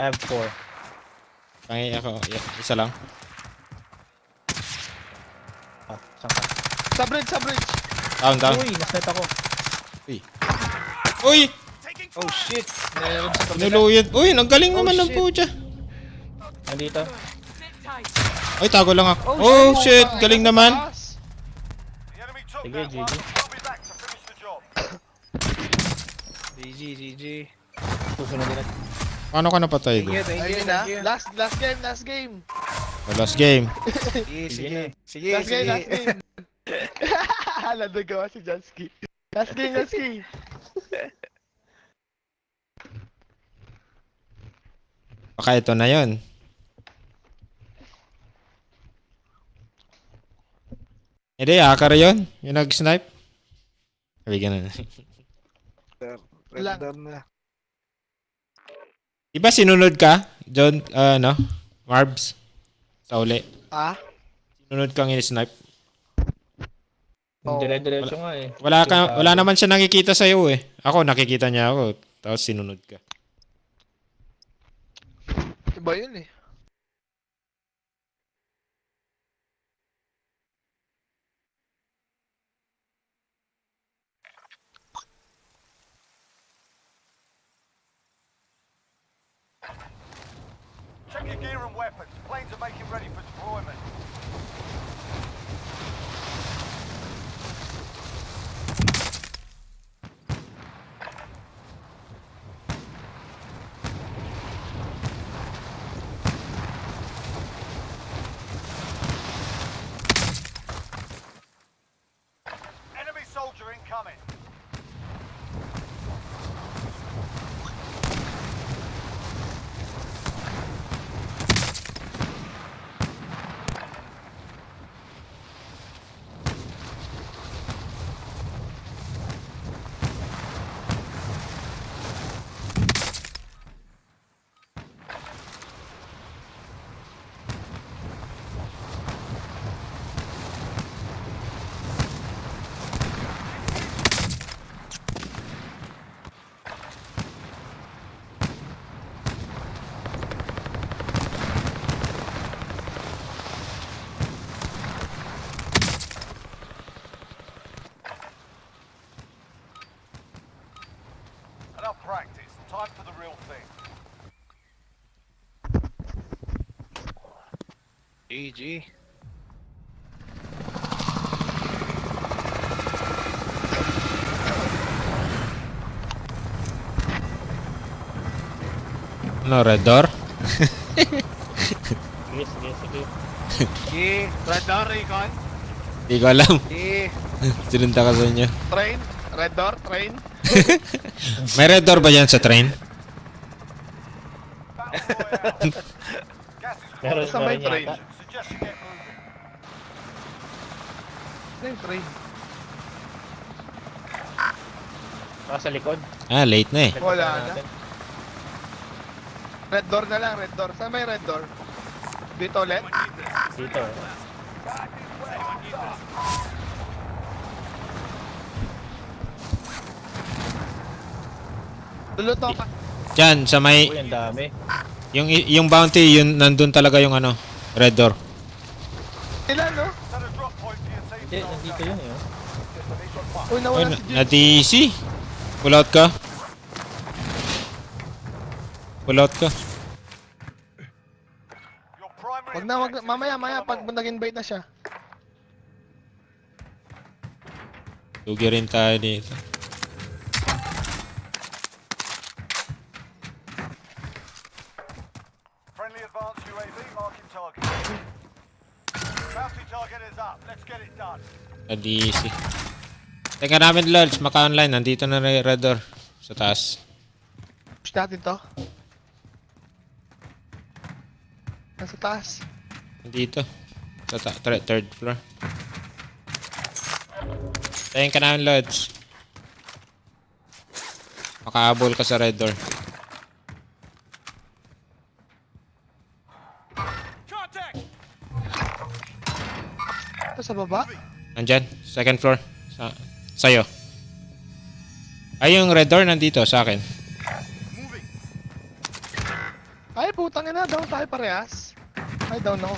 Speaker 15: I have 4.
Speaker 2: Pangi ako, isa lang.
Speaker 9: Sa bridge, sa bridge.
Speaker 2: Down, down.
Speaker 15: Uy, nasnet ako.
Speaker 2: Uy!
Speaker 9: Oh shit. Meron sa kabila.
Speaker 2: Niluyod. Uy, nagaling naman ng pucha.
Speaker 15: Nandito.
Speaker 2: Ay, tago lang ako. Oh, shit. Galing naman.
Speaker 5: The enemy took
Speaker 15: Sige,
Speaker 5: that one.
Speaker 15: GG.
Speaker 5: We'll be back to finish the job.
Speaker 9: GG, GG.
Speaker 15: Susunod din natin.
Speaker 2: Paano ka napatay doon?
Speaker 9: Ayun na. Last game, last game.
Speaker 2: Last game.
Speaker 9: Sige. Last game, last game. Nandagawa si Jansky. Last game, last game.
Speaker 2: Baka ito na yon. Hindi, hacker yun. Yung nag-snipe. Sabi ganun.
Speaker 9: Render na.
Speaker 2: Diba sinunod ka, John, Marbs? Sa uli.
Speaker 9: Ah?
Speaker 2: Sinunod kang in-snipe.
Speaker 15: Dire-diretso nga eh.
Speaker 2: Wala naman siya nakikita sa'yo eh. Ako, nakikita niya ako. Tapos sinunod ka.
Speaker 9: Iba yun eh.
Speaker 5: Check your gear and weapons. Planes are making ready for deployment. Enemy soldier incoming. Enough practice. Time for the real thing.
Speaker 9: GG.
Speaker 2: Ano, red door?
Speaker 15: Sige, sige, sige.
Speaker 9: Sige. Red door, Recon.
Speaker 2: Hindi ko alam.
Speaker 9: Sige.
Speaker 2: Sinunta ka sa inyo.
Speaker 9: Train. Red door, train.
Speaker 2: May red door ba yan sa train?
Speaker 5: Battle Royale. Gas is
Speaker 15: Meron,
Speaker 9: Sa may
Speaker 15: meron
Speaker 9: train.
Speaker 15: yata.
Speaker 5: Suggest you get moving.
Speaker 9: Ano yung train?
Speaker 15: Baka sa likod.
Speaker 2: Ah, late na eh.
Speaker 9: Wala
Speaker 15: Teka
Speaker 9: na.
Speaker 15: natin.
Speaker 9: Red door na lang, red door. Saan may red door? Dito ulit?
Speaker 15: Dito.
Speaker 9: Luluto ka.
Speaker 2: Diyan, sa may...
Speaker 15: Uy, ang dami.
Speaker 2: Yung bounty, yun, nandun talaga yung ano, red door.
Speaker 9: Ilan, no?
Speaker 5: Set a drop point for your team.
Speaker 15: Hindi, nandito yun eh. Oh.
Speaker 9: Uy,
Speaker 2: Uy,
Speaker 9: nawala si Jim.
Speaker 2: na-DC. Pull out ka. Pull out ka.
Speaker 5: Your primary
Speaker 9: Wag na, wag na.
Speaker 5: objective
Speaker 9: Mamaya,
Speaker 5: is to
Speaker 9: maya,
Speaker 5: kill
Speaker 9: pag
Speaker 5: them all.
Speaker 9: nag-invite na siya.
Speaker 2: Lugi rin tayo dito.
Speaker 5: Friendly advanced UAV marking target. Bounty target is up. Let's get it done.
Speaker 2: Na-DC. Teka namin, Lodge. Maka-online. Nandito na rin red door. Sa taas.
Speaker 9: Push natin to. Nasa taas.
Speaker 2: Nandito. Sa third floor. Tayin ka namin, Lodge. Makahabol ka sa red door.
Speaker 9: Ito sa baba.
Speaker 2: Nandyan. Second floor. Sa'yo. Ay, yung red door nandito sa akin.
Speaker 9: Ay, putang ina. Down tayo parehas. Ay, down ako.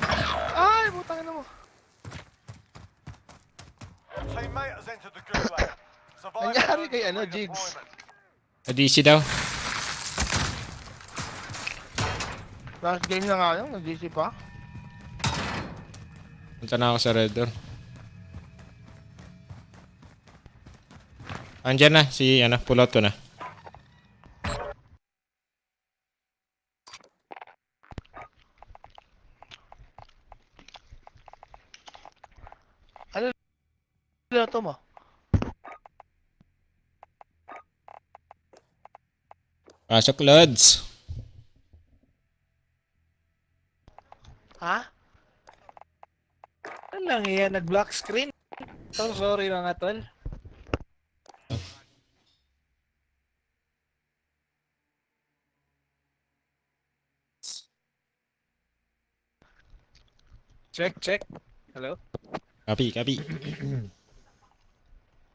Speaker 9: Ay, putang ina mo.
Speaker 5: teammate has entered the gulag. Survive
Speaker 9: Nangyari
Speaker 5: and
Speaker 9: kay
Speaker 5: earn
Speaker 9: ano,
Speaker 5: some
Speaker 9: Jigs?
Speaker 5: redeployment.
Speaker 2: ADC daw.
Speaker 9: Last game na nga yun, nag-GC pa.
Speaker 2: Punta na ako sa red door. Andyan na, si ano, pull out ko na.
Speaker 9: Ano to mo?
Speaker 2: Pasok, Lods.
Speaker 9: Ha? Ano lang yan, nag-block screen? So, sorry mga tol. Check. Hello?
Speaker 2: Copy.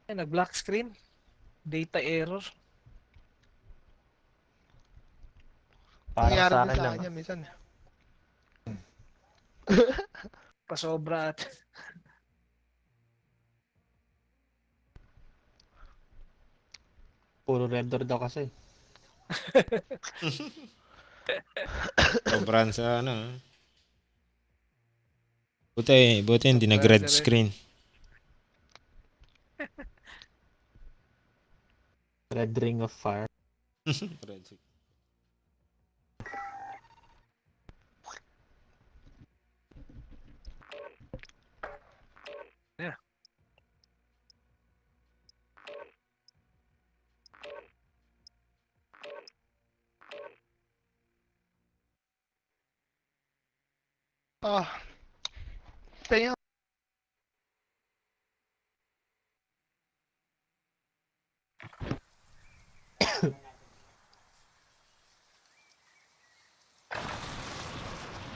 Speaker 9: Ay, nag-block screen. Data error.
Speaker 15: Parang
Speaker 9: Nangyari
Speaker 15: sa
Speaker 9: din
Speaker 15: akin
Speaker 9: sa
Speaker 15: lang.
Speaker 9: kanya minsan. Pasobra at
Speaker 15: Puro red door daw kasi.
Speaker 2: Sobrang sa ano. Buti hindi nag-red screen.
Speaker 15: Red ring of fire.
Speaker 9: Yeah. Damn.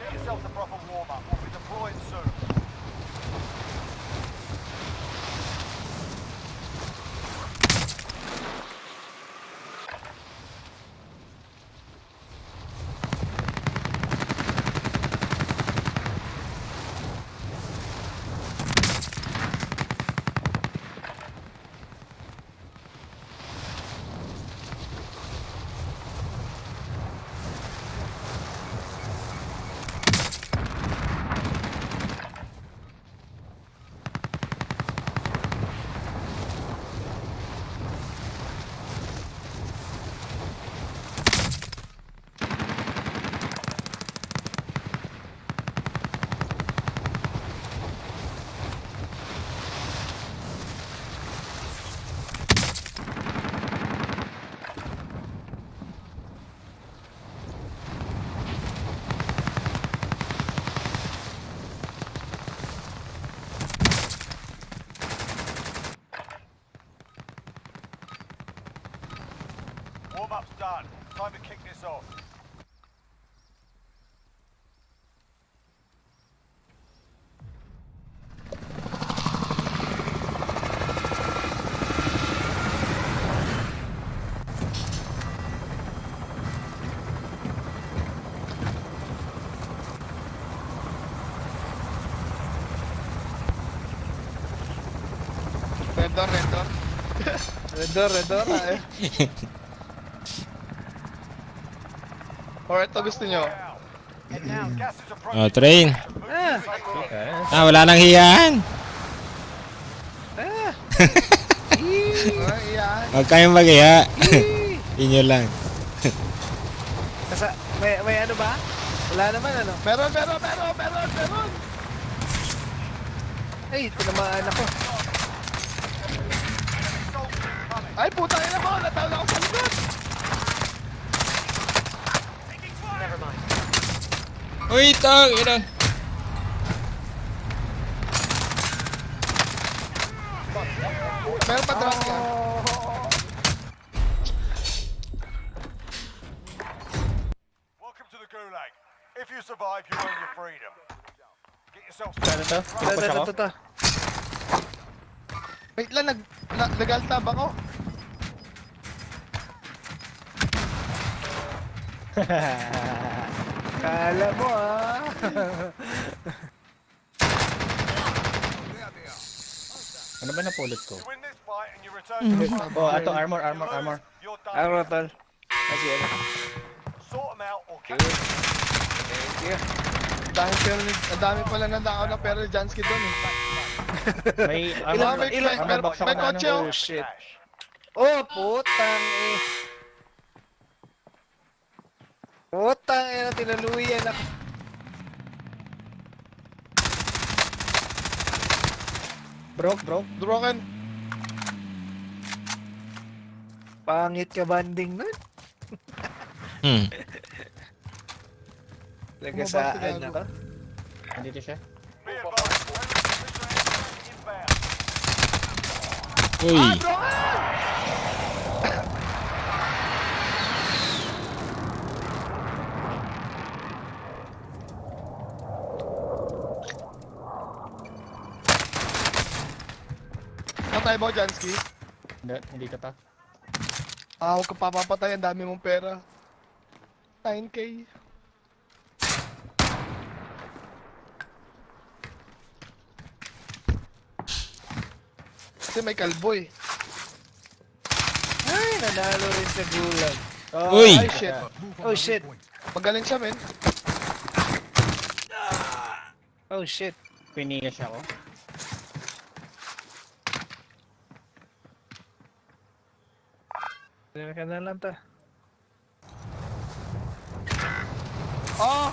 Speaker 5: Get yourself a proper warm-up. We'll be deploying soon. Warm-up's done. Time to kick this off.
Speaker 9: Red door. Red door eh. Or ito gusto nyo?
Speaker 5: And now, gas is approaching.
Speaker 2: Train. Wala nang hiyaan. Huwag kayong mag-iya. Inyo lang.
Speaker 9: May ano ba? Wala naman ano? Meron! Ay, tinamaan ako. Ay, puta ina mo! Natawag ako sa likod!
Speaker 2: Uy, tang! Ina.
Speaker 9: Meron pa drop yan.
Speaker 5: Welcome to the gulag. If you survive, you earn your freedom. Get yourself
Speaker 15: Ano to? Push ako?
Speaker 9: Ito. Wait lang, nag-altab ako. Kala mo ah.
Speaker 15: Ano ba napulot ko?
Speaker 5: You win this fight and you return to the front.
Speaker 15: Oh, ato armor.
Speaker 5: You're done.
Speaker 1: Araw, tol. Kasi ano.
Speaker 5: Sort them out or
Speaker 1: Yun.
Speaker 5: catch
Speaker 1: Thank you.
Speaker 9: Ang dami pala nandakaw na pero ni Jansky doon eh.
Speaker 15: May
Speaker 9: Ilan,
Speaker 15: armor,
Speaker 9: may
Speaker 15: armor box ako
Speaker 9: may
Speaker 15: na
Speaker 9: kotse
Speaker 15: ano.
Speaker 9: oh.
Speaker 1: Oh, shit.
Speaker 5: cash.
Speaker 1: Oh, putang eh. Putang eh, na tinuluyan ako.
Speaker 15: Broke.
Speaker 9: Broken.
Speaker 1: Pangit ka banding nun. Lagasaan na ka.
Speaker 15: Nandito siya.
Speaker 5: Be advised, enemy position inbound.
Speaker 2: Uy!
Speaker 9: Patay mo, Jansky.
Speaker 15: Hindi ka pa.
Speaker 9: Huwag ka papapatay. Ang dami mong pera. 9K. Kasi may kalbo eh.
Speaker 1: Ay, nanalo rin sa gulag.
Speaker 2: Uy!
Speaker 9: Ay, shit.
Speaker 1: Oh, shit.
Speaker 9: Magaling siya, men.
Speaker 1: Oh, shit.
Speaker 15: Pinigas ako.
Speaker 1: Dito ka na lang ta.
Speaker 9: Oh!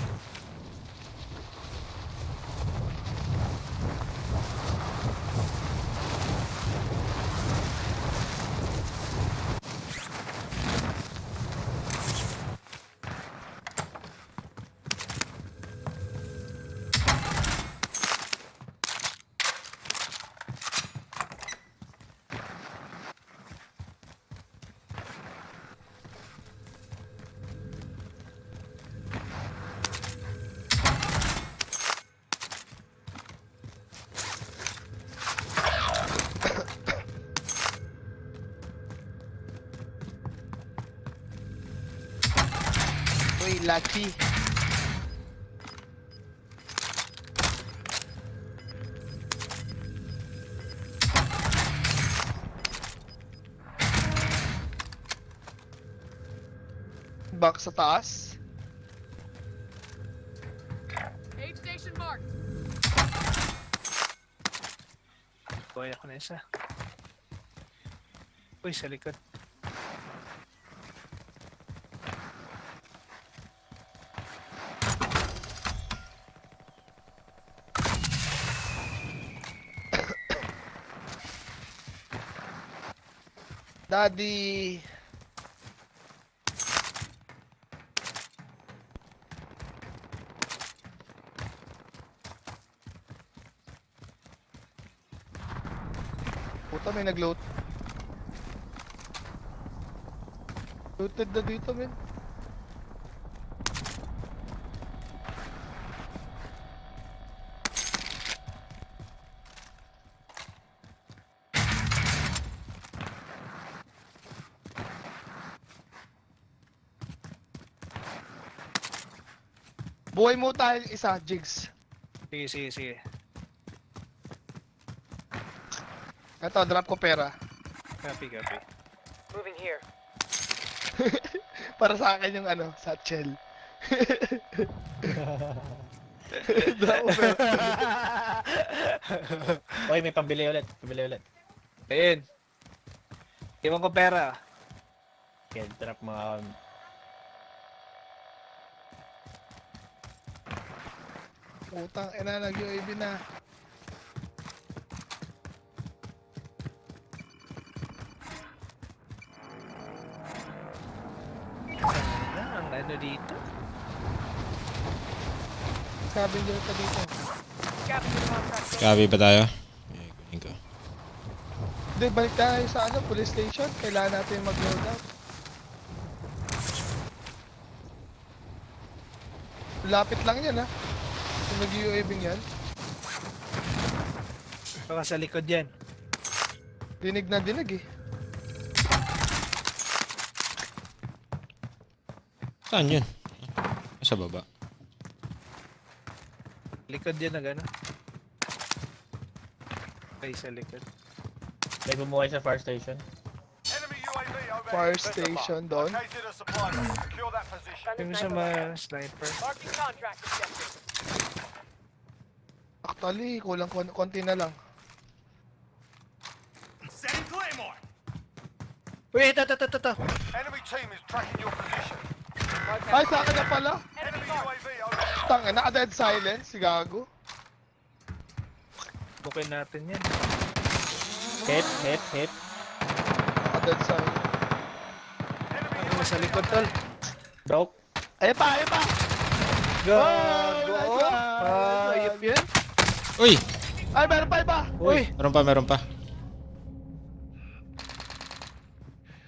Speaker 9: Uy, lucky. Back sa taas.
Speaker 7: Aid station marked.
Speaker 1: Buhay ako na isa. Uy, sa likod.
Speaker 9: Daddy. Puta, may nag-load. Looted na dito, men. Buhay mo tayo isa, Jigs.
Speaker 1: Sige.
Speaker 9: Ito, drop ko pera.
Speaker 1: Copy.
Speaker 7: Moving here.
Speaker 9: Para sa akin yung ano, satchel. Drop ko pera.
Speaker 15: Oy, may pambili ulit.
Speaker 1: Ayun. Iwan ko pera.
Speaker 15: Okay, drop mga...
Speaker 9: Putang ina, nag-UAV na.
Speaker 1: Ang ano dito?
Speaker 9: Scavenger pa dito.
Speaker 2: Copy ba tayo? Okay, kunin ko.
Speaker 9: Hindi, balik tayo sa ano, police station. Kailangan natin mag-load out. Lapit lang yan, ha? Kung nag-UAV yan.
Speaker 1: Baka sa likod yan.
Speaker 9: Dinig na dinig, eh.
Speaker 2: Saan yun? Sa baba.
Speaker 1: Likod yan na gano'n. Okay, sa likod.
Speaker 15: May bumuhay sa fire station.
Speaker 5: Enemy UAV overhead.
Speaker 9: Fire station doon.
Speaker 5: Located a supply drop. Secure that position.
Speaker 1: Yung sa mga sniper.
Speaker 7: Marking contract objective.
Speaker 9: Actually, kulang konti na lang.
Speaker 5: Setting Claymore.
Speaker 1: Uy, ito.
Speaker 5: Enemy team is tracking your position.
Speaker 9: Ay, sa akin na pala.
Speaker 5: Enemy UAV overhead.
Speaker 9: Tangin, naka-dead silence, si Gago.
Speaker 1: Bukin natin yan.
Speaker 15: Hit.
Speaker 9: Naka-dead silence.
Speaker 1: Ano sa likod, tol?
Speaker 15: Broke.
Speaker 9: Ayun pa!
Speaker 1: Gago.
Speaker 9: nice one.
Speaker 1: Ayop yan.
Speaker 2: Uy!
Speaker 9: Ay, meron pa iba!
Speaker 1: Uy.
Speaker 2: Meron pa.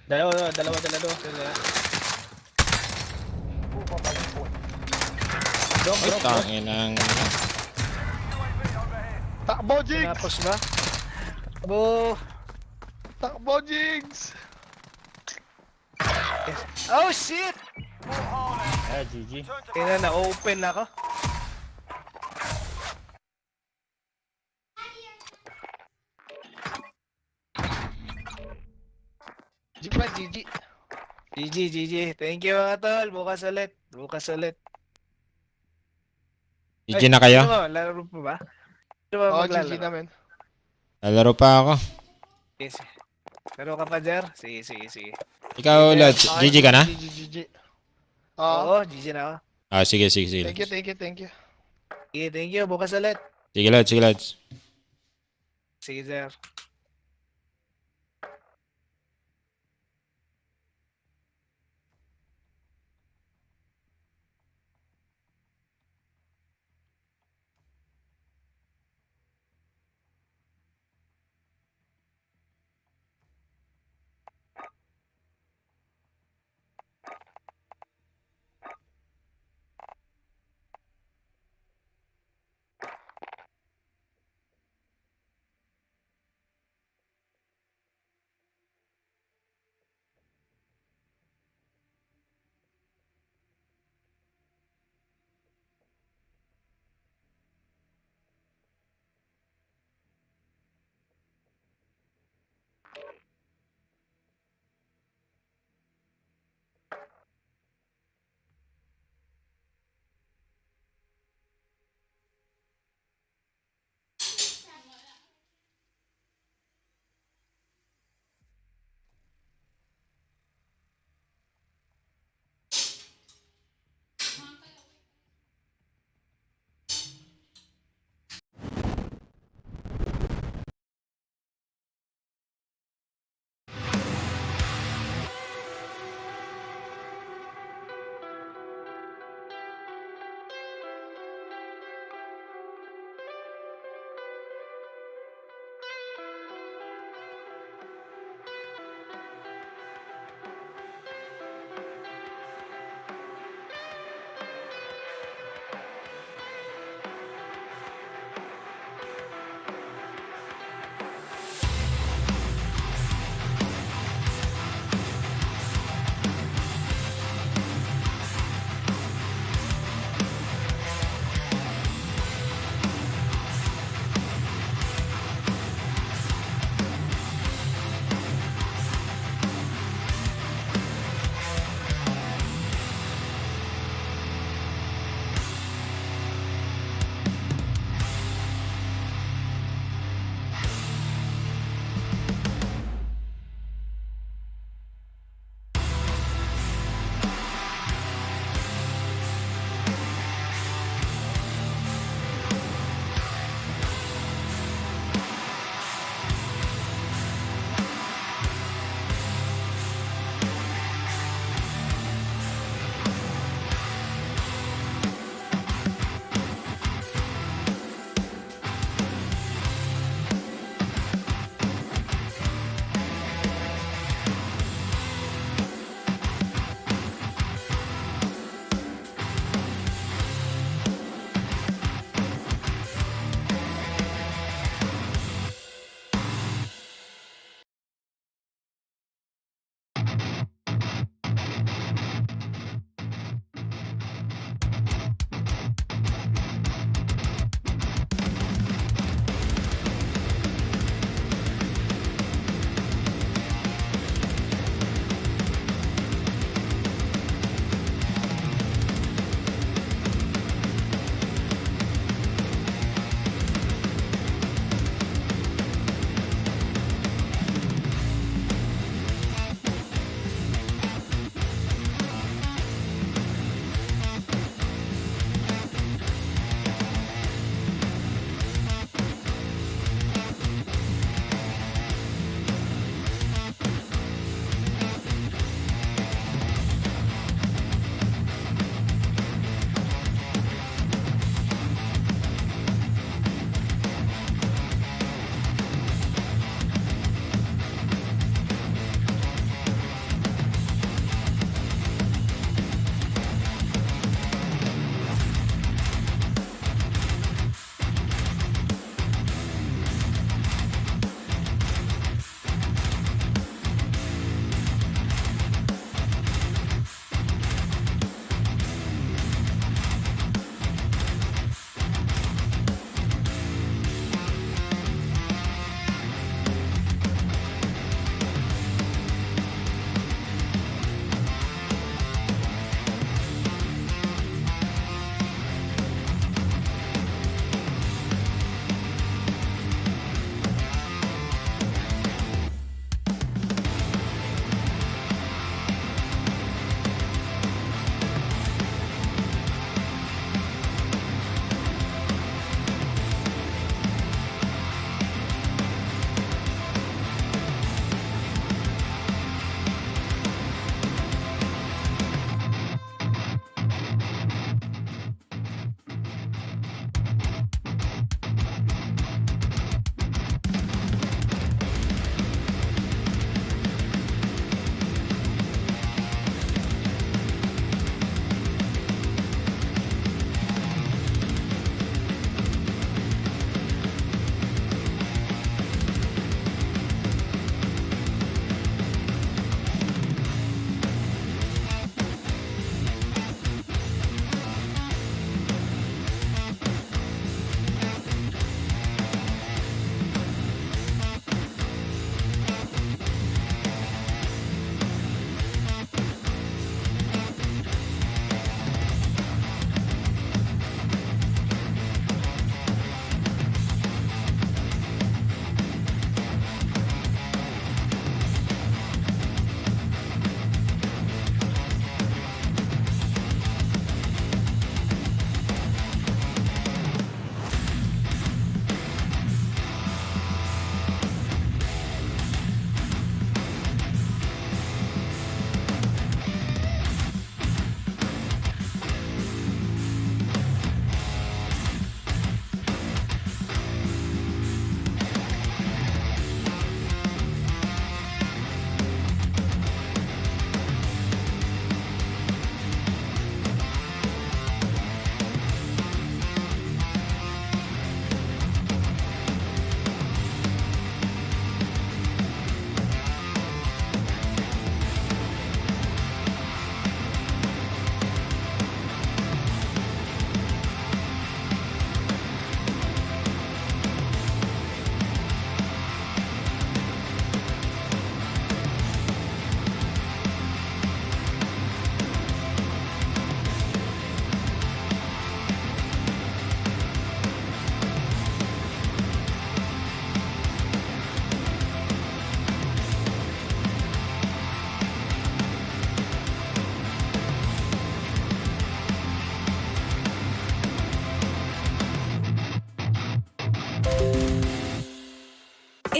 Speaker 15: Dalawa.
Speaker 2: Ay, tangin ang...
Speaker 9: Takbo, Jigs!
Speaker 1: Tapos ba? Abo.
Speaker 9: Takbo, Jigs!
Speaker 1: Oh, shit!
Speaker 15: GG.
Speaker 1: Ina, na-open na ako. GG ba? GG. Thank you mga tol. Bukas ulit.
Speaker 2: GG na kayo?
Speaker 1: Laro pa ba? Ano ba
Speaker 9: Oo,
Speaker 1: maglalaro?
Speaker 9: GG namin.
Speaker 2: Lalaro pa ako.
Speaker 1: Yes. Laro ka pa, Jer? Sige.
Speaker 2: Ikaw, Lods, GG ka na?
Speaker 9: GG. Oo.
Speaker 1: Oo, GG na ako.
Speaker 2: Ah, sige.
Speaker 9: Thank you.
Speaker 1: Sige, thank you. Bukas ulit.
Speaker 2: Sige, Lods.
Speaker 1: Sige, Jer.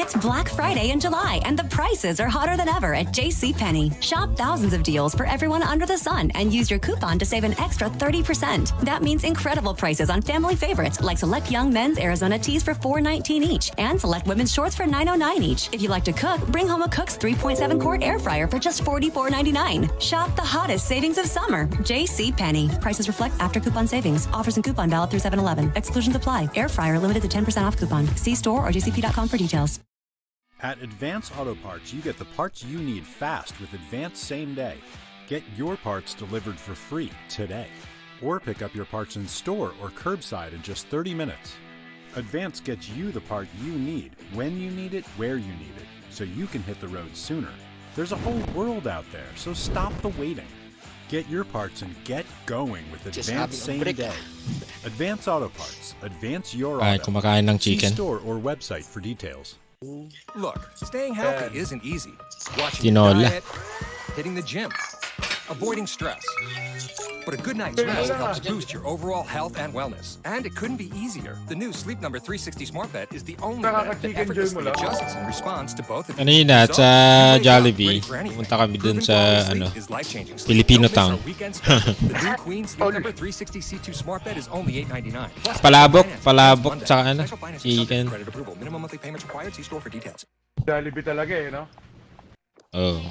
Speaker 16: It's Black Friday in July, and the prices are hotter than ever at JCPenney. Shop thousands of deals for everyone under the sun and use your coupon to save an extra 30%. That means incredible prices on family favorites like select young men's Arizona tees for $4.19 each and select women's shorts for $9.09 each. If you like to cook, bring home a Cook's 3.7-quart air fryer for just $44.99. Shop the hottest savings of summer. JCPenney. Prices reflect after coupon savings. Offers and coupon valid through 7-Eleven. Exclusions apply. Air fryer limited to 10% off coupon. See store or jcp.com for details.
Speaker 11: At Advance Auto Parts, you get the parts you need fast with Advance Same Day. Get your parts delivered for free today. Or pick up your parts in store or curbside in just 30 minutes. Advance gets you the part you need, when you need it, where you need it, so you can hit the road sooner. There's a whole world out there, so stop the waiting. Get your parts and get going with Advance Same Day. Advance Auto Parts. Advance your auto.
Speaker 2: Kumakain ng
Speaker 11: See
Speaker 2: chicken.
Speaker 11: store or website for details.
Speaker 17: Look, staying healthy isn't easy. Watching your
Speaker 2: Tinola.
Speaker 17: diet, hitting the gym, avoiding stress. But a good night's rest helps boost your overall health and wellness. And it couldn't be easier. The new Sleep Number 360 Smart Bed is the only bed that effortlessly adjusts and responds to both of you.
Speaker 2: Kanina
Speaker 17: So,
Speaker 2: sa
Speaker 17: you wake up
Speaker 2: Jollibee,
Speaker 17: ready for anything.
Speaker 2: pumunta kami dun
Speaker 17: Proven
Speaker 2: sa
Speaker 17: quality
Speaker 2: ano,
Speaker 17: sleep is life-changing sleep.
Speaker 2: Filipino
Speaker 17: Don't miss
Speaker 2: Town.
Speaker 17: our weekend special. The new Queen Sleep Number 360 C2 Smart Bed is only $8.99. Plus,
Speaker 2: Palabok,
Speaker 17: finance
Speaker 2: palabok,
Speaker 17: Monday.
Speaker 2: tsaka ano,
Speaker 17: Special financing subject to
Speaker 2: chicken.
Speaker 17: credit approval. Minimum monthly payments required. See store for details.
Speaker 1: Jollibee talaga eh, no?
Speaker 2: Oh.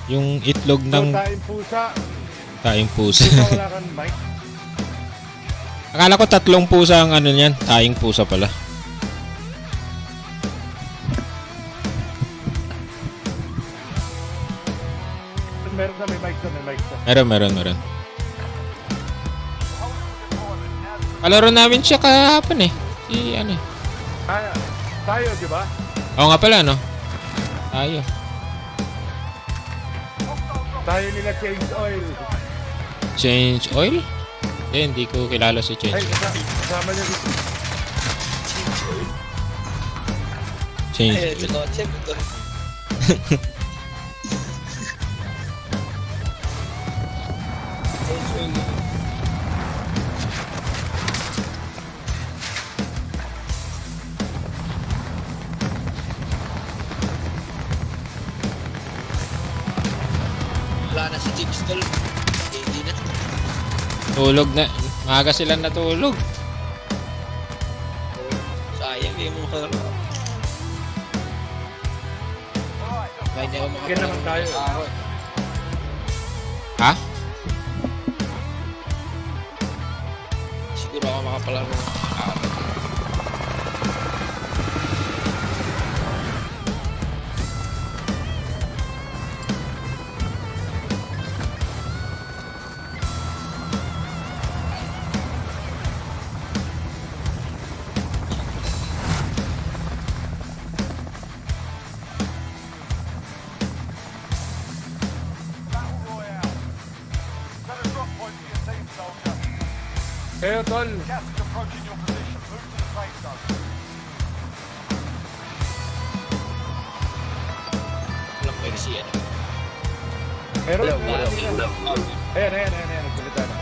Speaker 2: Yung itlog ng
Speaker 1: Tayong pusa.
Speaker 2: taing pusa.
Speaker 1: Pusa wala kang mic.
Speaker 2: Akala ko 3 pusa ang ano niyan. Taing pusa pala.
Speaker 1: Meron sa may mic sa may mic sa.
Speaker 2: Meron. Palaro namin siya kahapon eh. Si ano eh.
Speaker 1: Tayo, di ba?
Speaker 2: Oo nga pala no. Tayo.
Speaker 1: Tayo nila change oil.
Speaker 2: Change oil? Eh, hindi ko kilala si Change
Speaker 1: Ay,
Speaker 2: Oil.
Speaker 1: kasama niya dito.
Speaker 2: Change Oil.
Speaker 18: Wala na si Chips tol. Hindi na.
Speaker 2: Tulog na. Maaga sila natulog.
Speaker 18: Sayang yung mga karo. Kaya hindi ako
Speaker 1: Kaya naman tayo.
Speaker 2: Ha?
Speaker 18: Siguro ako makapalaro.
Speaker 1: Kayo, tol.
Speaker 5: Gas is approaching your position. Move to the safe zone.
Speaker 18: Walang mercy yan.
Speaker 1: Meron.
Speaker 18: Walang.
Speaker 1: Ayan. Nagsalita na.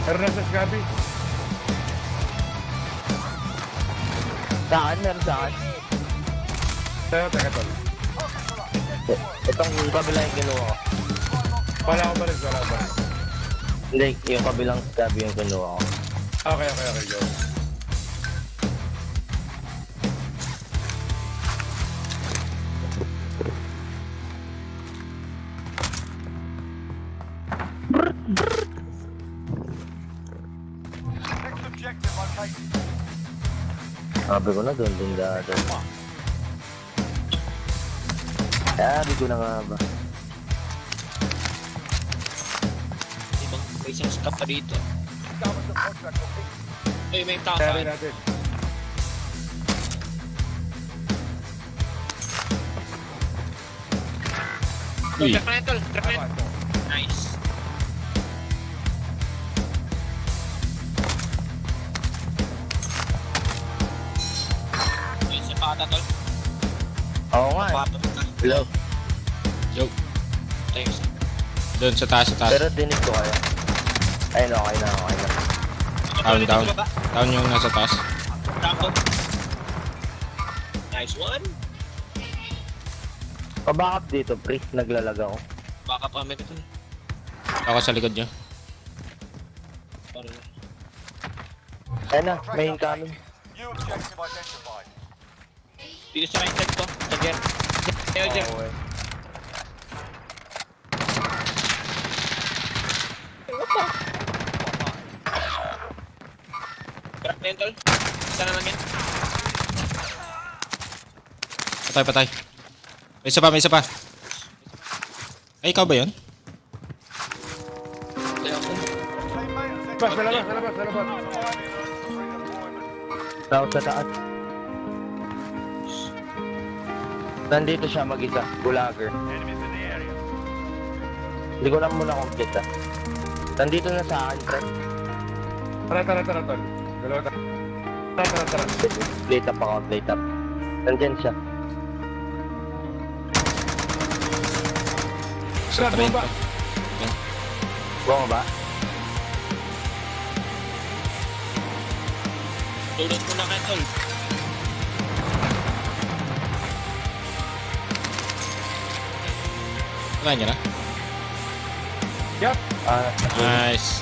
Speaker 1: Meron na sa Scabi.
Speaker 18: Meron sa akin.
Speaker 1: Tayo, teka, tol.
Speaker 18: Itong kabila yung kinuha ko.
Speaker 1: Wala ko ba rin?
Speaker 18: Hindi, yung kabilang gabi yung kinuha ko.
Speaker 1: Okay, go.
Speaker 5: Next objective located.
Speaker 18: Sabi ko na doon din dati. Sabi ko na nga ba. May isang stop pa dito. Ay, may tao
Speaker 1: Carry natin.
Speaker 2: Uy.
Speaker 18: Trap na ito. Nice.
Speaker 19: ata, tol.
Speaker 18: Oo nga. Hello.
Speaker 2: Yo.
Speaker 19: Thanks.
Speaker 2: Doon sa taas, sa taas.
Speaker 18: Pero dinig ko kaya. Ayun, okay na.
Speaker 2: Down. Down yung nasa taas.
Speaker 19: Down. Nice one.
Speaker 18: Pabakap dito, pre. Naglalag ako.
Speaker 19: Baka pa kami ito.
Speaker 2: Ako sa likod niya.
Speaker 18: Ayun na, may incoming.
Speaker 5: New objective identified.
Speaker 19: Dito sa right side ko. Sa Jer. Jer. Crack na yun, tol. Isa na lang yan.
Speaker 2: Patay. May isa pa. Ay, ikaw ba yun?
Speaker 9: Lalabas.
Speaker 18: Tawag sa taas. Nandito siya mag-isa. Gulager. Hindi ko lang muna complete ah. Nandito na sa akin, pre.
Speaker 9: Tara, tol. Dalawa tayo. Tara.
Speaker 18: Plate up ako, plate up. Nandyan siya.
Speaker 2: Sa train ko.
Speaker 18: Buong ba?
Speaker 19: Tulad mo na kayo, tol.
Speaker 2: Wala niya na?
Speaker 9: Yup.
Speaker 2: Nice.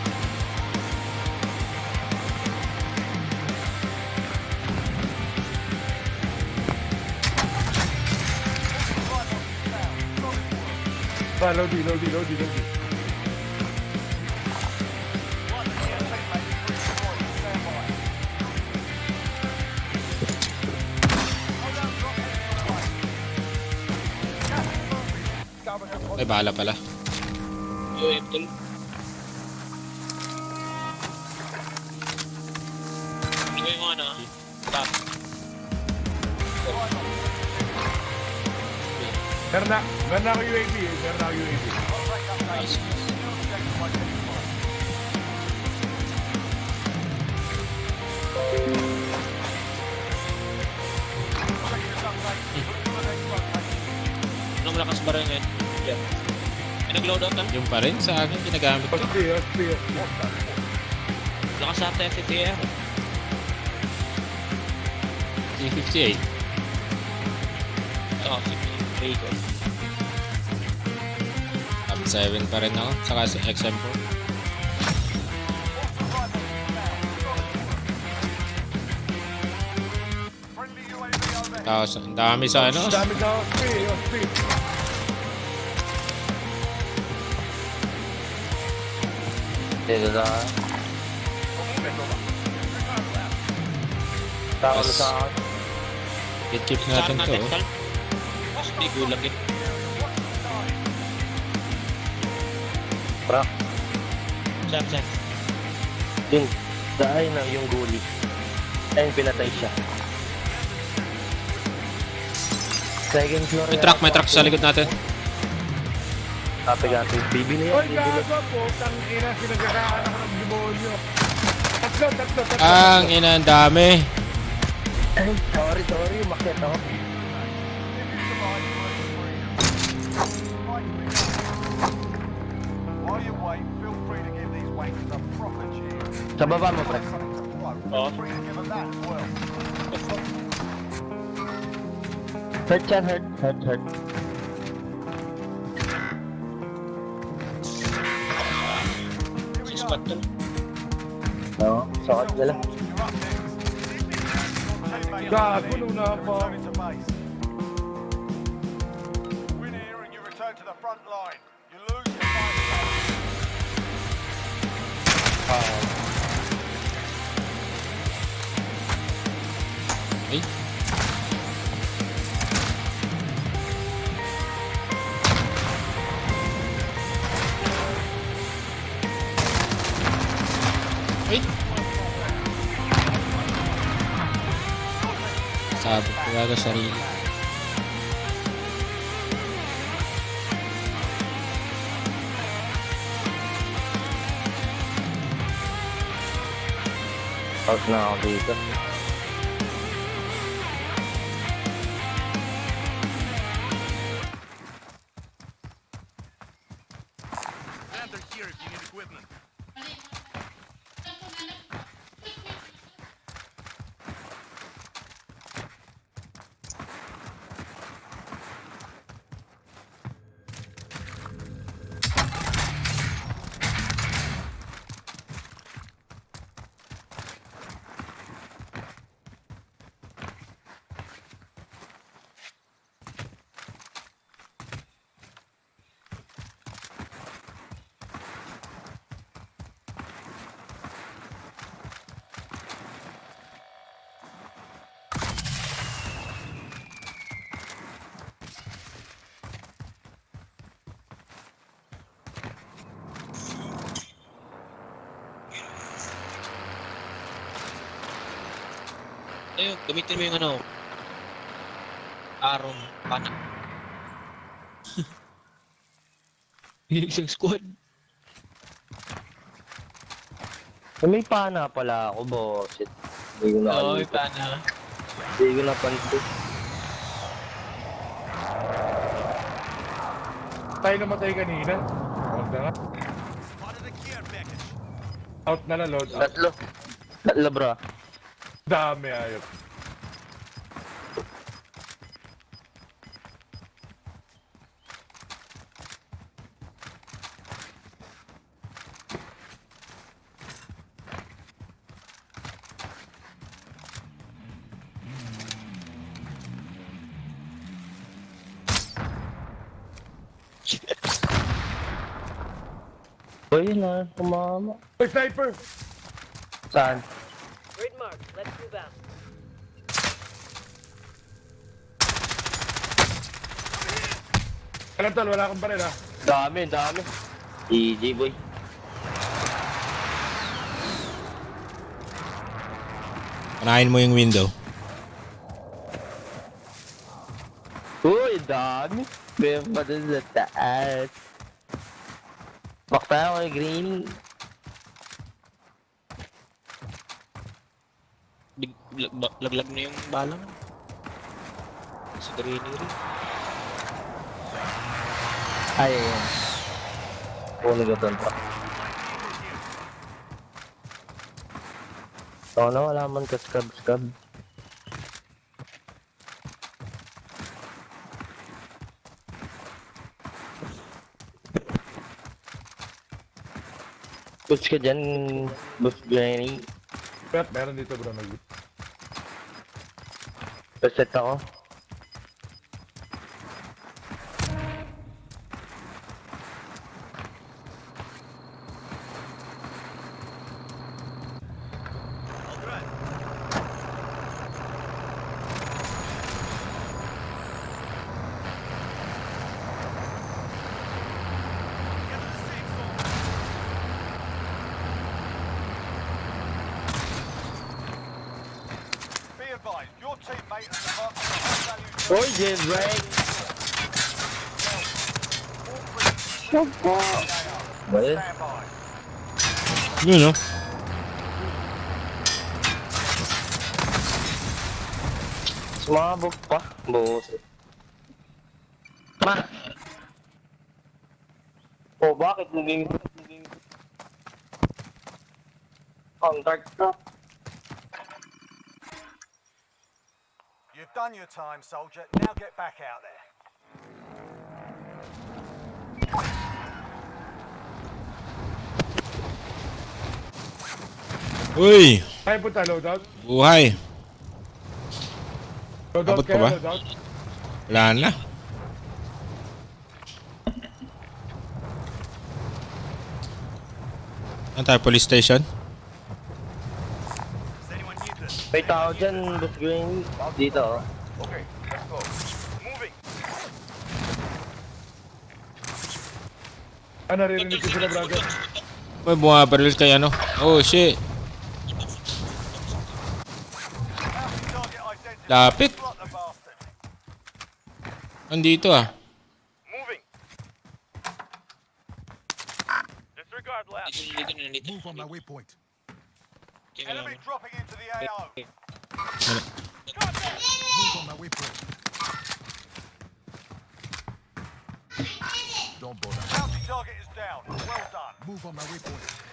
Speaker 9: Loading.
Speaker 2: Ay, bahala pala.
Speaker 19: UAV, tol. Tingnan mo ano. Stop.
Speaker 9: Meron na ako UAV.
Speaker 2: Nice.
Speaker 19: Anong malakas ba rin yun? Yeah. May nag-loadout lang?
Speaker 2: Yung pa rin sa akin, ginagamit ko.
Speaker 19: Lakas sa atin, FTR.
Speaker 2: T58.
Speaker 19: Oo, sige.
Speaker 2: Top 7 pa rin ako, saka sa XM4. Tapos, ang dami sa ano?
Speaker 9: Dami sa speed.
Speaker 18: Dito na. Tawag sa akin.
Speaker 2: Keep natin to.
Speaker 19: Hindi gulag yun.
Speaker 18: Brak.
Speaker 19: Saan?
Speaker 18: Yun. Dahil na yung guli. Ayun, pinatay siya. Second floor.
Speaker 2: May truck sa likod natin.
Speaker 18: Kapag bibili yan.
Speaker 9: Oy, gago po. Tang ina, sinagagaan ako ng demonyo. Tatlo.
Speaker 2: Ang ina, ang dami.
Speaker 18: Sorry. Umakyat ako.
Speaker 5: While you wait, feel free to give these wankers a proper cheer.
Speaker 18: Sa baba mo, pre.
Speaker 5: Feel free to give them that as well.
Speaker 18: Hurt yan, hurt.
Speaker 19: Spot to.
Speaker 18: Oo, sakot nila.
Speaker 9: Gago, nuna ako.
Speaker 5: Win here and you return to the front line. You lose, you fight.
Speaker 2: Ay. Sabot ko yata sarili.
Speaker 18: Out na ako dito.
Speaker 19: yun, gamitin mo yung ano, Aron, pana. Isang squad.
Speaker 18: May pana pala ako, boss. Hindi ko na
Speaker 19: Oo, may pana.
Speaker 18: Hindi ko na pansin.
Speaker 12: Tayo namatay kanina. Out na nga. Out na lang, load out.
Speaker 18: Tatlo, bro.
Speaker 12: Dami, ayot.
Speaker 18: Uy, na, kumama.
Speaker 12: Uy, sniper!
Speaker 18: Saan?
Speaker 7: Grid mark. Let's move out.
Speaker 12: Alam tol, wala akong baril ha.
Speaker 18: Dami. GG, boy.
Speaker 2: Panahin mo yung window.
Speaker 18: Uy, dami. Meron pa dun sa taas. Bakta ako kay Greeny.
Speaker 19: Laglag na yung bala mo. Sa Greeny rin.
Speaker 18: Ay, ayun. Puno ka doon pa. Sana wala man ka scab. Push ka dyan, Boss Granny.
Speaker 12: Pep, meron dito bro.
Speaker 18: Reset ako.
Speaker 5: Be advised, your teammate has marked a high-value
Speaker 18: Oy, jailbreak! Well,
Speaker 2: Yun, no?
Speaker 18: sumabog pa, boss. Ma! Oh, bakit naging contact na?
Speaker 5: You've done your time, soldier. Now get back out there.
Speaker 2: Uy!
Speaker 12: Tayo punta, load out.
Speaker 2: Buhay!
Speaker 12: Load out
Speaker 2: Abot pa
Speaker 12: kayo,
Speaker 2: ba?
Speaker 12: load out.
Speaker 2: Wala na. Ano tayo? Police station?
Speaker 18: May tao dyan, Boss Green. Dito, oh.
Speaker 12: Okay, let's go. Moving. Naririnig ko sila, brother.
Speaker 2: May bumabaril kay ano? Oh, shit. Lapit. Andito ah.
Speaker 12: Disregard left.
Speaker 3: Move on my waypoint.
Speaker 5: Enemy dropping into the AO.
Speaker 3: Move on my waypoint. Don't bother.
Speaker 5: Bounty target is down. Well done.
Speaker 3: Move on my waypoint.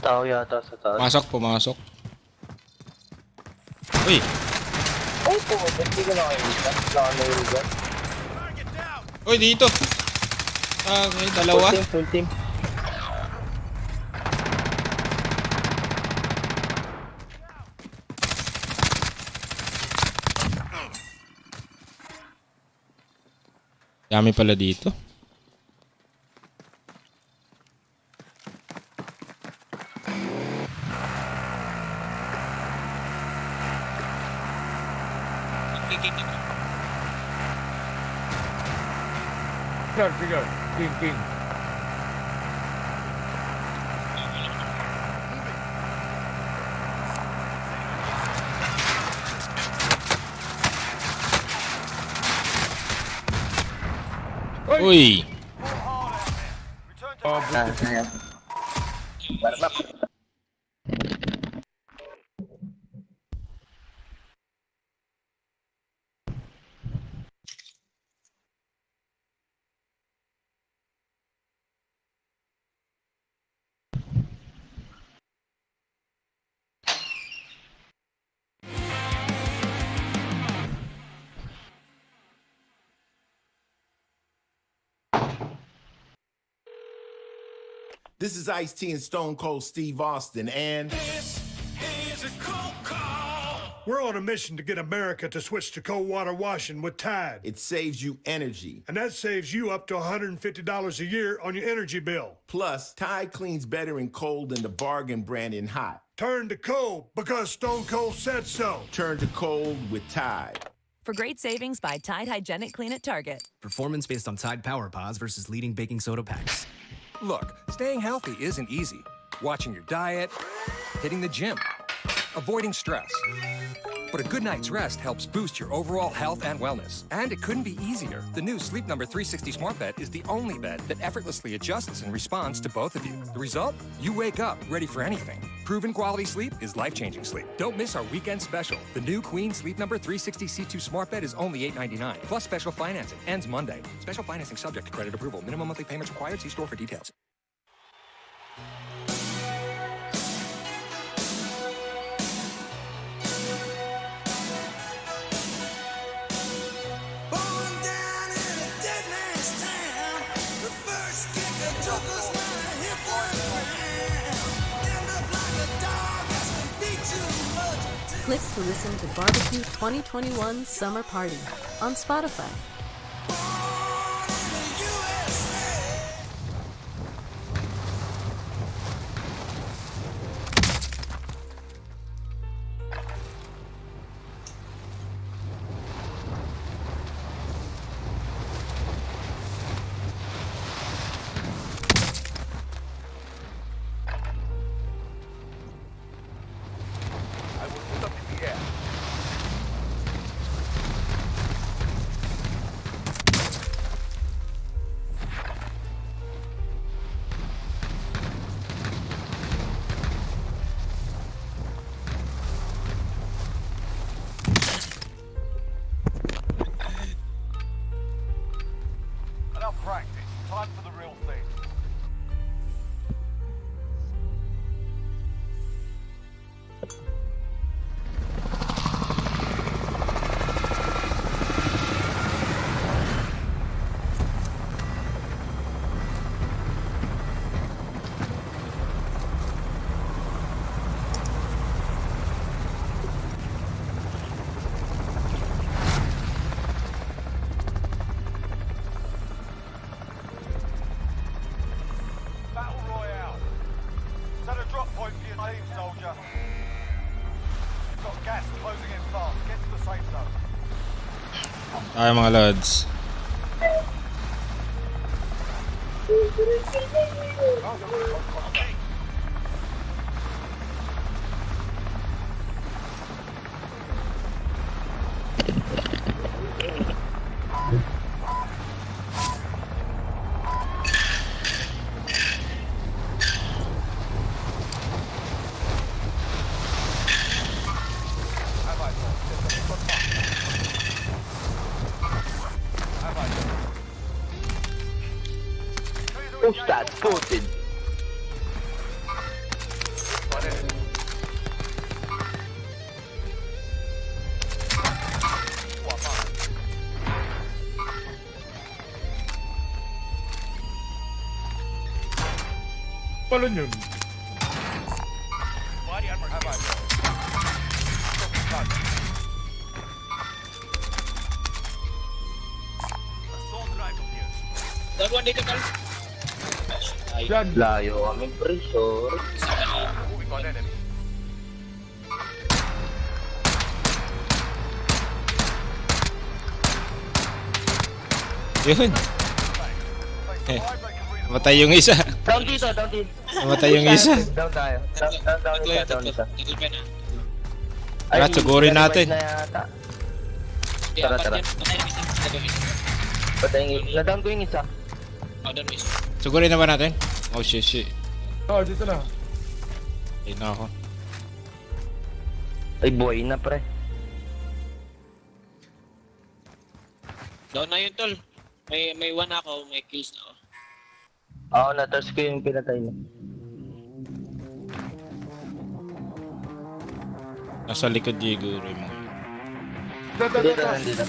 Speaker 18: Tao yata sa taas.
Speaker 2: Pumasok. Uy!
Speaker 18: Ay po, hindi ko na kayo dyan. Nakanail dyan.
Speaker 2: Uy, dito! Okay, dalawa.
Speaker 18: Full team.
Speaker 2: Dami pala dito.
Speaker 19: king.
Speaker 1: Sige. King.
Speaker 2: Uy!
Speaker 20: This is Ice-T and Stone Cold Steve Austin, and
Speaker 21: we're on a mission to get America to switch to cold water washing with Tide.
Speaker 20: it saves you energy.
Speaker 21: And that saves you up to $150 a year on your energy bill.
Speaker 20: Plus, Tide cleans better in cold than the bargain brand in hot.
Speaker 21: Turn to cold because Stone Cold said so.
Speaker 20: Turn to cold with Tide.
Speaker 22: For great savings, buy Tide Hygienic Clean at Target.
Speaker 23: Performance based on Tide Power Pods versus leading baking soda packs.
Speaker 17: Look, staying healthy isn't easy. Watching your diet, hitting the gym, avoiding stress. But a good night's rest helps boost your overall health and wellness. And it couldn't be easier. The new Sleep Number 360 Smart Bed is the only bed that effortlessly adjusts and responds to both of you. The result? You wake up ready for anything. Proven quality sleep is life-changing sleep. Don't miss our weekend special. The new Queen Sleep Number 360 C2 Smart Bed is only $8.99, plus special financing. Ends Monday. Special financing subject to credit approval. Minimum monthly payments required. See store for details.
Speaker 24: Click to listen to Barbecue 2021 Summer Party on Spotify.
Speaker 5: Time for the real thing.
Speaker 2: Ay, mga lods.
Speaker 18: Ustad Putin.
Speaker 1: Balon yun.
Speaker 19: Dalawa dito kal.
Speaker 18: Layo kami presyo.
Speaker 2: Yun. Namatay yung isa.
Speaker 18: Down dito, down dito.
Speaker 2: Namatay yung isa.
Speaker 18: Down tayo. Down isa, down isa.
Speaker 2: Tara, sugurin natin.
Speaker 18: Na yata. Tara, tara. Patayin, na-down ko yung isa.
Speaker 2: Sugurin na ba natin? Oh shit.
Speaker 18: Oh, dito na.
Speaker 2: Ayun na ako.
Speaker 18: Ay, boy na pre.
Speaker 19: Down na yun, tol. May one ako, may kills na ako.
Speaker 18: Oo, na-touch ko yung pinatay na.
Speaker 2: Nasa likod siguro yung mga.
Speaker 18: Dito, nandito.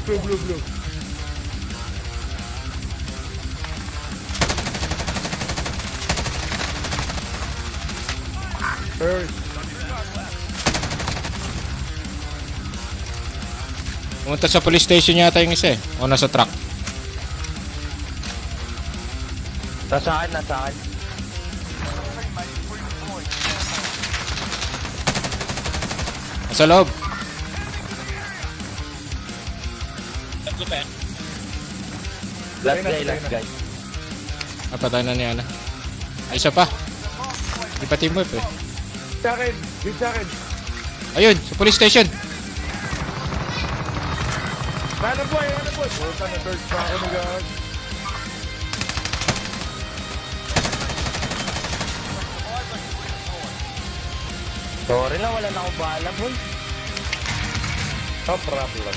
Speaker 21: Blue.
Speaker 2: Pumunta sa police station yata yung isa eh. O nasa truck.
Speaker 18: Nasa akin.
Speaker 2: Nasa loob.
Speaker 19: Tatlo pa yan.
Speaker 18: Last guy.
Speaker 2: Napatay na ni Ana. Ay, isa pa. Di pa team wipe eh.
Speaker 21: Sa akin.
Speaker 2: Ayun, sa police station.
Speaker 21: Hanap boy. Puta na third pa ako nag
Speaker 18: Sorry na, wala na akong bahala, boy.
Speaker 21: No problem.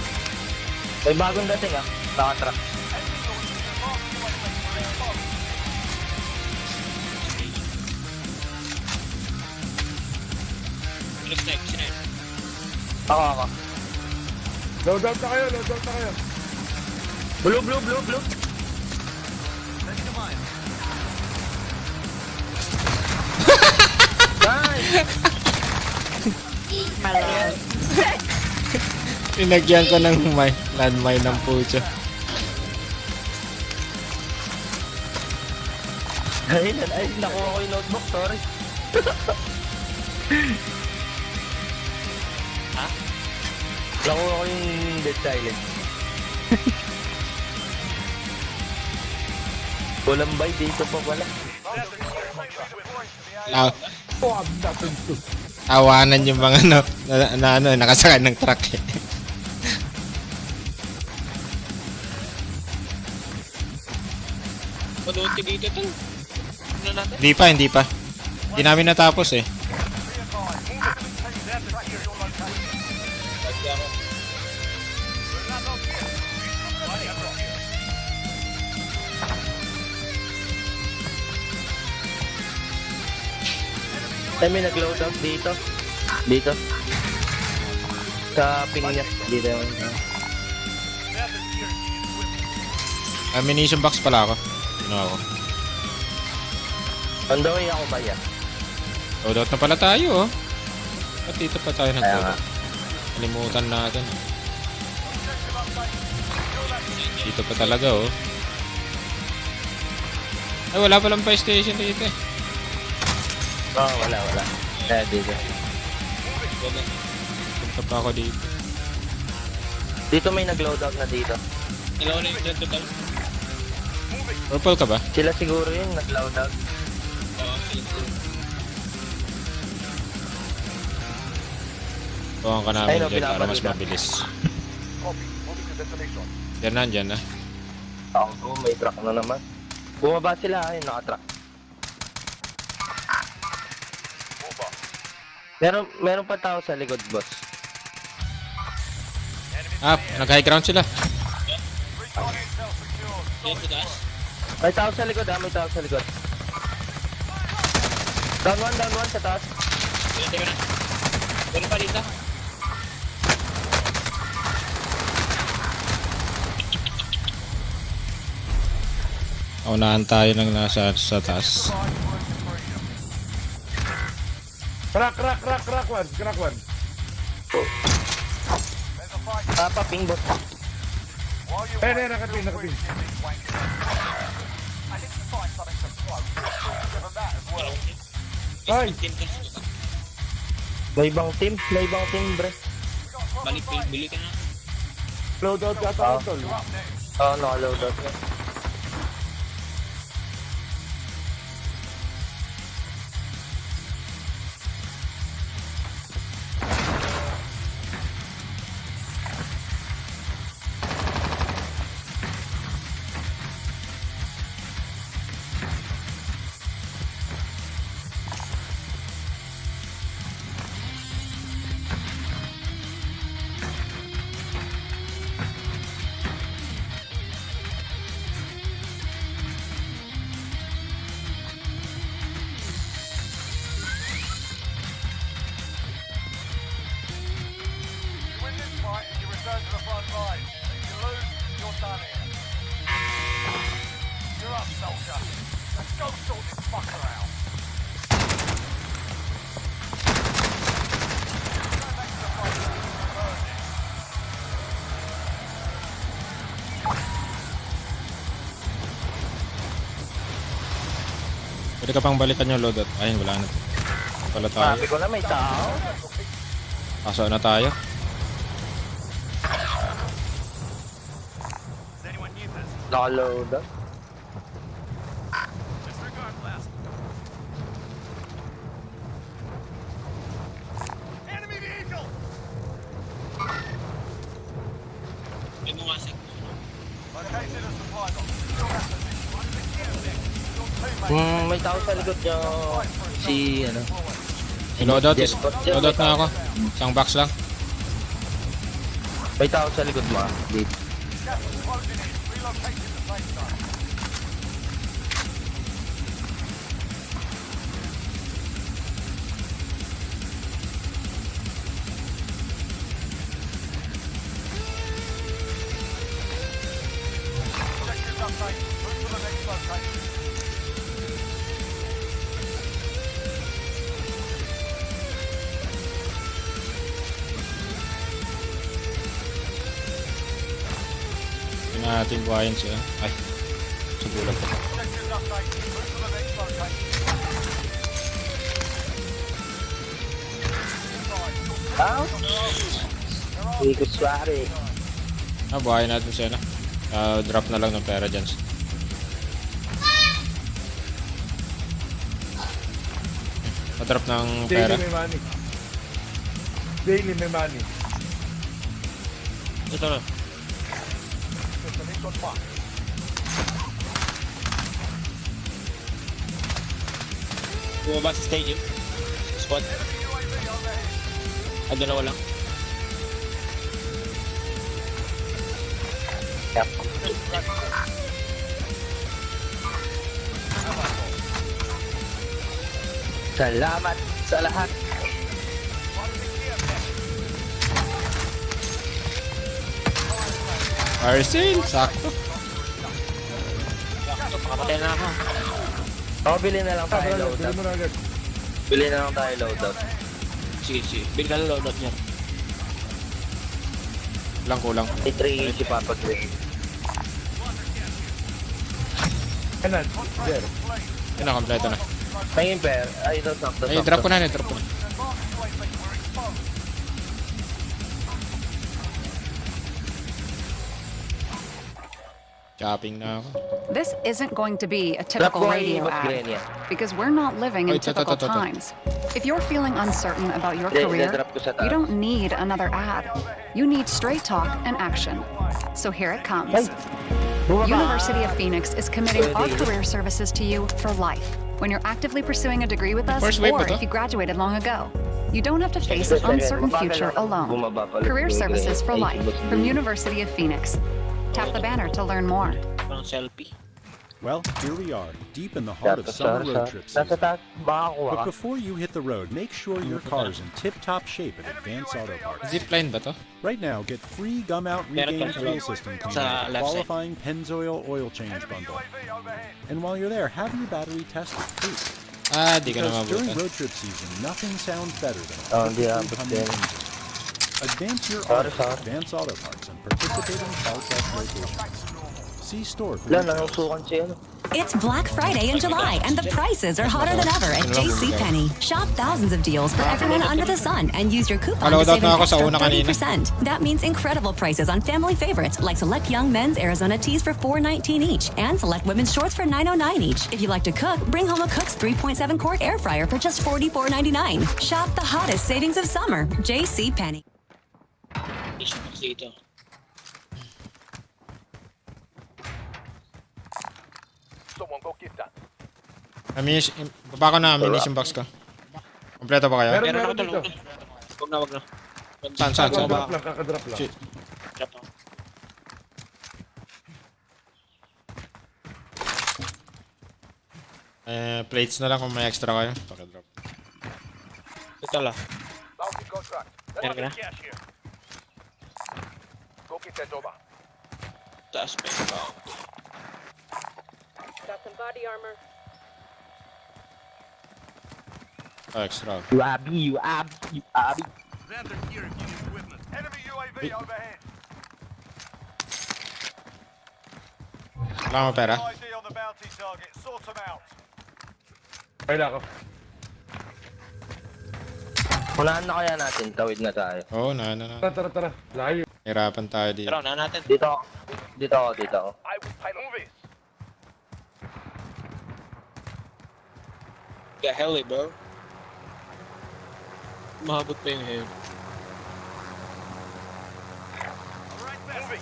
Speaker 18: May bagong dating ah. Nakatrack.
Speaker 19: Looks like, sino yun?
Speaker 18: Ako.
Speaker 21: Load out na kayo.
Speaker 18: Blue.
Speaker 2: Pinagyan ko ng landmine ng pucho.
Speaker 18: Ay, nakuha ko yung notebook, sorry.
Speaker 19: Ha?
Speaker 18: Nakuha ko yung Dead Silent. Walang bay dito pa pala.
Speaker 2: Tawanan yung mga nakasakay ng truck eh.
Speaker 19: Padunti dito, tol. Ano natin?
Speaker 2: Hindi pa. Hindi namin natapos eh.
Speaker 18: Ay, may nag-load out dito. Sa ping niya. Dito yung...
Speaker 2: Ammunition box pala ako. Ano ako?
Speaker 18: On the way ako ba yan?
Speaker 2: Load out na pala tayo oh. At dito pa tayo
Speaker 18: Kaya
Speaker 2: nag-load
Speaker 18: nga.
Speaker 2: out. Kalimutan natin. Dito pa talaga oh. Ay wala palang fire station dito eh.
Speaker 18: Oo, wala. Kaya dito.
Speaker 2: Punta pa ako dito.
Speaker 18: Dito may nag-load out na dito.
Speaker 19: Dalawa na yung total.
Speaker 2: Purple ka ba?
Speaker 18: Sila siguro yun, nag-load out.
Speaker 2: Tuwan ka
Speaker 18: Ay,
Speaker 2: namin
Speaker 18: no,
Speaker 2: dyan para mas
Speaker 18: pinabalita.
Speaker 2: mabilis.
Speaker 5: Copy. Moving to destination.
Speaker 2: Dyan na.
Speaker 18: Oo, may truck na naman. Bumaba sila, ayun, naka-truck. Meron pa tao sa likod, boss.
Speaker 2: Nag-high ground sila.
Speaker 18: May tao sa likod, may tao sa likod. Down one sa taas.
Speaker 19: Teka na. Meron pa dito.
Speaker 2: Unahan tayo ng nasa sa taas.
Speaker 21: Crack one.
Speaker 18: Ping boss.
Speaker 21: Nakating. Ay!
Speaker 18: May ibang team, bre.
Speaker 19: Balik, bili ka na.
Speaker 21: Load out yata ako tol.
Speaker 18: Oo, naka-loadout na.
Speaker 5: You win this fight and you return to the front line. If you lose, you're done here. You're up, soldier. Let's go sort this fucker out. Go back to the front line. Burn this.
Speaker 2: Pwede ka pang balikan yung loadout. Ayun, wala na. Wala tayo.
Speaker 18: Sabi ko na may tao.
Speaker 2: Paso na tayo.
Speaker 18: Naka-loadout.
Speaker 5: Enemy vehicle!
Speaker 19: May mga sec.
Speaker 5: Located a supply box. You're at position. Your teammate
Speaker 18: May tao sa likod niyo. Si, ano?
Speaker 2: Loadout,
Speaker 18: Jet.
Speaker 2: loadout na ako. Isang box lang.
Speaker 18: May tao sa likod mo, dito.
Speaker 5: gas is closing in. Relocating the safe zone. Objectives update. Move to the next location.
Speaker 2: Hindi natin buhayin siya. Ay, sugulag ko.
Speaker 5: Objectives update. Move to the next location.
Speaker 18: Ikot swari.
Speaker 2: Buhayin natin siya na. Drop na lang ng pera dyan. Drop ng pera.
Speaker 21: Daily may money. Daily may money.
Speaker 19: Ito na. Bumaba sa stadium. Squad. Ay, dalawa lang.
Speaker 18: Yep. Salamat sa lahat.
Speaker 2: Fire sale! Sakto.
Speaker 19: Makapatay na ako.
Speaker 18: Bili na lang tayo loadout. Bili na lang tayo loadout.
Speaker 19: Sige, sige. Bili ka ng loadout niya.
Speaker 2: Kulang.
Speaker 18: May 3 si Papa Greg.
Speaker 21: Kanan, there.
Speaker 2: Yun na, kompleto na.
Speaker 18: May imper. Ay, ito, sakto.
Speaker 2: Ay, drop ko na. Drop ko na. Shopping na ako.
Speaker 6: This isn't going to be a typical radio ad because we're not living in typical times. If you're feeling uncertain about your career, you don't need another ad. You need straight talk and action. So here it comes. University of Phoenix is committing our career services to you for life when you're actively pursuing a degree with us or if you graduated long ago. You don't have to face an uncertain future alone. Career services for life from University of Phoenix. Tap the banner to learn more.
Speaker 11: Well, here we are, deep in the heart of summer road trip season. But before you hit the road, make sure your car's in tip-top shape at Advance Auto Parts.
Speaker 2: Zipline ba to?
Speaker 11: Right now, get free Gum-Out Regain fuel system cleaner with a qualifying Pennzoil oil change bundle. And while you're there, have your battery tested too.
Speaker 2: Di ka na
Speaker 11: Because during
Speaker 2: mabutan.
Speaker 11: road trip season, nothing sounds better than a perfectly humming engine. Advance your auto at Advance Auto Parts and participating car test locations. See store for details.
Speaker 16: It's Black Friday in July, and the prices are hotter than ever at JCPenney. Shop thousands of deals for everyone under the sun and use your coupon to save an extra 30%. That means incredible prices on family favorites like select young men's Arizona tees for $4.19 each and select women's shorts for $9.09 each. If you like to cook, bring home a Cook's 3.7 quart air fryer for just $44.99. Shop the hottest savings of summer. JCPenney.
Speaker 19: Dito.
Speaker 12: Someone go get that.
Speaker 2: Baba ko na, ammunition box ko. Kompleto ba kayo?
Speaker 19: Meron ako dito. Wag na.
Speaker 2: Saan?
Speaker 19: Kakadrop
Speaker 12: lang.
Speaker 2: Shit.
Speaker 19: Drop lang.
Speaker 2: Plates na lang kung may extra kayo. Pakidrop.
Speaker 19: Ito lang.
Speaker 12: Bounty contract.
Speaker 19: Meron ka na?
Speaker 12: Cash here. Go get that over.
Speaker 19: Taas pa yung baon.
Speaker 7: Got some body armor.
Speaker 2: Extra.
Speaker 18: You abby.
Speaker 5: Random gear if you need equipment. Enemy UAV overhead.
Speaker 2: Wala mo pera?
Speaker 5: ID on the bounty target. Sort them out.
Speaker 12: Kailan ako.
Speaker 18: Unahan na kaya natin, tawid na tayo.
Speaker 2: Oo, na.
Speaker 12: Tara. Layo.
Speaker 2: Hirapan tayo dito.
Speaker 19: Tara, na natin.
Speaker 18: Dito ako.
Speaker 12: I will move it.
Speaker 19: Got heli, bro. Mahabot pa yung heli.
Speaker 5: Moving.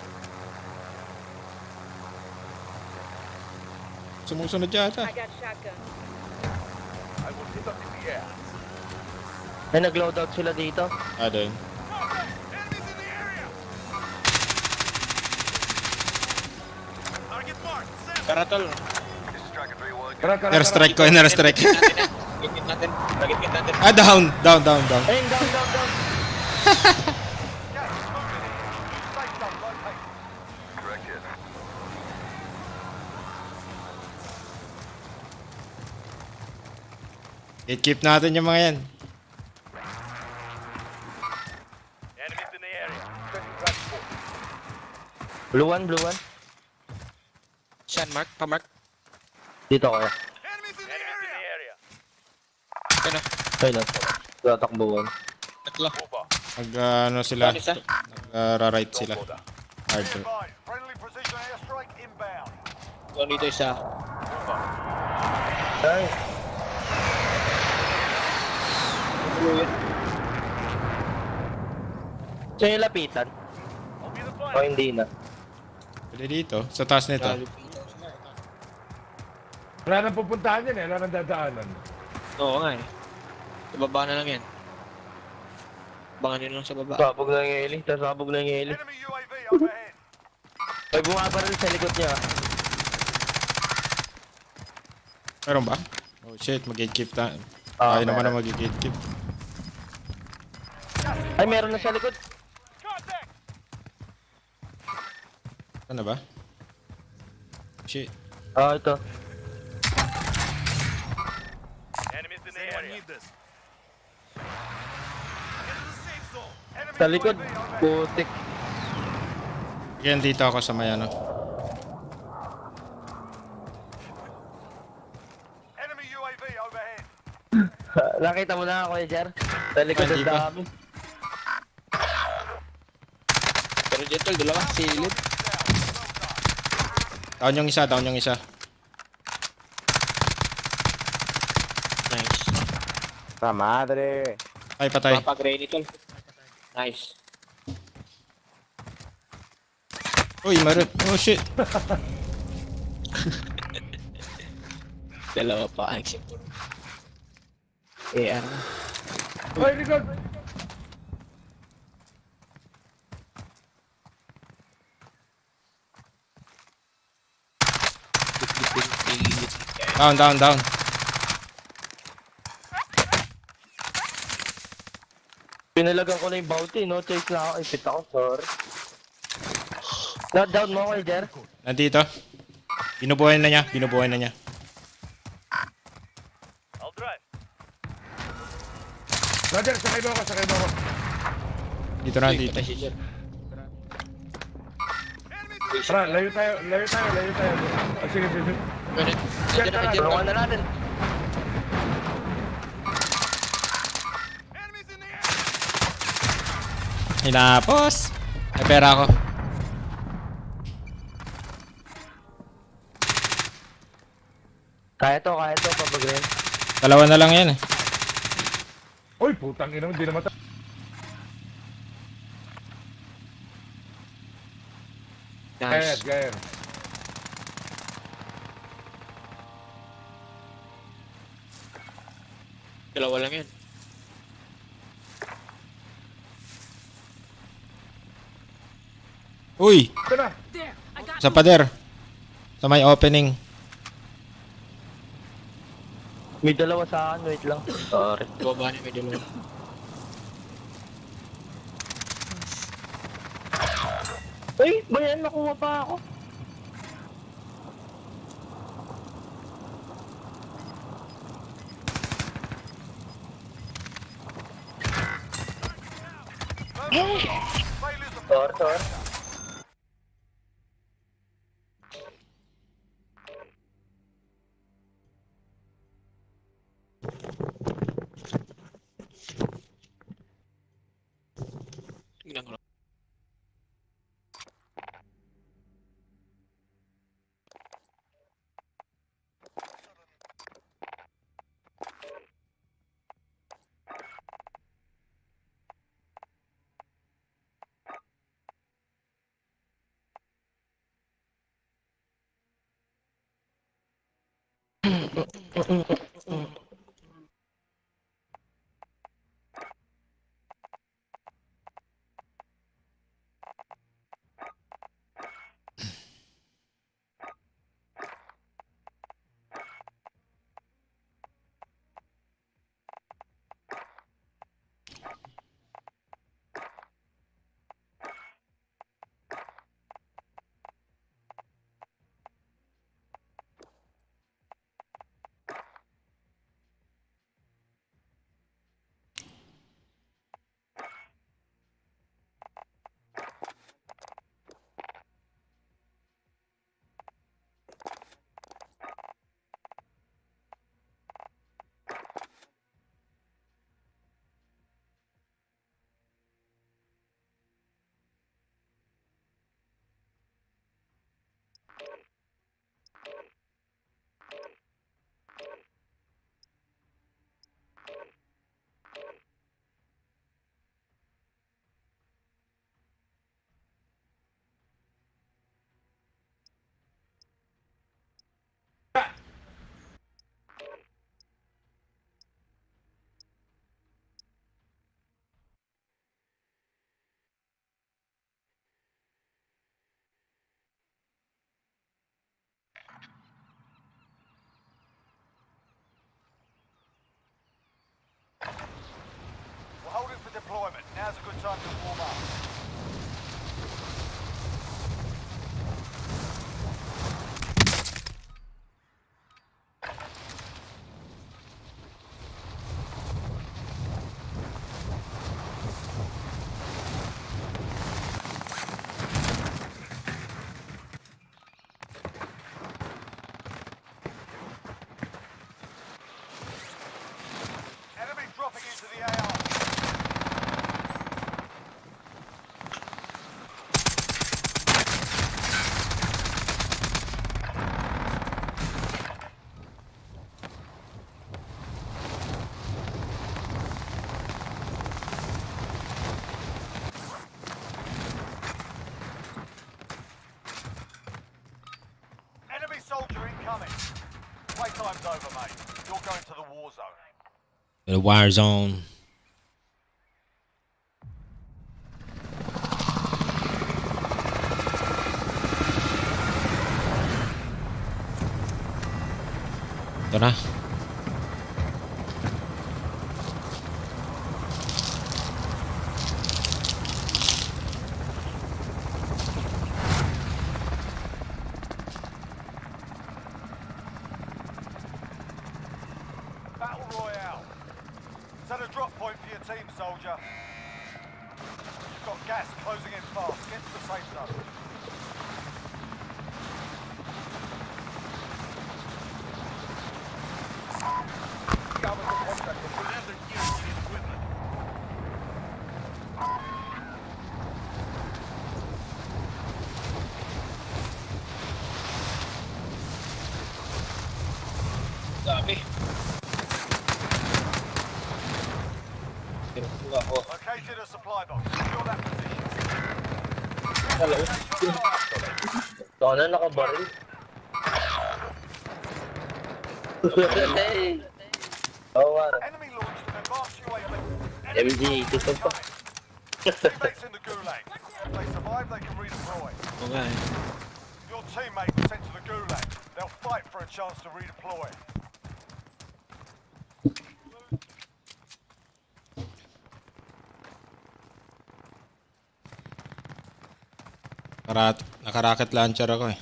Speaker 2: Sumusunod yata.
Speaker 7: I got shotgun.
Speaker 12: I will hit up in the air.
Speaker 18: May nag-loadout sila dito.
Speaker 2: Doon.
Speaker 5: Enemies in the area. Target marked.
Speaker 19: Karatol.
Speaker 5: This is Striker 3-1.
Speaker 2: Airstrike ko, airstrike.
Speaker 19: Gigit natin.
Speaker 2: Down.
Speaker 18: Ayun, down.
Speaker 5: Correct hit.
Speaker 2: Keep natin yung mga yan.
Speaker 5: Enemies in the area.
Speaker 18: Blue one.
Speaker 19: Saan, Mark? Pa-Mark?
Speaker 18: Dito ako.
Speaker 5: Enemies in the area.
Speaker 19: Ano?
Speaker 18: Ayun na. Tatakbuhan.
Speaker 19: Tatlo.
Speaker 2: Sila.
Speaker 19: Saan isa?
Speaker 2: Nag-right sila. Hard.
Speaker 5: Friendly precision airstrike inbound.
Speaker 19: So, dito isa.
Speaker 18: Ay. So yung lapitan? O hindi na?
Speaker 2: Pwede dito. Sa taas nito.
Speaker 12: Wala nang pupuntahan yan eh. Wala nang dadaanan.
Speaker 19: Oo nga eh. Sa baba na lang yan. Abangan nyo lang sa baba.
Speaker 18: Sabog na yung heli. Sabog na yung heli.
Speaker 5: Enemy UAV overhead.
Speaker 18: May bumabaril sa likod niya.
Speaker 2: Meron ba? Oh shit, mag-gatekeep tayo. Tayo naman na mag-gatekeep.
Speaker 18: Ay, meron na sa likod.
Speaker 2: Ano ba? Shit.
Speaker 18: Ito.
Speaker 5: Enemies in the area. Need this. Get to the safe zone. Enemy
Speaker 18: Sa likod.
Speaker 5: UAV overhead.
Speaker 18: Putik.
Speaker 2: Again, dito ako sa may ano.
Speaker 5: Enemy UAV overhead.
Speaker 18: Nakita mo na ako eh, Jer. Sa likod ng dami.
Speaker 19: Pero dito, dalawa. Silid.
Speaker 2: Down yung isa.
Speaker 19: Nice.
Speaker 18: Sa madre.
Speaker 2: Ay, patay.
Speaker 19: Mapag-rainy tol. Nice.
Speaker 2: Uy, meron. Oh shit.
Speaker 19: Dalawa pa. AR.
Speaker 12: Ay, likod!
Speaker 2: Down.
Speaker 18: Pinalagan ko na yung bounty, no? Chase na ako. Ipit ako, sorry. Down mo ako eh, Jer.
Speaker 2: Nandito. Binubuhay na niya.
Speaker 5: I'll drive.
Speaker 12: Roger, sakay mo ako.
Speaker 2: Dito na, dito.
Speaker 19: Patay si Jer.
Speaker 12: Tara, layo tayo. Sige.
Speaker 18: Tulungan na natin.
Speaker 2: Hinapos. May pera ako.
Speaker 18: Kaya to, pabagrin.
Speaker 2: Dalawa na lang yan eh.
Speaker 12: Uy, putang ina, hindi na mata.
Speaker 19: Nice.
Speaker 12: Gaya.
Speaker 19: Dalawa lang yan.
Speaker 2: Uy!
Speaker 12: Ito na.
Speaker 2: Sa pader. Sa may opening.
Speaker 18: May dalawa sa akin, wait lang. Sorry.
Speaker 19: Baba niya may dalawa.
Speaker 18: Uy, bayan, nakuha pa ako. Sorry.
Speaker 19: Tingnan ko lang.
Speaker 5: We're holding for deployment. Now's a good time to warm up. Enemy dropping into the AR. Enemy soldier incoming. Playtime's over, mate. You're going to the war zone.
Speaker 2: The wire zone. Ito na.
Speaker 5: Battle Royale. Set a drop point for your team, soldier. You've got gas closing in fast. Get to the safe zone.
Speaker 19: Enemy.
Speaker 5: Located a supply box. Secure that position.
Speaker 18: Hello. Sana nakabaril. Hey! Oh, what?
Speaker 5: Enemy launched an advanced UAV.
Speaker 18: MG, ito pa.
Speaker 5: Teammates in the gulag. If they survive, they can redeploy.
Speaker 19: Okay.
Speaker 5: Your teammate was sent to the gulag. They'll fight for a chance to redeploy.
Speaker 2: Naka-rocket launcher ako eh.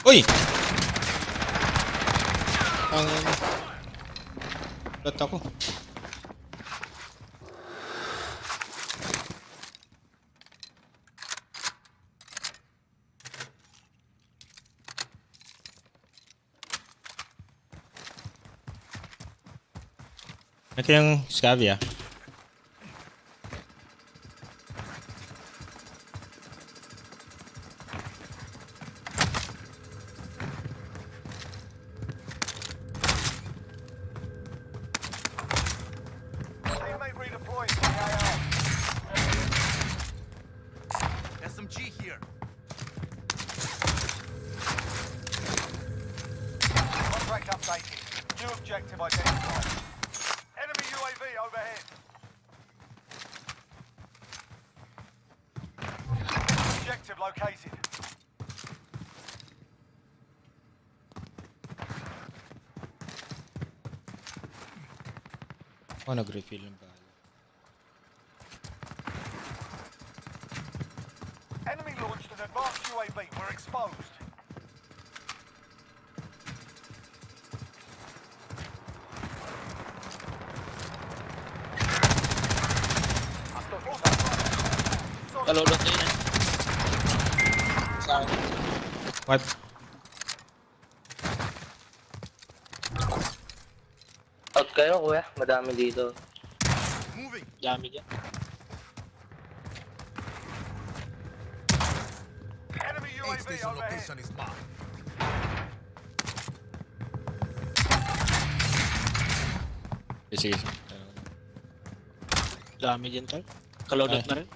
Speaker 2: Uy! Ang... Ba't ako? Ito yung Scavia.
Speaker 5: Teammate redeploying to the AR.
Speaker 21: SMG here.
Speaker 5: Contract updated. New objective identified. Enemy UAV overhead. Objective located.
Speaker 2: Oh, nag-refill ng bala.
Speaker 5: Enemy launched an advanced UAV. We're exposed.
Speaker 19: Kalulot na yun eh. Saan?
Speaker 2: What?
Speaker 18: Out kayo, kuya. Madami dito.
Speaker 19: Dami dyan.
Speaker 5: Enemy
Speaker 3: Aid
Speaker 5: UAV
Speaker 3: station
Speaker 5: overhead.
Speaker 3: location is marked.
Speaker 2: Sige.
Speaker 19: Dami dyan tol. Kalulot na rin.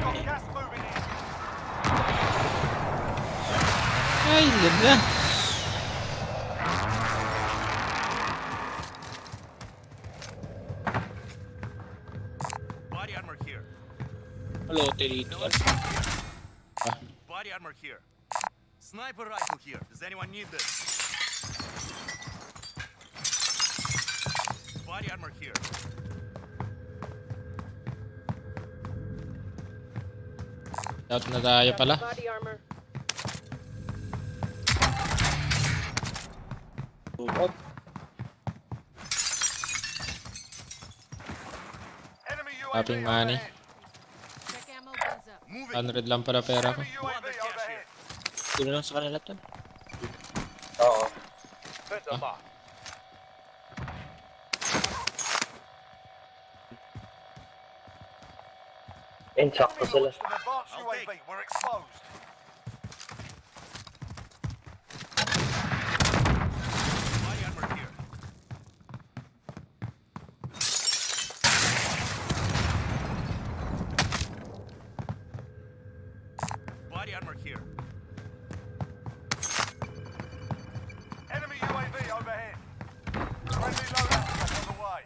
Speaker 5: Got gas moving in.
Speaker 2: Ay, lala.
Speaker 21: Body armor here.
Speaker 19: Kalote dito.
Speaker 21: Body armor here. Sniper rifle here. Does anyone need this? Body armor here.
Speaker 2: Out na tayo pala.
Speaker 7: Body armor.
Speaker 5: Enemy UAV
Speaker 2: Tapping money.
Speaker 5: overhead.
Speaker 2: 100 lang pala pera ko.
Speaker 5: Enemy UAV overhead.
Speaker 19: Sino lang sa kanila tol?
Speaker 18: Oo. And sakto
Speaker 5: Enemy
Speaker 18: sila.
Speaker 5: launched an advanced UAV. We're exposed.
Speaker 21: Body armor here. Body armor here.
Speaker 5: Enemy UAV overhead. Friendly loadout truck on the way.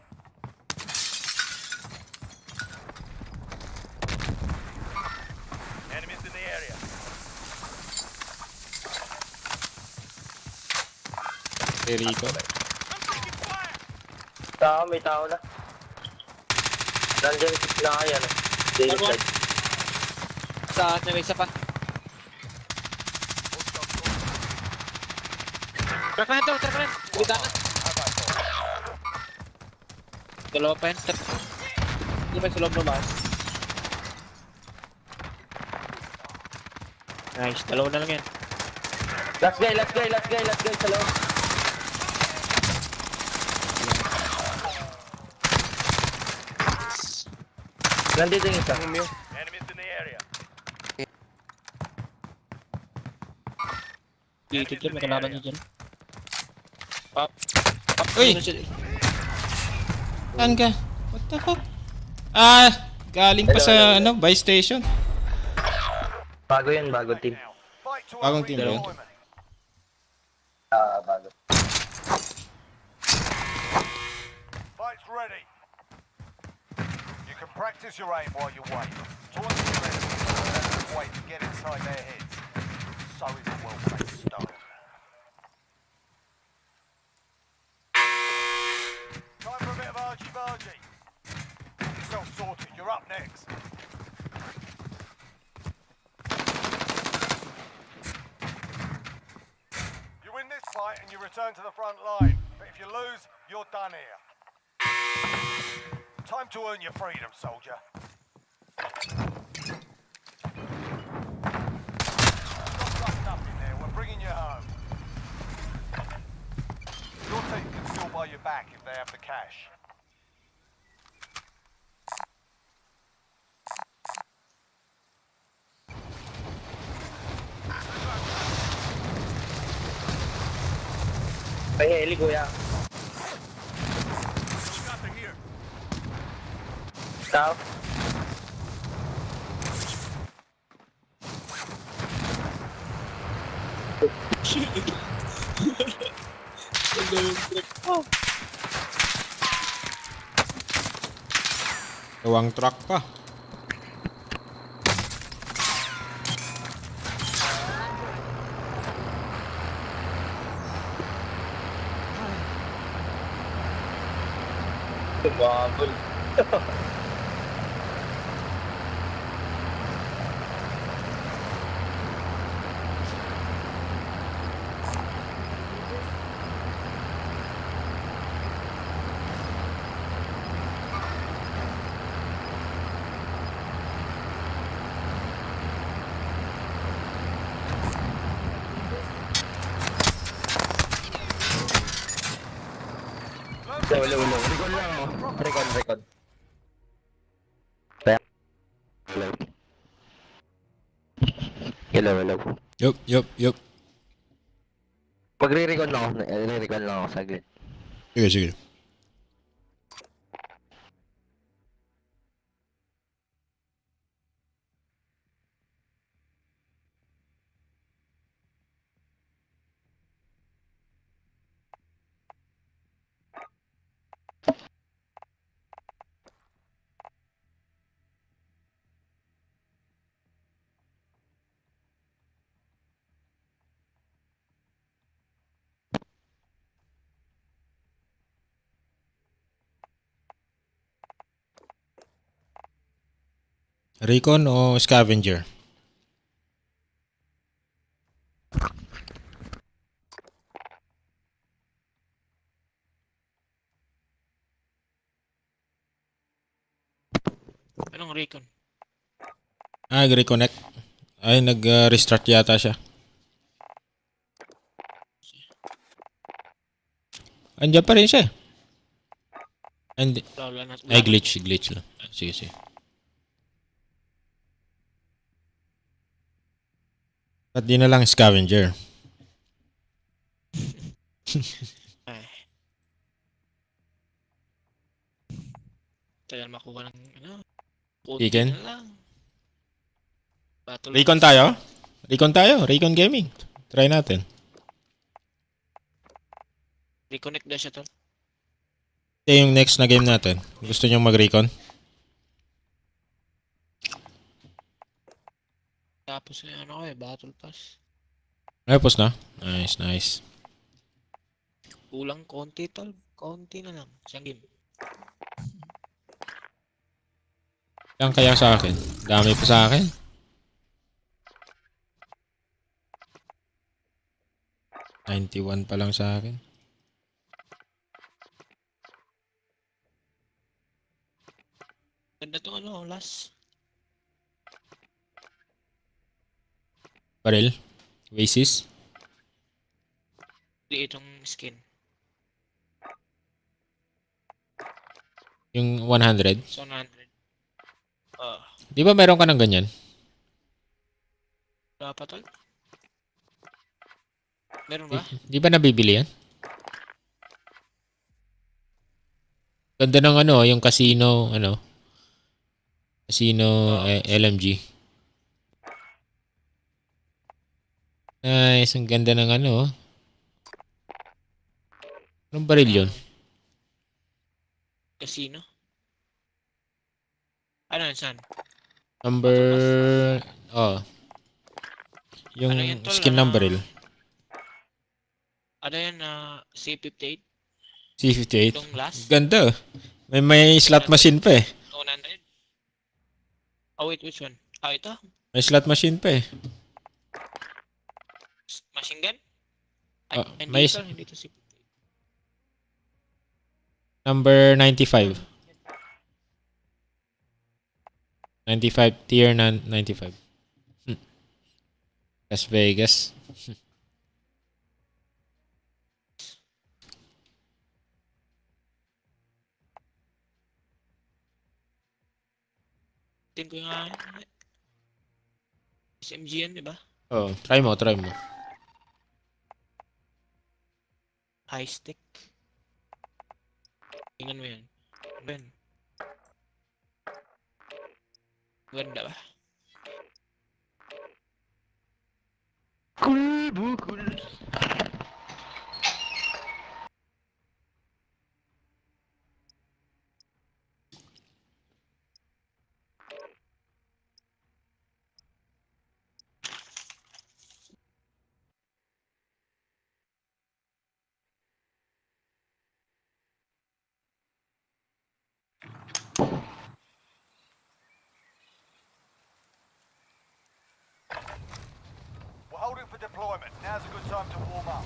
Speaker 21: Enemies in the area.
Speaker 2: Kay Rico.
Speaker 18: Tao, may tao na. Nandiyan na kaya na. Daily
Speaker 19: Ano?
Speaker 18: side.
Speaker 19: Sa may isa pa. Track na ito, track na. Kita na. Dalawa pa yan. Hindi pa sa loob naman. Nice, dalawa na lang yan.
Speaker 18: Last guy sa loob. Nandito yung isa.
Speaker 5: Enemies in the area.
Speaker 19: Dito dyan, may kalaban nyo dyan. Up.
Speaker 2: Uy! Saan ka? What the fuck? Galing pa sa buy station.
Speaker 18: Bago yan, bago team.
Speaker 2: Bagong team ba yun?
Speaker 18: Bago.
Speaker 5: Fight's ready. You can practice your aim while you wait. Taunt your enemies wait to get inside their heads. So is a well-placed stone. Time for a bit of argy-bargy. Yourself sorted. You're up next. You win this fight and you return to the front line. But if you lose, you're done here. Time to earn your freedom, soldier. Stop tucked up in there. We're bringing you home. Your team can still buy you back if they have the cash.
Speaker 18: May heli, kuya. Stop.
Speaker 2: Gawang truck pa.
Speaker 18: Tumabol. Ulo. Recon lang mo. Recon. Hello.
Speaker 2: Yup.
Speaker 18: Magre-recon lang ako. Re-recon lang ako saglit.
Speaker 2: Sige. Recon o scavenger?
Speaker 19: Anong recon?
Speaker 2: Reconnect. Ay, nag-restart yata siya. Andiyan pa rin siya. Ay, glitch lang. Sige. Ba't di na lang scavenger?
Speaker 19: Tagal makuha ng
Speaker 2: Chicken?
Speaker 19: Battle
Speaker 2: Recon tayo? Recon Gaming. Try natin.
Speaker 19: Reconnect na siya tol.
Speaker 2: Ito yung next na game natin. Gusto nyo mag-recon?
Speaker 19: Tapos Battle Pass.
Speaker 2: Tapos na? Nice.
Speaker 19: Kulang konti tol. Konti na lang. Isang game.
Speaker 2: Yan kaya sa akin. Dami pa sa akin. 91 pa lang sa akin.
Speaker 19: Ganda tong ano, last.
Speaker 2: Barrel. Oasis.
Speaker 19: Di itong skin.
Speaker 2: Yung 100.
Speaker 19: So, 100.
Speaker 2: Di ba meron ka ng ganyan?
Speaker 19: Dapat tol? Meron ba?
Speaker 2: Di ba nabibili yan? Ganda ng ano, yung casino, ano. Casino LMG. Nice, ang ganda ng ano. Anong baril yun?
Speaker 19: Casino? Ano yun, saan?
Speaker 2: Number... Yung
Speaker 19: Ano yan, tol?
Speaker 2: skin ng baril.
Speaker 19: Ano yan, C58?
Speaker 2: C58.
Speaker 19: Itong last?
Speaker 2: Ganda. May slot machine pa eh.
Speaker 19: 100? Oh, wait, which one? Ito?
Speaker 2: May slot machine pa eh.
Speaker 19: Machine gun? Hindi
Speaker 2: may
Speaker 19: ito, hindi ito C58.
Speaker 2: number 95. 95, tier 95. Las Vegas.
Speaker 19: Tingin ko yung SMG yan, di ba?
Speaker 2: Oh, try mo.
Speaker 19: High stick. Tingnan mo yan. Ben. Ganda ba?
Speaker 18: Cool.
Speaker 5: We're holding for deployment. Now's a good time to warm up.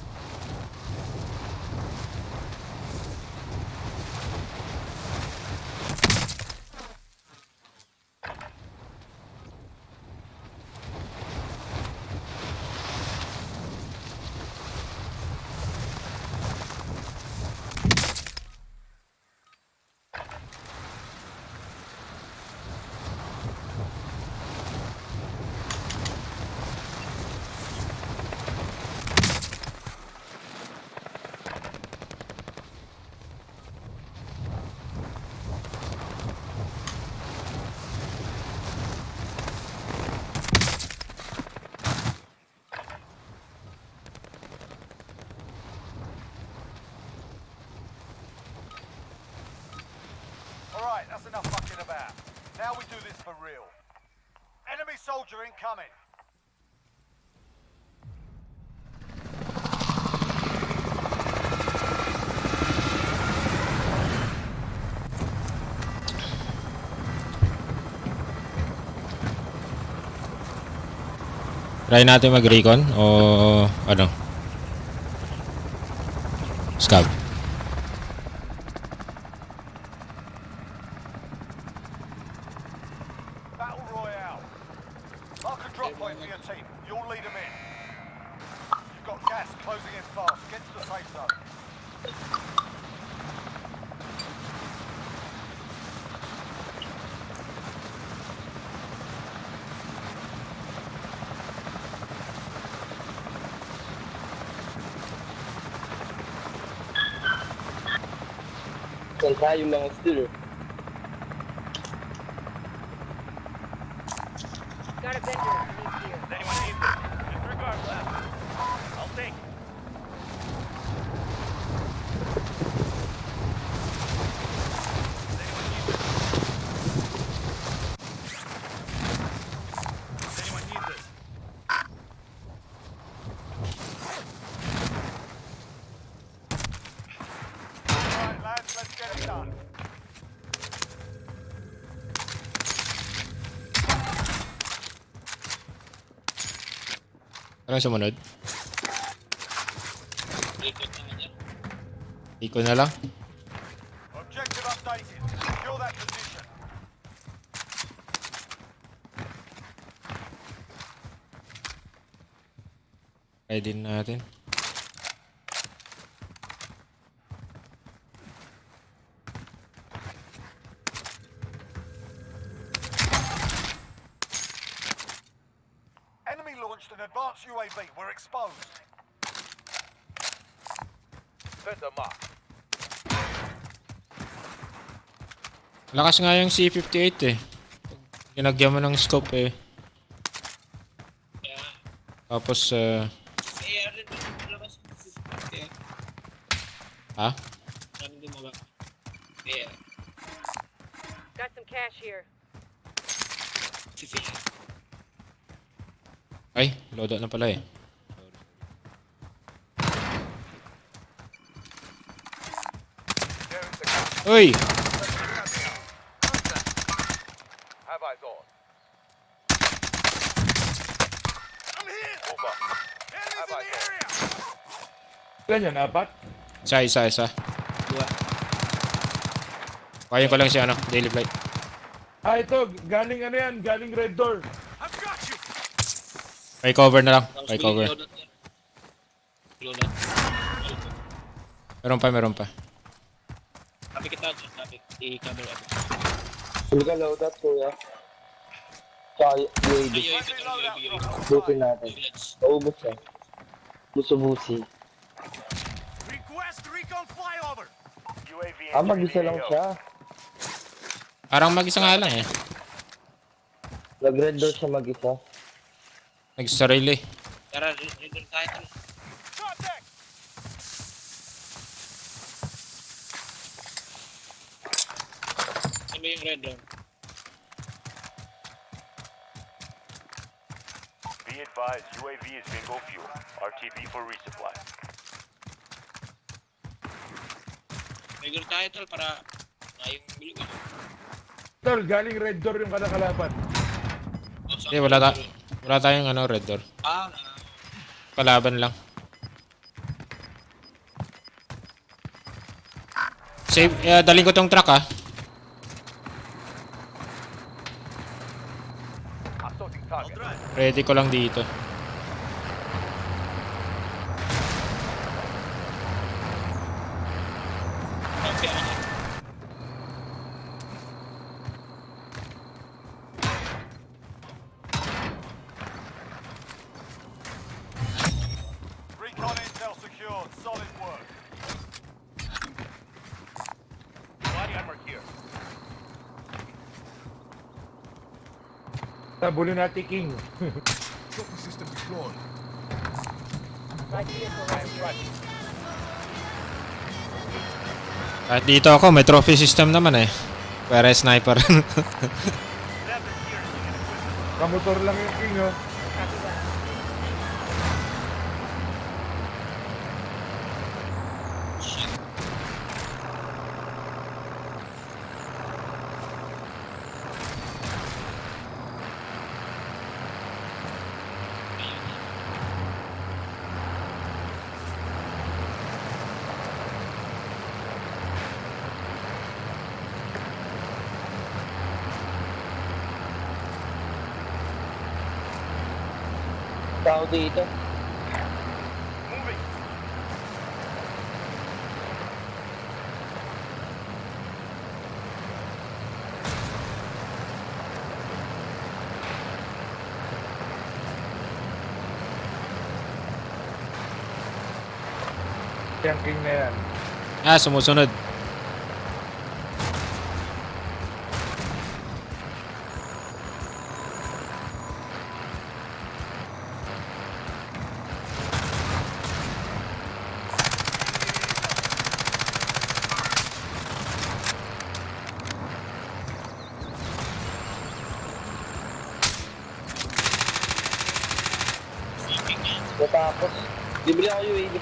Speaker 5: Alright, that's enough fucking about. Now we do this for real. Enemy soldier incoming.
Speaker 2: Try natin mag-recon o ano? Scout.
Speaker 5: Battle Royale. Mark a drop point for your team. You'll lead them in. You've got gas closing in fast. Get to the safe zone.
Speaker 18: Saan tayo mga steer?
Speaker 7: Got a vendor. Needs gear.
Speaker 5: Anyone need this? Disregard left. I'll take. Anyone need this? Alright lads, let's get it done.
Speaker 2: Anong sumunod? Iko na lang.
Speaker 5: Objective updated. Secure that position.
Speaker 2: Try din natin.
Speaker 5: Enemy launched an advanced UAV. We're exposed.
Speaker 12: Send them up.
Speaker 2: Lakas nga yung C58 eh. Ginagyan mo ng scope eh. Tapos ha?
Speaker 7: Got some cash here.
Speaker 2: Ay, loadout na pala eh. Uy!
Speaker 12: Have eyes on. I'm here. Move up. Have eyes on.
Speaker 4: Ganyan, apat?
Speaker 2: Isa. Kayan ko lang si Daily Flight.
Speaker 4: Ito, galing galing Red Door.
Speaker 2: May cover na lang. May cover. Meron pa.
Speaker 19: Sabi kita, i-cover up.
Speaker 18: Full ka loadout, kuya. Sa UAV. Busin natin. Maubos siya. Buso-busi.
Speaker 5: Request recon flyover. UAV.
Speaker 18: Mag-isa lang siya.
Speaker 2: Parang mag-isa nga lang eh.
Speaker 18: Nag-red door siya mag-isa.
Speaker 2: Nagsarili.
Speaker 19: Tara, return tayo. Ano yung red door?
Speaker 5: Be advised, UAV is bingo fuel. RTB for resupply.
Speaker 19: Return tayo tol para tayong bilig.
Speaker 4: Tol, galing Red Door yung kanakalapan.
Speaker 2: Hindi, wala tayong red door. Kalaban lang. Save, daling ko tong truck ah. Ready ko lang dito.
Speaker 5: Recon intel secured. Solid work.
Speaker 12: Body armor here.
Speaker 4: Tabulin natin King.
Speaker 3: Trophy system deployed.
Speaker 2: Kahit dito ako, may trophy system naman eh. Pwera sniper.
Speaker 4: Kamotor lang yung King, oh.
Speaker 18: Tao dito.
Speaker 4: Yung King na yan.
Speaker 2: Sumusunod.
Speaker 18: Natapos. Libre ako UAV.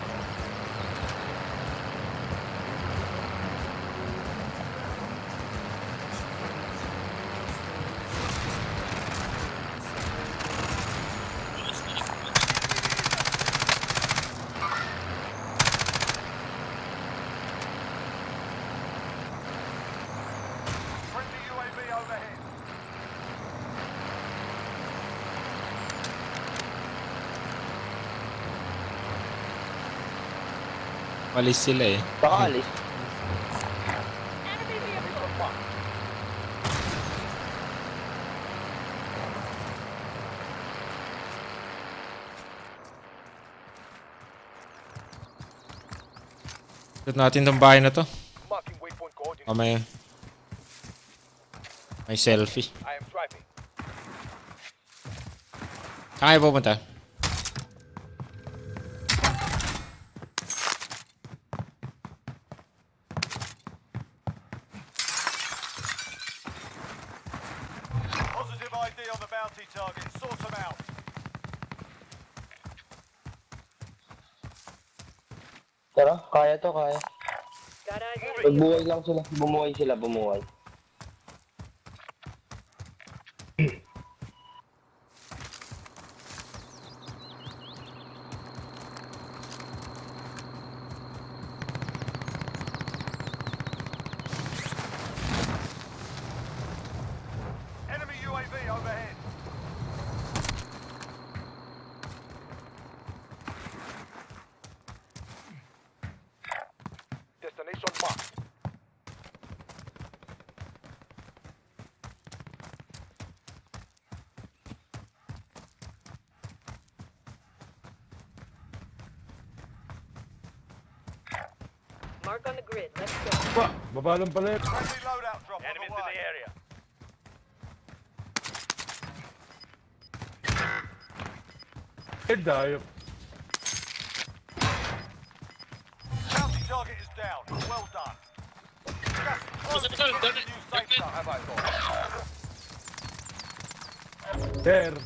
Speaker 2: Malis sila eh.
Speaker 18: Baka alis.
Speaker 2: Shoot natin tong bahay na to.
Speaker 12: Marking waypoint coordinates.
Speaker 2: May selfie.
Speaker 12: I am driving.
Speaker 2: Saan kayo pupunta?
Speaker 5: Positive ID on the bounty target. Sort them out.
Speaker 18: Tara, kaya to, kaya. Magbuhay lang sila. Bumuhay sila, bumuhay.
Speaker 5: Enemy UAV overhead.
Speaker 12: Destination marked.
Speaker 7: Mark on the grid. Let's go.
Speaker 4: Baba lang pala.
Speaker 5: Friendly loadout drop on the way.
Speaker 12: area.
Speaker 4: Dayop.
Speaker 5: Bounty target is down. Well done. Gas is close to the new safe zone. Have I thought?
Speaker 4: There.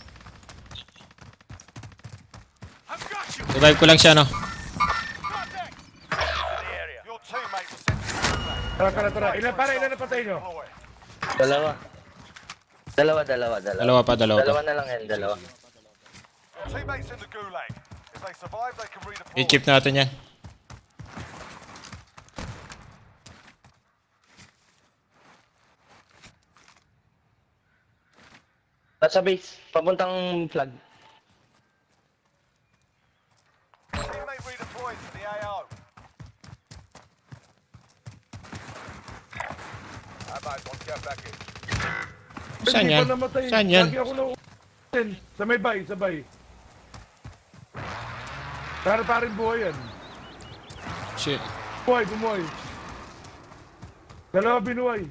Speaker 2: Revive ko lang siya, no?
Speaker 5: Your teammate was sent to the gulag.
Speaker 4: Tara. Ilan na patay nyo?
Speaker 18: Dalawa. Dalawa.
Speaker 2: Dalawa pa.
Speaker 18: Dalawa na lang yan, dalawa.
Speaker 5: Your teammates in the gulag. If they survive, they can redeploy.
Speaker 2: I-keep natin yan.
Speaker 18: Nasa base, papuntang flag.
Speaker 5: Teammate redeployed to the AO.
Speaker 12: Have eyes on care package.
Speaker 2: Saan
Speaker 4: Hindi
Speaker 2: yan?
Speaker 4: pa namatay.
Speaker 2: Saan yan?
Speaker 4: Lagi ako na sa may bay, sabay. Para pa rin buhay yan.
Speaker 2: Shit.
Speaker 4: Bumuhay. Dalawa binuhay.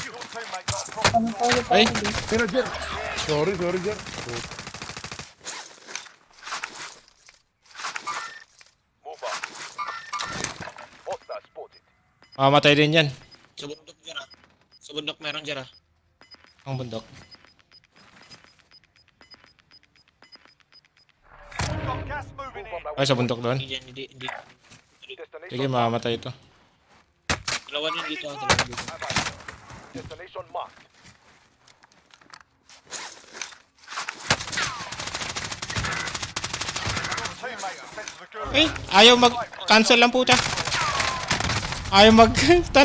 Speaker 5: Your teammate got a problem.
Speaker 2: Ay!
Speaker 4: Pero Jer. Sorry, Jer.
Speaker 12: Move on. Hostile spotted.
Speaker 2: Mamatay din yan.
Speaker 19: Sa bundok, Jara. Sa bundok meron, Jara.
Speaker 2: Ang bundok.
Speaker 5: Got gas moving in.
Speaker 2: Ay, sa bundok doon.
Speaker 19: Hindi.
Speaker 2: Sige, mamamatay ito.
Speaker 19: Dalawa din dito.
Speaker 12: Destination marked.
Speaker 5: Your teammate was sent to the gulag.
Speaker 2: Ay, ayaw mag-cancel lang po siya. Ayaw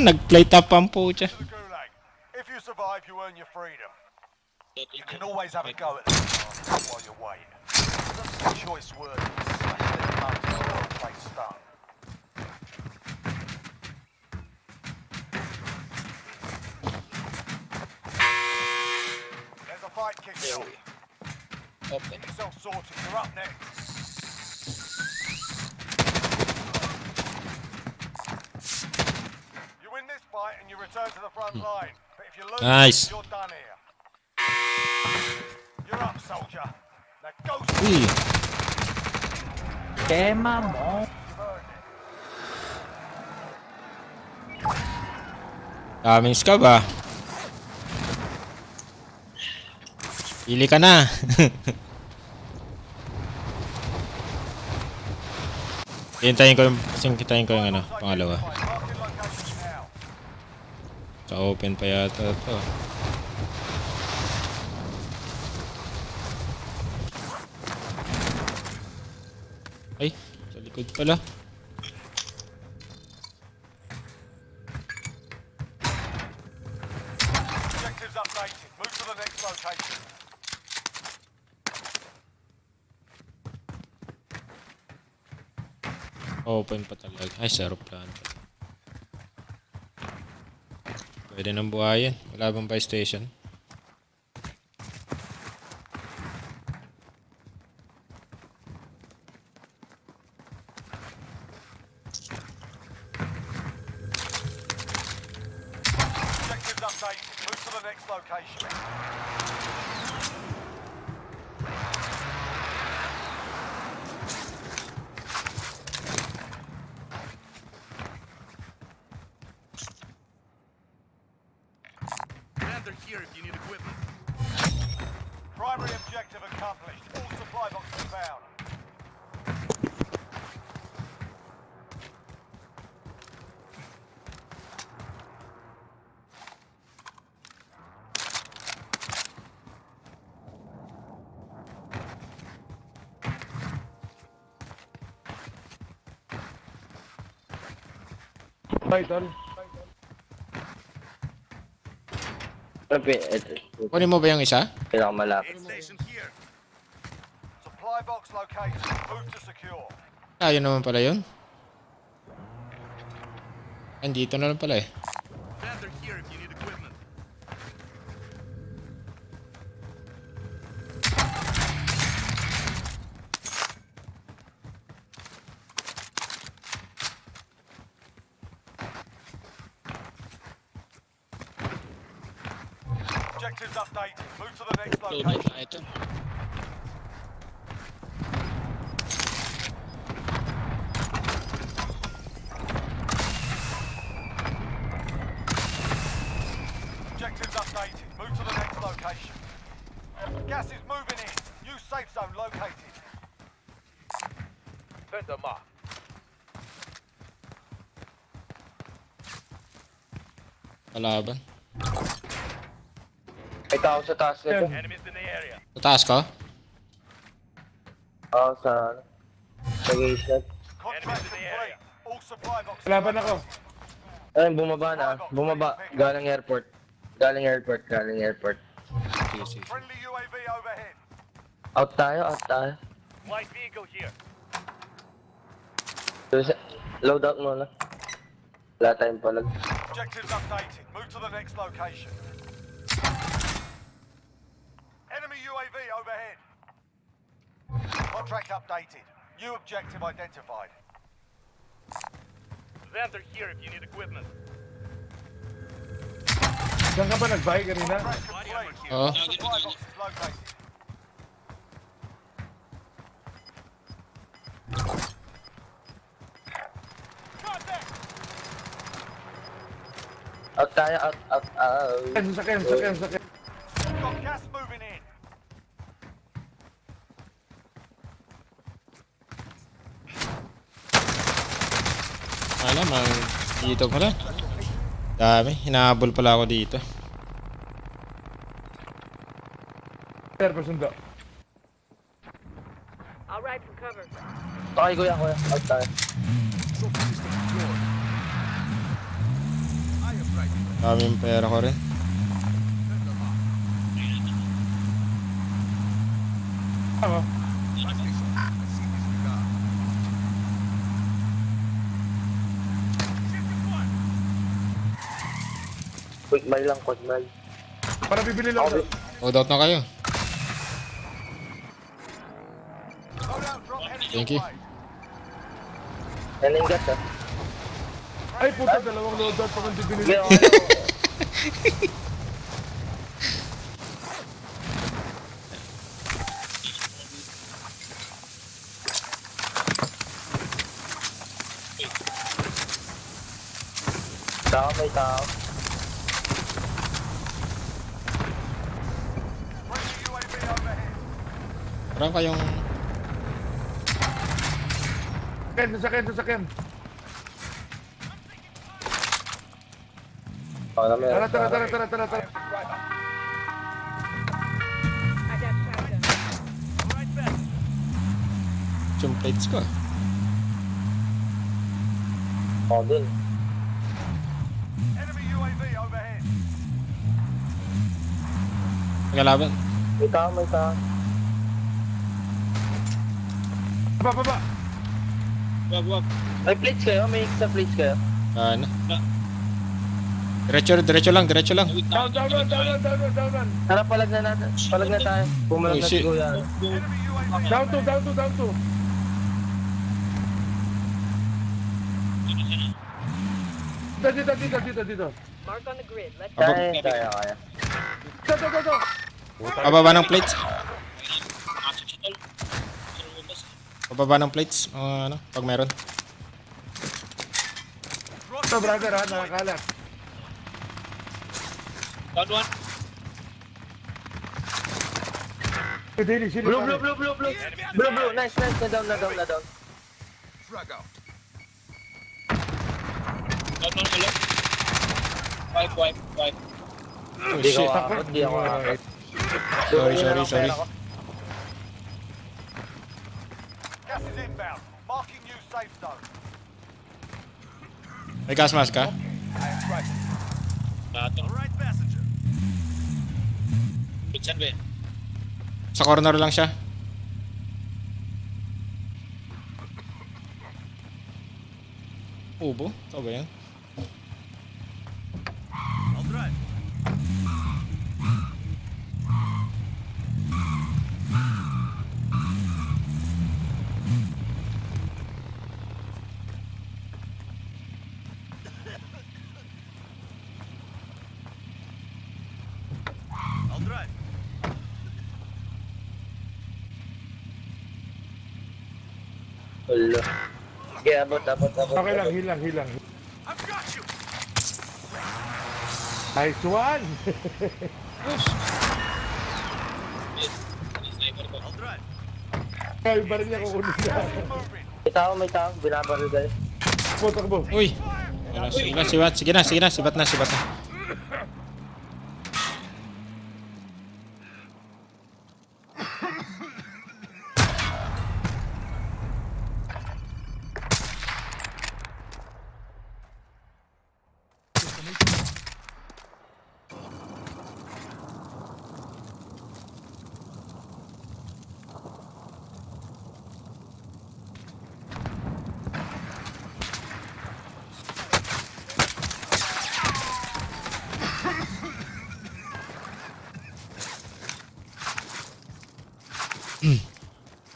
Speaker 2: nag-play top ang po siya.
Speaker 5: To the gulag. If you survive, you earn your freedom. You can always have a go at them while you're waiting. That's a choice word. Slash their mums or a place stone. There's a fight kicking off. Get yourself sorted. You're up next. You win this fight and you return to the front line. But if you lose,
Speaker 2: Nice.
Speaker 5: you're done here. You're up, soldier. Now go.
Speaker 2: Uy!
Speaker 5: Tema mo.
Speaker 2: Daming scab ah. Pili ka na. Hintayin ko yung ano, pangalawa. Sa open pa yata ito. Ay, sa likod pala.
Speaker 5: Objectives updated. Move to the next location.
Speaker 2: Open pa talaga. Ay, sa aeroplano. Pwede nang buhayin. Wala bang buy station?
Speaker 5: Objectives updated. Move to the next location.
Speaker 3: Gather here if you need equipment.
Speaker 5: Primary objective accomplished. All supply boxes found.
Speaker 4: Title.
Speaker 2: Kunin mo ba yung isa?
Speaker 18: Pinakamalapit.
Speaker 5: Supply box located. Move to secure.
Speaker 2: Ayun naman pala yun. Andito na lang pala eh.
Speaker 3: Gather here if you need equipment.
Speaker 5: Objectives updated. Move to the next
Speaker 19: Loaded
Speaker 5: location.
Speaker 19: na ito.
Speaker 5: Objectives updated. Move to the next location. Gas is moving in. New safe zone located.
Speaker 12: Send them off.
Speaker 2: Kalaban.
Speaker 18: May tao sa taas nito.
Speaker 3: Enemies in the area.
Speaker 2: Sa taas ka?
Speaker 18: Oo, sa gate.
Speaker 5: Contract complete. All supply boxes.
Speaker 4: Laban ako.
Speaker 18: Ayun, bumaba na. Bumaba. Galing airport. Galing airport.
Speaker 2: Sige, sige.
Speaker 5: Friendly UAV overhead.
Speaker 18: Out tayo.
Speaker 3: Light vehicle here.
Speaker 18: Load out muna. Wala tayong palag.
Speaker 5: Objectives updated. Move to the next location. Enemy UAV overhead. Contract updated. New objective identified.
Speaker 3: Gather here if you need equipment.
Speaker 4: Saan ka ba nag-buy kanina?
Speaker 5: Contract complete.
Speaker 2: Oo.
Speaker 5: Supply boxes located.
Speaker 18: Out tayo. Out.
Speaker 4: Sakyan.
Speaker 5: Got gas moving in.
Speaker 2: Alam, dito pala. Dami. Hinahabol pala ako dito.
Speaker 4: Sir, pasundo.
Speaker 7: I'll ride for cover.
Speaker 18: Okay, kuya. Out tayo.
Speaker 2: Daming pera ko rin.
Speaker 4: Ako.
Speaker 18: Quick mile lang.
Speaker 4: Para bibili lang ako.
Speaker 2: Hold out na kayo. Thank you.
Speaker 18: Yan yung gas, ah.
Speaker 4: Ay puta, dalawang loadout pa kung bibili
Speaker 18: Sige,
Speaker 4: lang.
Speaker 18: okay. May tao.
Speaker 5: Friendly UAV overhead.
Speaker 2: Parang kayong...
Speaker 4: Sasakyan.
Speaker 18: Oh, na meron.
Speaker 4: Tara.
Speaker 7: I got shotgun.
Speaker 2: Yung plates ko.
Speaker 18: Oh, dun.
Speaker 5: Enemy UAV overhead.
Speaker 2: Nagalaban.
Speaker 18: May tao.
Speaker 4: Baba.
Speaker 19: Wag.
Speaker 18: May plates kayo? May extra plates kayo?
Speaker 2: Ano? Diretso lang.
Speaker 4: Down.
Speaker 18: Tara, palag na natin. Palag na tayo. Pumalag
Speaker 2: Oh,
Speaker 18: na
Speaker 2: shit.
Speaker 18: si Kuya.
Speaker 4: Down to. Dito.
Speaker 7: Mark on the grid. Let's
Speaker 18: Kaya.
Speaker 4: Go.
Speaker 2: Pababa ng plates. Ano, pag meron.
Speaker 4: Ito, brother, ha? Nakakalat.
Speaker 19: Down one.
Speaker 4: Sili.
Speaker 18: Blue. Nice. Na down.
Speaker 12: Frag out.
Speaker 19: Down one ulit. Wipe.
Speaker 2: Oh,
Speaker 18: Di
Speaker 2: shit.
Speaker 18: ako akit.
Speaker 2: Sorry.
Speaker 5: Gas is inbound. Marking new safe zone.
Speaker 2: May gas mask ka?
Speaker 19: Lahat ng
Speaker 3: Right passenger.
Speaker 19: Saan ba yun?
Speaker 2: Sa corner lang siya. Ubo? Ito ba yan?
Speaker 3: I'll drive. I'll drive.
Speaker 18: Wala. Sige, abot.
Speaker 4: Okay lang, hilang.
Speaker 3: I've got you.
Speaker 4: Nice one.
Speaker 3: I'll drive.
Speaker 4: Kaya yung baril niya kukunin niya.
Speaker 18: May tao. Binabaril kayo.
Speaker 4: Takbo.
Speaker 2: Uy! Wala, sibat. Sige na. Sibat na.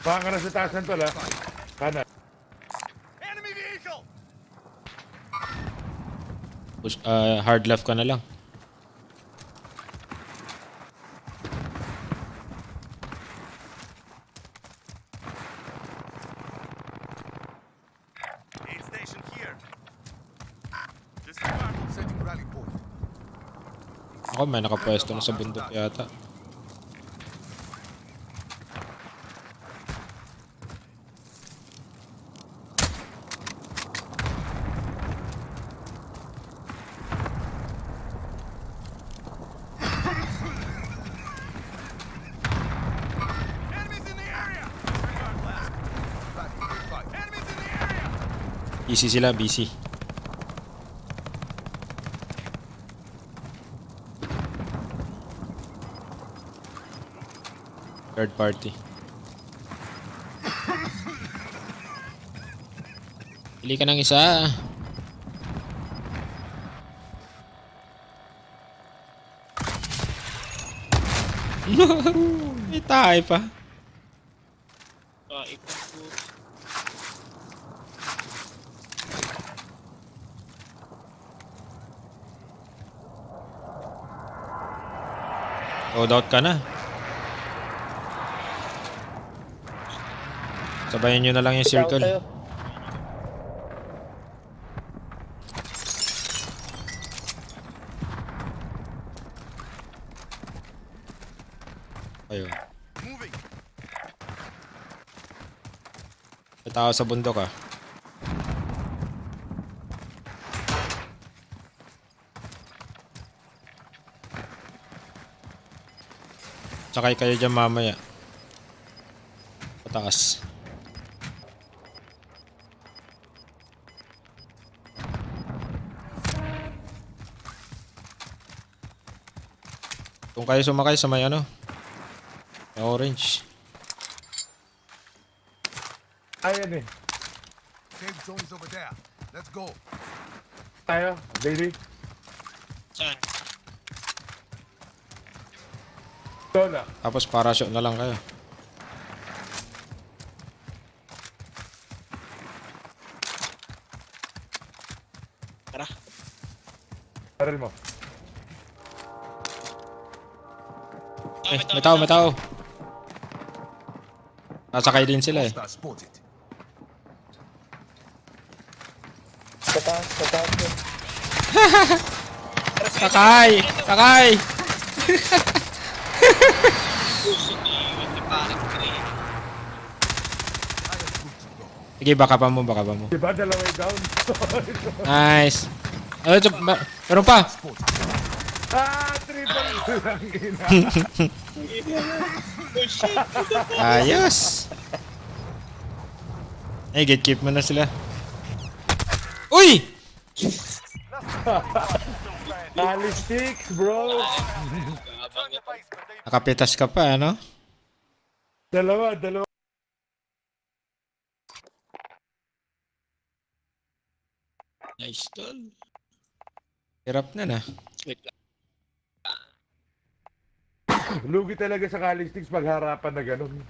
Speaker 4: Baka ka na sa taasan tol, ha? Kanan.
Speaker 3: Enemy vehicle.
Speaker 2: Hard left ka na lang.
Speaker 3: Aid station here. Disregard.
Speaker 12: Setting rally point.
Speaker 2: Ako may nakapwesto na sa bundok yata.
Speaker 3: Enemies in the area. Disregard last. Enemies in the area.
Speaker 2: Busy sila. Third party. Pili ka ng isa. May tayo pa. Load out ka na. Sabayan nyo na lang yung circle. Ayun.
Speaker 3: Moving.
Speaker 2: May tao sa bundok ah. Sakay kayo dyan mamaya. Pataas. Kung kayo sumakay sa may ano, may orange.
Speaker 4: Ayan eh.
Speaker 3: Safe zone is over there. Let's go.
Speaker 4: Tayo, Daily.
Speaker 19: Saan?
Speaker 4: Ito na.
Speaker 2: Tapos parachute na lang kayo.
Speaker 19: Tara.
Speaker 4: Baril mo.
Speaker 2: May tao. Nasakay din sila eh.
Speaker 3: Hostile spotted.
Speaker 18: Sa taas yun.
Speaker 2: Sakay! Sige, baka pa mo.
Speaker 4: Diba, dalaway down?
Speaker 2: Nice. Ito, meron pa.
Speaker 4: Triple lang ina.
Speaker 2: Ayos. Ay, gatekeep mo na sila. Uy!
Speaker 4: Tally sticks, bro.
Speaker 2: Nakapitas ka pa, ano?
Speaker 4: Dalawa.
Speaker 19: Nice tol.
Speaker 2: Hirap na na.
Speaker 19: Wait lang.
Speaker 4: Lugi talaga sa Kali sticks pag harapan na ganun.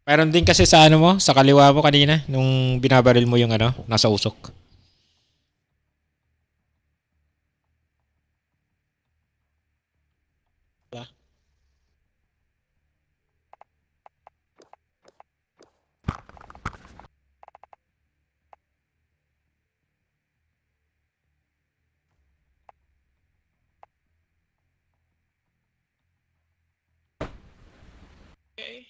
Speaker 2: Meron din kasi sa ano mo, sa kaliwa mo kanina, nung binabaril mo yung ano, nasa usok.
Speaker 19: Okay.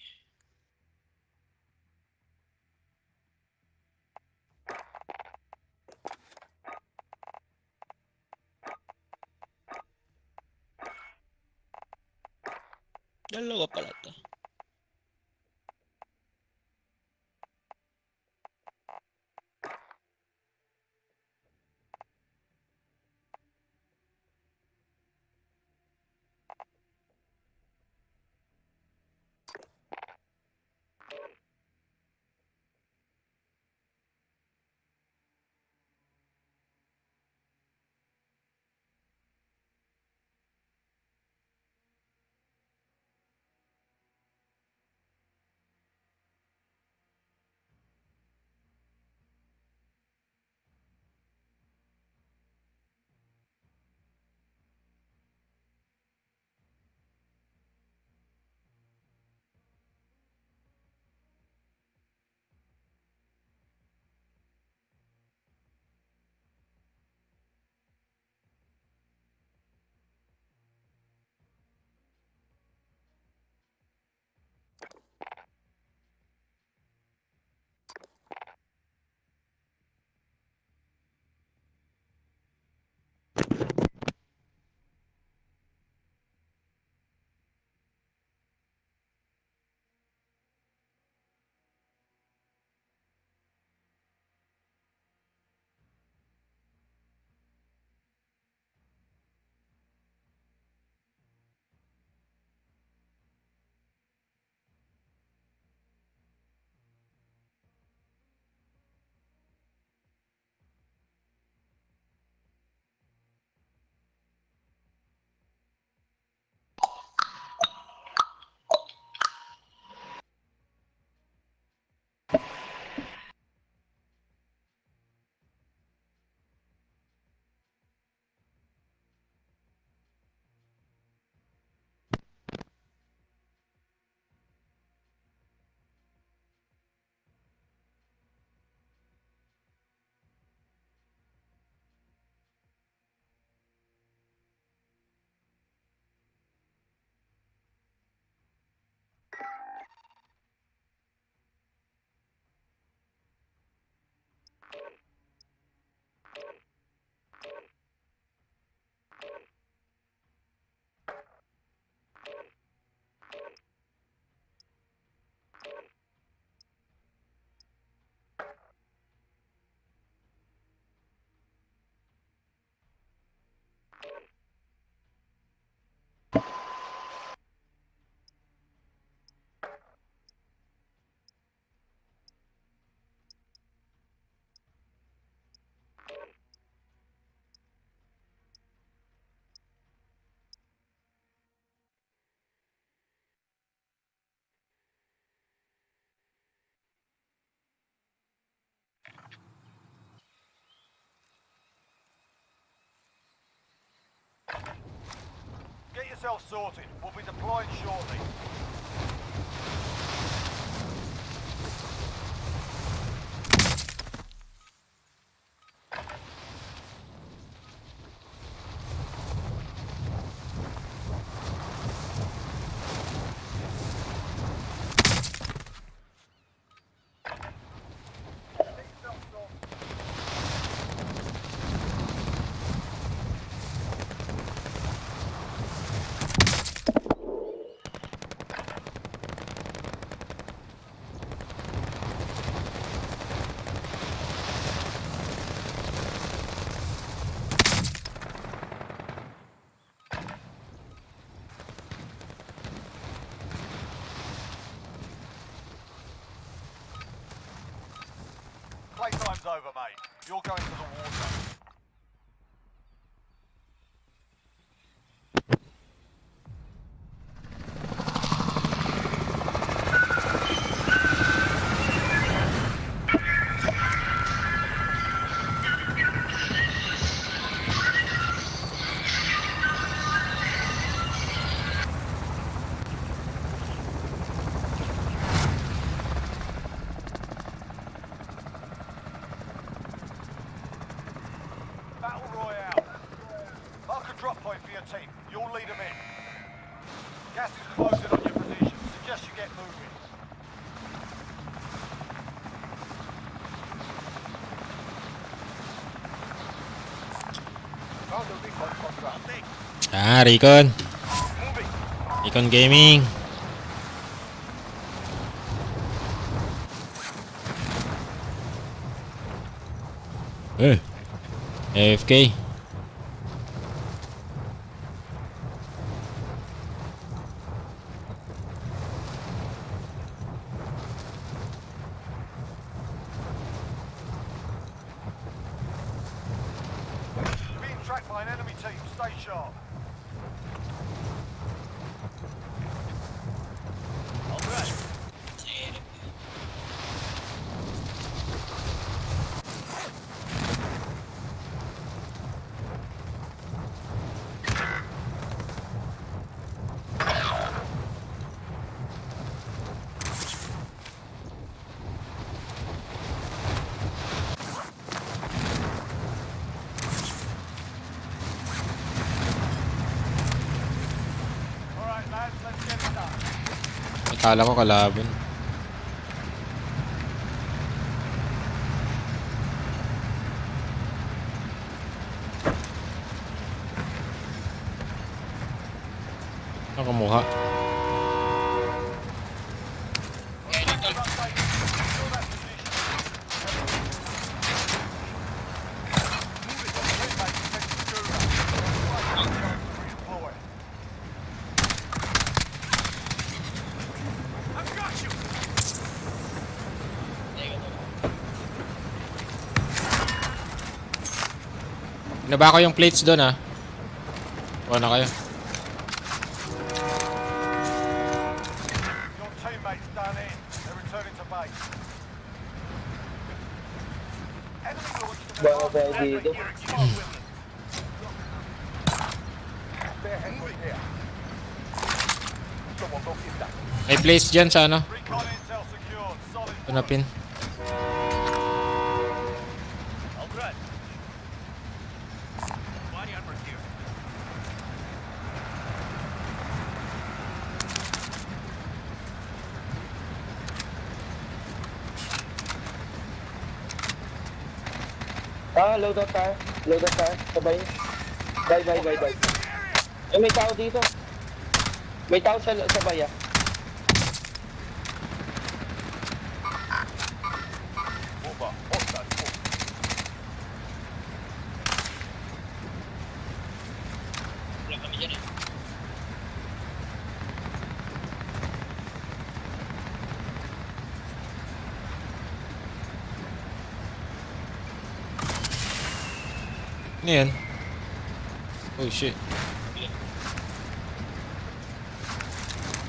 Speaker 19: Dalawa pala to.
Speaker 5: yourself sorted. We'll be deploying shortly. Playtime's over, mate. You're going to the war zone. Battle Royale. Mark a drop point for your team. You'll lead them in. Gas is closing on your position. Suggest you get moving. Found the recon contract.
Speaker 2: Recon. Recon Gaming. AFK.
Speaker 5: Being tracked by an enemy team. Stay sharp. Alright, lads, let's get it done.
Speaker 2: Akala ko kalaban. Ano kamukha? Naba ko yung plates doon ah. Kuha na kayo.
Speaker 5: Your teammates done in. They're returning to base. Enemy launched an
Speaker 18: Baka tayo dito.
Speaker 5: They're heading here. Someone go get that.
Speaker 2: May plates dyan sa ano.
Speaker 5: Recon intel secured. Solid.
Speaker 2: Hanapin.
Speaker 3: Alright. Body armor here.
Speaker 18: Load up tayo. Load up tayo. Sabay. Bye. May tao dito. May tao sa bay ah.
Speaker 2: Ano yan? Oh shit.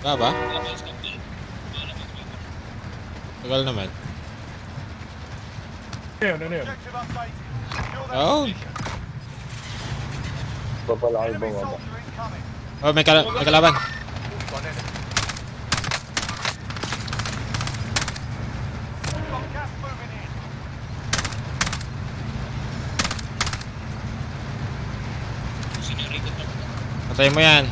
Speaker 2: Ba? Tagal naman.
Speaker 4: Ano yun?
Speaker 2: Oh!
Speaker 18: Papalaki ba ba?
Speaker 2: Oh, may kalaban. Patay mo yan.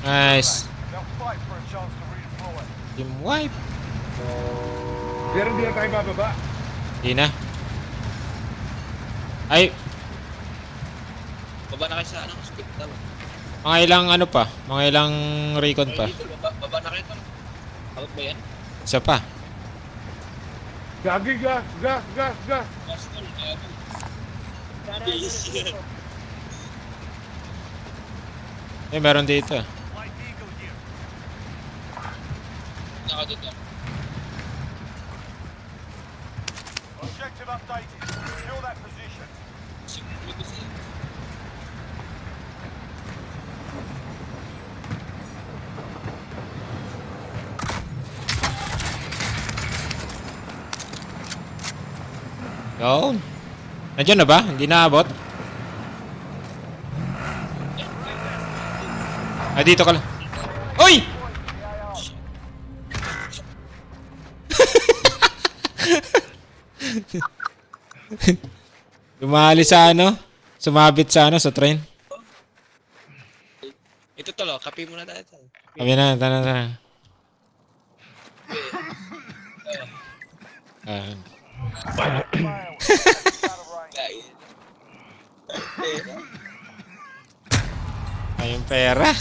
Speaker 2: Nice. Team wipe.
Speaker 4: Pero hindi na tayo bababa.
Speaker 2: Hindi na. Ay,
Speaker 19: Baba na kayo sa hospital.
Speaker 2: mga ilang ano pa? Mga ilang recon pa?
Speaker 19: Dito, baba na kayo tol. Abot ba yan?
Speaker 2: Isa pa.
Speaker 4: Gagi, gas.
Speaker 19: Gas tol, gago.
Speaker 2: Meron dito.
Speaker 19: Naka dito.
Speaker 5: Objective updated. Secure that position.
Speaker 2: Yun. Nandiyan na ba? Hindi naabot? Ah, dito ka lang. Uy! Lumali sa ano? Sumabit sa ano? Sa train?
Speaker 19: Ito tol, kape muna tayo tol.
Speaker 2: Sabi na, tana. Ayun pera.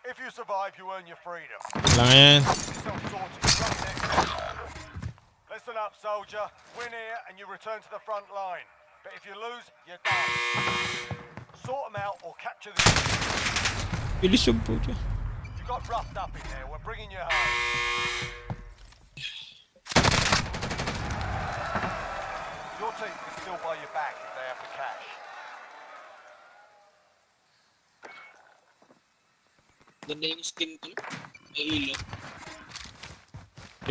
Speaker 5: If you survive, you earn your freedom.
Speaker 2: Lang yan.
Speaker 5: Listen up, soldier. Win here and you return to the front line. But if you lose, you're done. Sort them out or capture the...
Speaker 2: Bilis yung puto.
Speaker 5: You got roughed up in there. We're bringing you home. Your team can still buy you back if they have the cash.
Speaker 19: Ganda yung skin tol. May ilaw.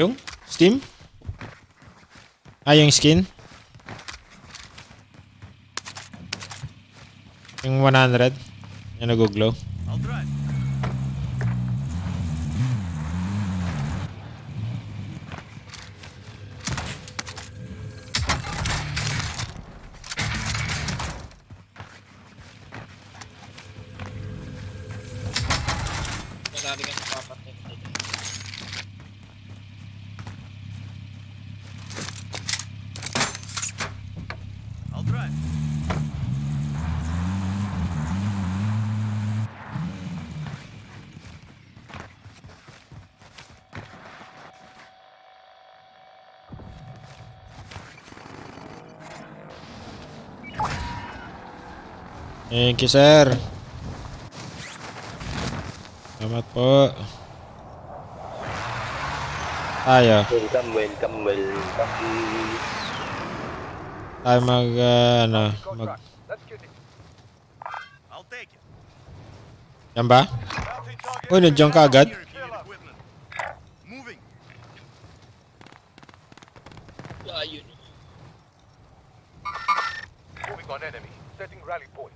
Speaker 2: Yung? Steam? Ah, yung skin? Yung 100? Yung nag-glow?
Speaker 3: I'll drive.
Speaker 19: Marami kang napapatay.
Speaker 3: I'll drive.
Speaker 2: Thank you, sir. Salamat po. Tayo.
Speaker 18: Welcome.
Speaker 2: Tayo mag,
Speaker 3: I'll take it.
Speaker 2: Yan ba? Uy, nandiyan ka agad?
Speaker 3: Moving.
Speaker 19: Ayun.
Speaker 12: Moving on enemy. Setting rally point.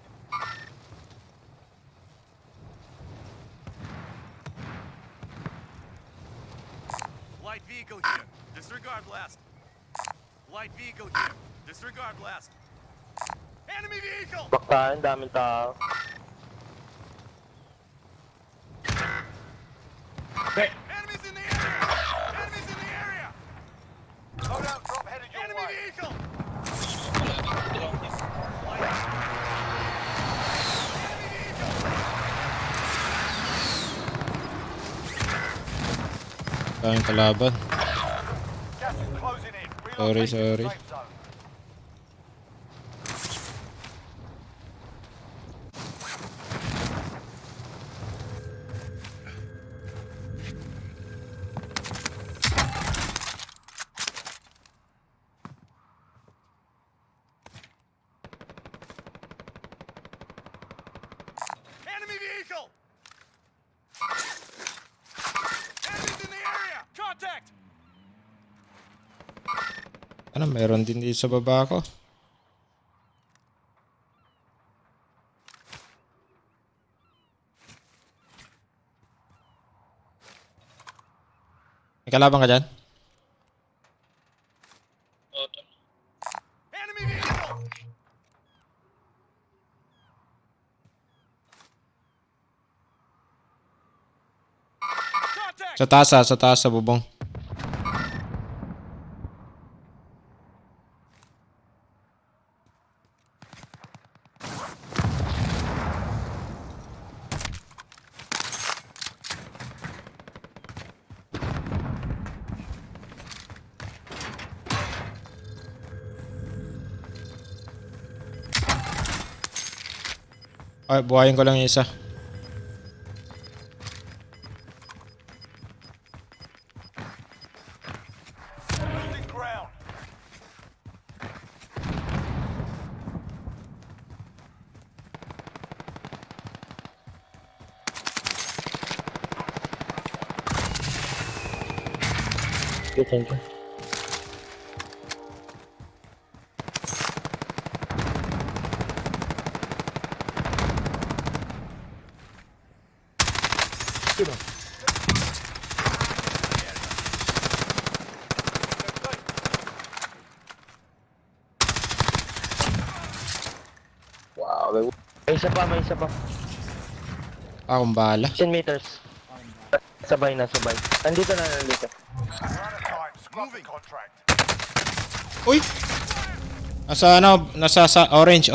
Speaker 3: Light vehicle here. Disregard blast. Light vehicle here. Disregard blast. Enemy vehicle!
Speaker 18: Baktahan, daming tao.
Speaker 3: Enemies in the area! Enemies in the area!
Speaker 5: Loadout drop headed your
Speaker 3: Enemy
Speaker 5: way.
Speaker 3: vehicle!
Speaker 2: Tayong kalaban.
Speaker 5: Gas is closing in.
Speaker 2: Sorry,
Speaker 5: Relocate to the
Speaker 2: sorry.
Speaker 5: safe zone.
Speaker 3: Enemy vehicle! vehicle! Enemies in the area! Contact!
Speaker 2: Ano, meron din dito sa baba ko. May kalaban ka dyan?
Speaker 3: Enemy vehicle!
Speaker 2: Sa taas, sa bubong. Ay, buhayin ko lang yung isa.
Speaker 5: Losing ground.
Speaker 18: Okay, thank you. Wow, may isa pa, may isa pa.
Speaker 2: Akong bahala.
Speaker 18: 10 meters. Sabay na, sabay. Nandito na, nandito.
Speaker 5: Scrub the contract.
Speaker 2: Uy! Nasa ano, nasa sa orange.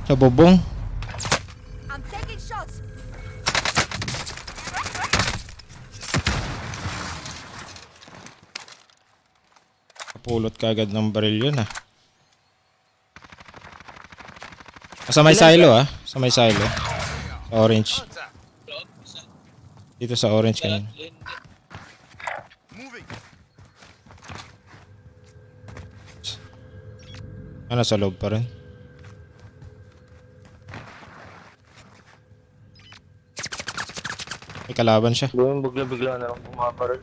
Speaker 2: Sa bubong.
Speaker 7: I'm taking shots.
Speaker 2: Kapulot ka agad ng baril yun ah. Sa may silo ah. Sa may silo. Sa orange. Dito sa orange kanina. Ano, sa loob pa rin. May kalaban siya.
Speaker 18: Bigla na lang pumaparol.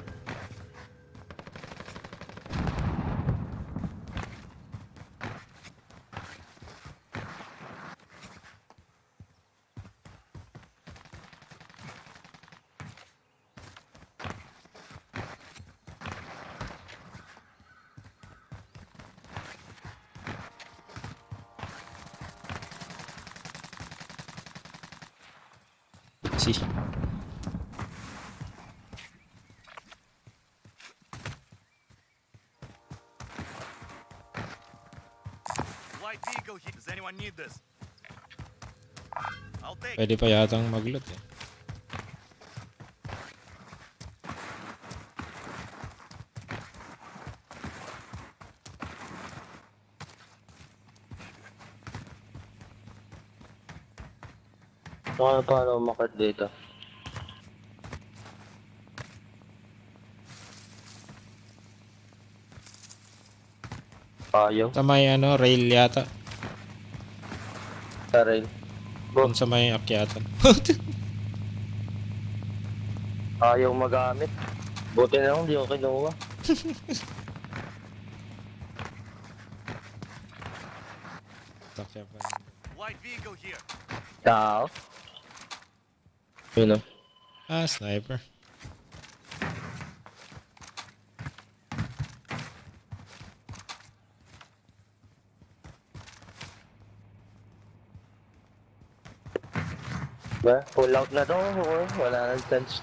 Speaker 2: Si.
Speaker 3: Light vehicle here. Does anyone need this? I'll take.
Speaker 2: Pwede pa yatang maglot eh.
Speaker 18: Paano umakat dito? Ayaw.
Speaker 2: Sa may ano, rail yata.
Speaker 18: Sa rail.
Speaker 2: Doon sa may akyatan.
Speaker 18: Ayaw magamit. Buti na lang, di ako kinuha.
Speaker 3: Light vehicle here.
Speaker 18: Tao. Yun o.
Speaker 2: Ah, sniper.
Speaker 18: Ba? Pull out na to. Wala nang chance.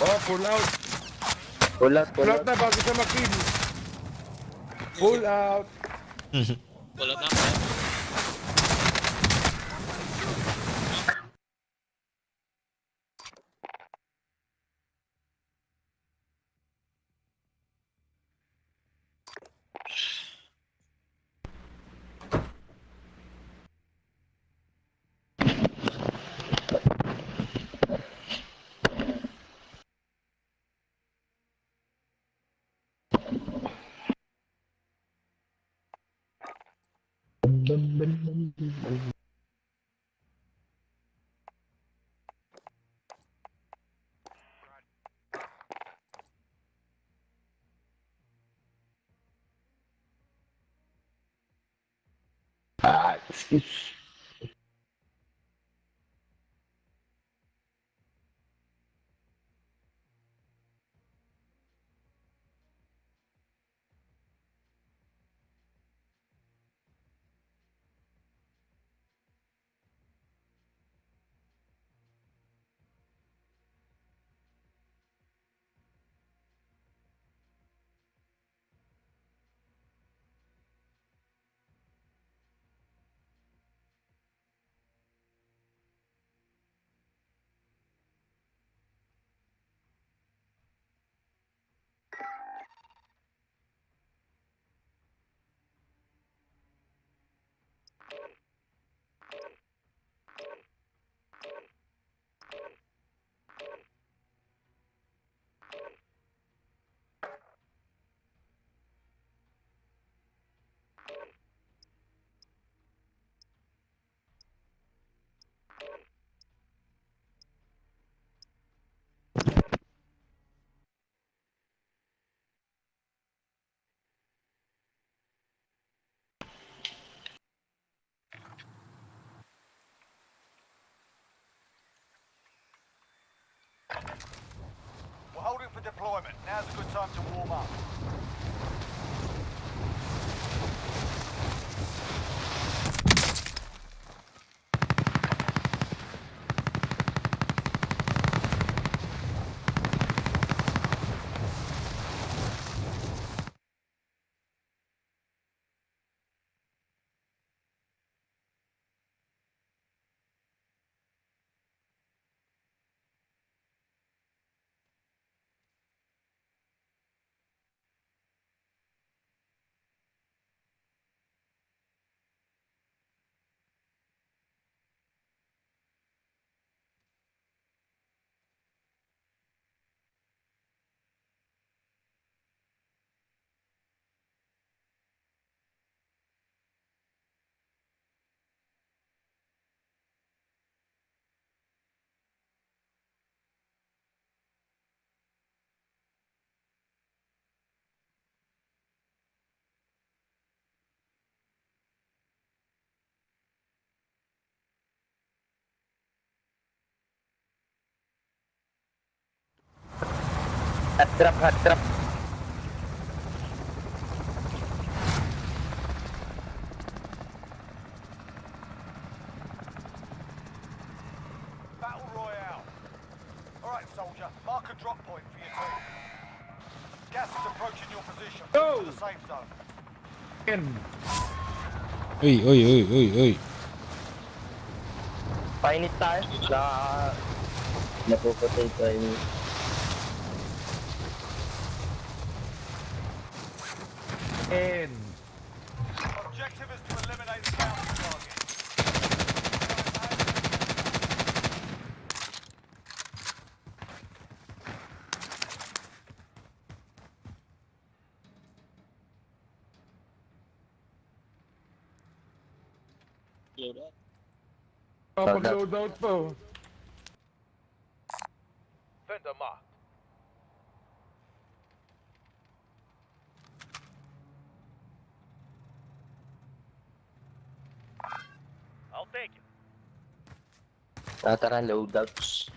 Speaker 4: Oh, pull out.
Speaker 18: Pull out,
Speaker 4: Pull out na bago siya makill. Pull out.
Speaker 19: Pull out na.
Speaker 18: Excuse.
Speaker 5: We're holding for deployment. Now's a good time to warm up.
Speaker 18: Hot trap, hot trap.
Speaker 5: Battle Royale. Alright, soldier. Mark a drop point for your team. Gas is approaching your position. Move to the safe zone.
Speaker 2: Uy.
Speaker 18: Painit tayo. Napuputay tayo.
Speaker 5: Objective is to eliminate the counter target.
Speaker 4: Pag-loadout po.
Speaker 12: Vendor marked.
Speaker 3: I'll take it.
Speaker 18: Tara, loadouts.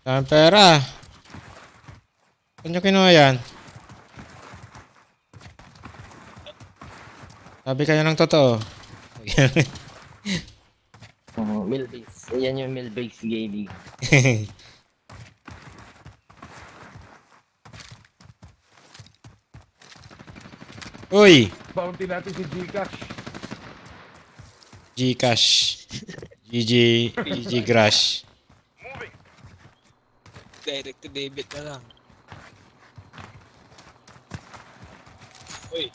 Speaker 2: Ang pera. Saan nyo kinuha yan? Sabi kayo ng totoo.
Speaker 18: Mill base. Yan yung mill base gaming.
Speaker 2: Uy!
Speaker 4: Bounty natin si Gcash.
Speaker 2: Gcash. GG Grash.
Speaker 19: Direct to debit na lang. Uy.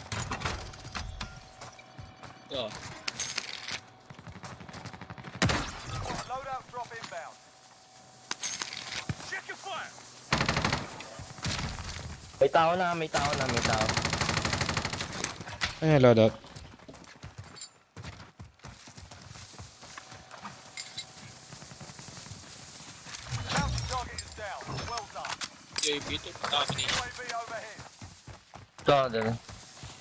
Speaker 19: Oh.
Speaker 5: Loadout drop inbound. Check your fire.
Speaker 18: May tao na.
Speaker 2: Ano yung loadout?
Speaker 18: Ito, dito.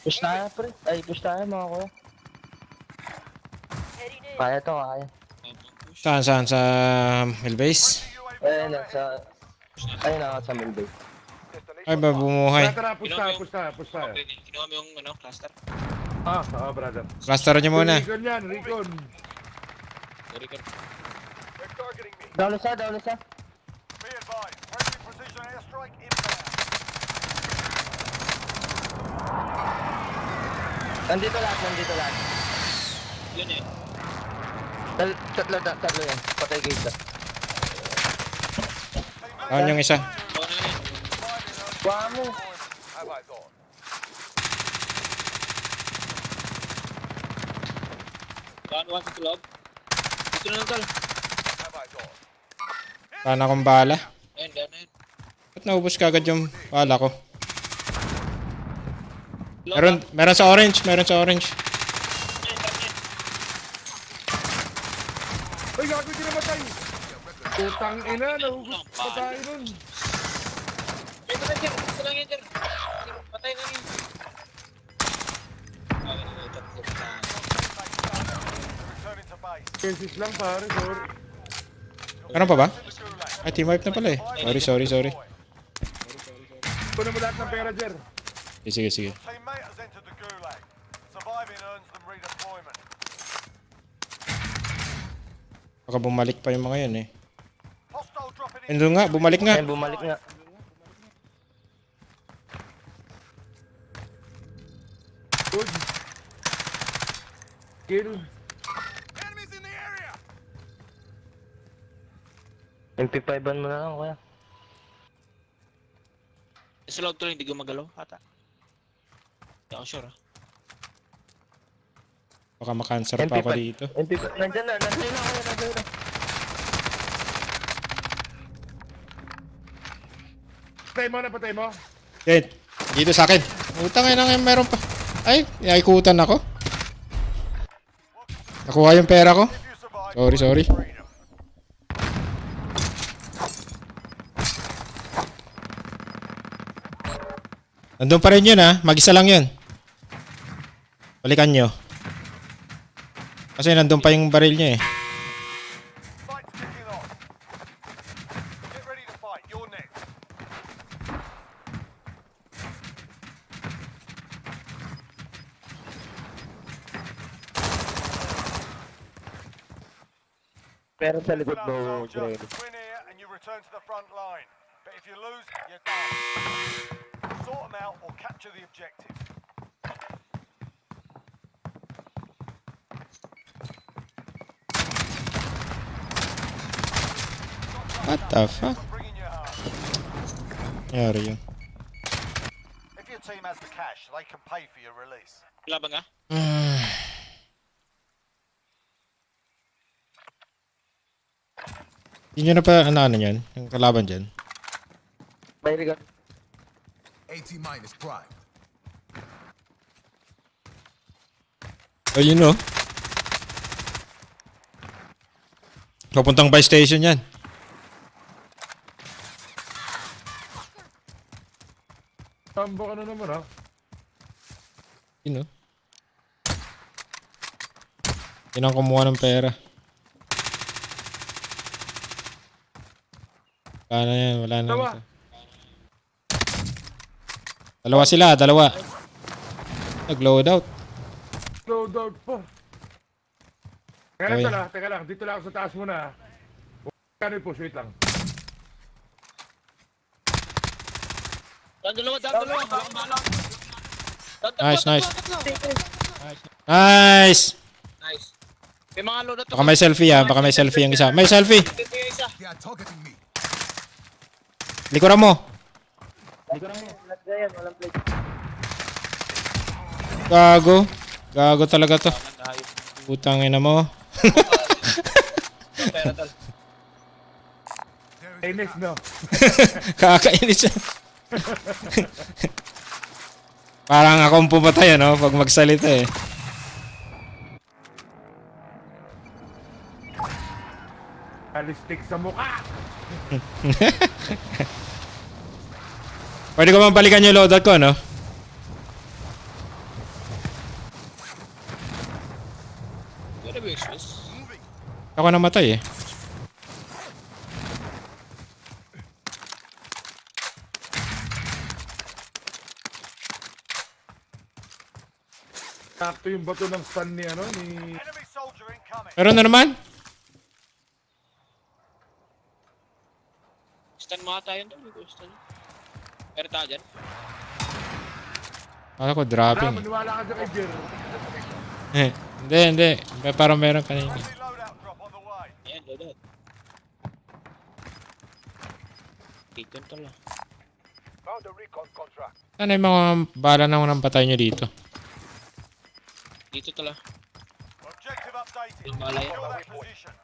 Speaker 18: Push tayo, pre. Ay, push tayo, mga kuya. Kaya to, kaya.
Speaker 2: Saan? Sa mill base?
Speaker 18: Ayun, nasa... Ayun na, sa mill base.
Speaker 2: Ay ba, bumuhay.
Speaker 4: Tara, push tayo.
Speaker 19: Kinuha mo yung cluster.
Speaker 4: Oo, brother.
Speaker 2: Clusteran nyo muna.
Speaker 4: Recon yan, recon.
Speaker 18: Down isa.
Speaker 5: Be advised, friendly precision airstrike inbound.
Speaker 18: Nandito lahat.
Speaker 19: Yun eh.
Speaker 18: Tatlo yan. Patay kayo isa.
Speaker 2: Down yung isa.
Speaker 18: Kuha mo.
Speaker 5: Have I thought?
Speaker 19: One sa loob. Dito na lang, tol.
Speaker 5: Have I thought?
Speaker 2: Saan akong bala?
Speaker 19: Ayun, down na yun.
Speaker 2: Ba't naubos ka agad yung bala ko? Meron sa orange.
Speaker 4: Ay, gago din na matay. Putang ina, nahugot pa tayo nun.
Speaker 19: Ito lang yan, Jer. Patay na yun.
Speaker 5: Returning to base.
Speaker 4: Cases lang, pare, sorry.
Speaker 2: Meron pa ba? Ay, team wipe na pala eh. Sorry.
Speaker 4: Kunin mo lahat ng pera, Jer.
Speaker 2: Sige.
Speaker 5: Teammate has entered the gulag. Surviving earns them redeployment.
Speaker 2: Baka bumalik pa yung mga yun eh.
Speaker 5: Hostile dropping in.
Speaker 2: Endo nga, bumalik nga.
Speaker 18: Ayun, bumalik nga.
Speaker 4: Good. Kill.
Speaker 3: Enemies in the area.
Speaker 18: MP5-an mo na lang, kuya.
Speaker 19: Sa loob to lang, hindi gumagalaw. Ata. Hindi ako sure,
Speaker 2: Baka makancer pa ako dito.
Speaker 18: MP5. Nandiyan na, kuya.
Speaker 4: Patay mo.
Speaker 2: Yan. Dito sa akin. Utang ngayon meron pa. Ay, naikutan ako. Nakuha yung pera ko. Sorry. Nandun pa rin yun ha. Mag-isa lang yun. Balikan nyo. Kasi nandun pa yung baril niya eh.
Speaker 5: Fight's kicking off. Get ready to fight. You're next.
Speaker 18: Pero sa likod mo,
Speaker 5: Soldier,
Speaker 18: Greg.
Speaker 5: win here and you return to the front line. But if you lose, you're done. Sort them out or capture the objective.
Speaker 2: What the fuck?
Speaker 5: Bringing you home.
Speaker 2: Nangyari yun.
Speaker 5: If your team has the cash, they can pay for your release.
Speaker 19: Laban nga.
Speaker 2: Hindi nyo na pa ano yan? Yung kalaban dyan?
Speaker 18: Bayri ka.
Speaker 3: AT-minus prime.
Speaker 2: Ayun no. Papuntang buy station yan.
Speaker 4: Tambo ka na naman, ha?
Speaker 2: Yun no. Yun ang kumuha ng pera. Wala na yan, wala na. Dalawa sila. Nag-load out.
Speaker 4: Load out pa. Teka lang. Dito lang ako sa taas muna. Kano po, wait lang.
Speaker 19: Dalawa.
Speaker 2: Nice.
Speaker 19: Nice. May mga load na to.
Speaker 2: Baka may selfie ha. Baka may selfie yung isa. May selfie!
Speaker 3: They are targeting me.
Speaker 2: Likuran mo.
Speaker 18: Walang plate.
Speaker 2: Gago talaga to. Putang ina mo.
Speaker 4: Inis, no?
Speaker 2: Kakainis siya. Parang akong pumatay ano pag magsalita eh.
Speaker 4: Alistik sa mukha!
Speaker 2: Pwede ko bang balikan yung loadout ko, no?
Speaker 19: Pwede ba express?
Speaker 2: Ako namatay eh.
Speaker 4: Sakto yung bato ng stun ni ano ni...
Speaker 5: Enemy soldier incoming.
Speaker 2: Meron na naman?
Speaker 19: Stun mo ata yun doon. Stun. Pero tayo dyan.
Speaker 2: Akala ko
Speaker 4: Wala,
Speaker 2: dropping.
Speaker 4: maniwala ka dyan kay Jer.
Speaker 2: Hindi. Parang meron kanina.
Speaker 19: Ayan, loadout. Dito tala.
Speaker 12: Found a recon contract.
Speaker 2: Ano yung mga bala na unang patay nyo dito?
Speaker 19: Dito tala.
Speaker 5: Objective updated.
Speaker 19: Yung bala yan.
Speaker 5: Secure that position.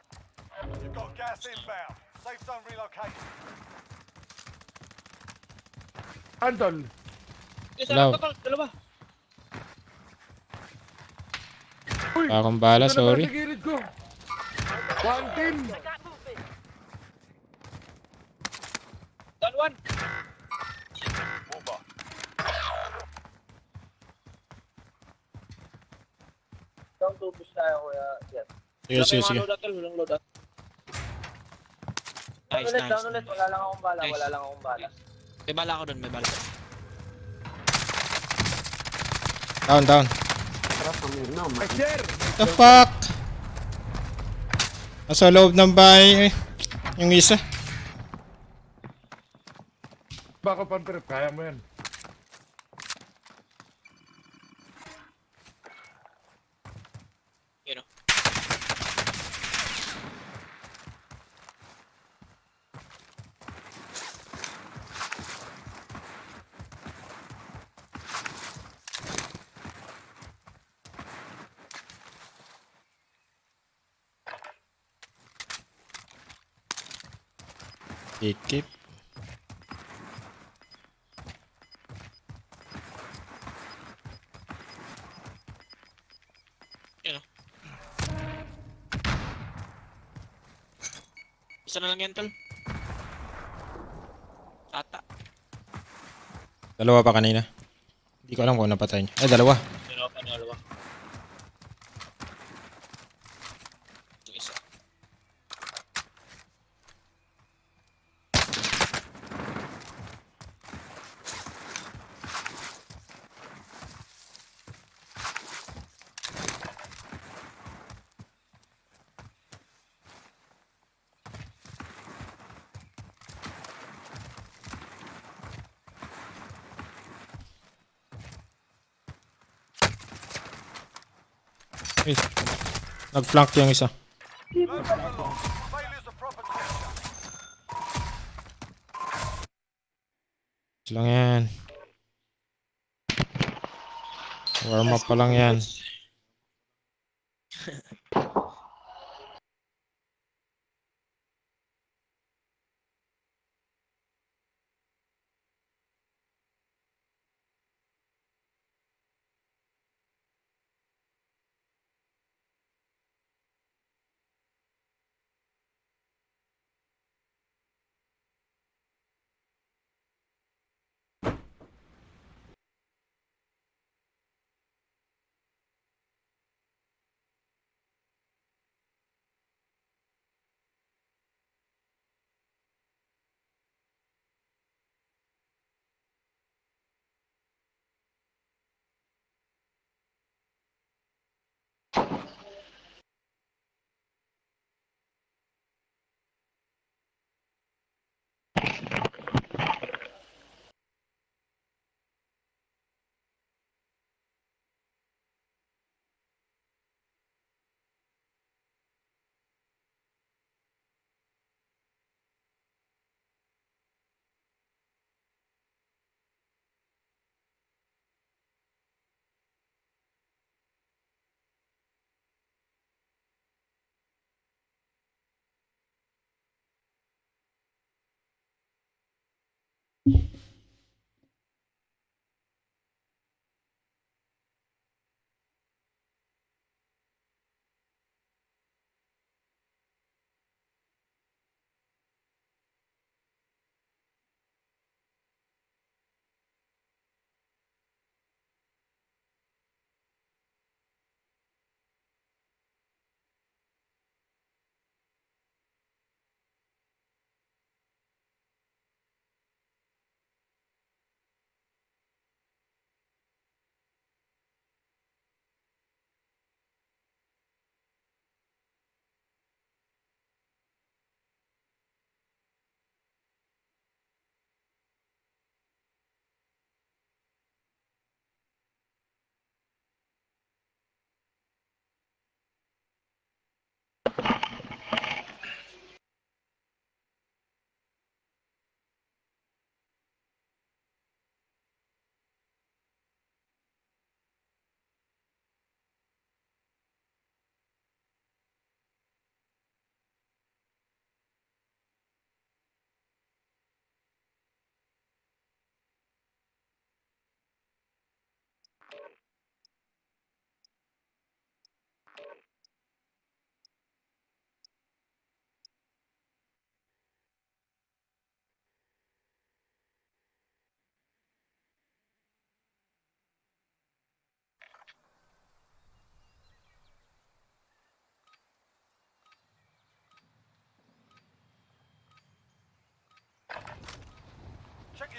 Speaker 5: You've got gas inbound. Safe zone relocated.
Speaker 4: Anton.
Speaker 2: Hello.
Speaker 19: Dalawa.
Speaker 4: Uy!
Speaker 2: Akong bala,
Speaker 4: ito naman
Speaker 2: sorry.
Speaker 4: sa gilid ko. One team.
Speaker 19: Down one.
Speaker 18: Down to push tayo, kuya. Yes.
Speaker 2: Sige.
Speaker 19: Walang loadout. Nice.
Speaker 18: Down ulit. Wala lang akong bala.
Speaker 19: Nice. May bala ako doon, may bala.
Speaker 2: Down.
Speaker 4: Ay, Jer!
Speaker 2: The fuck? Nasa loob ng bahay yung isa.
Speaker 4: Baka pantrip, kaya mo yan.
Speaker 19: You know.
Speaker 2: Keep.
Speaker 19: You know. Isa na lang yan, tol. Ata.
Speaker 2: Dalawa pa kanina. Hindi ko alam kung napatay niya. Ay, dalawa.
Speaker 19: Dalawa. Ito isa.
Speaker 2: Ay, nag-flank yung isa. Lang yan. Warm up pa lang yan.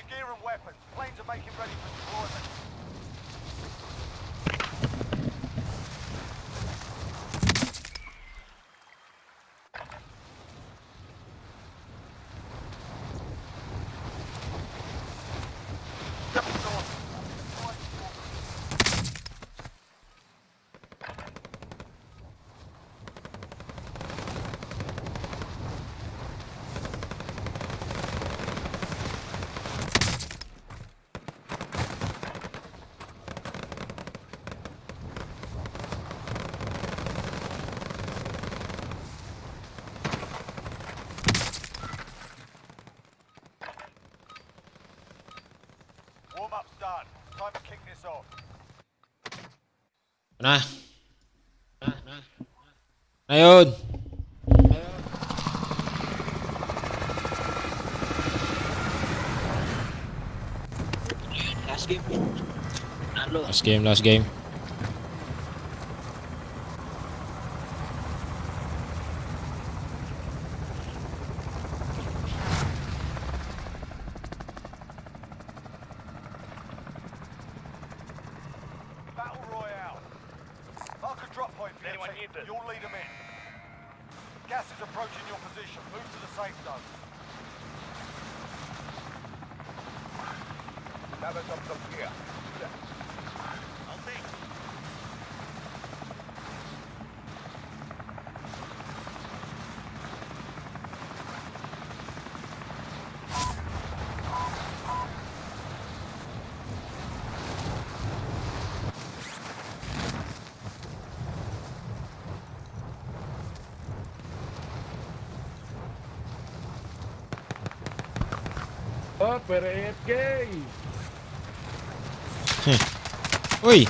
Speaker 5: your gear and weapons. Planes are making ready for deployment. Warm-up's done. Time to kick this off.
Speaker 2: Na. Na yun.
Speaker 19: Last game. Nalo.
Speaker 2: Last game.
Speaker 5: Battle Royale. Mark a drop point for your team. You'll lead them in. Gas is approaching your position. Move to the safe zone.
Speaker 12: Balance of some gear.
Speaker 5: I'll take.
Speaker 4: Oh, pero AFK!
Speaker 2: Uy!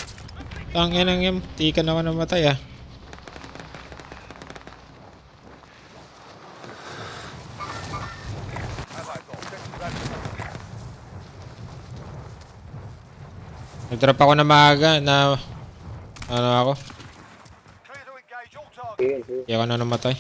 Speaker 2: Tangin ng MT ka naman namatay ah. Nag-drop ako na maaga na ano ako. Kaya ako na namatay.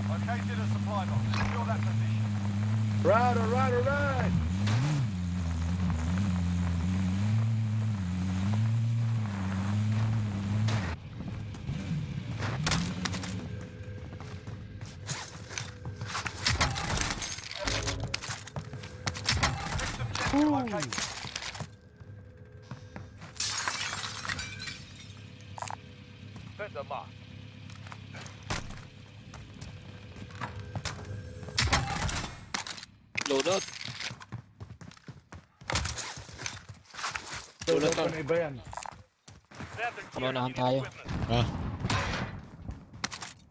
Speaker 5: Located a supply box. Secure that position.
Speaker 4: Right, alright, alright!
Speaker 12: Send the mark.
Speaker 19: Loadout.
Speaker 4: Loadout pa na iba yan.
Speaker 19: Kamanahan tayo.
Speaker 2: Ah.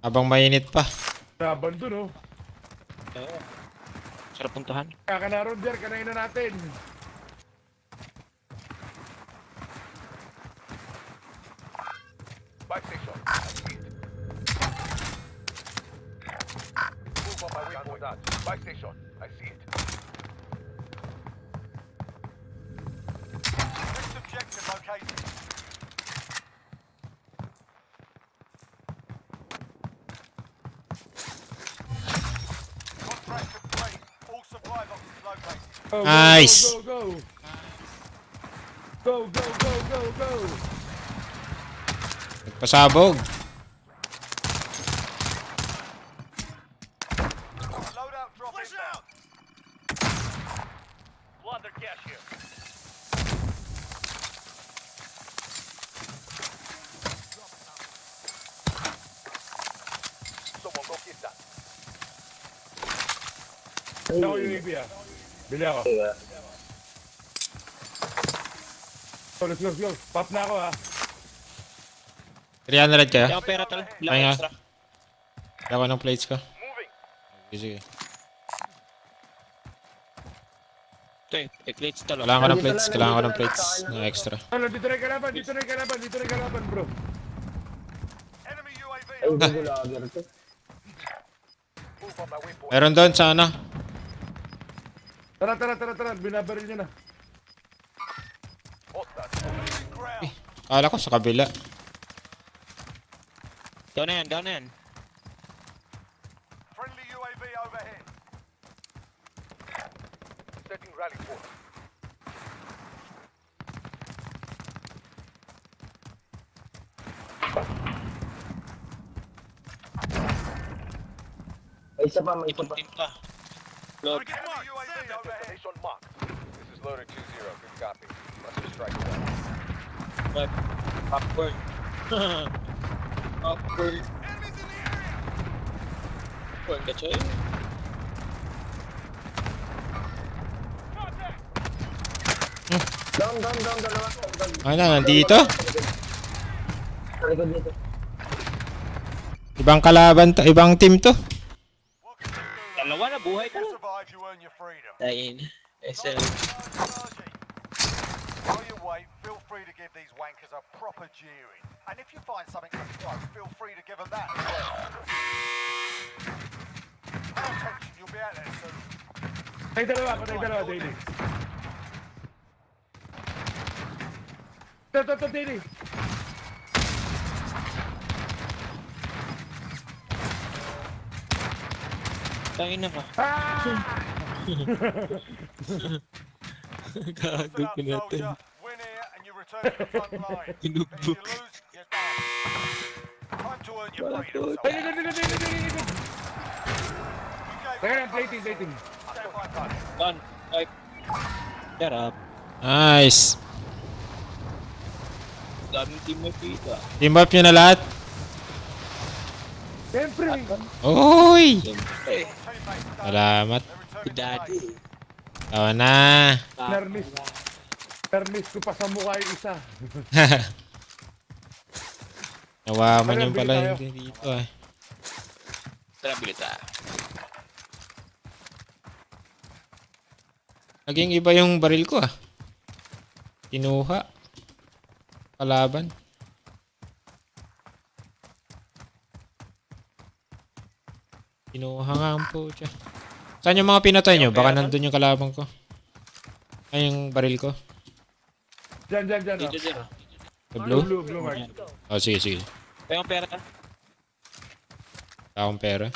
Speaker 2: Habang mainit pa.
Speaker 4: Laban dun, oh.
Speaker 19: Sarap puntahan.
Speaker 4: Kaka na ron, Jer, kanain na natin.
Speaker 12: Buy station. Move on my waypoint. Buy station. I see it.
Speaker 5: Next objective located. Contract complete. All supply boxes located.
Speaker 4: Go,
Speaker 2: Nice.
Speaker 4: Go, go, go, go. Go, go, go, go, go.
Speaker 2: Nagpasabog.
Speaker 5: Loadout drop inbound. Blood their cash here.
Speaker 12: Someone go get that.
Speaker 4: Hindi ako yung ibig, ah. Bili ako. So, let's go, let's go. Pop na ako, ah.
Speaker 2: 300 kaya?
Speaker 19: Kaya pera tal. Bilang
Speaker 2: Kaya nga.
Speaker 19: extra.
Speaker 2: Kaya ako ng plates ko. Sige, sige.
Speaker 19: Ito eh. Plates talo.
Speaker 2: Kailangan ko ng plates. Kailangan ko ng plates na extra.
Speaker 4: Ano, dito na yung kalaban, dito na yung kalaban, dito na yung kalaban, bro.
Speaker 5: Enemy UAV.
Speaker 2: Meron doon sa ano?
Speaker 4: Tara, tara, tara, tara. Binabaril nyo na.
Speaker 2: Akala ko sa kabila.
Speaker 19: Down na yan, down na yan.
Speaker 5: Friendly UAV overhead.
Speaker 12: Setting rally point.
Speaker 18: May isa pa, may isa pa.
Speaker 19: Load.
Speaker 5: Enemy UAV overhead.
Speaker 12: Destination marked. This is loader 2-0. Good copy. Cluster strike one.
Speaker 19: But, popcorn. Popcorn.
Speaker 5: Enemies in the area.
Speaker 19: Popcorn ka, Choy.
Speaker 18: Down, dalawa.
Speaker 2: Ano, nandito?
Speaker 18: Sa likod dito.
Speaker 2: Ibang kalaban to, ibang team to.
Speaker 19: Dalawa na, buhay ka lang.
Speaker 5: Survive, you earn your freedom.
Speaker 19: Dain. SL.
Speaker 5: While you wait, feel free to give these wankers a proper jeering. And if you find something to throw, feel free to give them that as well. Pay attention, you'll be out there soon.
Speaker 4: Patay dalawa, Daily. Ito, Daily.
Speaker 19: Tangin na ka. Gago ko natin.
Speaker 5: Win here and you return to the front line. If you lose, you're done. Time to earn your freedom.
Speaker 4: Likod. Ayan, plating.
Speaker 5: Stand by, bud.
Speaker 19: One, five. Shut up.
Speaker 2: Nice.
Speaker 19: Daming team makita.
Speaker 2: Team up nyo na lahat.
Speaker 4: Siyempre.
Speaker 2: Oy!
Speaker 19: Siyempre.
Speaker 2: Salamat.
Speaker 19: Si Daddy.
Speaker 2: Tawa na.
Speaker 4: Nermis ko pa sa mukha yung isa.
Speaker 2: Nawaman yung pala hindi dito eh.
Speaker 19: Tara, bilita.
Speaker 2: Naging iba yung baril ko ah. Kinuha. Kalaban. Kinuha nga ang pucha. Saan yung mga pinatay nyo? Baka nandun yung kalaban ko. Ay, yung baril ko.
Speaker 4: Diyan.
Speaker 19: Dito.
Speaker 2: The blue?
Speaker 4: Blue, Mark.
Speaker 2: Oh, sige.
Speaker 19: Tayo ang pera ka.
Speaker 2: Akong pera.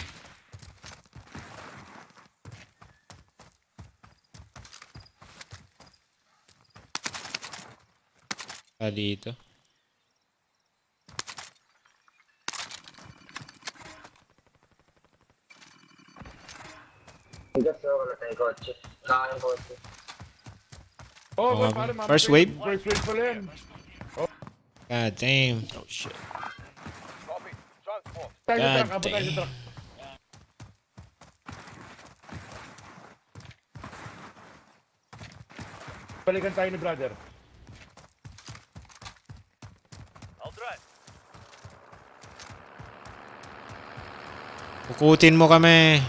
Speaker 2: Dito.
Speaker 18: Bigas na wala tayong kotse. Nakakayang kotse.
Speaker 2: Oh, first wave?
Speaker 4: First wave pala yan.
Speaker 2: God damn.
Speaker 19: Oh shit.
Speaker 12: Copy. Transport.
Speaker 2: God
Speaker 4: Abot tayo sa
Speaker 2: damn.
Speaker 4: truck. Balikan tayo ni brother.
Speaker 5: I'll drive.
Speaker 2: Pukutin mo kami.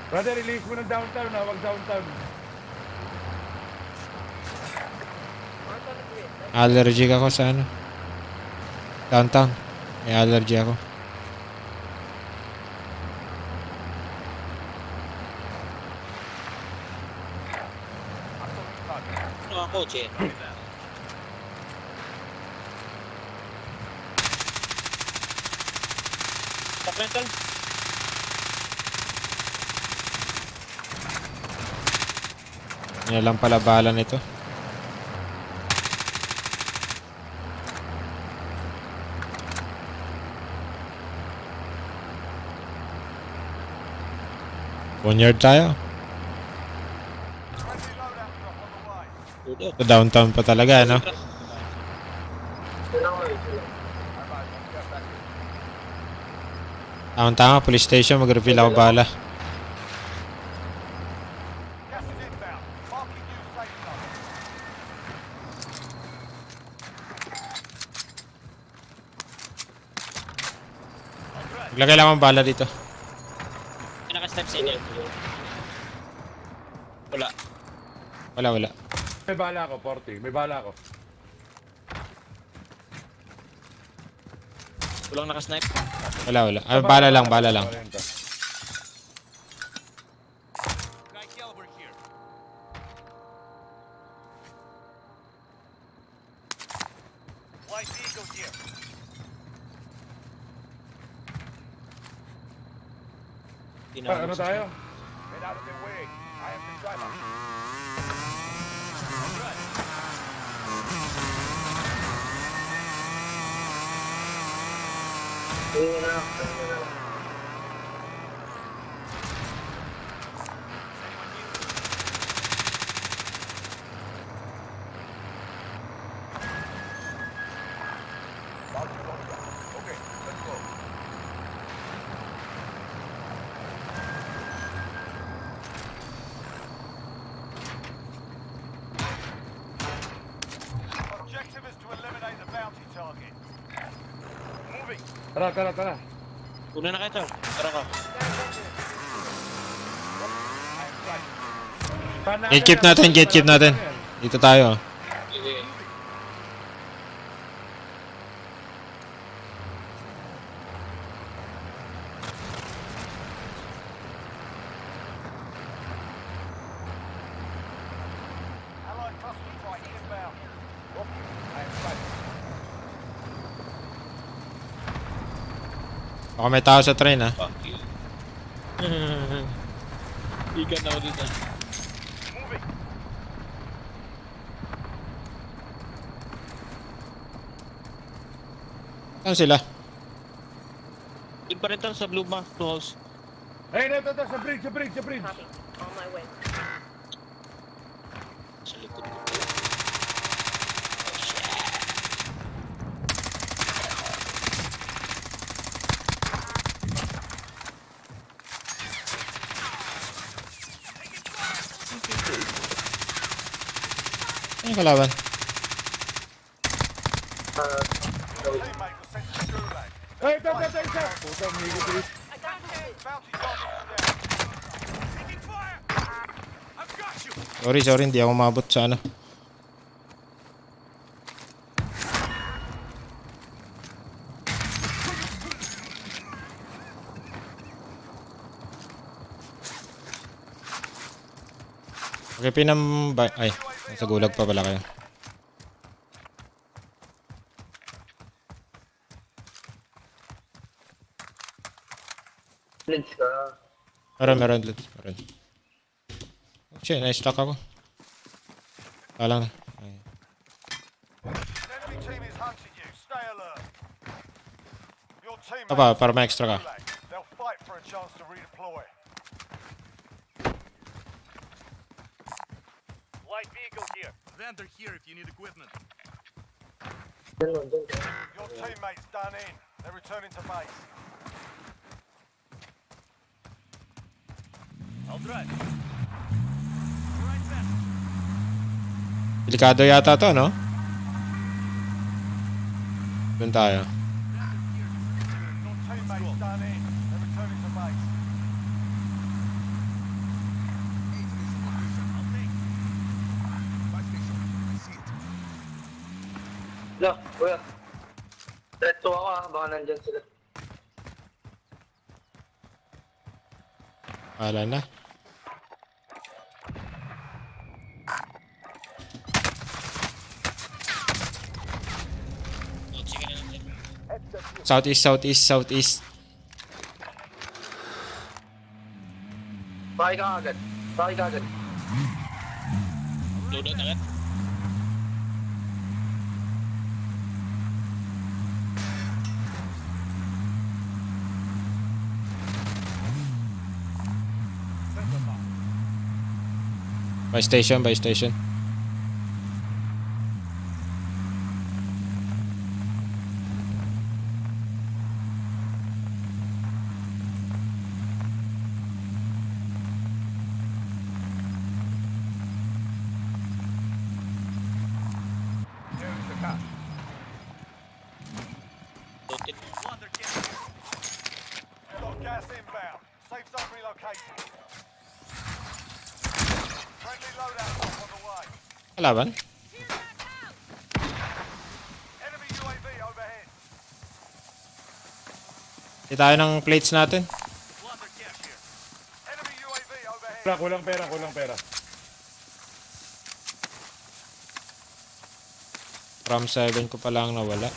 Speaker 4: Brother, release mo ng downtown ha. Wag downtown.
Speaker 2: Allergic ako sa ano. Downtown. May allergy ako.
Speaker 19: Ano ang kotse? Top rental.
Speaker 2: Yan lang pala bala nito. Boneyard tayo. Sa downtown pa talaga, no? Tama, police station, mag-refill ako bala.
Speaker 5: Gas is inbound. Marking you safe zone.
Speaker 2: Maglagay lang akong bala dito.
Speaker 19: Naka-step sa inyo. Wala.
Speaker 2: Wala.
Speaker 4: May bala ako, 40. May bala ako.
Speaker 19: Walang naka-snipe.
Speaker 2: Wala. Ay, bala lang.
Speaker 5: Light vehicle here.
Speaker 4: Ano tayo?
Speaker 12: Get out of their way. I am the driver. Okay, let's go.
Speaker 5: Objective is to eliminate the bounty target. Moving.
Speaker 4: Tara.
Speaker 19: Una na kayo, tara ka.
Speaker 2: Gatekeep natin. Dito tayo.
Speaker 19: Sige.
Speaker 5: Allied custom flight inbound.
Speaker 12: I am right.
Speaker 2: Baka may tao sa train, ha?
Speaker 19: Fuck you. Ikan ako dito.
Speaker 5: Moving.
Speaker 2: Saan sila?
Speaker 19: Yun pa rin tayo sa blue house.
Speaker 4: Hey, ito, sa bridge.
Speaker 7: Copy. On my way.
Speaker 19: Sa likod ko.
Speaker 2: Ano yung kalaban?
Speaker 5: Teammate was sent to Gulag.
Speaker 4: Hey, ito, isa. Putang higit ulit.
Speaker 7: I got you.
Speaker 5: Bounty target is down. Taking fire. I've got you.
Speaker 2: Sorry, hindi ako mabot sa ano. Okay, ay, nasa gulag pa pala kayo.
Speaker 18: Let's go.
Speaker 2: Meron. Oh shit, na-stuck ako. Kala na. Ay.
Speaker 5: Enemy team is hunting you. Stay alert. Your teammate
Speaker 2: Para may extra ka.
Speaker 5: They'll fight for a chance to redeploy. Light vehicle here.
Speaker 3: Vendor here if you need equipment.
Speaker 5: Your teammate's done in. They're returning to base.
Speaker 3: I'll drive.
Speaker 2: Delikado yata to, no? Doon tayo.
Speaker 5: Your teammate's done in. They're returning to base.
Speaker 18: No, kuya. Threat to ako baka nandyan sila.
Speaker 2: Wala na. Southeast.
Speaker 18: Bakit ka agad?
Speaker 19: Load out agad.
Speaker 2: By station.
Speaker 12: There is the cash.
Speaker 19: Loaded.
Speaker 5: Got gas inbound. Safe zone relocated. Friendly loadout drop on the way.
Speaker 2: Kalaban?
Speaker 5: Enemy UAV overhead.
Speaker 2: Hindi tayo ng plates natin.
Speaker 5: Enemy UAV overhead.
Speaker 4: Kulang pera.
Speaker 2: From 7 ko pa lang nawala.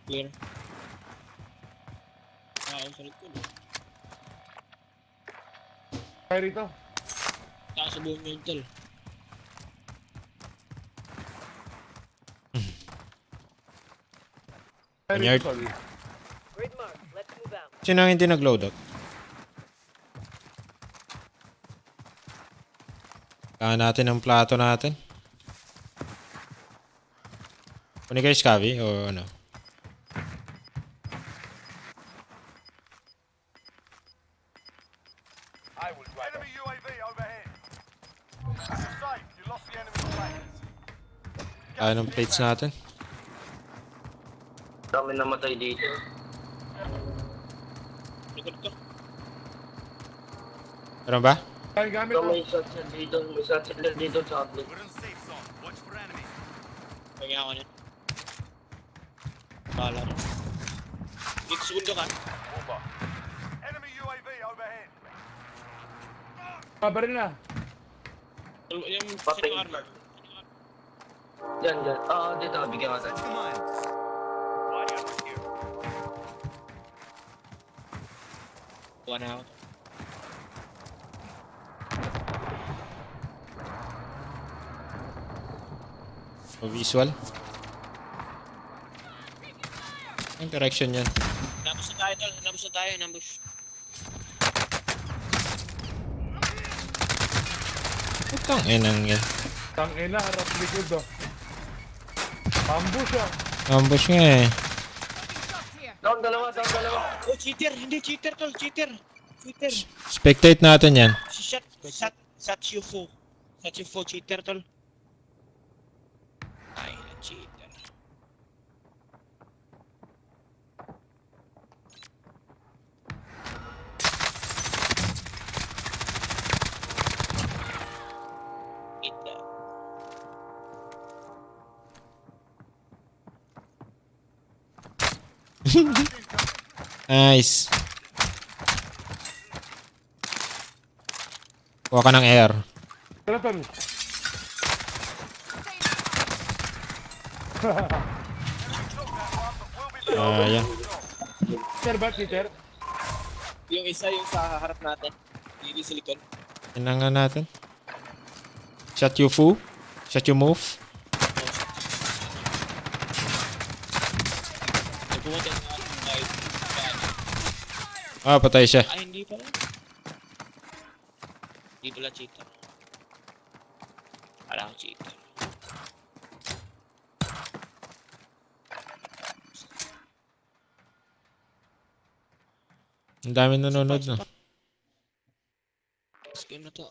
Speaker 19: Clear. Ang salit ko.
Speaker 4: Kaya rito.
Speaker 19: Taas sa buong yung tol.
Speaker 2: Vineyard.
Speaker 7: Grid mark. Let's move out.
Speaker 2: Sino ang hindi nag-load out? Kaya natin ang plato natin. Kunin kayo Scabby o ano?
Speaker 5: Enemy UAV overhead. Safe. You lost the enemy flankers.
Speaker 2: Kaya ng plates natin.
Speaker 18: Dami namatay dito.
Speaker 19: Likod ko.
Speaker 2: Meron ba?
Speaker 4: Kaya gamit
Speaker 18: So, may shotshot dito. May shotshot dito sa upload.
Speaker 19: Pagyan ako niya. Bahala rin. Dito segundo ka.
Speaker 5: Enemy UAV overhead.
Speaker 4: Baril na.
Speaker 19: Yung
Speaker 18: Patay.
Speaker 19: sino armor.
Speaker 18: Yan, yan. Dito. Bigyan ka tayo.
Speaker 19: Kuha na ako.
Speaker 2: O visual? Ang direction yan.
Speaker 19: Nabus na tayo tol. Nabus na tayo. Nabus.
Speaker 2: Putang enang yan.
Speaker 4: Tangina, harap likod oh. Ambush ah.
Speaker 2: Ambush nga eh.
Speaker 18: Down dalawa.
Speaker 19: Oh, cheater. Hindi cheater tol. Cheater.
Speaker 2: Spectate natin yan.
Speaker 19: Satchufo. Satchufo cheater tol. Ay, cheater. Ita.
Speaker 2: Nice. Kuha ka ng air.
Speaker 4: Tara tol.
Speaker 2: Ayan.
Speaker 4: Cheater ba, cheater?
Speaker 19: Yung isa yung sa harap natin. Hindi sa likod.
Speaker 2: Inangan natin. Shot you fu. Shot you move.
Speaker 19: Nagpumunta na kahit
Speaker 2: Ah, patay siya.
Speaker 19: ay, hindi pala. Hindi pala cheater. Wala akong cheater.
Speaker 2: Ang dami nanonood na.
Speaker 19: This game na to.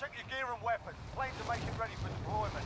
Speaker 5: Check your gear and weapons. Planes are making ready for deployment.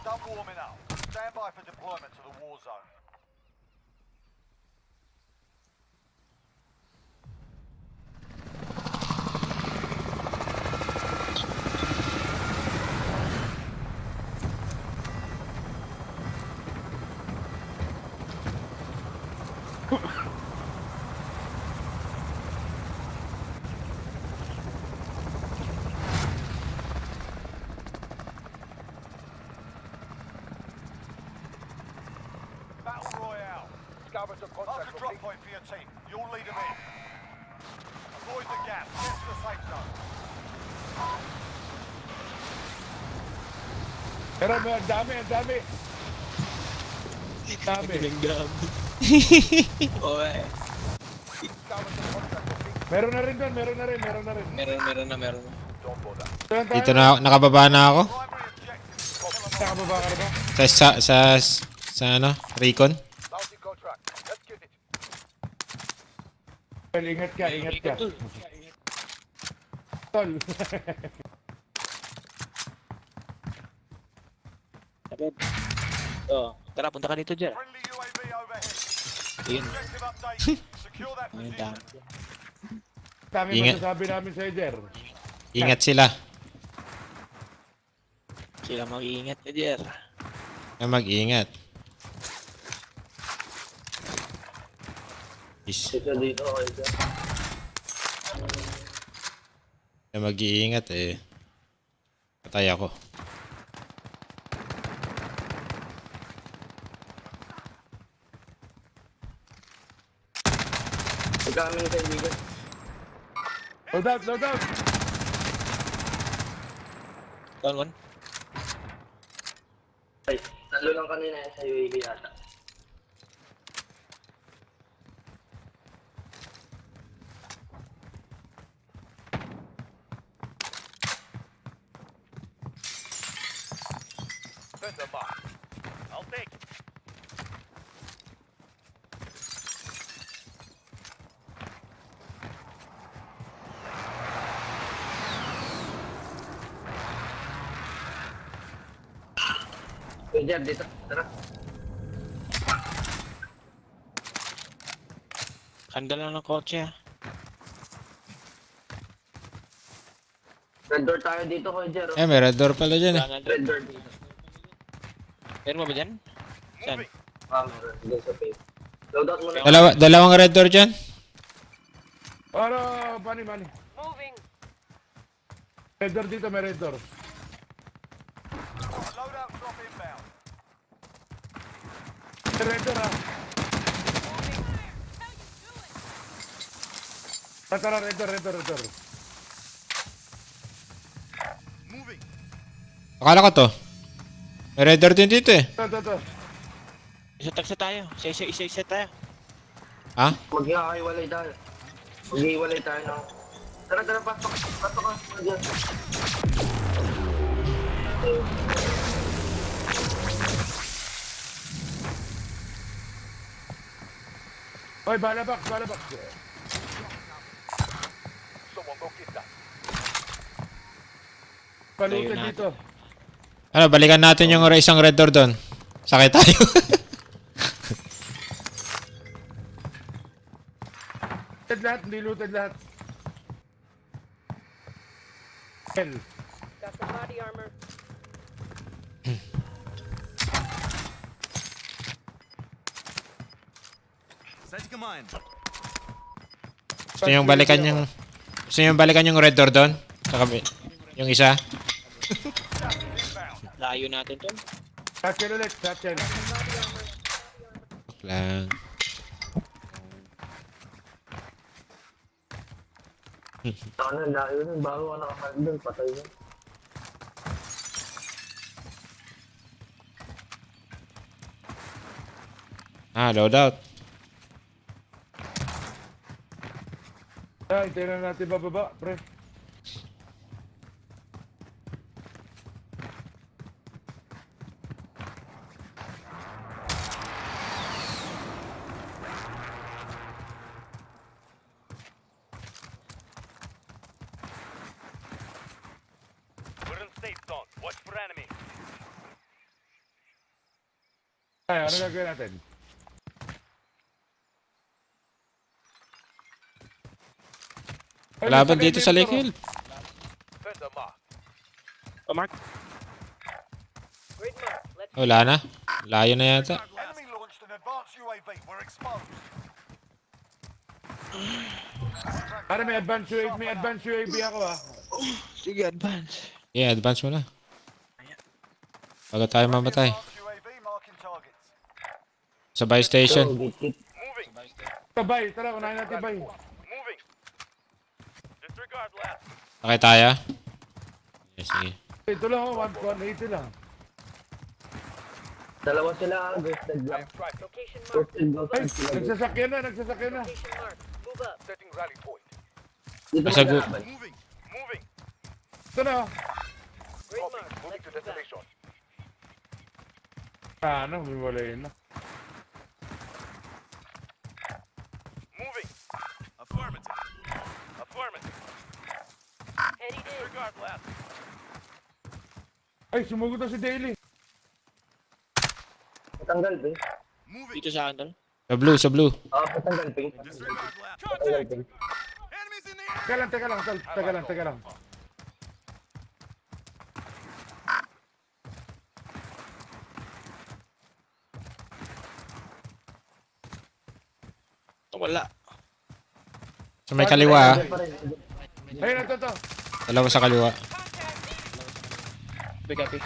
Speaker 5: Done warming up. Stand by for deployment to the war zone. Battle Royale. Mark a drop point for your team. You'll lead them in. Avoid the gas. Get to the safe zone.
Speaker 4: Pero ang dami, ang dami. Dami.
Speaker 19: Oy.
Speaker 4: Meron na rin doon, meron na rin.
Speaker 19: Meron na.
Speaker 2: Dito na nakababa na ako.
Speaker 4: Nakababa ka na ba?
Speaker 2: Sa ano? Recon.
Speaker 4: Well, ingat ka. Tol.
Speaker 19: Oh, tara, punta ka dito, Jer.
Speaker 5: Friendly UAV overhead.
Speaker 19: Yun.
Speaker 5: Objective update. Secure that
Speaker 19: Ayun,
Speaker 5: position.
Speaker 4: Dami
Speaker 2: Ingat.
Speaker 4: masasabi namin sa'yo, Jer.
Speaker 2: Ingat sila.
Speaker 19: Sila mag-iingat ka, Jer.
Speaker 2: Mag-ingat. Mag-iingat eh. Patay ako.
Speaker 18: Pagkamin sa kaibigan.
Speaker 4: Load out.
Speaker 19: Down one.
Speaker 18: Ay, talo lang kanina sa UAV yata.
Speaker 5: Send them up. I'll take it.
Speaker 18: Jer, dito. Tara.
Speaker 19: Kanda lang ng kotse, ha.
Speaker 18: Red door tayo dito ko, Jer.
Speaker 2: May red door pala dyan eh.
Speaker 18: Red door dito.
Speaker 19: Meron mo ba dyan? Saan?
Speaker 18: Meron. Doon sa face. Load out muna.
Speaker 2: Dalawang red door dyan.
Speaker 4: Ano, money.
Speaker 7: Moving.
Speaker 4: Red door dito, may red door.
Speaker 5: Loadout drop inbound.
Speaker 4: Red door, ha. Tara, red door.
Speaker 5: Moving.
Speaker 2: Akala ko to. May red door din dito eh.
Speaker 4: Ito.
Speaker 19: Isa tayo. Isa tayo.
Speaker 2: Ha?
Speaker 18: Maghihiwalay tayo. Maghihiwalay tayo ng... Tara, pasok ka. Jer.
Speaker 4: Oy, balabak.
Speaker 5: Someone go get that.
Speaker 4: Palutin dito.
Speaker 2: Ano, balikan natin yung isang red door doon. Sakay tayo.
Speaker 4: Hindi looted lahat. Hell.
Speaker 7: Got some body armor.
Speaker 3: Set your command.
Speaker 2: Gusto yung balikan yung Gusto nyo balikan yung red door doon? Sa yung isa?
Speaker 19: Layo natin to.
Speaker 4: Satchel ulit, satchel.
Speaker 2: Lang.
Speaker 18: Sana layo nun, bago ka nakakaldun, patay yun.
Speaker 2: Loadout.
Speaker 4: Hintayin na natin bababa, pre.
Speaker 3: We're in safe zone. Watch for enemy.
Speaker 4: Ay, ano gagawin natin?
Speaker 2: Kalaban dito sa Lake Hill.
Speaker 3: Fender mark.
Speaker 19: Mark.
Speaker 2: Wala na. Layo na yata.
Speaker 5: Enemy launched an advanced UAV. We're exposed.
Speaker 4: Pare, may advance UAV ako ah.
Speaker 19: Sige, advance.
Speaker 2: Yeah, advance mo na. Bago tayo mamatay.
Speaker 5: UAV marking targets.
Speaker 2: Sa buy station.
Speaker 4: Tabay, tara, unahin natin bay.
Speaker 3: Moving. Disregard last.
Speaker 2: Okay tayo. Yes, sige.
Speaker 4: Ito lang oh, 180 lang.
Speaker 18: Dalawa sila, ghosted lang.
Speaker 4: Ay, nagsasakyan na.
Speaker 12: Move up. Setting rally point.
Speaker 2: Nasa good.
Speaker 3: Moving. Moving.
Speaker 4: Ito na.
Speaker 12: Copy. Moving to destination.
Speaker 4: Ano, humiwalay na.
Speaker 3: Moving. Affirmative. Affirmative. Disregard last.
Speaker 4: Ay, sumugod na si Daily.
Speaker 18: Patanggal, Ping.
Speaker 19: Dito sa akin, tol.
Speaker 2: Sa blue.
Speaker 18: Patanggal, Ping.
Speaker 3: Disregard last.
Speaker 18: Patanggal, Ping.
Speaker 3: Enemies in the area.
Speaker 4: Teka lang, tol. Teka lang.
Speaker 19: Wala.
Speaker 2: Sa may kaliwa.
Speaker 4: Ayun, ito.
Speaker 2: Dalawa sa kaliwa.
Speaker 19: Copy.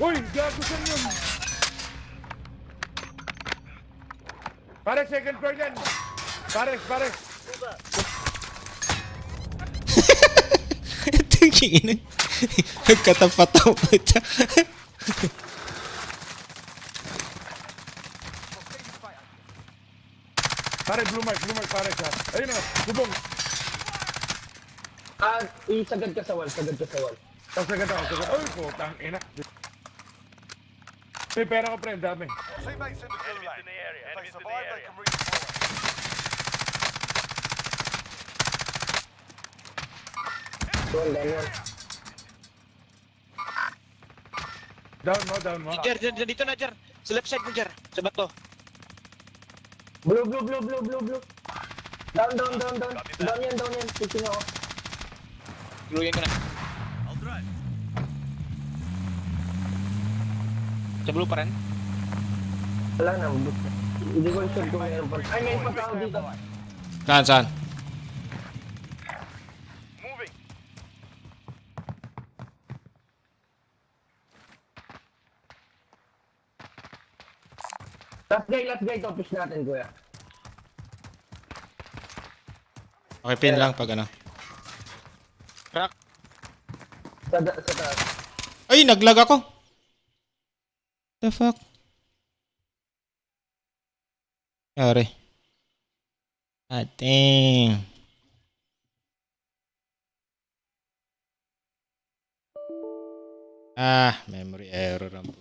Speaker 4: Uy, gago saan yun? Pare, second floor yan. Pare.
Speaker 2: Ito yung ina. Nagkatapat-taw pa ito.
Speaker 4: Pare, blue mark, pare siya. Ayun na, bubong.
Speaker 18: Isagad ka sa wall.
Speaker 4: Sagad ako. Ay, putang ina. May pera ko, friend, dami.
Speaker 5: Teammates in the blue
Speaker 3: Enemies
Speaker 5: lane.
Speaker 3: in the area.
Speaker 5: If they
Speaker 3: Enemies in the
Speaker 5: survive, they
Speaker 3: area.
Speaker 5: can redeploy.
Speaker 4: Down mo.
Speaker 19: Jer, dito na, Jer. Sa left side mo, Jer. Sa bato.
Speaker 18: Blue. Down. Down yan. Pushing ako.
Speaker 19: Gluyan ko na.
Speaker 3: I'll drive.
Speaker 19: Sa blue pa rin.
Speaker 18: Wala na, hindi ko sure kung mayroon pa. Ay, may pa tao dito.
Speaker 2: Saan?
Speaker 3: Moving.
Speaker 18: Last guy to, push natin, kuya.
Speaker 2: Okay, pin lang pag ano.
Speaker 19: Crack.
Speaker 18: Sa taas.
Speaker 2: Ay, naglag ako. The fuck? Sorry. Damn. Memory error ang